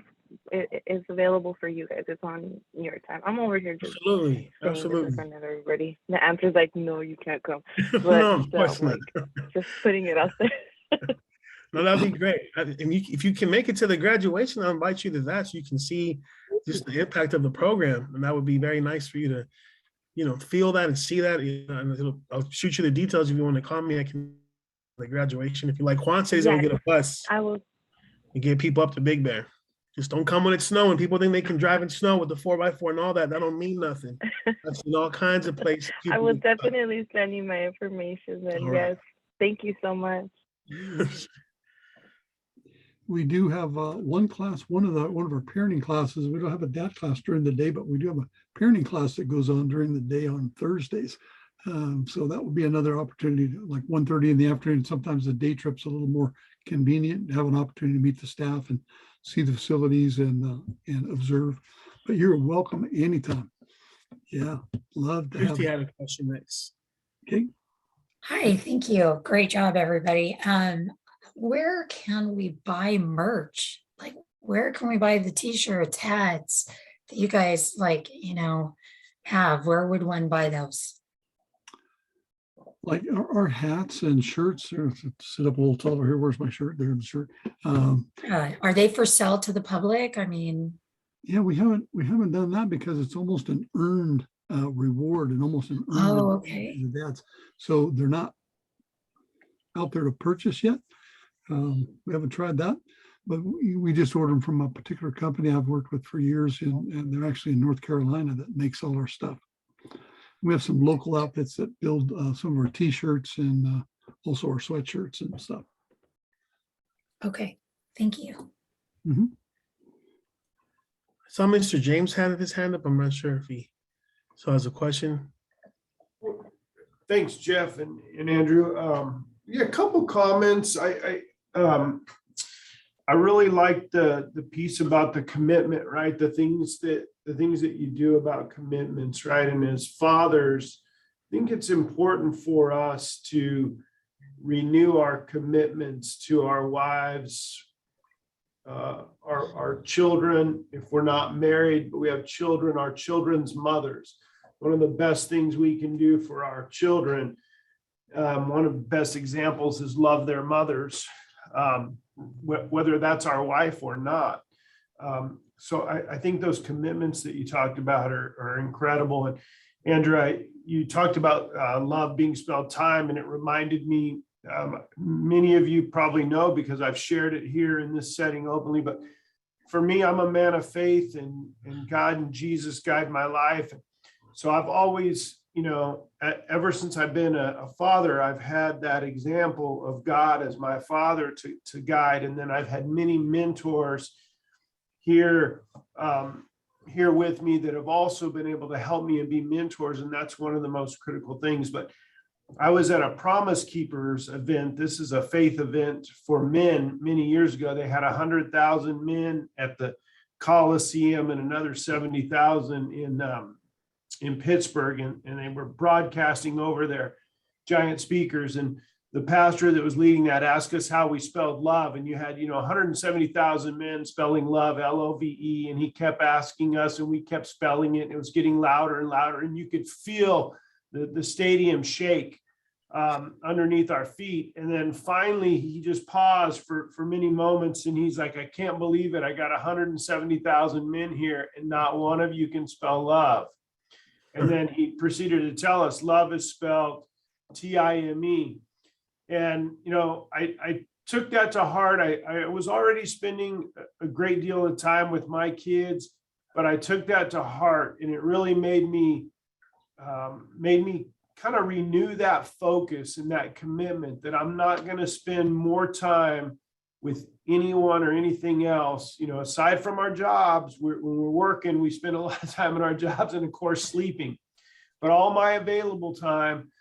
it is available for you guys. It's on your time. I'm over here just absolutely this in front of everybody. The answer's like, no, you can't come. But no, of course just putting it out there. No, that'd be great. And if you can make it to the graduation, I'll invite you to that so you can see just the impact of the program. And that would be very nice for you to, feel that and see that. And I'll shoot you the details if you want to call me. I can the graduation. If you like, Juan says he's gonna get a bus. I will. And get people up to Big Bear. Just don't come when it's snowing. People think they can drive in snow with the 4x4 and all that. That don't mean nothing. I've seen all kinds of places. I will definitely send you my information. And All right. yes, thank you so much. We do have one class, one of our parenting classes. We don't have a dad class during the day, but we do have a parenting class that goes on during the day on Thursdays. So that would be another opportunity, like 1:30 in the afternoon. Sometimes the day trip's a little more convenient, have an opportunity to meet the staff and see the facilities and observe. But you're welcome anytime. Yeah, love to have. Christy had a question next. Okay. Hi, thank you. Great job, everybody. Where can we buy merch? Like, where can we buy the t-shirts, hats that you guys have? Where would one buy those? Like our hats and shirts, sit up a little taller here. Where's my shirt? There's the shirt. Are they for sale to the public? I mean, yeah, we haven't done that because it's almost an earned reward and almost an earned okay. the dads. So they're not out there to purchase yet. We haven't tried that, but we just order them from a particular company I've worked with for years, and they're actually in North Carolina that makes all our stuff. We have some local outfits that build some of our t-shirts and also our sweatshirts and stuff. Okay, thank you. Mm-hmm. I saw Mr. James had his hand up. I'm not sure if he still has a question. Thanks, Jeff and Andrew. Yeah, a couple comments. I really like the piece about the commitment, right? The things that you do about commitments, right? And as fathers, I think it's important for us to renew our commitments to our wives, our children, if we're not married, but we have children, our children's mothers. One of the best things we can do for our children, one of the best examples is love their mothers, whether that's our wife or not. So I think those commitments that you talked about are incredible. And Andrew, you talked about love being spelled time, and it reminded me, many of you probably know because I've shared it here in this setting openly, but for me, I'm a man of faith, and God and Jesus guide my life. So I've always, ever since I've been a father, I've had that example of God as my father to guide. And then I've had many mentors here with me that have also been able to help me and be mentors. And that's one of the most critical things. But I was at a Promise Keepers event. This is a faith event for men many years ago. They had 100,000 men at the Coliseum and another 70,000 in Pittsburgh, and they were broadcasting over their giant speakers. And the pastor that was leading that asked us how we spelled love. And you had, 170,000 men spelling love, L-O-V-E. And he kept asking us, and we kept spelling it. And it was getting louder and louder. And you could feel the stadium shake underneath our feet. And then finally, he just paused for many moments. And he's like, I can't believe it. I got 170,000 men here, and not one of you can spell love. And then he proceeded to tell us love is spelled T-I-M-E. And, I took that to heart. I was already spending a great deal of time with my kids, but I took that to heart, and it really made me kind of renew that focus and that commitment that I'm not going to spend more time with anyone or anything else, aside from our jobs. When we're working, we spend a lot of time in our jobs and of course sleeping, but all my available time,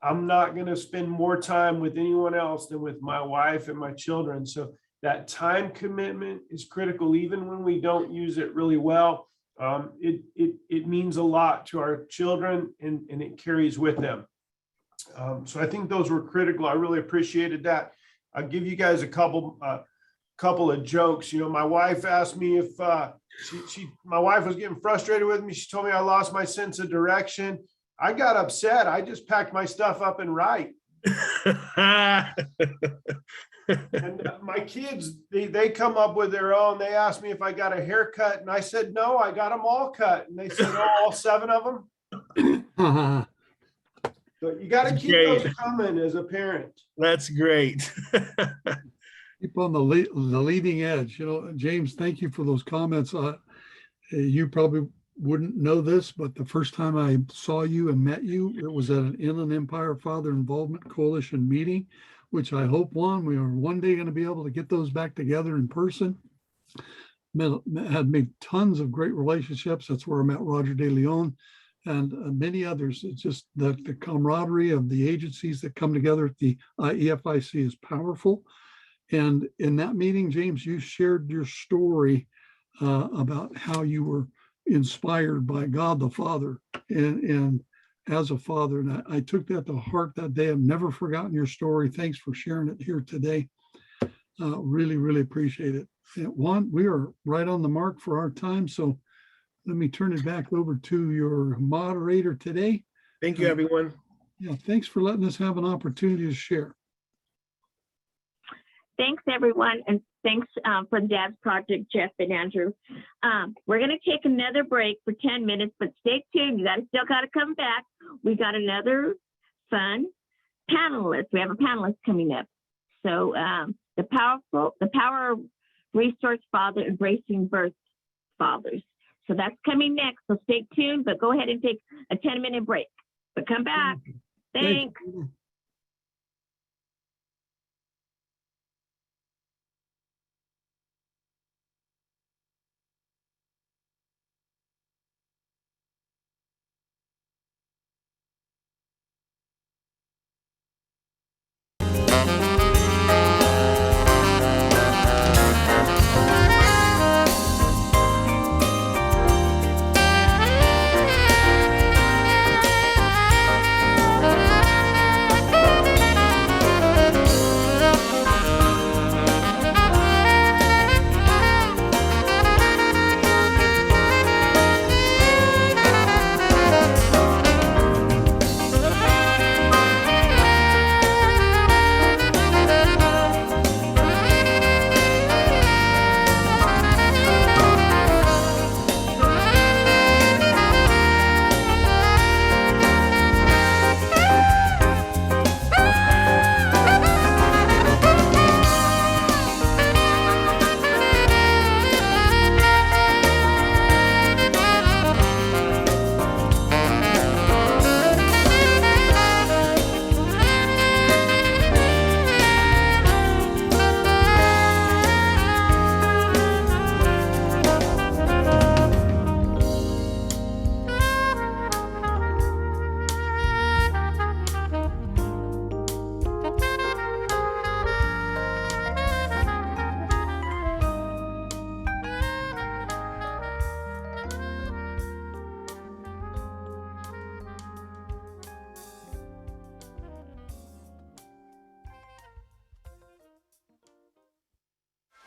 I'm not going to spend more time with anyone else than with my wife and my children. So that time commitment is critical, even when we don't use it really well. It means a lot to our children, and it carries with them. So I think those were critical. I really appreciated that. I'll give you guys a couple of jokes. My wife asked me if my wife was getting frustrated with me. She told me I lost my sense of direction. I got upset. I just packed my stuff up and right. And my kids, they come up with their own. They asked me if I got a haircut, and I said, no, I got them all cut. And they said, oh, all 7 of them? So you got to keep those coming as a parent. That's great. Keep on the leading edge. You know, James, thank you for those comments. You probably wouldn't know this, but the first time I saw you and met you, it was at an Inland Empire Father Involvement Coalition meeting, which I hope we are one day going to be able to get those back together in person. Had made tons of great relationships. That's where I met Roger De Leon and many others. It's just that the camaraderie of the agencies that come together at the EFIC is powerful. And in that meeting, James, you shared your story about how you were inspired by God the Father and as a father. And I took that to heart that day. I've never forgotten your story. Thanks for sharing it here today. Really, really appreciate it. And Juan, we are right on the mark for our time. So let me turn it back over to your moderator today. Thank you, everyone. Yeah, thanks for letting us have an opportunity to share. Thanks, everyone. And thanks for the Dad's Project, Jeff and Andrew. We're going to take another break for 10 minutes, but stay tuned. You still got to come back. We got another fun panelist. We have a panelist coming up. So the Power Resource Father Embracing Birth Fathers. So that's coming next. So stay tuned, but go ahead and take a 10-minute break. But come back. Thanks.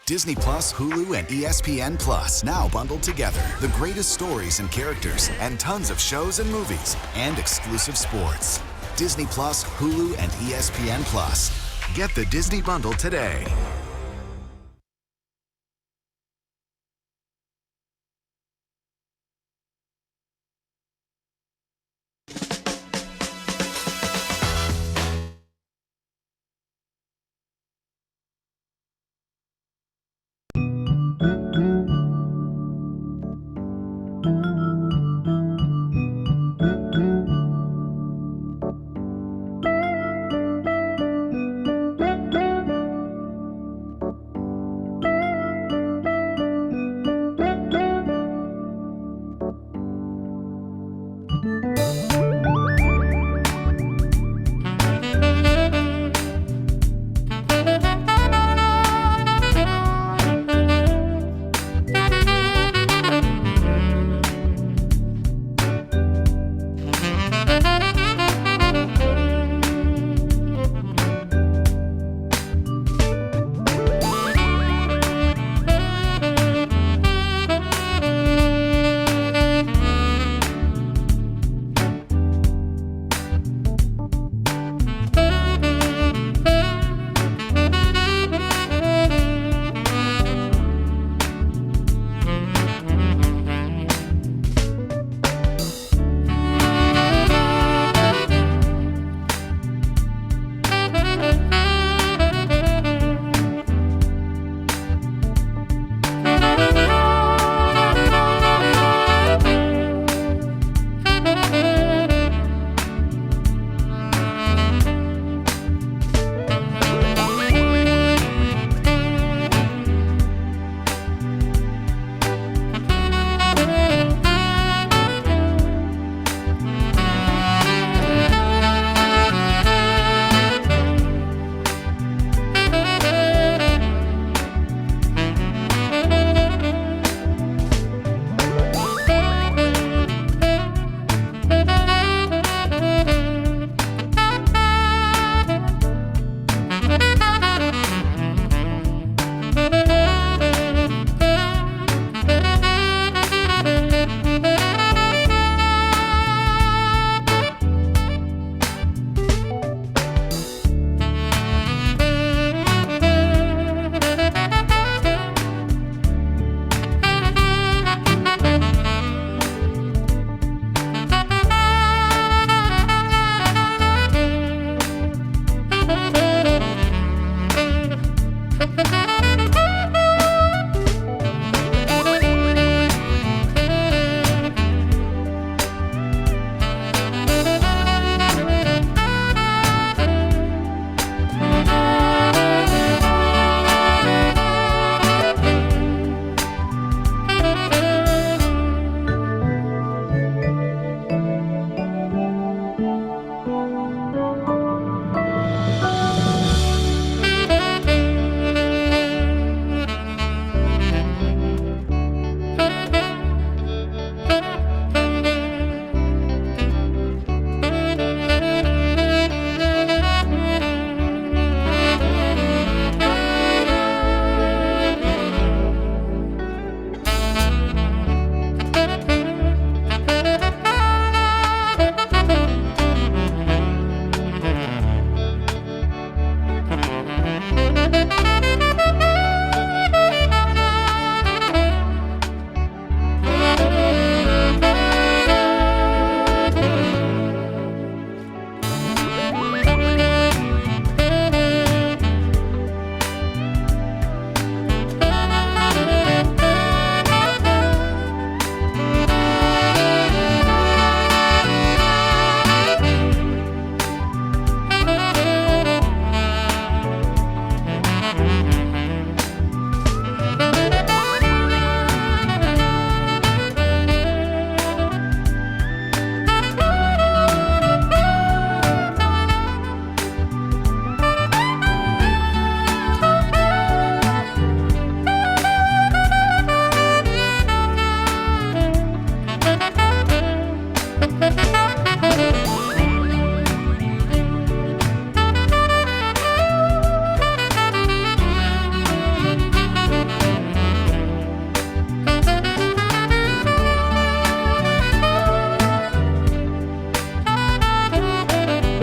Disney Plus, Hulu, and ESPN Plus now bundled together. The greatest stories and characters, and tons of shows and movies, and exclusive sports. Disney Plus, Hulu, and ESPN Plus. Get the Disney bundle today.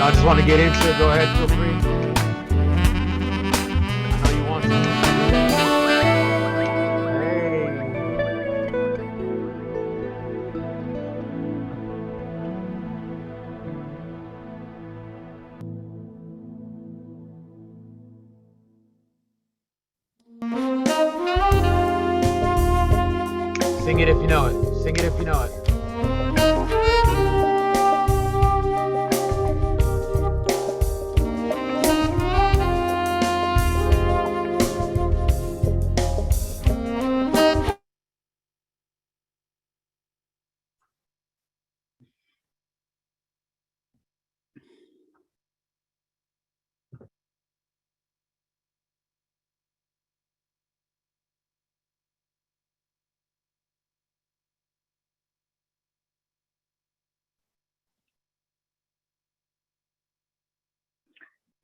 y'all just want to get into it, go ahead, feel free. I know you want to. Sing it if you know it. Sing it if you know it.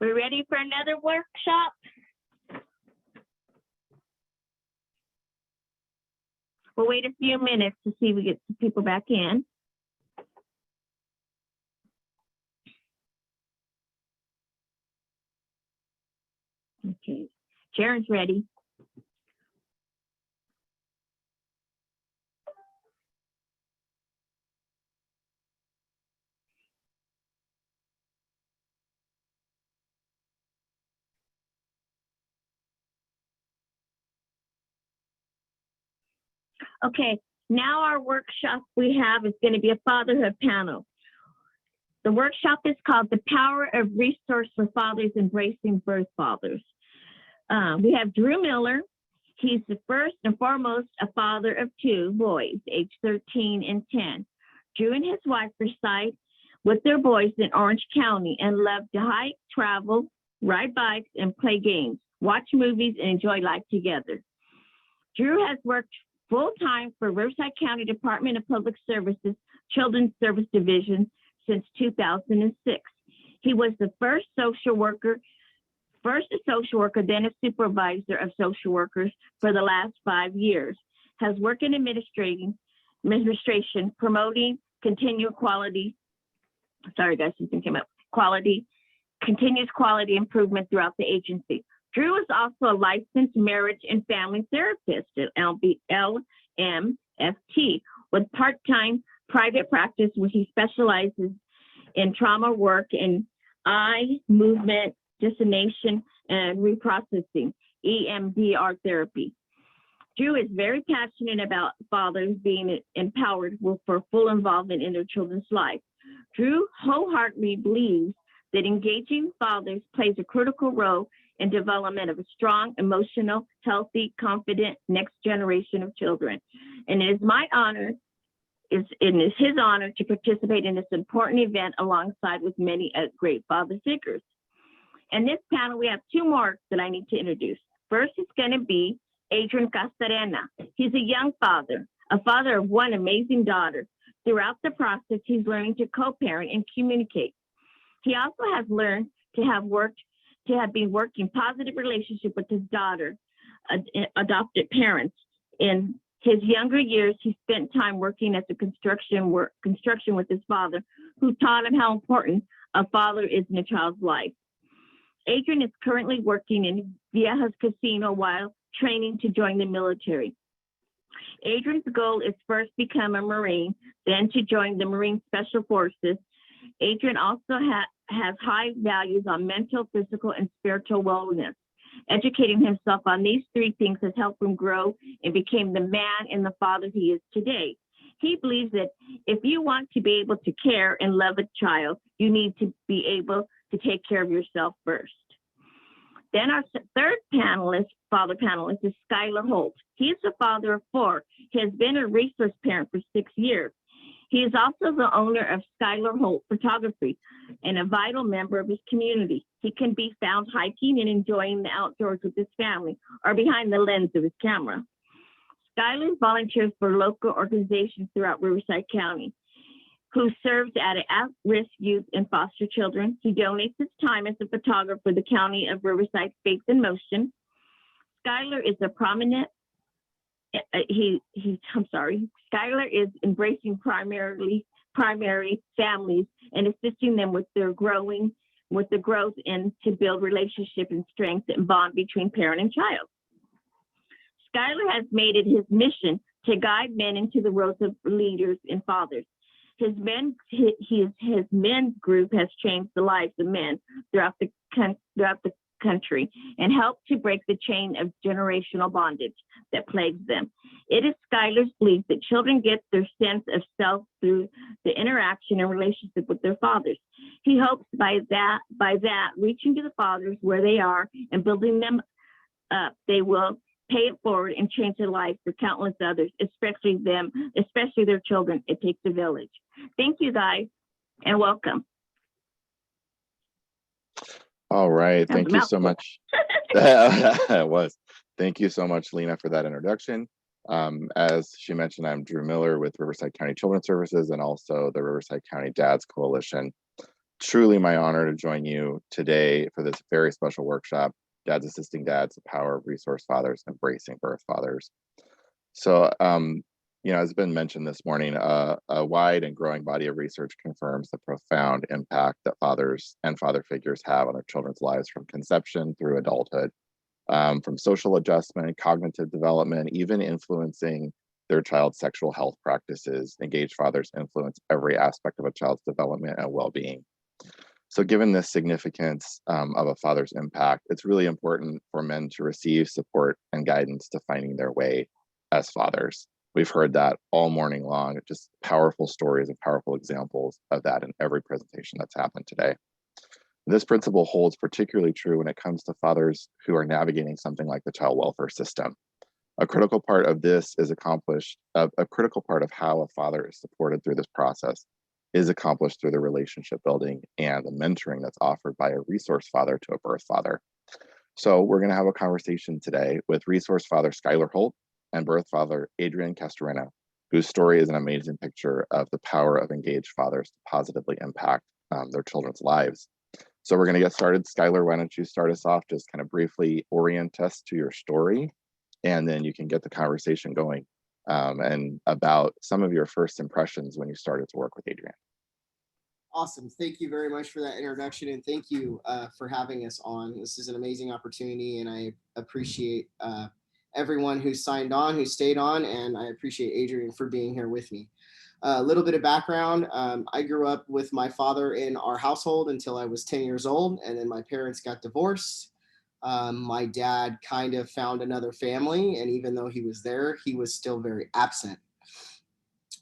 We're ready for another workshop? We'll wait a few minutes to see if we get some people back in. Okay, Sharon's ready. Okay, now our workshop we have is going to be a fatherhood panel. The workshop is called The Power of Resource for Fathers Embracing Birth Fathers. We have Drew Miller. He's the first and foremost a father of two boys, age 13 and 10. Drew and his wife reside with their boys in Orange County and love to hike, travel, ride bikes, and play games, watch movies, and enjoy life together. Drew has worked full-time for Riverside County Department of Public Services Children's Service Division since 2006. He was the first a social worker, then a supervisor of social workers for the last 5 years. Has worked in administration, promoting continuous quality. Sorry guys, something came up. Continuous quality improvement throughout the agency. Drew is also a licensed marriage and family therapist at LMFT with part-time private practice where he specializes in trauma work and eye movement dissonation and reprocessing, EMDR therapy. Drew is very passionate about fathers being empowered for full involvement in their children's life. Drew wholeheartedly believes that engaging fathers plays a critical role in development of a strong, emotional, healthy, confident next generation of children. And it is his honor to participate in this important event alongside with many great father figures. In this panel, we have two more that I need to introduce. First is going to be Adrian Castarena. He's a young father, a father of one amazing daughter. Throughout the process, he's learning to co-parent and communicate. He also has learned to have been working positive relationship with his daughter, adopted parents. In his younger years, he spent time working as a construction with his father, who taught him how important a father is in a child's life. Adrian is currently working in Viejas Casino while training to join the military. Adrian's goal is first become a Marine, then to join the Marine Special Forces. Adrian also has high values on mental, physical, and spiritual wellness. Educating himself on these three things has helped him grow and became the man and the father he is today. He believes that if you want to be able to care and love a child, you need to be able to take care of yourself first. Then our third father panelist is Skylar Holt. He is the father of 4. He has been a resource parent for 6 years. He is also the owner of Skylar Holt Photography and a vital member of his community. He can be found hiking and enjoying the outdoors with his family or behind the lens of his camera. Skylar volunteers for local organizations throughout Riverside County, who serves at-risk youth and foster children. He donates his time as a photographer for the County of Riverside Faith in Motion. Skylar is a prominent, Skylar is embracing primarily primary families and assisting them with the growth and to build relationship and strength and bond between parent and child. Skylar has made it his mission to guide men into the roles of leaders and fathers. His men's group has changed the lives of men throughout the country and helped to break the chain of generational bondage that plagues them. It is Skylar's belief that children get their sense of self through the interaction and relationship with their fathers. He hopes by that reaching to the fathers where they are and building them up, they will pay it forward and change their life for countless others, especially their children. It takes a village. Thank you, guys, and welcome. All right. Thank you so much. It was. Thank you so much, Lena, for that introduction. As she mentioned, I'm Drew Miller with Riverside County Children's Services and also the Riverside County Dads Coalition. Truly my honor to join you today for this very special workshop, Dads Assisting Dads, the Power of Resource Fathers, Embracing Birth Fathers. So, as has been mentioned this morning, a wide and growing body of research confirms the profound impact that fathers and father figures have on their children's lives from conception through adulthood, from social adjustment, cognitive development, even influencing their child's sexual health practices. Engaged fathers influence every aspect of a child's development and well-being. So given this significance of a father's impact, it's really important for men to receive support and guidance to finding their way as fathers. We've heard that all morning long, just powerful stories and powerful examples of that in every presentation that's happened today. This principle holds particularly true when it comes to fathers who are navigating something like the child welfare system. A critical part of this is a critical part of how a father is supported through this process is accomplished through the relationship building and the mentoring that's offered by a resource father to a birth father. So we're going to have a conversation today with resource father Skylar Holt and birth father Adrian Castorena, whose story is an amazing picture of the power of engaged fathers to positively impact their children's lives. So we're going to get started. Skylar, why don't you start us off, just kind of briefly orient us to your story, and then you can get the conversation going and about some of your first impressions when you started to work with Adrian. Awesome. Thank you very much for that introduction, and thank you for having us on. This is an amazing opportunity, and I appreciate everyone who signed on, who stayed on, and I appreciate Adrian for being here with me. A little bit of background. I grew up with my father in our household until I was 10 years old, and then my parents got divorced. My dad kind of found another family, and even though he was there, he was still very absent.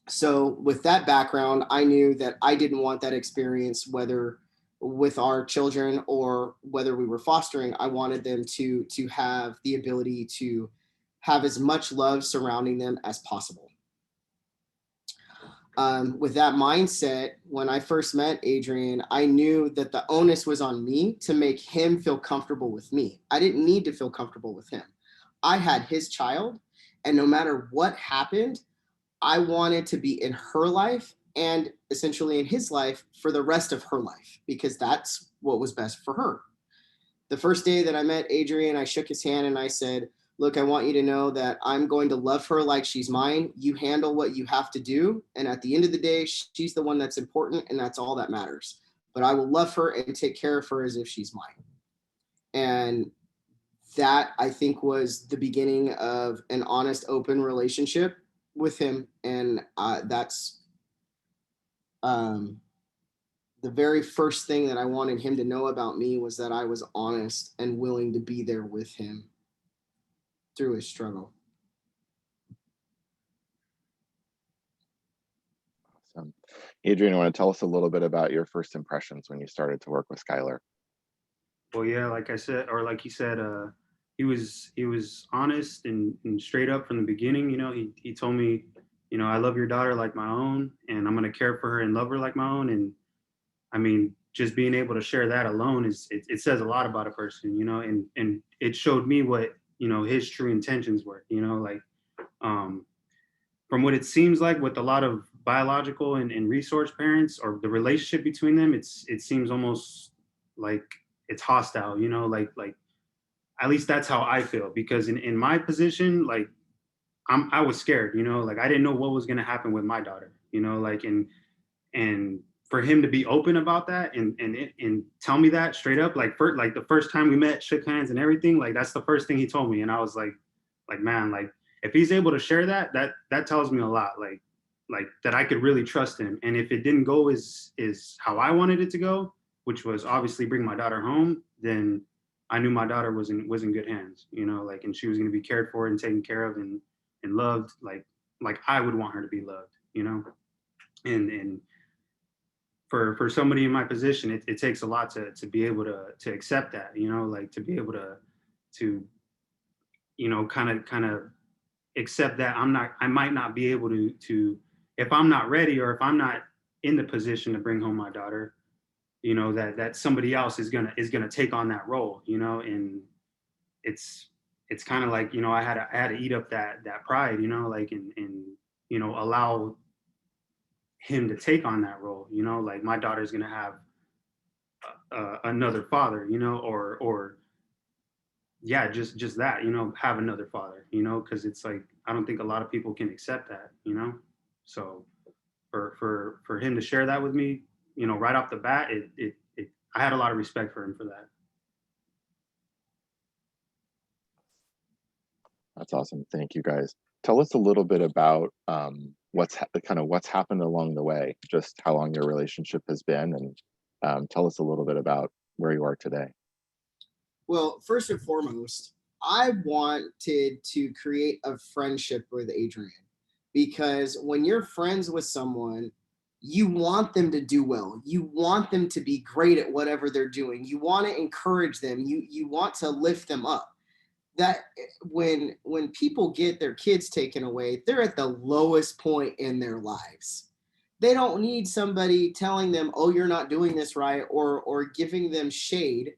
So with that background, I knew that I didn't want that experience, whether with our children or whether we were fostering. I wanted them to have the ability to have as much love surrounding them as possible. With that mindset, when I first met Adrian, I knew that the onus was on me to make him feel comfortable with me. I didn't need to feel comfortable with him. I had his child, and no matter what happened, I wanted to be in her life and essentially in his life for the rest of her life, because that's what was best for her. The first day that I met Adrian, I shook his hand and I said, look, I want you to know that I'm going to love her like she's mine. You handle what you have to do. And at the end of the day, she's the one that's important, and that's all that matters. But I will love her and take care of her as if she's mine. And that, I think, was the beginning of an honest, open relationship with him. And that's the very first thing that I wanted him to know about me, was that I was honest and willing to be there with him through his struggle. Awesome. Adrian, you want to tell us a little bit about your first impressions when you started to work with Skylar? Well, yeah, like I said, or like he said, he was honest and straight up from the beginning. You know, he told me, you know, I love your daughter like my own, and I'm going to care for her and love her like my own. And I mean, just being able to share that alone it says a lot about a person, you know, and it showed me what, you know, his true intentions were, you know, like from what it seems like with a lot of biological and resource parents, or the relationship between them, it seems almost like it's hostile, you know, like at least that's how I feel, because in my position, like I was scared, you know, like I didn't know what was going to happen with my daughter, you know, like, and and for him to be open about that and tell me that straight up, like the first time we met, shook hands and everything, like that's the first thing he told me. And I was like man, like if he's able to share that tells me a lot, like that I could really trust him. And if it didn't go is how I wanted it to go, which was obviously bring my daughter home, then I knew my daughter was in good hands, you know, like, and she was going to be cared for and taken care of and loved like I would want her to be loved, you know. And for somebody in my position, it takes a lot to be able to accept that, you know, like to be able to you know, kind of accept that I might not be able to if I'm not ready, or if I'm not in the position to bring home my daughter, you know, that somebody else is gonna take on that role, you know. And it's kind of like, you know, I had to eat up that pride, you know, like and you know, allow him to take on that role, you know, like my daughter's gonna have another father, you know, or yeah, just that, you know, have another father, you know, because it's like I don't think a lot of people can accept that, you know. So for him to share that with me, you know, right off the bat, I had a lot of respect for him for that. That's awesome. Thank you, guys. Tell us a little bit about what's happened along the way, just how long your relationship has been, and tell us a little bit about where you are today. Well, first and foremost, I wanted to create a friendship with Adrian, because when you're friends with someone, you want them to do well. You want them to be great at whatever they're doing. You want to encourage them. You want to lift them up. That when people get their kids taken away, they're at the lowest point in their lives. They don't need somebody telling them, "Oh, you're not doing this right," or giving them shade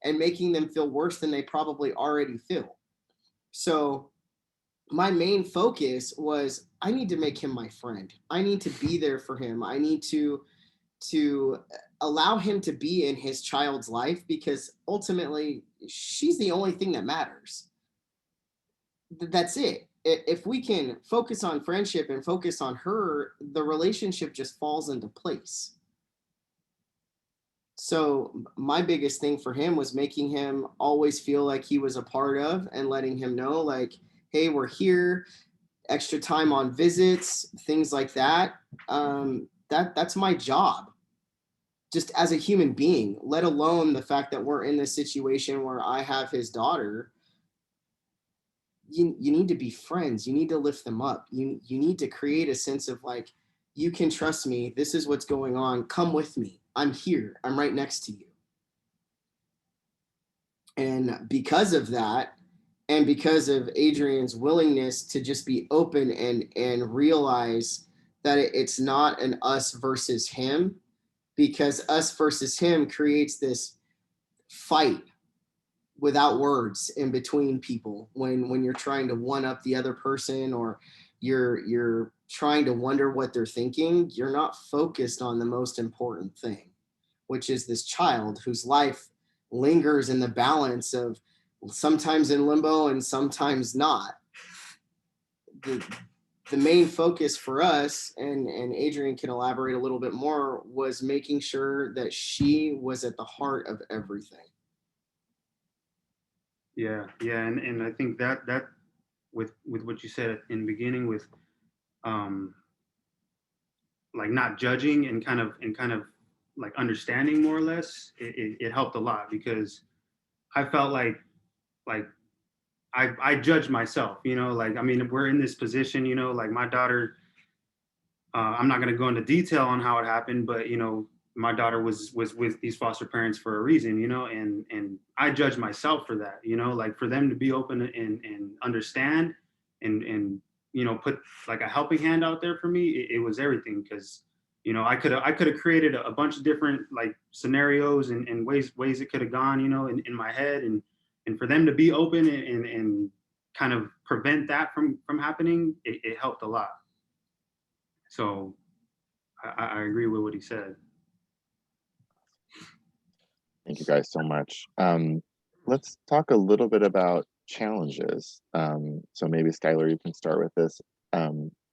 and making them feel worse than they probably already feel. So my main focus was I need to make him my friend. I need to be there for him. I need to allow him to be in his child's life, because ultimately she's the only thing that matters. That's it. If we can focus on friendship and focus on her, the relationship just falls into place. So my biggest thing for him was making him always feel like he was a part of, and letting him know like, hey, we're here, extra time on visits, things like that. That's my job, just as a human being, let alone the fact that we're in this situation where I have his daughter. You need to be friends. You need to lift them up. You need to create a sense of like, you can trust me. This is what's going on. Come with me. I'm here. I'm right next to you. And because of that, and because of Adrian's willingness to just be open and realize that it's not an us versus him, because us versus him creates this fight without words in between people when you're trying to one up the other person, or you're trying to wonder what they're thinking. You're not focused on the most important thing, which is this child whose life lingers in the balance of sometimes in limbo and sometimes not. The main focus for us, and Adrian can elaborate a little bit more, was making sure that she was at the heart of everything. Yeah, and I think that with what you said in the beginning, with like not judging and kind of like understanding more or less, it helped a lot, because I felt like I judged myself, you know, like, I mean, we're in this position, you know, like my daughter, I'm not going to go into detail on how it happened, but, you know, my daughter was with these foster parents for a reason, you know, and I judge myself for that, you know, like for them to be open and understand and, you know, put like a helping hand out there for me, it was everything. Because, you know, I could have created a bunch of different like scenarios and ways it could have gone, you know, in my head, and for them to be open and kind of prevent that from happening, it helped a lot. So I agree with what he said. Thank you guys so much. Let's talk a little bit about challenges. So maybe Skylar, you can start with this.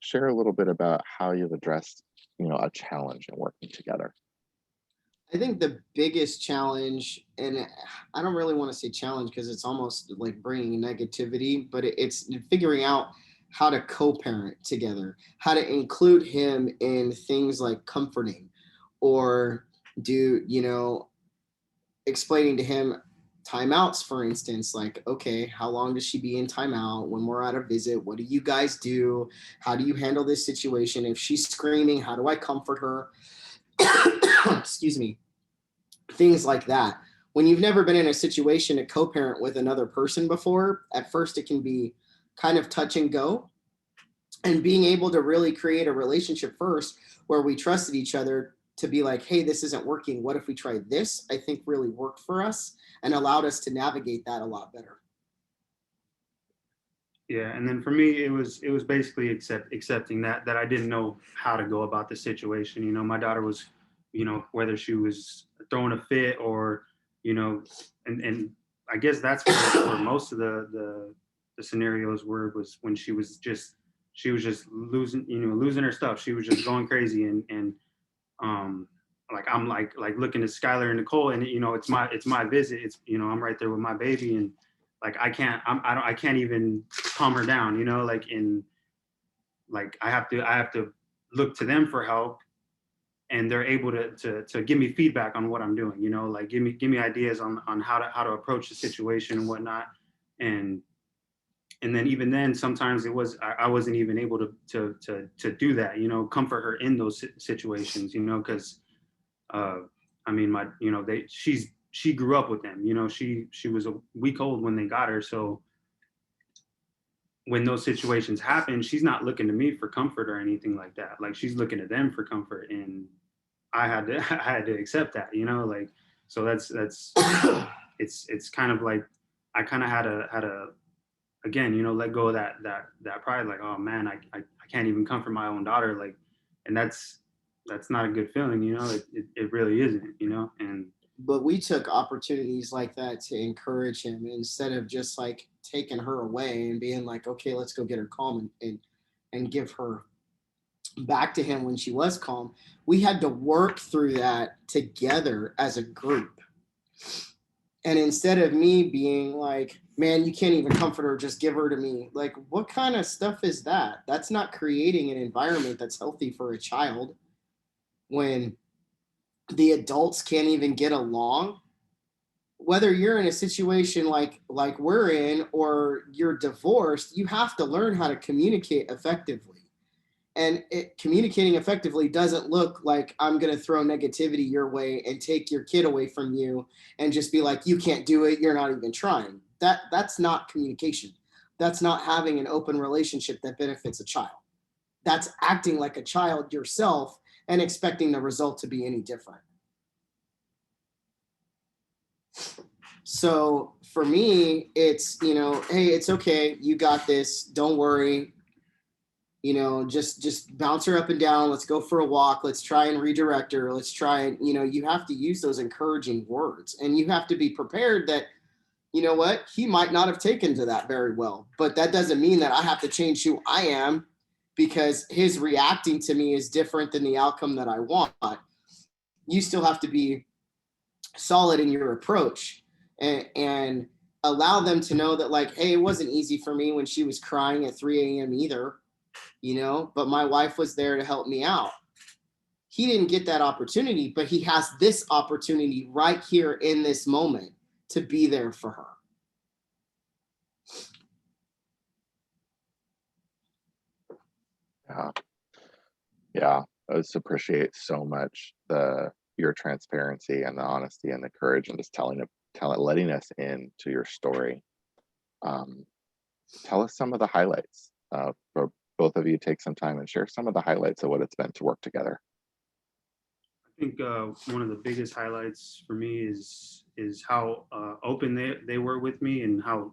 share a little bit about how you've addressed, a challenge in working together. I think the biggest challenge, and I don't really want to say challenge because it's almost like bringing negativity, but it's figuring out how to co-parent together, how to include him in things like comforting, or explaining to him timeouts, for instance, like, okay, how long does she be in timeout when we're at a visit? What do you guys do? How do you handle this situation? If she's screaming, how do I comfort her? Excuse me. Things like that. When you've never been in a situation to co-parent with another person before, at first it can be kind of touch and go. And being able to really create a relationship first where we trusted each other to be like, hey, this isn't working. What if we tried this? I think really worked for us and allowed us to navigate that a lot better. Yeah, and then for me, it was basically accepting that I didn't know how to go about the situation. My daughter was, whether she was throwing a fit or, and I guess that's where most of the scenarios was when she was just losing her stuff. She was just going crazy and like I'm like looking at Skylar and Nicole, and it's my visit. It's I'm right there with my baby, and like I can't even calm her down. I have to look to them for help, and they're able to give me feedback on what I'm doing. Like give me ideas on how to approach the situation and whatnot, and then even then sometimes I wasn't even able to do that. Comfort her in those situations. Because. I mean, she grew up with them, she was a week old when they got her. So when those situations happen, she's not looking to me for comfort or anything like that. Like she's looking to them for comfort. And I had to accept that, so that's it's kind of like, I kind of had to, again, let go of that pride. Like, oh man, I can't even comfort my own daughter. Like, and that's not a good feeling, it really isn't, But we took opportunities like that to encourage him instead of just like taking her away and being like, okay, let's go get her calm and give her back to him when she was calm. We had to work through that together as a group. And instead of me being like, man, you can't even comfort her, just give her to me. Like, what kind of stuff is that? That's not creating an environment that's healthy for a child. When the adults can't even get along, whether you're in a situation like we're in or you're divorced, you have to learn how to communicate effectively. And communicating effectively doesn't look like I'm going to throw negativity your way and take your kid away from you and just be like, you can't do it, you're not even trying. That's not communication. That's not having an open relationship that benefits a child. That's acting like a child yourself and expecting the result to be any different. So for me, it's, hey, it's okay. You got this. Don't worry. Just bounce her up and down. Let's go for a walk. Let's try and redirect her. Let's try and, you have to use those encouraging words, and you have to be prepared that, he might not have taken to that very well, but that doesn't mean that I have to change who I am because his reacting to me is different than the outcome that I want. You still have to be solid in your approach and allow them to know that, like, hey, it wasn't easy for me when she was crying at 3 a.m. either, but my wife was there to help me out. He didn't get that opportunity, but he has this opportunity right here in this moment to be there for her. Yeah, I just appreciate so much your transparency and the honesty and the courage and just letting us into your story. Tell us some of the highlights. For both of you, take some time and share some of the highlights of what it's been to work together. I think one of the biggest highlights for me is how open they were with me, and how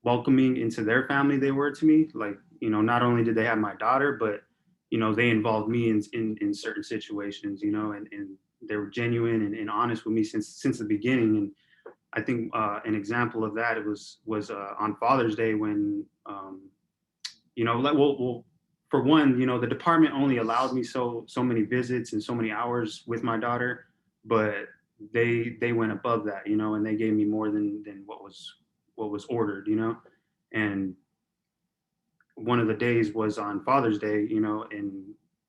welcoming into their family they were to me. Like, not only did they have my daughter, but they involved me in certain situations, and they were genuine and honest with me since the beginning. And I think an example of that was on Father's Day when for one, you know, the department only allowed me so many visits and so many hours with my daughter, but they went above that, you know, and they gave me more than what was ordered, you know. And one of the days was on Father's Day, you know, and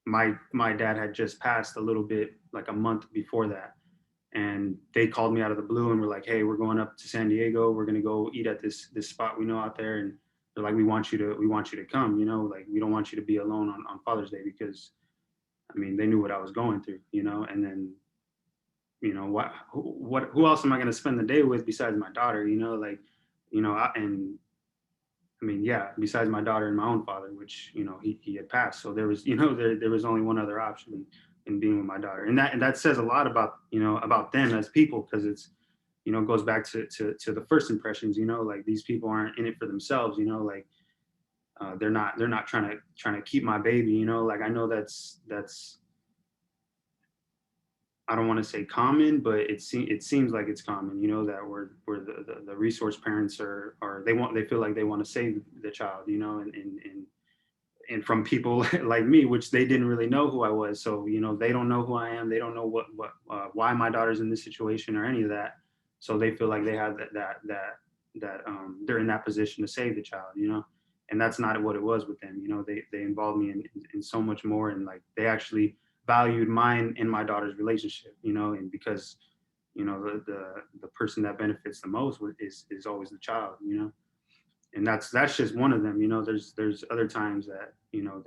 my dad had just passed a little bit, like a month before that. And they called me out of the blue and were like, hey, we're going up to San Diego. We're going to go eat at this spot we know out there. And they're like, we want you to come, you know, like, we don't want you to be alone on Father's Day, because I mean, they knew what I was going through, you know. And then, you know, who else am I going to spend the day with besides my daughter, you know, like, you know, I mean, yeah, besides my daughter and my own father, which, you know, he had passed. So there was, you know, there was only one other option in being with my daughter. And that says a lot about, you know, about them as people, because it's, you know, goes back to the first impressions, you know, like, these people aren't in it for themselves, you know, like, they're not trying to keep my baby, you know, like, I know that's I don't want to say common, but it seems like it's common, you know, that where the resource parents are they feel like they want to save the child, you know, and from people like me, which they didn't really know who I was. So, you know, they don't know who I am. They don't know why my daughter's in this situation or any of that. So they feel like they have that they're in that position to save the child, you know, and that's not what it was with them. You know, they involved me in so much more, and like, they actually valued mine and my daughter's relationship, you know, and because, you know, the person that benefits the most is always the child, you know. And that's just one of them, you know. There's other times that, you know,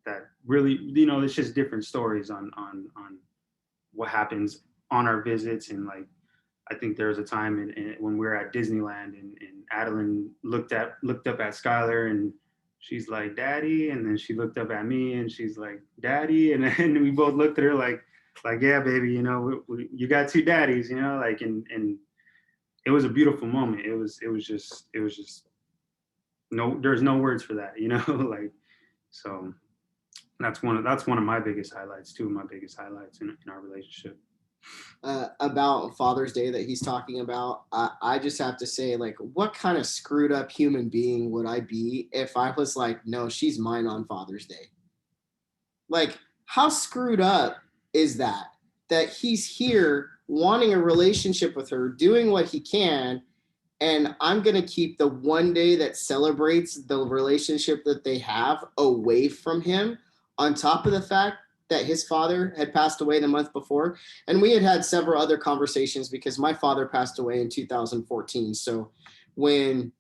that really, you know, it's just different stories on what happens on our visits. And like, I think there was a time when we were at Disneyland, and Adeline looked up at Skylar, and she's like, Daddy, and then she looked up at me and she's like, Daddy, and then we both looked at her like, yeah, baby, you know, you got two daddies, you know, like, and it was a beautiful moment. It was just there's no words for that, you know. Like, so that's one of my biggest highlights, two of my biggest highlights in our relationship. About Father's Day that he's talking about, I just have to say, like, what kind of screwed up human being would I be if I was like, no, she's mine on Father's Day? Like, how screwed up is that he's here wanting a relationship with her, doing what he can, and I'm going to keep the one day that celebrates the relationship that they have away from him, on top of the fact that his father had passed away the month before. And we had several other conversations, because my father passed away in 2014. So when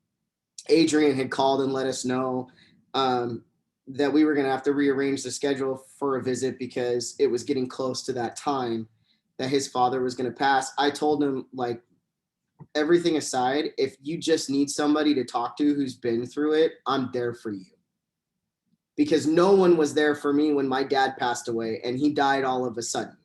Adrian had called and let us know that we were going to have to rearrange the schedule for a visit, because it was getting close to that time that his father was going to pass, I told him, like, everything aside, if you just need somebody to talk to who's been through it, I'm there for you. Because no one was there for me when my dad passed away, and he died all of a sudden.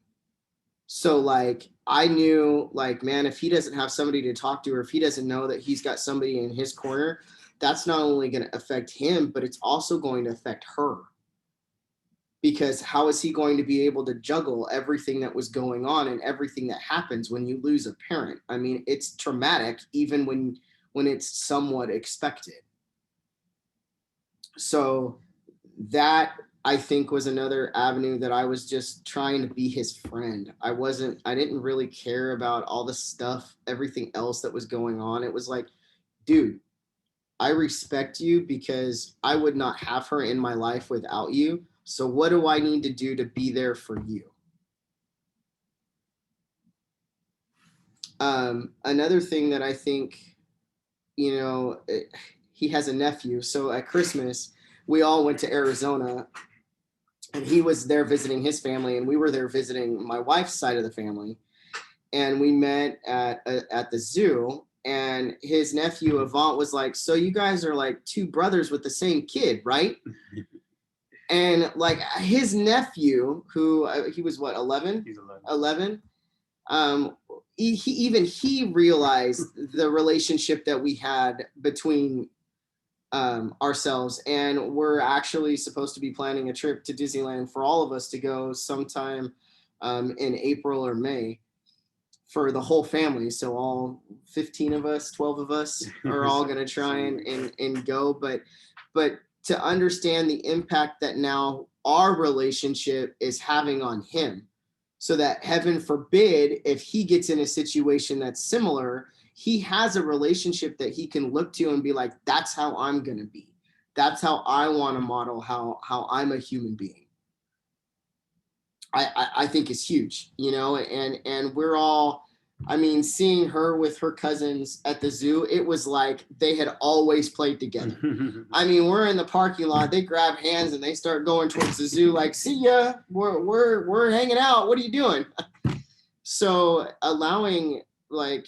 So like, I knew, like, man, if he doesn't have somebody to talk to, or if he doesn't know that he's got somebody in his corner, that's not only going to affect him, but it's also going to affect her. Because how is he going to be able to juggle everything that was going on and everything that happens when you lose a parent? I mean, it's traumatic, even when it's somewhat expected. So that, I think, was another avenue that I was just trying to be his friend. I didn't really care about all the stuff, everything else that was going on. It was like, dude, I respect you because I would not have her in my life without you. So what do I need to do to be there for you? Another thing that I think, you know, he has a nephew. So at Christmas, we all went to Arizona, and he was there visiting his family, and we were there visiting my wife's side of the family. And we met at the zoo, and his nephew Avant was like, so you guys are like two brothers with the same kid, right? And like, his nephew, who he was what, 11? He's 11. He realized the relationship that we had between ourselves, and we're actually supposed to be planning a trip to Disneyland for all of us to go sometime in April or May for the whole family. So all 15 of us, 12 of us are all going to try and go. But to understand the impact that now our relationship is having on him, so that heaven forbid, if he gets in a situation that's similar, he has a relationship that he can look to and be like, that's how I'm going to be. That's how I want to model how I'm a human being. I think is huge, you know, and we're all, I mean, seeing her with her cousins at the zoo, it was like they had always played together. I mean, we're in the parking lot, they grab hands and they start going towards the zoo like, see ya, we're hanging out. What are you doing? So allowing like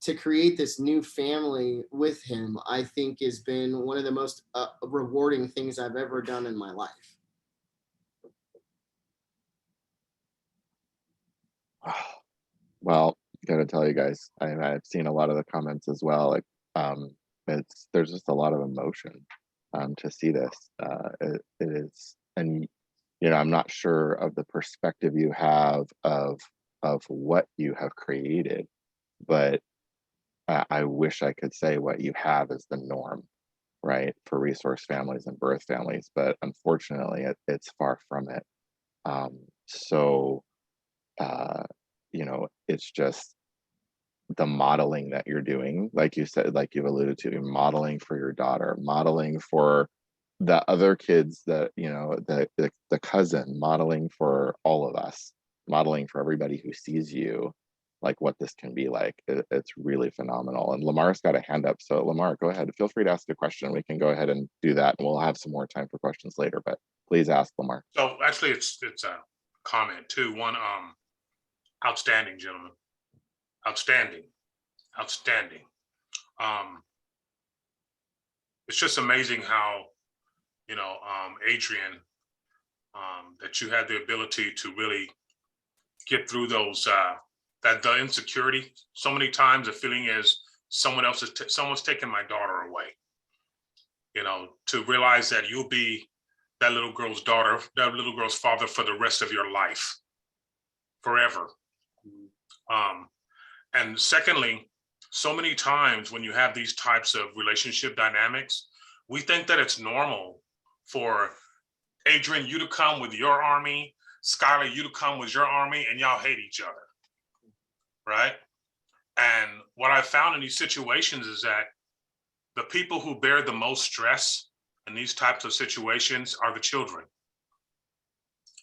to create this new family with him, I think has been one of the most rewarding things I've ever done in my life. Well, gotta tell you guys, I've seen a lot of the comments as well. Like, there's just a lot of emotion to see this. It is, and you know, I'm not sure of the perspective you have of what you have created, but I wish I could say what you have is the norm, right, for resource families and birth families, but unfortunately, it's far from it. So, you know, it's just the modeling that you're doing, like you said, like you've alluded to, modeling for your daughter, modeling for the other kids that, you know, the cousin, modeling for all of us, modeling for everybody who sees you, like what this can be like. It's really phenomenal. And Lamar's got a hand up. So Lamar, go ahead. Feel free to ask a question. We can go ahead and do that. And we'll have some more time for questions later, but please ask, Lamar. So actually it's a comment too. One, outstanding, gentlemen. Outstanding. It's just amazing how, you know, Adrian, that you had the ability to really get through those, that the insecurity. So many times the feeling is someone's taking my daughter away. You know, to realize that you'll be that little girl's daughter, that little girl's father for the rest of your life, forever. And secondly, so many times when you have these types of relationship dynamics, we think that it's normal for Adrian, you to come with your army, Skylar, you to come with your army, and y'all hate each other, right? And what I found in these situations is that the people who bear the most stress in these types of situations are the children.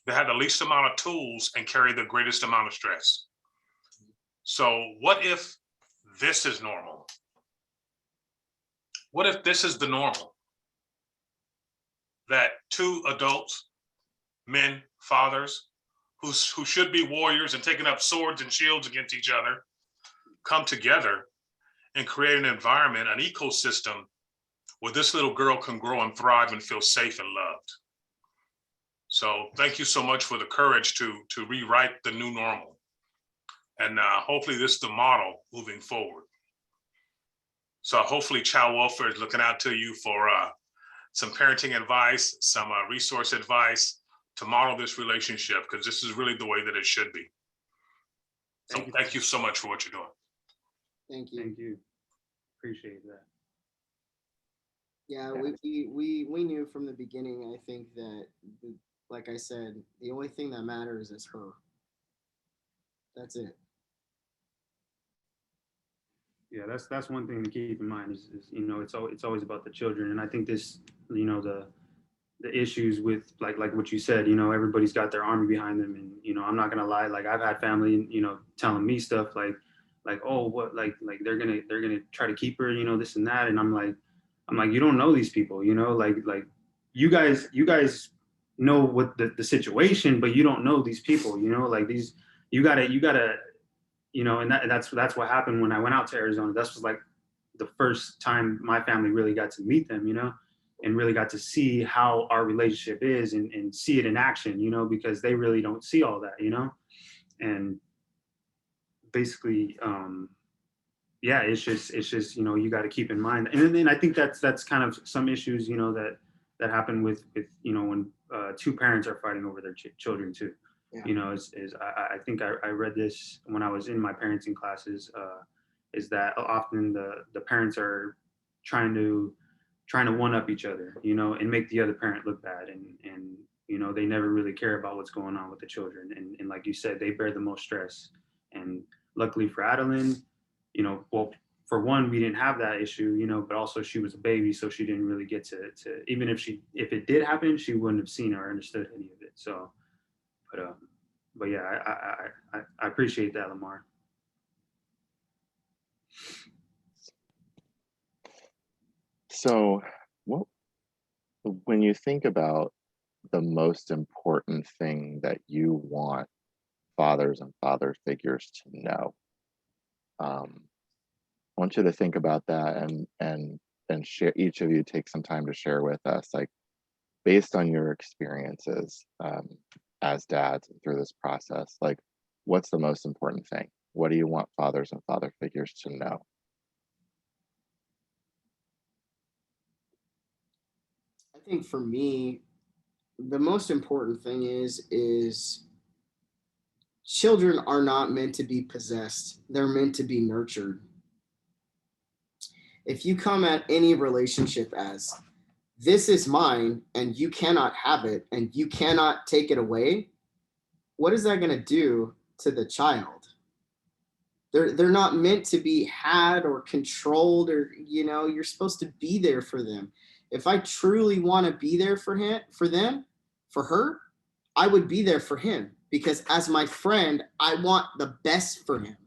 They have the least amount of tools and carry the greatest amount of stress. So what if this is normal? What if this is the normal? That two adults, men, fathers, who should be warriors and taking up swords and shields against each other, come together and create an environment, an ecosystem where this little girl can grow and thrive and feel safe and loved. So thank you so much for the courage to rewrite the new normal. And hopefully this is the model moving forward. So hopefully Child Welfare is looking out to you for some parenting advice, some resource advice to model this relationship, because this is really the way that it should be. So thank you so much for what you're doing. Thank you. Thank you. Appreciate that. Yeah, we knew from the beginning, I think that, like I said, the only thing that matters is her. That's it. Yeah, that's one thing to keep in mind is you know, it's always about the children. And I think this, you know, the issues with like what you said, you know, everybody's got their army behind them. And, you know, I'm not gonna lie, like I've had family, you know, telling me stuff like, oh, what, like they're gonna try to keep her, you know, this and that. And I'm like, you don't know these people, you know, like you guys know what the situation, but you don't know these people, you know, like these, you gotta, you know, and that's what happened when I went out to Arizona. This was like the first time my family really got to meet them, you know, and really got to see how our relationship is and see it in action, you know, because they really don't see all that, you know. And basically, yeah, it's just, you know, you got to keep in mind. And then I think that's kind of some issues, you know, that happen with, you know, when two parents are fighting over their children too. Yeah. You know, I think I read this when I was in my parenting classes, is that often the parents are trying to trying to one up each other, you know, and make the other parent look bad. And you know, they never really care about what's going on with the children. And like you said, they bear the most stress. And luckily for Adeline, you know, well, for one, we didn't have that issue, you know, but also she was a baby, so she didn't really get to even if it did happen, she wouldn't have seen or understood any of it. So, but yeah, I appreciate that, Lamar. So, when you think about the most important thing that you want fathers and father figures to know, I want you to think about that and share. Each of you take some time to share with us, like based on your experiences as dads through this process, like what's the most important thing? What do you want fathers and father figures to know? I think for me, the most important thing is children are not meant to be possessed. They're meant to be nurtured. If you come at any relationship as this is mine and you cannot have it and you cannot take it away, what is that going to do to the child? They're not meant to be had or controlled, or, you know, you're supposed to be there for them. If I truly want to be there for her, I would be there for him, because as my friend, I want the best for him.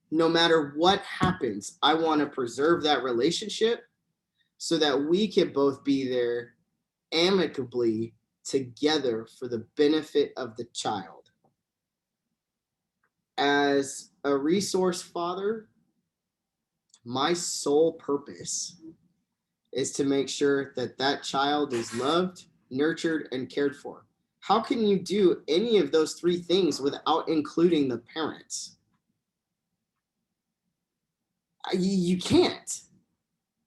No matter what happens, I want to preserve that relationship so that we can both be there amicably together for the benefit of the child. As a resource father, my sole purpose is to make sure that that child is loved, nurtured, and cared for. How can you do any of those three things without including the parents? You can't.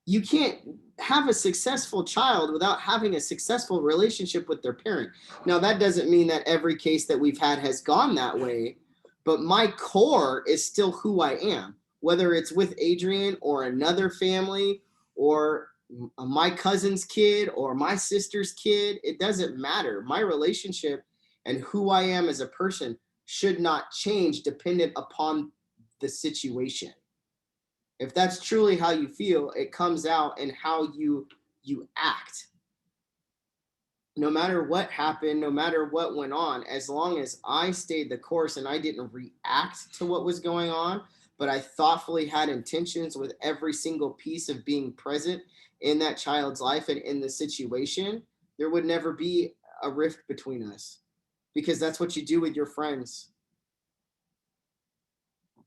You can't have a successful child without having a successful relationship with their parent. Now, that doesn't mean that every case that we've had has gone that way, but my core is still who I am, whether it's with Adrian or another family or my cousin's kid or my sister's kid. It doesn't matter. My relationship and who I am as a person should not change dependent upon the situation. If that's truly how you feel, it comes out in how you act. No matter what happened, no matter what went on, as long as I stayed the course and I didn't react to what was going on, but I thoughtfully had intentions with every single piece of being present in that child's life and in the situation, there would never be a rift between us, because that's what you do with your friends.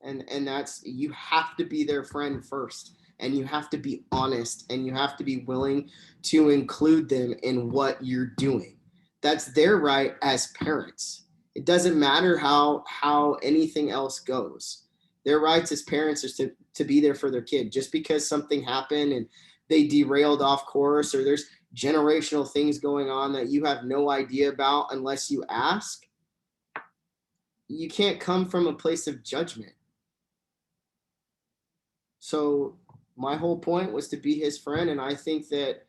And that's, you have to be their friend first, and you have to be honest, and you have to be willing to include them in what you're doing. That's their right as parents. It doesn't matter how anything else goes. Their rights as parents is to be there for their kid. Just because something happened and they derailed off course, or there's generational things going on that you have no idea about unless you ask, you can't come from a place of judgment. So my whole point was to be his friend. And I think that,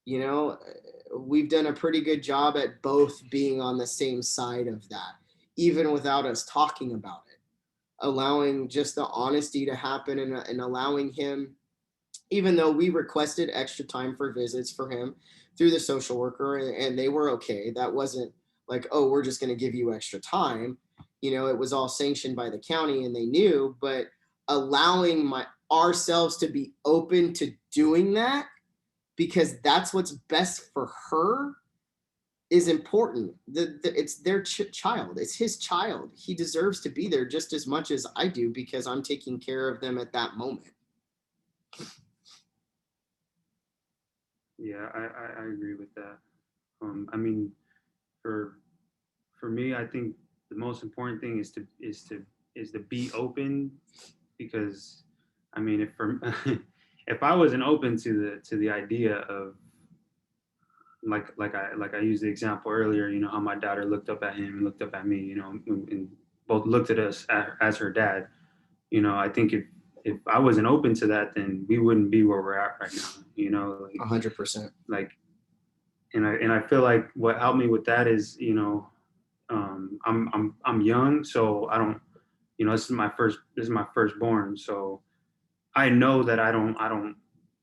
you know, we've done a pretty good job at both being on the same side of that, even without us talking about it, allowing just the honesty to happen, and allowing him, even though we requested extra time for visits for him through the social worker, and they were okay. That wasn't like, oh, we're just going to give you extra time. You know, it was all sanctioned by the county and they knew, but allowing ourselves to be open to doing that, because that's what's best for her, is important. It's their child. It's his child. He deserves to be there just as much as I do, because I'm taking care of them at that moment. Yeah, I agree with that. I mean, for me, I think the most important thing is to be open, because I mean, if I wasn't open to the idea of like I used the example earlier, you know, how my daughter looked up at him and looked up at me, you know, and both looked at us as her dad. You know, I think if I wasn't open to that, then we wouldn't be where we're at right now, you know, like 100%. like, and I feel like what helped me with that is, you know, I'm young, so I don't, you know, this is my firstborn. So I know that I don't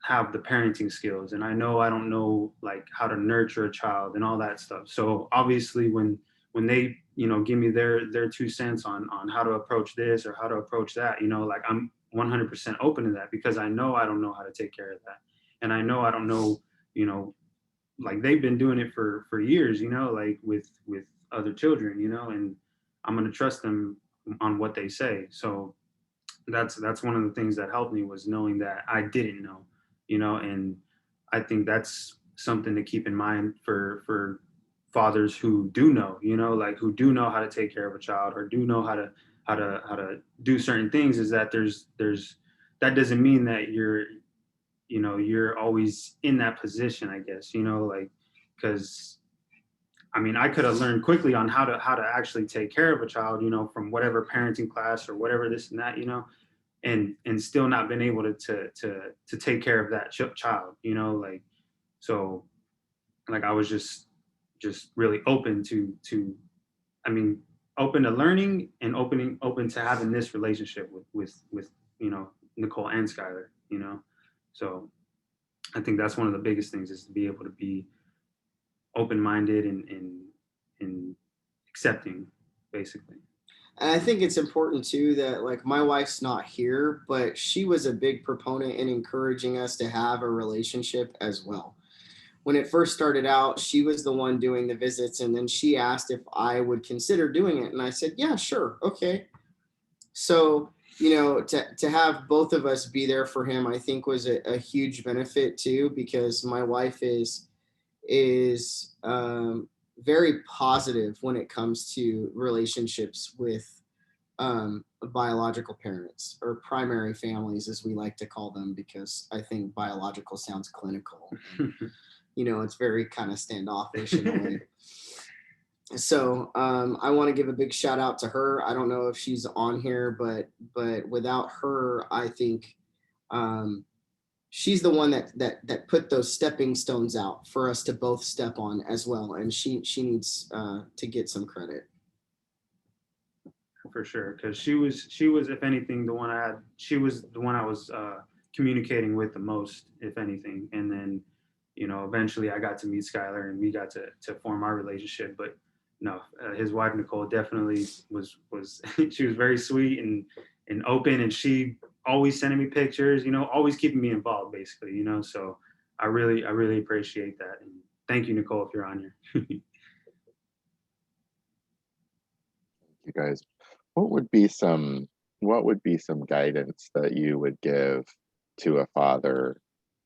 have the parenting skills, and I know I don't know like how to nurture a child and all that stuff. So obviously when they, you know, give me their 2 cents on how to approach this or how to approach that, you know, like I'm 100% open to that, because I know I don't know how to take care of that. And I know I don't know, you know, like they've been doing it for years, you know, like with other children, you know, and I'm going to trust them on what they say. So that's one of the things that helped me, was knowing that I didn't know, you know. And I think that's something to keep in mind for fathers who do know, you know, like who do know how to take care of a child, or do know how to do certain things, is that there's that doesn't mean that you're always in that position, I guess, you know, like, because I mean, I could have learned quickly on how to actually take care of a child, you know, from whatever parenting class or whatever this and that, you know, and still not been able to take care of that child, you know, like, so like I was just really open to I mean, open to learning, and open to having this relationship with you know, Nicole and Skylar, you know. So I think that's one of the biggest things, is to be able to be open-minded and accepting, basically. And I think it's important too that, like, my wife's not here, but she was a big proponent in encouraging us to have a relationship as well. When it first started out, she was the one doing the visits, and then she asked if I would consider doing it. And I said, yeah, sure. Okay. So, you know, to have both of us be there for him, I think was a huge benefit too, because my wife is very positive when it comes to relationships with biological parents, or primary families, as we like to call them, because I think biological sounds clinical. You know, it's very kind of standoffish in a way. So I want to give a big shout out to her. I don't know if she's on here, but without her, I think she's the one that put those stepping stones out for us to both step on as well. And she needs to get some credit. For sure, because she was, if anything, she was the one I was communicating with the most, if anything. And then, you know, eventually I got to meet Skylar, and we got to form our relationship. But no, his wife Nicole definitely was she was very sweet and open, and she always sending me pictures, you know, always keeping me involved, basically, you know. So I really appreciate that, and thank you, Nicole, if you're on here. You guys, what would be some guidance that you would give to a father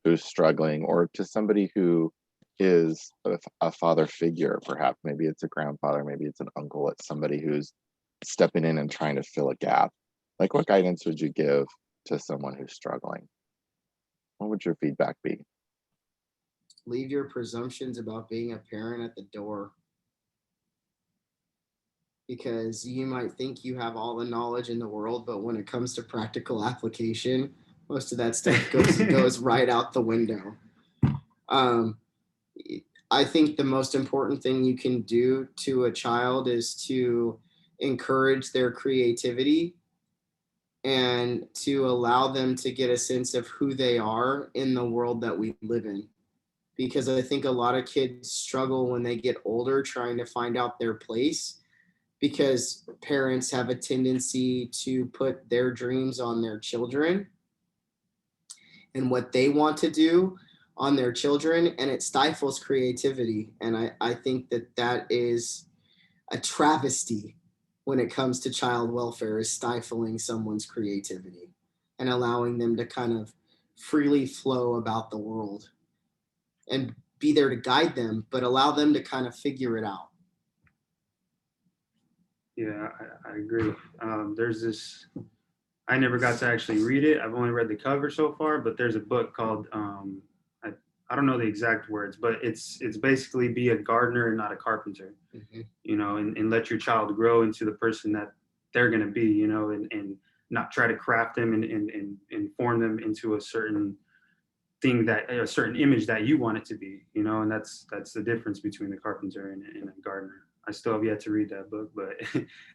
who's struggling, or to somebody who is a father figure? Perhaps maybe it's a grandfather, maybe it's an uncle, it's somebody who's stepping in and trying to fill a gap. Like, what guidance would you give to someone who's struggling? What would your feedback be? Leave your presumptions about being a parent at the door, because you might think you have all the knowledge in the world, but when it comes to practical application, most of that stuff goes right out the window. I think the most important thing you can do to a child is to encourage their creativity, and to allow them to get a sense of who they are in the world that we live in. Because I think a lot of kids struggle when they get older trying to find out their place, because parents have a tendency to put their dreams on their children and what they want to do on their children, and it stifles creativity. And I think that is a travesty when it comes to child welfare, is stifling someone's creativity and allowing them to kind of freely flow about the world, and be there to guide them, but allow them to kind of figure it out. Yeah, I agree. There's this, I never got to actually read it. I've only read the cover so far, but there's a book called, I don't know the exact words, but it's basically be a gardener and not a carpenter, you know, and let your child grow into the person that they're going to be, you know. And not try to craft them and form them into a certain thing, that a certain image that you want it to be, you know. And that's the difference between the carpenter and a gardener. I still have yet to read that book, but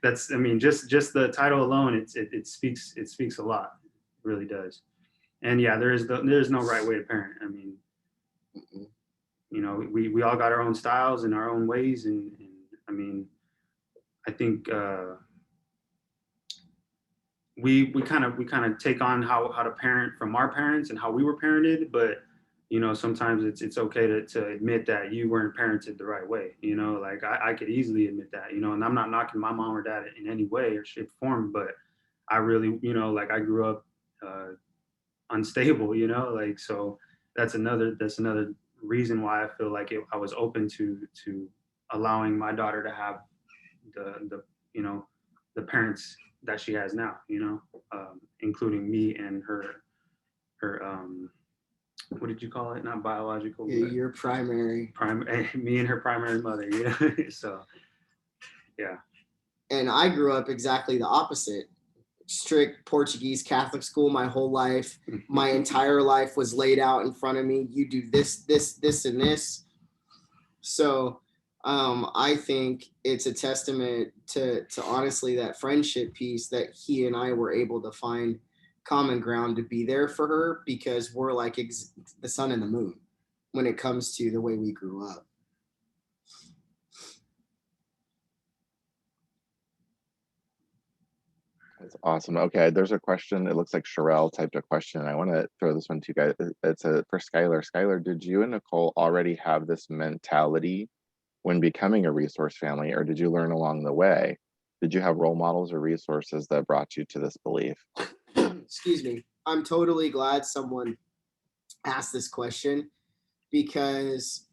that's, I mean, just the title alone, it speaks a lot. It really does. And yeah, there's no right way to parent. I mean, you know, we all got our own styles and our own ways, and I mean, I think we kind of take on how to parent from our parents and how we were parented, but you know, sometimes it's okay to admit that you weren't parented the right way. You know, like I could easily admit that, you know, and I'm not knocking my mom or dad in any way or shape or form, but I really, you know, like I grew up unstable, you know, like, so that's another reason why I feel like I was open to allowing my daughter to have the you know, the parents that she has now, you know, including me and her what did you call it? Not biological. Yeah, your primary. Me and her primary mother, you know. So, yeah. And I grew up exactly the opposite. Strict Portuguese Catholic school my whole life. My entire life was laid out in front of me. You do this, this, this, and this. So I think it's a testament to honestly that friendship piece that he and I were able to find common ground to be there for her, because we're like the sun and the moon when it comes to the way we grew up. That's awesome. Okay, there's a question. It looks like Sherelle typed a question. I want to throw this one to you guys. It's for Skylar. Skylar, did you and Nicole already have this mentality when becoming a resource family, or did you learn along the way? Did you have role models or resources that brought you to this belief? Excuse me. I'm totally glad someone asked this question, because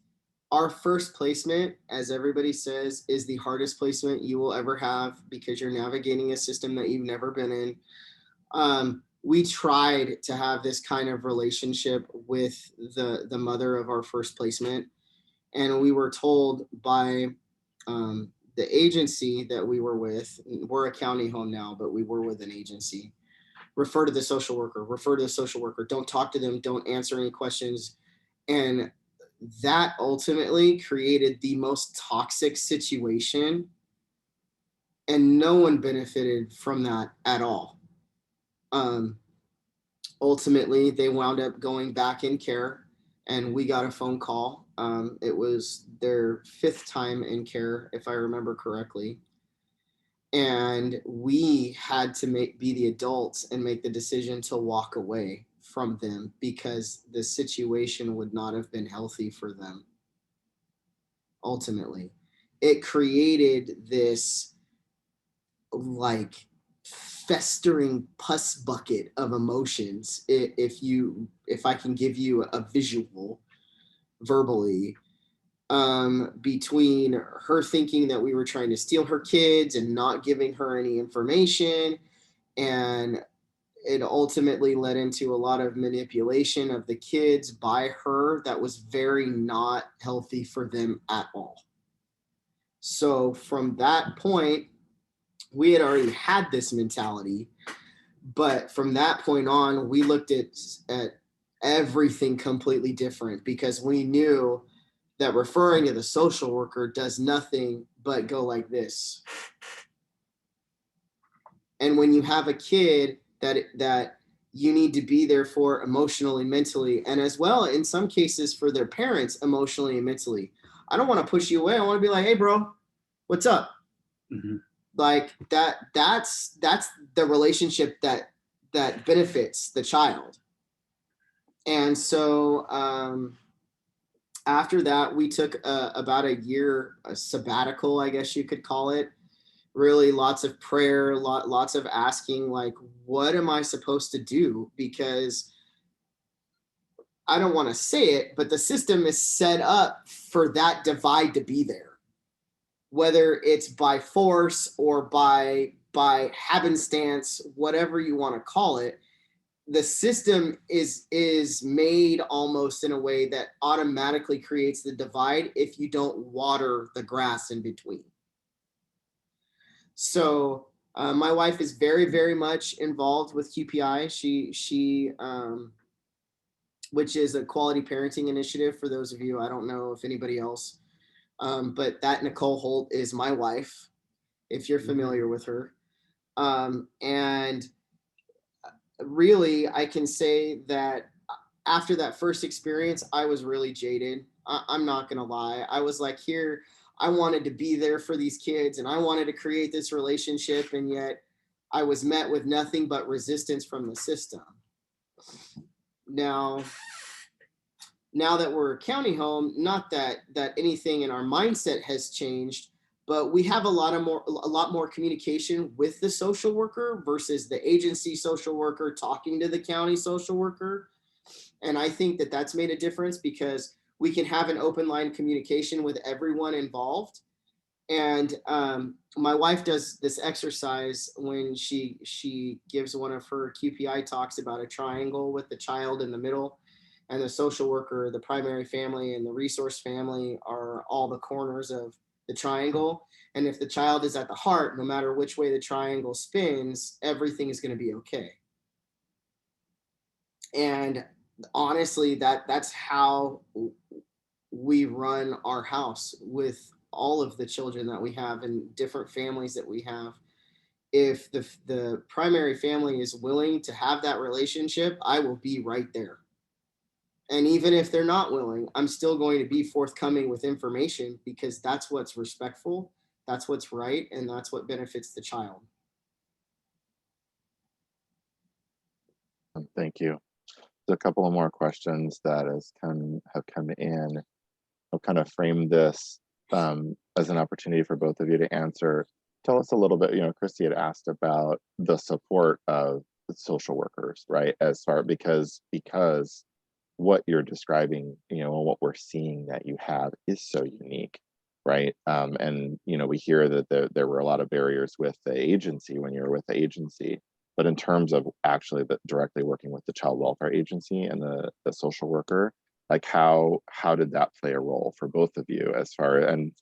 our first placement, as everybody says, is the hardest placement you will ever have, because you're navigating a system that you've never been in. We tried to have this kind of relationship with the mother of our first placement, and we were told by the agency that we were with, we're a county home now, but we were with an agency, refer to the social worker, don't talk to them, don't answer any questions. And that ultimately created the most toxic situation, and no one benefited from that at all. Ultimately, they wound up going back in care, and we got a phone call. It was their 5th time in care, if I remember correctly. And we had to be the adults and make the decision to walk away from them, because the situation would not have been healthy for them. Ultimately, it created this like festering pus bucket of emotions. If I can give you a visual verbally, between her thinking that we were trying to steal her kids and not giving her any information, and it ultimately led into a lot of manipulation of the kids by her that was very not healthy for them at all. So from that point, we had already had this mentality, but from that point on, we looked at everything completely different, because we knew that referring to the social worker does nothing but go like this. And when you have a kid that you need to be there for emotionally, mentally, and as well, in some cases, for their parents, emotionally and mentally. I don't want to push you away. I want to be like, hey, bro, what's up? Mm-hmm. Like that's the relationship that benefits the child. And so after that, we took about a year, a sabbatical, I guess you could call it. Really lots of prayer, lots of asking, like, what am I supposed to do? Because I don't want to say it, but the system is set up for that divide to be there. Whether it's by force or by happenstance, whatever you want to call it, the system is made almost in a way that automatically creates the divide if you don't water the grass in between. So My wife is very, very much involved with QPI. She which is a quality parenting initiative for those of you, I don't know if anybody else, but that Nicole Holt is my wife, if you're familiar with her. And really, I can say that after that first experience, I was really jaded. I'm not gonna lie. I was like, here, I wanted to be there for these kids and I wanted to create this relationship, and yet I was met with nothing but resistance from the system. Now that we're a county home, not that anything in our mindset has changed, but we have a lot more communication with the social worker versus the agency social worker talking to the county social worker. And I think that that's made a difference because we can have an open line communication with everyone involved. And my wife does this exercise when she gives one of her QPI talks about a triangle with the child in the middle, and the social worker, the primary family, and the resource family are all the corners of the triangle. And if the child is at the heart, no matter which way the triangle spins, everything is going to be okay. And honestly, that's how we run our house with all of the children that we have and different families that we have. If the primary family is willing to have that relationship, I will be right there. And even if they're not willing, I'm still going to be forthcoming with information because that's what's respectful, that's what's right, and that's what benefits the child. Thank you. There's a couple of more questions that have come in. I'll kind of frame this as an opportunity for both of you to answer. Tell us a little bit, Christy had asked about the support of social workers, right? Because what you're describing, and what we're seeing that you have is so unique, right? And we hear that there were a lot of barriers with the agency when you were with the agency, but in terms of actually directly working with the child welfare agency and the social worker, like how did that play a role for both of you? And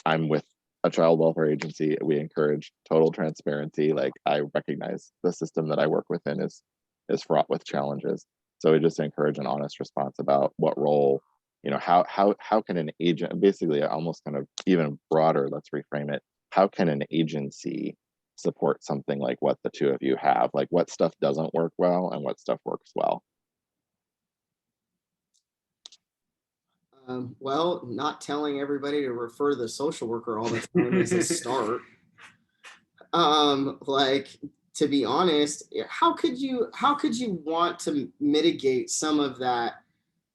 I'm with a child welfare agency. We encourage total transparency. Like, I recognize the system that I work within is fraught with challenges. So we just encourage an honest response about what role, how can an agent, basically almost kind of even broader, let's reframe it, how can an agency support something like what the two of you have? Like, what stuff doesn't work well and what stuff works well? Well, not telling everybody to refer to the social worker all the time is a start. To be honest, how could you want to mitigate some of that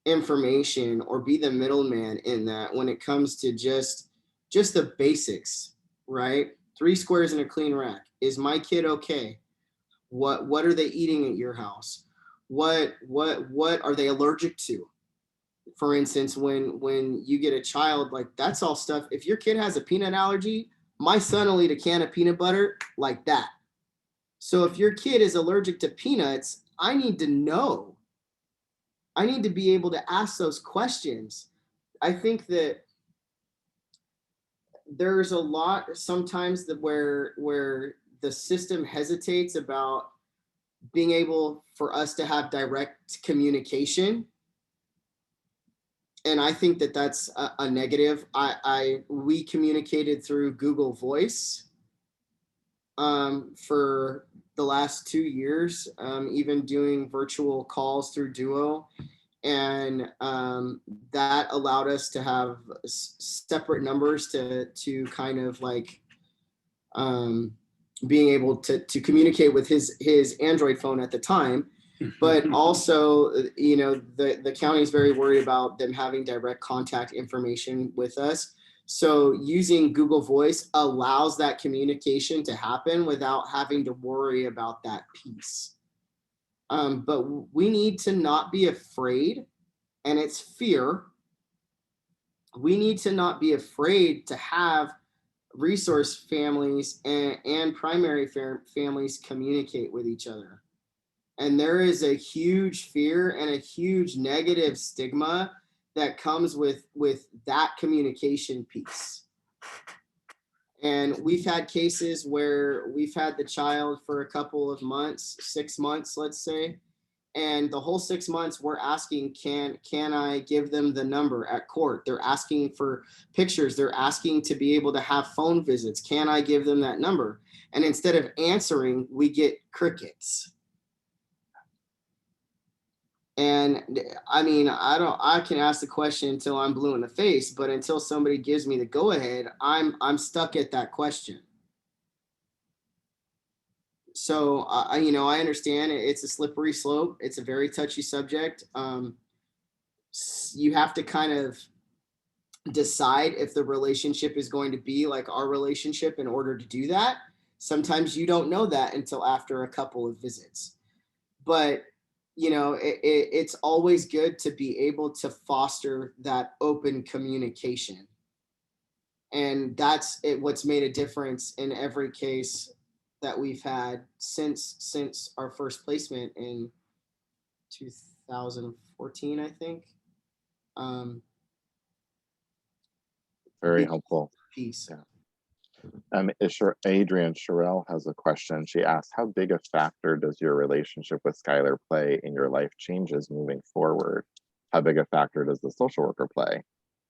information or be the middleman in that when it comes to just the basics, right? 3 squares and a clean rack. Is my kid okay? What are they eating at your house? What are they allergic to? For instance, when you get a child, like, that's all stuff. If your kid has a peanut allergy, my son will eat a can of peanut butter like that. So if your kid is allergic to peanuts, I need to know. I need to be able to ask those questions. I think that there's a lot sometimes that where the system hesitates about being able for us to have direct communication. And I think that that's a negative. We communicated through Google Voice for the last 2 years, even doing virtual calls through Duo. And that allowed us to have separate numbers to kind of like being able to communicate with his Android phone at the time. But also, the county is very worried about them having direct contact information with us. So using Google Voice allows that communication to happen without having to worry about that piece. But we need to not be afraid, and it's fear. We need to not be afraid to have resource families and primary families communicate with each other. And there is a huge fear and a huge negative stigma that comes with that communication piece. And we've had cases where we've had the child for a couple of months, 6 months, let's say, and the whole 6 months we're asking, can I give them the number at court? They're asking for pictures. They're asking to be able to have phone visits. Can I give them that number? And instead of answering, we get crickets. And I mean, I can ask the question until I'm blue in the face, but until somebody gives me the go ahead, I'm stuck at that question. So I understand it's a slippery slope. It's a very touchy subject. You have to kind of decide if the relationship is going to be like our relationship in order to do that. Sometimes you don't know that until after a couple of visits. But it's always good to be able to foster that open communication. And that's what's made a difference in every case that we've had since our first placement in 2014, I think. Very helpful. Peace. Yeah. Adrian Sherrill has a question. She asks, how big a factor does your relationship with Skylar play in your life changes moving forward? How big a factor does the social worker play?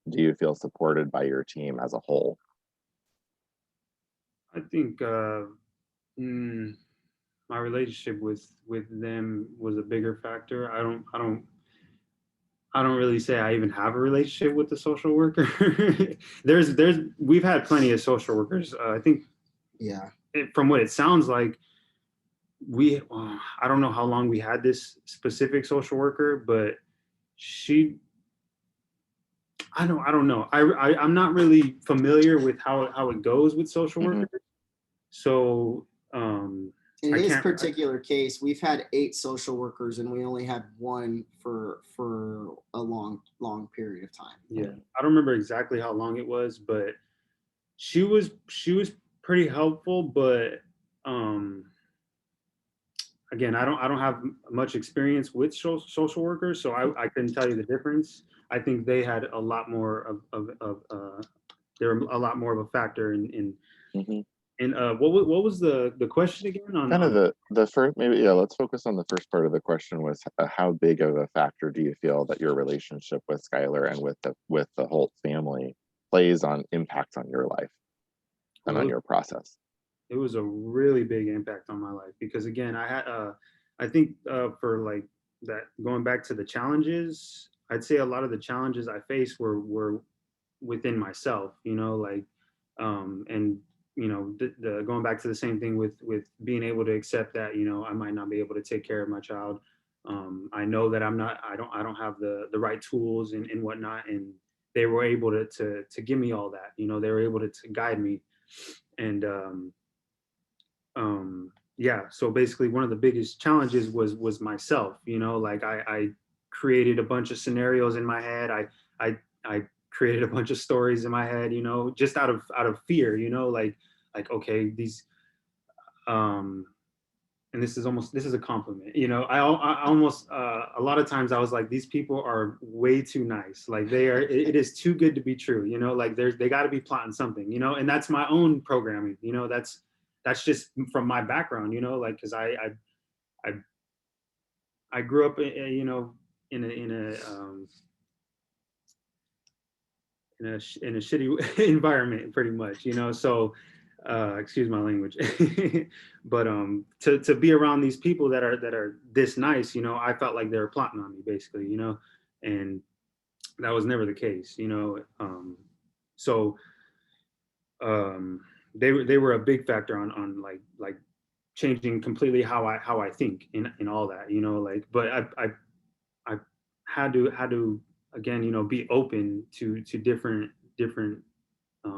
Do you feel supported by your team as a whole? I think my relationship with them was a bigger factor. I don't really say I even have a relationship with the social worker. We've had plenty of social workers. I think, yeah, from what it sounds like, I don't know how long we had this specific social worker, but I don't know. I'm not really familiar with how it goes with social workers. So in his particular case, we've had 8 social workers and we only had one for a long period of time. Yeah, I don't remember exactly how long it was, but she was pretty helpful. But again, I don't have much experience with social workers, so I couldn't tell you the difference. I think they had a lot more they're a lot more of a factor in. And what was the question again? Kind of the first, maybe, yeah, let's focus on the first part of the question was how big of a factor do you feel that your relationship with Skylar and with the whole family impacts on your life and on your process? It was a really big impact on my life because, again, I think for like that, going back to the challenges, I'd say a lot of the challenges I faced were within myself, like, and the going back to the same thing with being able to accept that, I might not be able to take care of my child. I know that I don't have the right tools and whatnot. And they were able to give me all that, they were able to guide me. And, yeah, so basically one of the biggest challenges was myself, like I created a bunch of scenarios in my head. I created a bunch of stories in my head, just out of fear, like, okay, these, and this is a compliment, I almost, a lot of times I was like, these people are way too nice. Like it is too good to be true, like they got to be plotting something, and that's my own programming, that's just from my background, like, because I grew up, in a shitty environment, pretty much, so excuse my language. But to be around these people that are this nice, I felt like they were plotting on me, basically, and that was never the case, so they were a big factor on like changing completely how I think in all that, like, but I had to again, be open to different I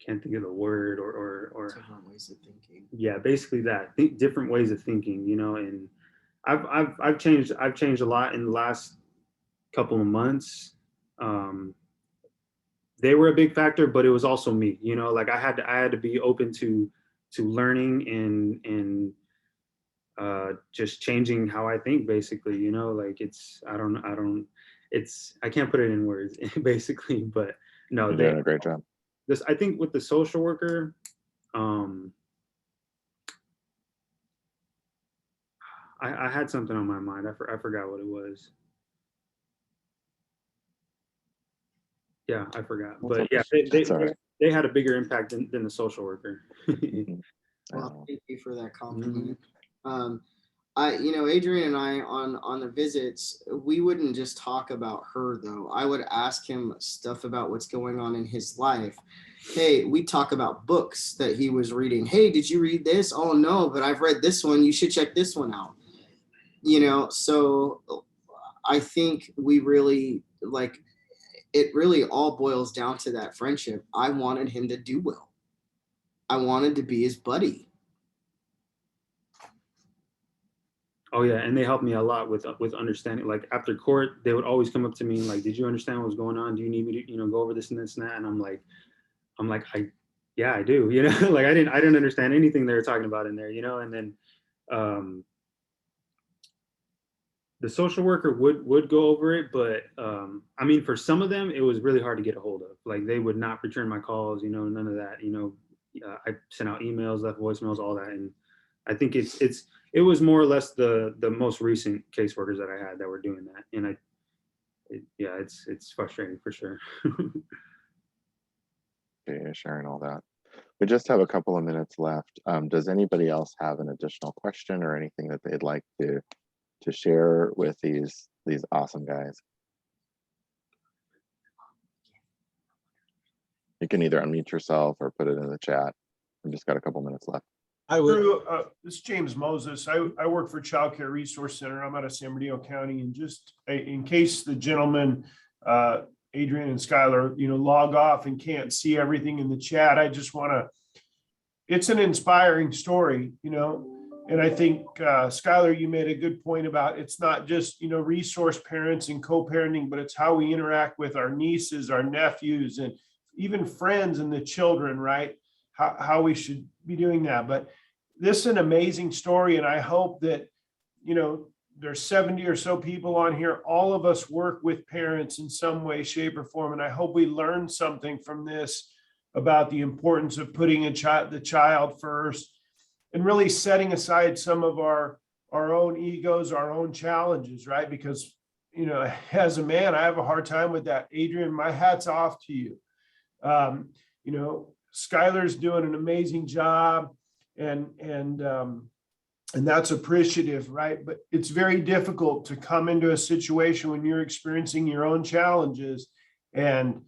can't think of the word or different ways of thinking. Yeah, basically that, different ways of thinking, and I've changed a lot in the last couple of months. They were a big factor, but it was also me, like I had to be open to learning and just changing how I think, basically, like I can't put it in words, basically, but no, you're doing a great job. I think with the social worker, I had something on my mind. I forgot what it was. Yeah, I forgot. But yeah, they had a bigger impact than the social worker. Well, thank you for that compliment. Adrian and I on the visits, we wouldn't just talk about her though. I would ask him stuff about what's going on in his life. Hey, we talk about books that he was reading. Hey, did you read this? Oh no, but I've read this one. You should check this one out. So I think we really it really all boils down to that friendship. I wanted him to do well. I wanted to be his buddy. Oh yeah, and they helped me a lot with understanding. Like after court, they would always come up to me and like, "Did you understand what was going on? Do you need me to go over this and this and that?" And I'm like, yeah, I do. Like I didn't understand anything they were talking about in there. And then the social worker would go over it, but I mean, for some of them, it was really hard to get a hold of. Like they would not return my calls. None of that. I sent out emails, left voicemails, all that, and I think it was more or less the most recent caseworkers that I had that were doing that, and it's frustrating for sure. Okay, sharing all that. We just have a couple of minutes left. Does anybody else have an additional question or anything that they'd like to share with these awesome guys? You can either unmute yourself or put it in the chat. We've just got a couple minutes left. Drew, this is James Moses. I work for Child Care Resource Center. I'm out of San Bernardino County, and just in case the gentlemen, Adrian and Skylar, log off and can't see everything in the chat, I just want to. It's an inspiring story, and I think Skylar, you made a good point about it's not just resource parents and co-parenting, but it's how we interact with our nieces, our nephews, and even friends and the children, right? How we should be doing that. But this is an amazing story, and I hope that there's 70 or so people on here. All of us work with parents in some way, shape, or form, and I hope we learn something from this about the importance of putting the child first and really setting aside some of our own egos, our own challenges, right? Because as a man, I have a hard time with that. Adrian, my hat's off to you. Skylar's doing an amazing job, and that's appreciative, right? But it's very difficult to come into a situation when you're experiencing your own challenges, and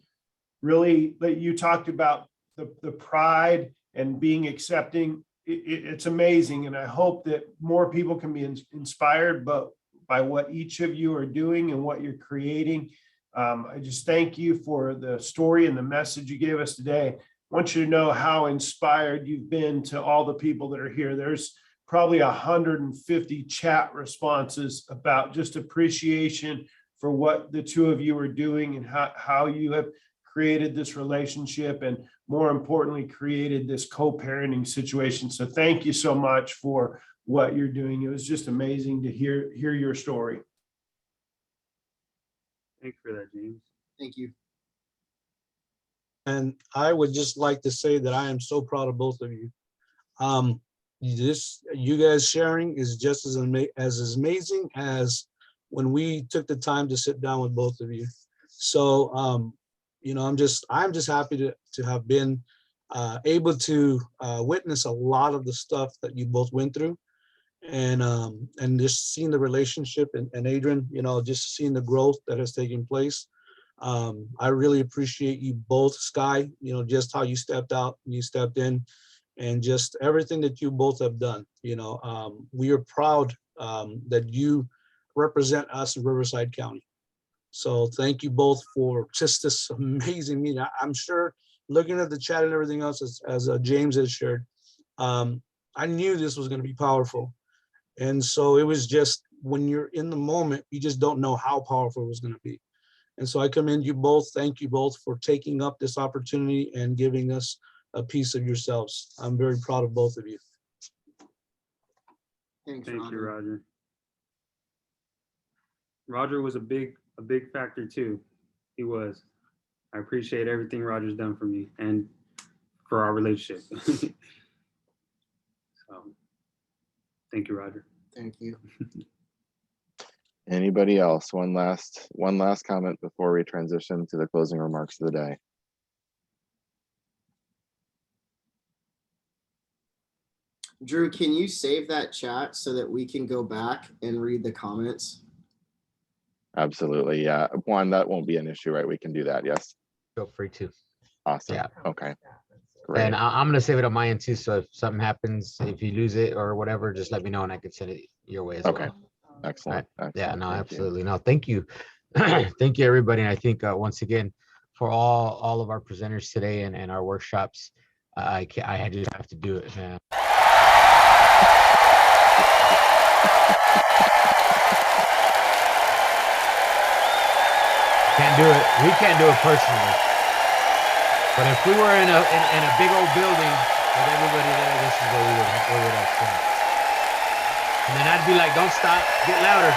really, that you talked about the pride and being accepting. It's amazing, and I hope that more people can be inspired by what each of you are doing and what you're creating. I just thank you for the story and the message you gave us today. I want you to know how inspired you've been to all the people that are here. There's probably 150 chat responses about just appreciation for what the two of you are doing and how you have created this relationship, and more importantly, created this co-parenting situation. So thank you so much for what you're doing. It was just amazing to hear your story. Thanks for that, James. Thank you. And I would just like to say that I am so proud of both of you. You guys sharing is just as amazing as when we took the time to sit down with both of you. So, I'm just happy to have been able to witness a lot of the stuff that you both went through, and just seeing the relationship and Adrian, just seeing the growth that has taken place. I really appreciate you both, Sky, just how you stepped out, you stepped in, and just everything that you both have done. We are proud that you represent us in Riverside County. So thank you both for just this amazing meeting. I'm sure, looking at the chat and everything else, as James has shared, I knew this was going to be powerful. And so it was just, when you're in the moment, you just don't know how powerful it was going to be. And so I commend you both. Thank you both for taking up this opportunity and giving us a piece of yourselves. I'm very proud of both of you. Thanks, Thank you, Roger. Roger was a big factor too. He was. I appreciate everything Roger's done for me and for our relationship. So, thank you, Roger. Thank you. Anybody else? One last comment before we transition to the closing remarks of the day. Drew, can you save that chat so that we can go back and read the comments? Absolutely, yeah. Juan, that won't be an issue, right? We can do that, yes? Feel free to. Awesome, Yeah. okay. Great. And I'm gonna save it on my end too. So if something happens, if you lose it or whatever, just let me know and I can send it your way as Okay. well. Excellent. Yeah, Excellent. no, Thank you. absolutely. No, thank you. Thank you, everybody. And I think once again, for all of our presenters today and our workshops, I just have to do it, man. Can't do it. We can't do it personally. But if we were in a big old building with everybody there, this is what we would have said. And then I'd be like, don't stop, get louder.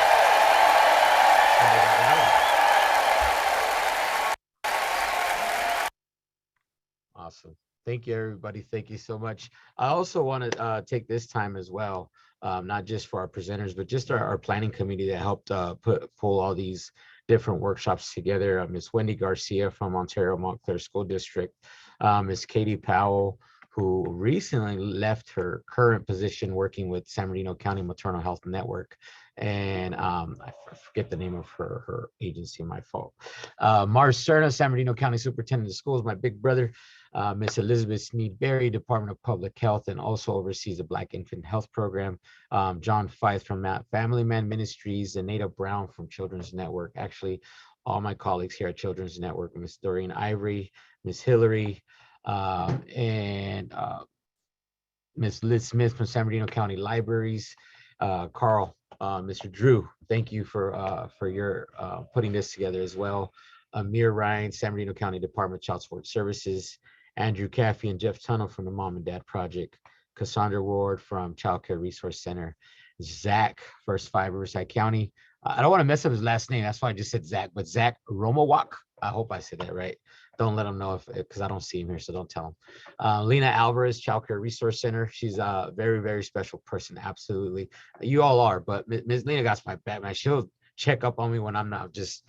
Awesome. Thank you, everybody. Thank you so much. I also want to take this time as well, not just for our presenters, but just our planning committee that helped pull all these different workshops together. Ms. Wendy Garcia from Ontario Montclair School District, Ms. Katie Powell, who recently left her current position working with San Bernardino County Maternal Health Network. And I forget the name of her agency, my fault. Mars Cerna, San Bernardino County Superintendent of Schools, my big brother. Miss Elizabeth Sneed Berry, Department of Public Health, and also oversees the Black Infant Health Program. John Fife from Family Man Ministries, and Nada Brown from Children's Network. Actually, all my colleagues here at Children's Network, Miss Doreen Ivory, Miss Hillary, and Miss Liz Smith from San Bernardino County Libraries. Carl, Mr. Drew, thank you for your putting this together as well. Amir Ryan, San Bernardino County Department of Child Support Services. Andrew Caffey and Jeff Tunnell from the Mom and Dad Project. Cassandra Ward from Child Care Resource Center. Zach, First Five Riverside County. I don't want to mess up his last name. That's why I just said Zach, but Zach Romawak. I hope I said that right. Don't let him know because I don't see him here, so don't tell him. Lena Alvarez, Child Care Resource Center. She's a very, very special person. Absolutely. You all are, but Ms. Lena got my back, man. She'll check up on me when I'm not just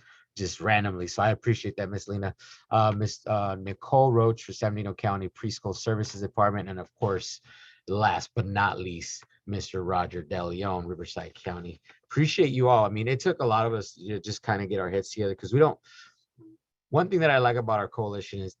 randomly. So I appreciate that, Miss Lena. Miss Nicole Roach for San Bernardino County Preschool Services Department. And of course, last but not least, Mr. Roger DeLeon, Riverside County. Appreciate you all. I mean, it took a lot of us to just kind of get our heads together because we don't. One thing that I like about our coalition is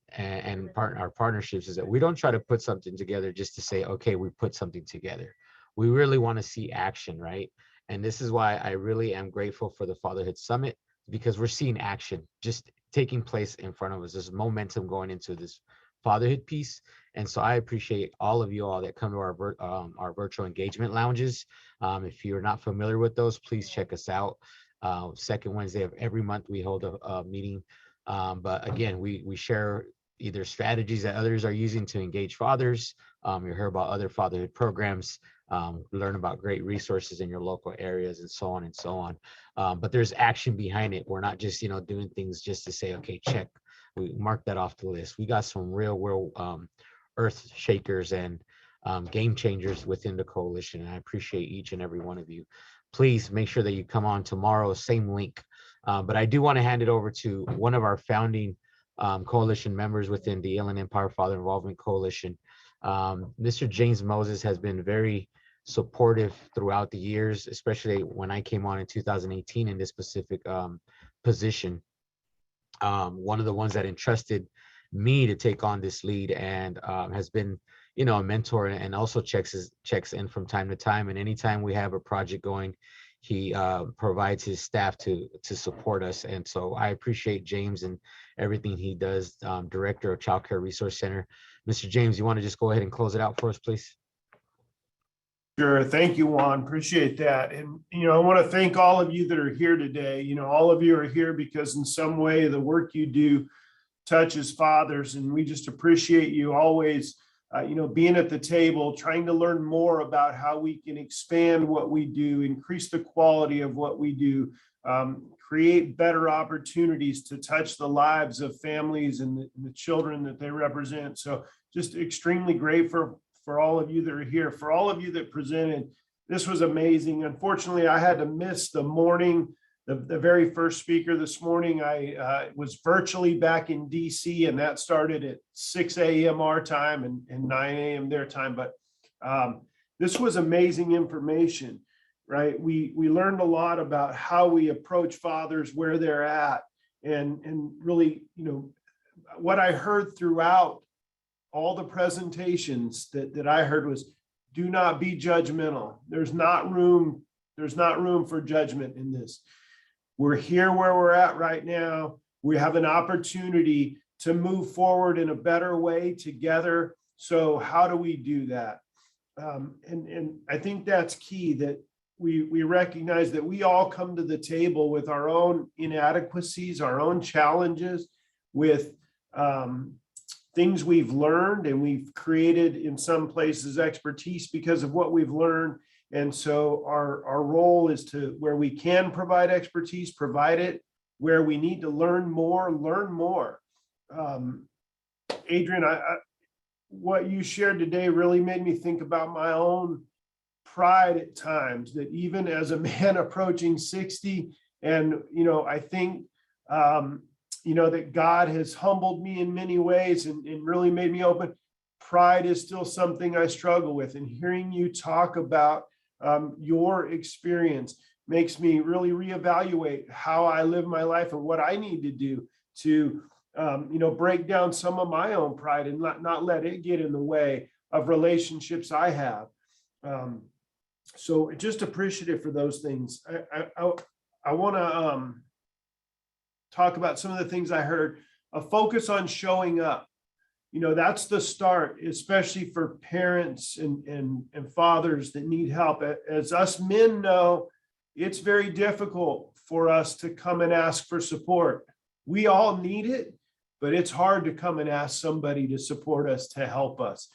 our partnerships is that we don't try to put something together just to say, okay, we put something together. We really want to see action, right? And this is why I really am grateful for the Fatherhood Summit, because we're seeing action just taking place in front of us. There's momentum going into this fatherhood piece. And so I appreciate all of you all that come to our virtual engagement lounges. If you're not familiar with those, please check us out. Second Wednesday of every month, we hold a meeting. But again, we share either strategies that others are using to engage fathers. You hear about other fatherhood programs, learn about great resources in your local areas and so on and so on. But there's action behind it. We're not just, doing things just to say, okay, check, we mark that off the list. We got some real world earth shakers and game changers within the coalition. And I appreciate each and every one of you. Please make sure that you come on tomorrow, same link. But I do want to hand it over to one of our founding coalition members within the Inland Empire Father Involvement Coalition. Mr. James Moses has been very supportive throughout the years, especially when I came on in 2018 in this specific position. One of the ones that entrusted me to take on this lead and has been, a mentor and also checks in from time to time. And anytime we have a project going, he provides his staff to support us. And so I appreciate James and everything he does, Director of Child Care Resource Center. Mr. James, you want to just go ahead and close it out for us, please? Sure. Thank you, Juan. Appreciate that. And, I want to thank all of you that are here today. All of you are here because in some way the work you do touches fathers. And we just appreciate you always, being at the table, trying to learn more about how we can expand what we do, increase the quality of what we do, create better opportunities to touch the lives of families and the children that they represent. So just extremely grateful for all of you that are here, for all of you that presented. This was amazing. Unfortunately, I had to miss the morning, the very first speaker this morning. I was virtually back in DC, and that started at 6 a.m. our time and 9 a.m. their time. But this was amazing information, right? We learned a lot about how we approach fathers, where they're at, and really, what I heard throughout all the presentations that I heard was, do not be judgmental. There's not room for judgment in this. We're here where we're at right now. We have an opportunity to move forward in a better way together. So how do we do that? And I think that's key, that we recognize that we all come to the table with our own inadequacies, our own challenges, with things we've learned, and we've created in some places expertise because of what we've learned. And so our role is to, where we can provide expertise, provide it. Where we need to learn more, learn more. Adrian, what you shared today really made me think about my own pride at times, that even as a man approaching 60, and I think that God has humbled me in many ways and really made me open. Pride is still something I struggle with, and hearing you talk about your experience makes me really reevaluate how I live my life and what I need to do to break down some of my own pride and not let it get in the way of relationships I have. So just appreciative for those things. I want to talk about some of the things I heard. A focus on showing up. That's the start, especially for parents and fathers that need help. As us men know, it's very difficult for us to come and ask for support. We all need it, but it's hard to come and ask somebody to support us, to help us.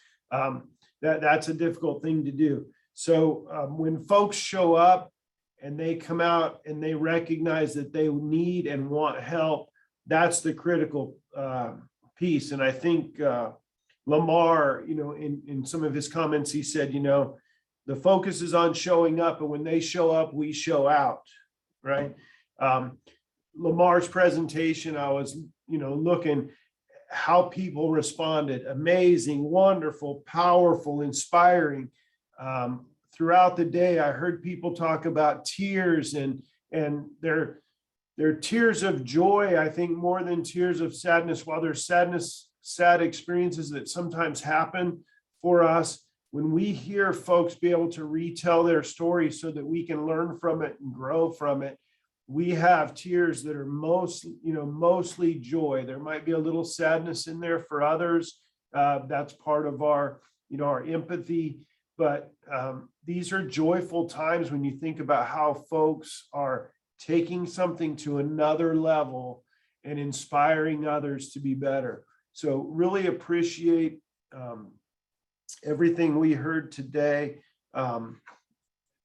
That's a difficult thing to do. So when folks show up and they come out and they recognize that they need and want help, that's the critical piece. And I think Lamar, in some of his comments, he said, the focus is on showing up, and when they show up, we show out, right? Lamar's presentation, I was, looking how people responded. Amazing, wonderful, powerful, inspiring. Throughout the day, I heard people talk about tears and their tears of joy, I think, more than tears of sadness. While there's sad experiences that sometimes happen for us, when we hear folks be able to retell their story so that we can learn from it and grow from it, we have tears that are mostly joy. There might be a little sadness in there for others. That's part of our empathy. But these are joyful times when you think about how folks are taking something to another level and inspiring others to be better. So really appreciate everything we heard today.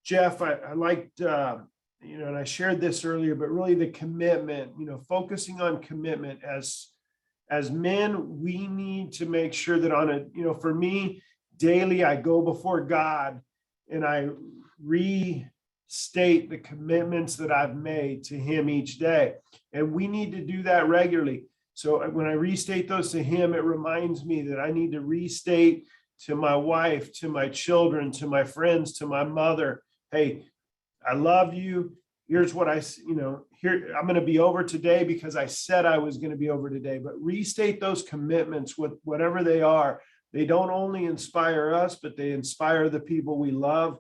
Jeff, I liked, and I shared this earlier, but really the commitment, focusing on commitment. As men, we need to make sure that for me, daily, I go before God and I restate the commitments that I've made to Him each day. And we need to do that regularly. So when I restate those to Him, it reminds me that I need to restate to my wife, to my children, to my friends, to my mother, hey, I love you. Here's what here, I'm going to be over today because I said I was going to be over today. But restate those commitments with whatever they are. They don't only inspire us, but they inspire the people we love.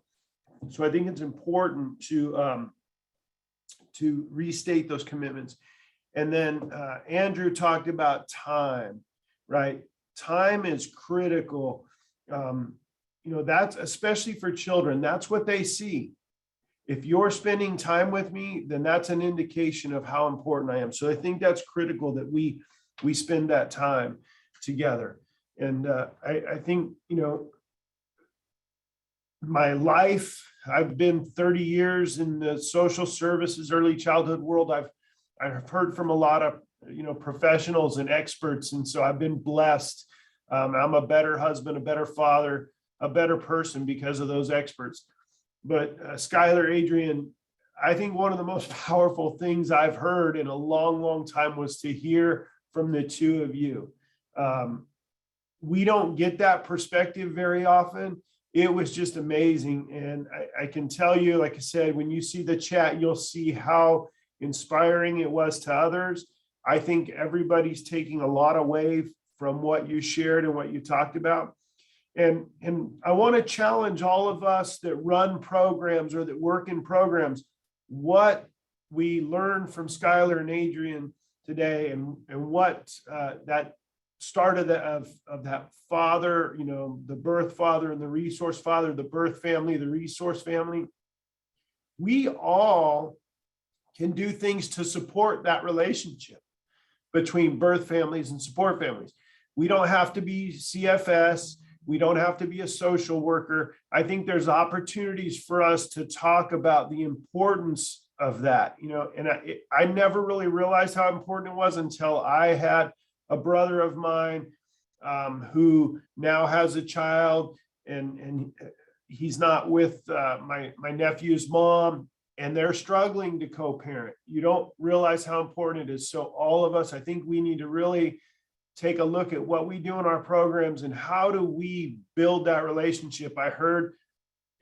So I think it's important to restate those commitments. And then Andrew talked about time, right? Time is critical. That's especially for children. That's what they see. If you're spending time with me, then that's an indication of how important I am. So I think that's critical that we spend that time together. And I think, my life. I've been 30 years in the social services, early childhood world. I've heard from a lot of, professionals and experts. And so I've been blessed. I'm a better husband, a better father, a better person because of those experts. But Skylar, Adrian, I think one of the most powerful things I've heard in a long, long time was to hear from the two of you. We don't get that perspective very often. It was just amazing. And I can tell you, like I said, when you see the chat, you'll see how inspiring it was to others. I think everybody's taking a lot away from what you shared and what you talked about. And I want to challenge all of us that run programs or that work in programs, what we learned from Skylar and Adrian today, and what that started of that father, the birth father and the resource father, the birth family, the resource family. We all can do things to support that relationship between birth families and support families. We don't have to be CFS. We don't have to be a social worker. I think there's opportunities for us to talk about the importance of that, and I never really realized how important it was until I had a brother of mine who now has a child, and he's not with my nephew's mom, and they're struggling to co-parent. You don't realize how important it is. So all of us, I think we need to really take a look at what we do in our programs and how do we build that relationship. I heard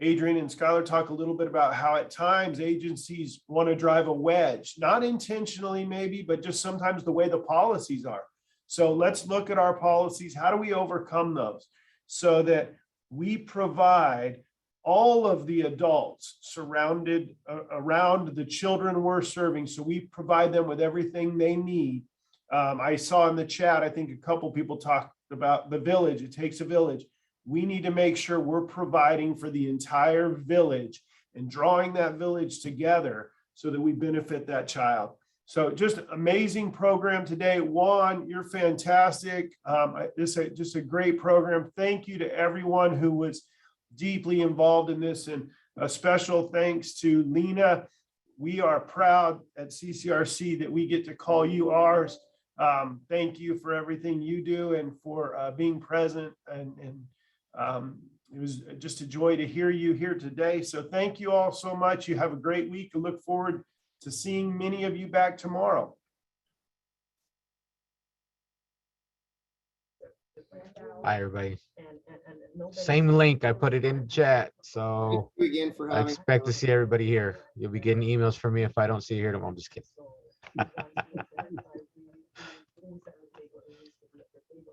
Adrian and Skylar talk a little bit about how at times agencies want to drive a wedge, not intentionally maybe, but just sometimes the way the policies are. So let's look at our policies. How do we overcome those so that we provide all of the adults surrounded around the children we're serving, so we provide them with everything they need. I saw in the chat, I think a couple people talked about the village. It takes a village. We need to make sure we're providing for the entire village and drawing that village together so that we benefit that child. So just amazing program today. Juan, you're fantastic. This is just a great program. Thank you to everyone who was deeply involved in this, and a special thanks to Lena. We are proud at CCRC that we get to call you ours. Thank you for everything you do and for being present, and it was just a joy to hear you here today. So thank you all so much. You have a great week. I look forward to seeing many of you back tomorrow. Bye, everybody. Same link. I put it in the chat. So Thank you again for I having expect to see everybody here. You'll be getting emails from me if I don't see you here tomorrow. I'm just kidding.